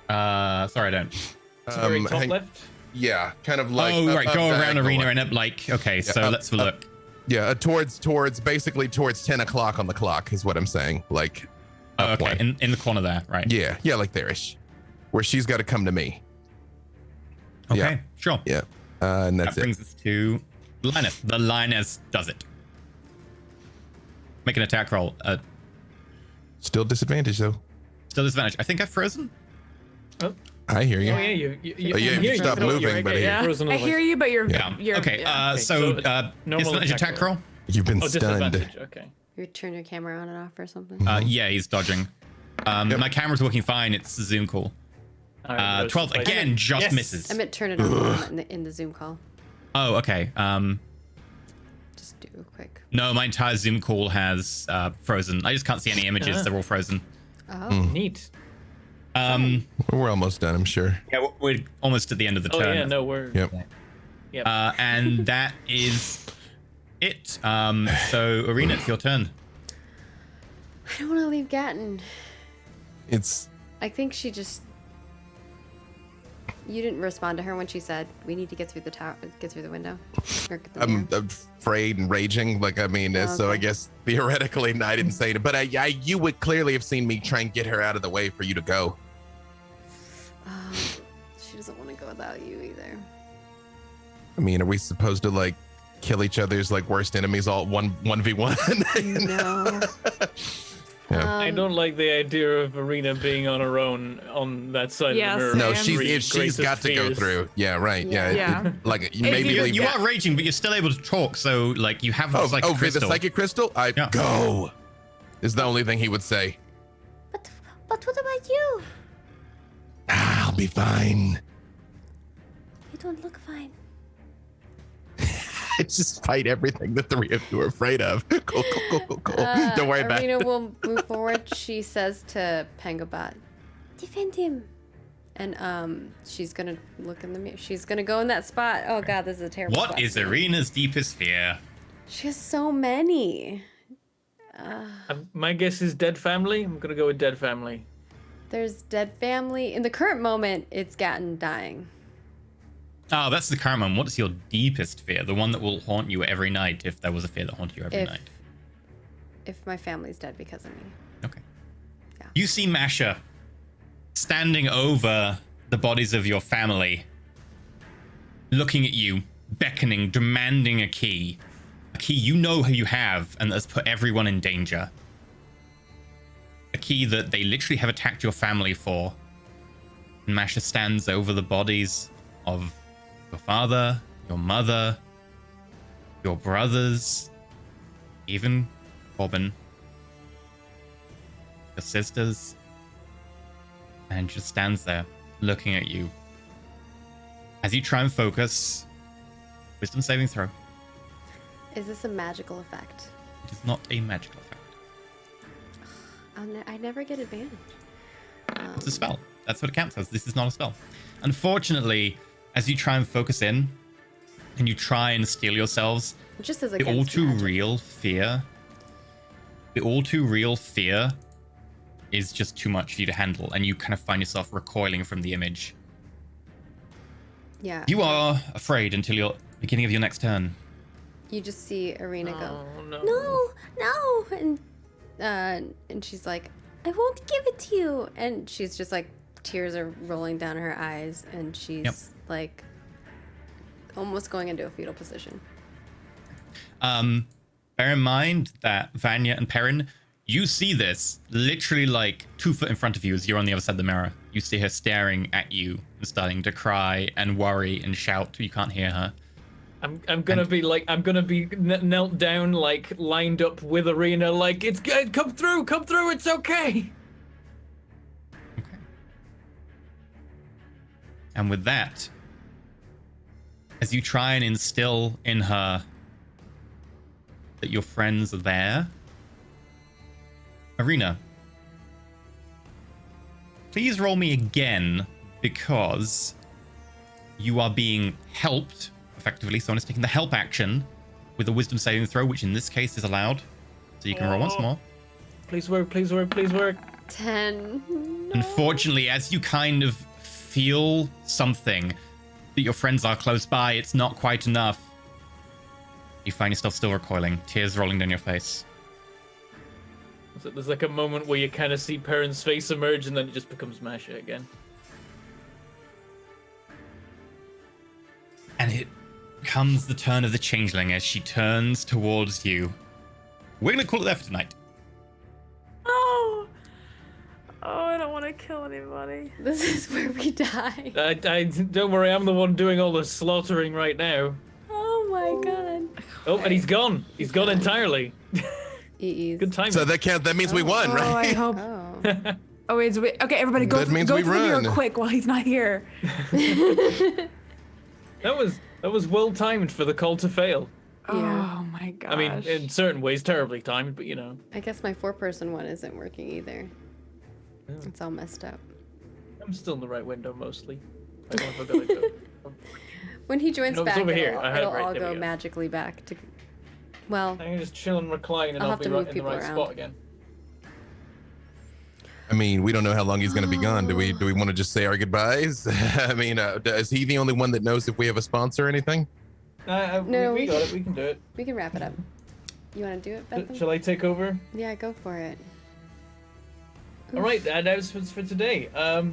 Sorry, I don't. Very top left. Yeah, kind of like. Oh, up, right, up, go around diagonal. arena and up like. Okay, so up, let's have a look. Yeah, towards basically towards 10 o'clock on the clock is what I'm saying. Like, Oh, Up okay, one. in the corner there, right? Yeah, like there-ish. Where she's got to come to me. Okay, Yeah. sure. Yeah. And that's That brings us to Linus. The Linus does it. Make an attack roll. Still disadvantage, though. Still disadvantage. I think I've frozen. Oh, I hear you. oh yeah, you stopped moving, but Yeah, frozen I otherwise. hear you, but you're Yeah. you're Okay. yeah. So normal disadvantage attack attack roll. roll. You've been Oh, stunned. disadvantage. Okay. You turn your camera on and off or something. Yeah, he's dodging. My camera's working fine. It's a Zoom call. 12 again, just Yes. misses. I meant turn it on in the Zoom call. Oh, okay. Just do quick. No, my entire Zoom call has frozen. I just can't see any images. They're all frozen. Oh. Neat. We're almost done, I'm sure. Yeah, we're almost at the end of the Oh turn. yeah, no, we're. Yep. Yep. And that is it. So, Arena, it's your turn. I don't want to leave Gatton. It's I think she just. You didn't respond to her when she said we need to get through the tower, get through the window. Or get the I'm mirror. afraid and raging. Like, I mean, so I Okay. guess theoretically, I didn't say it, but you would clearly have seen me try and get her out of the way for you to go. She doesn't want to go without you either. I mean, are we supposed to like kill each other's like worst enemies all 1v1? No. Yeah. I don't like the idea of Arena being on her own on that side Yeah, of the mirror. No, Sam. she's got to go fears. through. Yeah, right. Yeah. Yeah. Like maybe you- leave You that- are raging, but you're still able to talk. So, like, you have the Oh, psychic for crystal. the psychic crystal? Yeah. Go. Is the only thing he would say. But what about you? I'll be fine. You don't look fine. Just fight everything the three of you are afraid of. Cool. Don't worry about Arena it. will move forward. She says to Pangabot, Defend him. and she's gonna look in the mirror. She's gonna go in that spot. Oh god, this is a terrible. What spot is for me. Arena's deepest fear? She has so many. My guess is dead family. I'm gonna go with dead family. There's dead family. In the current moment, it's Gatton dying. Oh, that's the current one. What is your deepest fear? The one that will haunt you every night if there was a fear that haunted you every night. If my family's dead because of me. Okay. Yeah. You see Masha standing over the bodies of your family, looking at you, beckoning, demanding a key. A key you know who you have and that's put everyone in danger. A key that they literally have attacked your family for. And Masha stands over the bodies of your father, your mother, your brothers, even Corbin, your sisters, and just stands there looking at you. As you try and focus, wisdom saving throw. Is this a magical effect? It is not a magical effect. I never get advantage. It's a spell. That's what it counts as. This is not a spell. Unfortunately, as you try and focus in, and you try and steel yourselves, It just as the all against too magic. real fear. The all too real fear is just too much for you to handle, and you kind of find yourself recoiling from the image. Yeah. You are afraid until your beginning of your next turn. You just see Arena go, Oh no. No. and she's like, I won't give it to you. And she's just like, tears are rolling down her eyes, and she's like, almost going into a fetal position. Bear in mind that Vanya and Perrin, you see this literally like 2 foot in front of you as you're on the other side of the mirror. You see her staring at you and starting to cry and worry and shout. You can't hear her. I'm gonna be like knelt down, like lined up with Arena, like it's good. Come through, it's okay. Okay. And with that, as you try and instill in her that your friends are there, Arena, please roll me again because you are being helped effectively. Someone is taking the help action with a wisdom saving throw, which in this case is allowed. So you can roll once more. Please work. 10. Unfortunately, as you kind of feel something that your friends are close by, it's not quite enough. You find yourself still recoiling, tears rolling down your face. So there's like a moment where you kind of see Perrin's face emerge, and then it just becomes Masha again. And it comes the turn of the changeling as she turns towards you. We're going to call it there for tonight. Oh, I don't want to kill anybody. This is where we die. I don't worry, I'm the one doing all the slaughtering right now. Oh my god. Oh, and he's gone. He's gone entirely. Good timing. So that means we won, Oh, I right? hope. Oh. Oh, wait, okay, everybody go That through, means go we through the mirror run. quick while he's not here. That was well timed for the call to fail. Oh my gosh. I mean, in certain ways, terribly timed, but you know. I guess my 4-person one isn't working either. It's all messed up. I'm still in the right window mostly. I don't know if I gotta go. When he joins No, it's back, over here. it'll, I had it it'll right. all There we go go. magically back to. Well, I can just chill and recline, and I'll I'll have be to right move in the people right around. spot again. I mean, we don't know how long he's going to be gone. Do we want to just say our goodbyes? I mean, is he the only one that knows if we have a sponsor or anything? No, we got it. We can do it. we can wrap it up. You want to do it, Bethany? Shall I take over? Yeah, go for it. All right, announcements for today.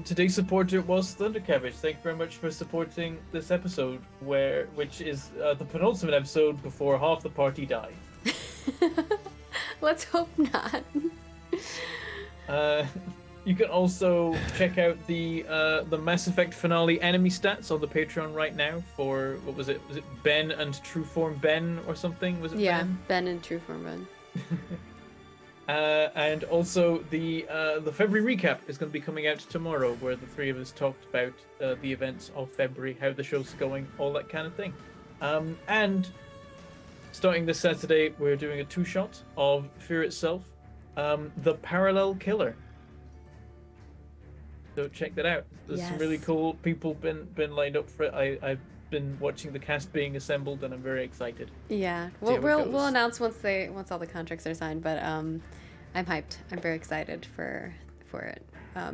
Today's supporter was Thundercabbage. Thank you very much for supporting this episode, which is the penultimate episode before half the party died. Let's hope not. You can also check out the Mass Effect finale enemy stats on the Patreon right now for what was it? Was it Ben and Trueform Ben or something? Was it Yeah, Ben? Ben and Trueform Ben. And also the February recap is going to be coming out tomorrow, where the three of us talked about the events of February, how the show's going, all that kind of thing. And starting this Saturday, we're doing a 2-shot of Fear itself, the Parallel Killer. So check that out. There's some really Yes. cool people been lined up for it. I've been watching the cast being assembled, and I'm very excited. Yeah, how it we'll goes. announce once all the contracts are signed. But I'm hyped. I'm very excited for it.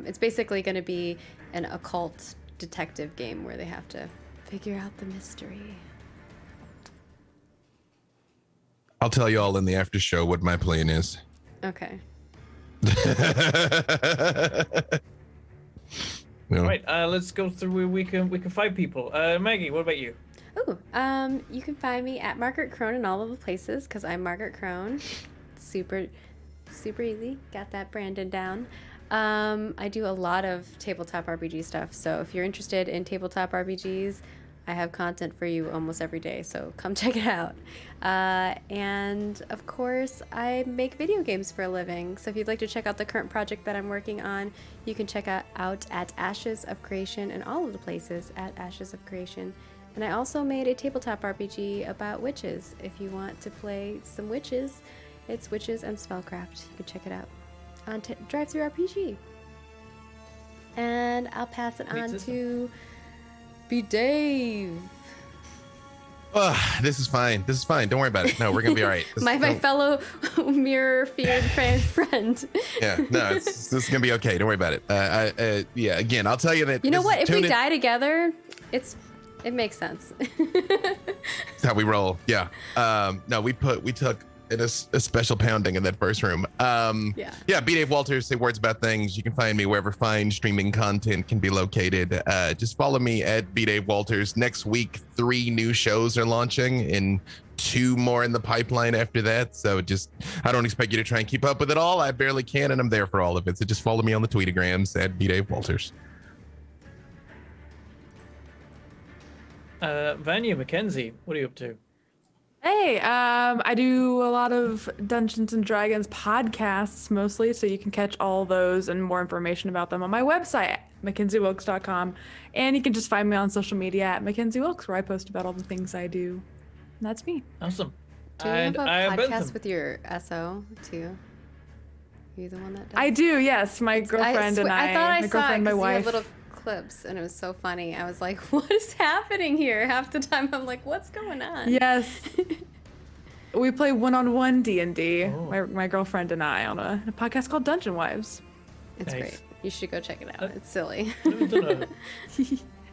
It's basically going to be an occult detective game where they have to figure out the mystery. I'll tell you all in the after show what my plan is. Okay. No. All right, let's go through where we can find people. Maggie, what about you? Ooh, you can find me at Margaret Crone in all of the places because I'm Margaret Crone. Super easy. Got that Brandon down. I do a lot of tabletop RPG stuff. So if you're interested in tabletop RPGs, I have content for you almost every day. So come check it out. And of course, I make video games for a living. So if you'd like to check out the current project that I'm working on, you can check out at Ashes of Creation and all of the places at Ashes of Creation. And I also made a tabletop RPG about witches. If you want to play some witches, it's Witches and Spellcraft. You can check it out on Drive-Thru RPG. And I'll pass it on to B. Dave. This is fine. This is fine. Don't worry about it. No, we're gonna be all right. My fellow mirror-feared friend. Yeah, no, this is gonna be okay. Don't worry about it. Yeah, again, I'll tell you that. You know this what? is- If tune we in- die together, it makes sense. That's how we roll. Yeah. No, we took a special pounding in that first room. Yeah. B. Dave Walters, say words about things. You can find me wherever fine streaming content can be located. Just follow me at B. Dave Walters. Next week, 3 new shows are launching and 2 more in the pipeline after that. So I don't expect you to try and keep up with it all. I barely can, and I'm there for all of it. So just follow me on the Tweetagrams at B. Dave Walters. Vanya Mackenzie, what are you up to? Hey, I do a lot of Dungeons and Dragons podcasts mostly, so you can catch all those and more information about them on my website, mackenziewilkes.com. And you can just find me on social media at Mackenzie Wilkes, where I post about all the things I do. And that's me. Awesome. Do you And have a I am podcast Bentham. with your SO too? Are you the one that does? I do, yes. My girlfriend and I thought I my saw girlfriend, it my 'cause you had wife. little clips, and it was so funny. I was like, "What is happening here?" Half the time, I'm like, "What's going on?" Yes. We play one-on-one D&D, Oh. my girlfriend and I, on a podcast called Dungeon Wives. It's Nice. great. You should go check it out. It's silly. I haven't done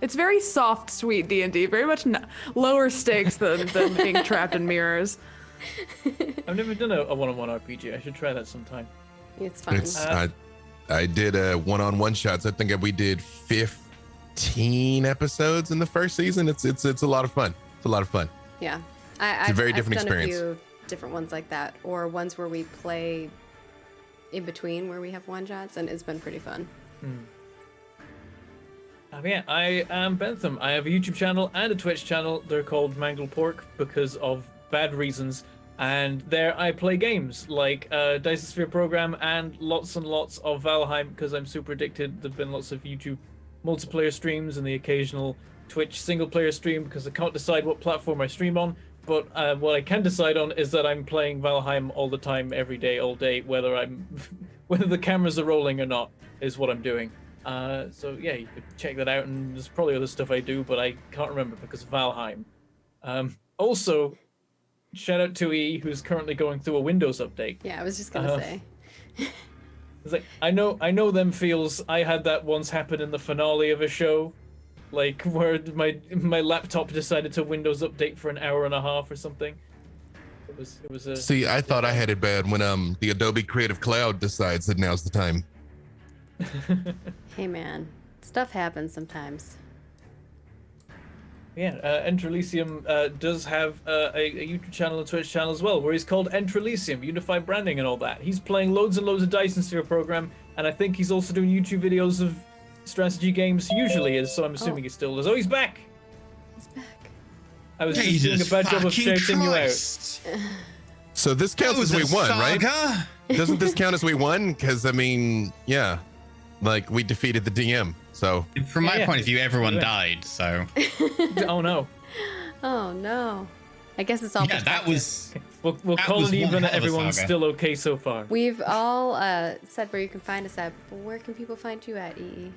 It's very soft, sweet D&D, very much lower stakes than being trapped in mirrors. I've never done a one-on-one RPG. I should try that sometime. It's fun. I did one-on-one shots. I think we did 15 episodes in the first season. It's a lot of fun. It's a lot of fun. Yeah. It's a very different experience. I've done a few different ones like that, or ones where we play in between where we have one-shots, and it's been pretty fun. Yeah, I am Bentham. I have a YouTube channel and a Twitch channel. They're called Mangled Pork because of bad reasons. And there I play games like Dyson Sphere Program and lots of Valheim because I'm super addicted. There've been lots of YouTube multiplayer streams and the occasional Twitch single-player stream because I can't decide what platform I stream on. But what I can decide on is that I'm playing Valheim all the time, every day, all day, whether the cameras are rolling or not, is what I'm doing. So yeah, you could check that out, and there's probably other stuff I do, but I can't remember because of Valheim. Also, shout out to E, who's currently going through a Windows update. Yeah, I was just gonna say. It's like I know them feels. I had that once happen in the finale of a show, like where my laptop decided to Windows update for an hour and a half or something. It was a. See, I thought I had it bad when the Adobe Creative Cloud decides that now's the time. Hey man, stuff happens sometimes. Yeah, Entrelysium does have a YouTube channel and Twitch channel as well, where he's called Entrelysium, Unified Branding and all that. He's playing loads and loads of Dyson Sphere Program, and I think he's also doing YouTube videos of strategy games. He usually is, so I'm assuming he still is. Oh, he's back! He's back. I was just doing a bad job of shouting you out. So this counts as we won, right? Doesn't this count as we won? Because, I mean, yeah, like we defeated the DM, so. From my point of view, everyone died, so. Oh no. Oh no. I guess it's all. Yeah, that was. We'll call it even. Everyone's still okay so far. We've all said where you can find us at, but where can people find you at, EE?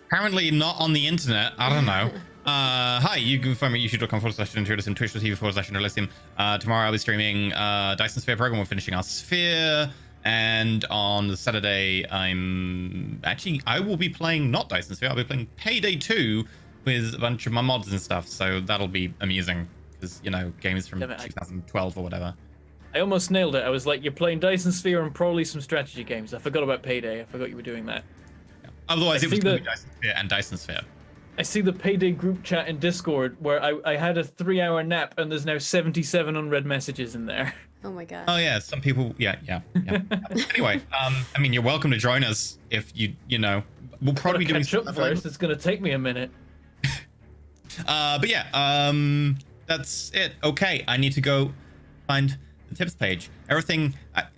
Apparently not on the internet. I don't know. Hi, you can find me at youtube.com/Twitch.tv Twitch.tv/Entrelysium. Tomorrow I'll be streaming Dyson Sphere Program. We're finishing our Sphere. And on Saturday, I will be playing not Dyson Sphere. I'll be playing Payday 2 with a bunch of my mods and stuff. So that'll be amusing because, you know, games from 2012 or whatever. I almost nailed it. I was like, you're playing Dyson Sphere and probably some strategy games. I forgot about Payday. I forgot you were doing that. Yeah. Otherwise, it was going to be Dyson Sphere and Dyson Sphere. I see the Payday group chat in Discord where I had a 3-hour nap and there's now 77 unread messages in there. Oh my god. Oh yeah, some people. Yeah. Anyway, I mean, you're welcome to join us if you know. We'll probably be doing catch up first. It's gonna take me a minute. But yeah, that's it. Okay, I need to go find the tips page. Everything.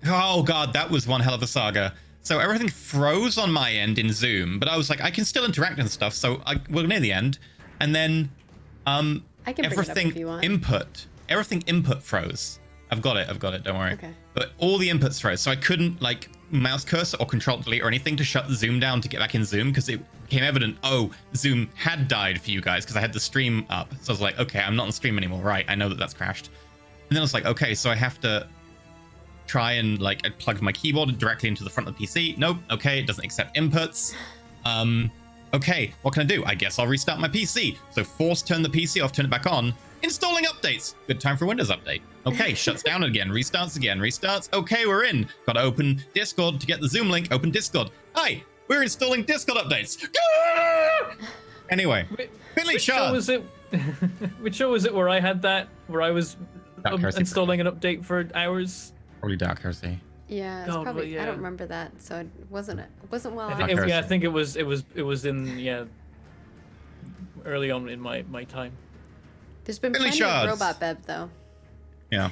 Oh god, that was one hell of a saga. So everything froze on my end in Zoom, but I was like, I can still interact and stuff. So we're near the end, and then I can bring everything it up if you want. Everything input froze. I've got it, don't worry. Okay. But all the inputs froze, so I couldn't like mouse cursor or control delete or anything to shut Zoom down to get back in Zoom because it became evident, oh, Zoom had died for you guys because I had the stream up. So I was like, okay, I'm not on stream anymore, right? I know that's crashed. And then I was like, okay, so I have to try and like I plugged my keyboard directly into the front of the PC. Nope, okay, it doesn't accept inputs. Okay, what can I do? I guess I'll restart my PC. So force turn the PC off, turn it back on. Installing updates. Good time for Windows update. Okay, shuts down again, restarts. Okay, we're in. Got to open Discord to get the Zoom link. Open Discord. Hi, we're installing Discord updates. Anyway, Finley Shaw. Which show was it where I had that? Where I was installing an update for hours? Probably Dark Heresy. Yeah, it's probably. Yeah. I don't remember that, so it wasn't well. I think it was in early on in my time. There's been plenty of Robot Beb, though. Yeah.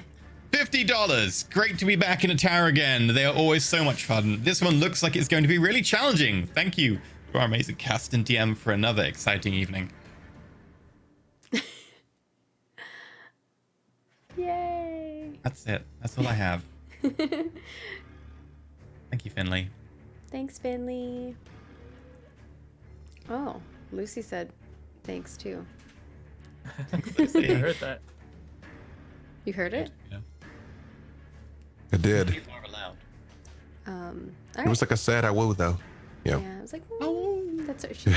$50. Great to be back in a tower again. They are always so much fun. This one looks like it's going to be really challenging. Thank you to our amazing cast and DM for another exciting evening. Yay. That's it. That's all I have. Thank you, Finley. Thanks, Finley. Oh, Lucy said thanks, too. I heard that. You heard it? Yeah. I did. It was like a sad woo though. Yeah. Yeah, I was like, oh, that's her. She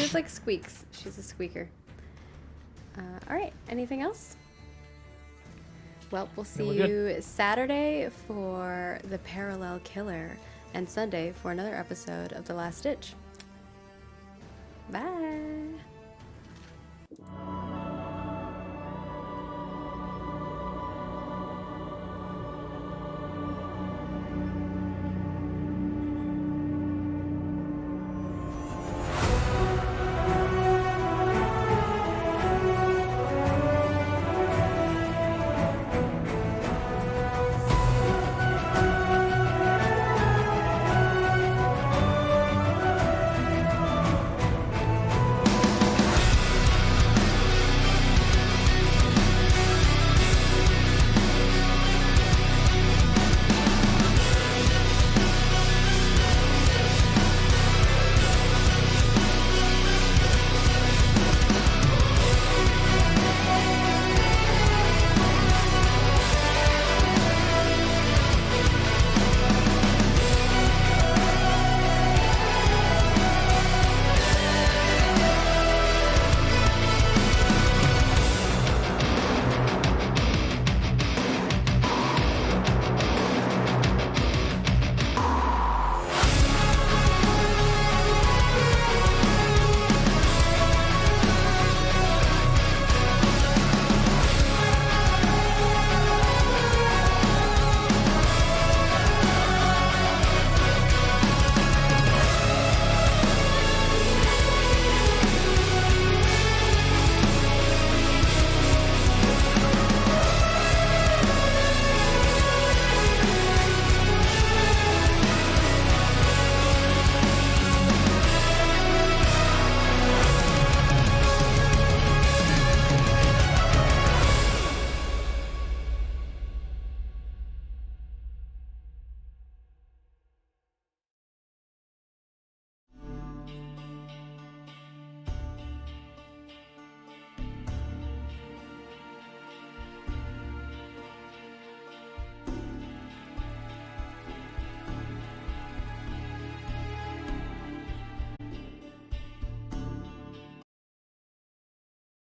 was like squeaks. She's a squeaker. All right. Anything else? Well, we'll see we're you Saturday for The Parallel Killer and Sunday for another episode of The Last Ditch. Bye.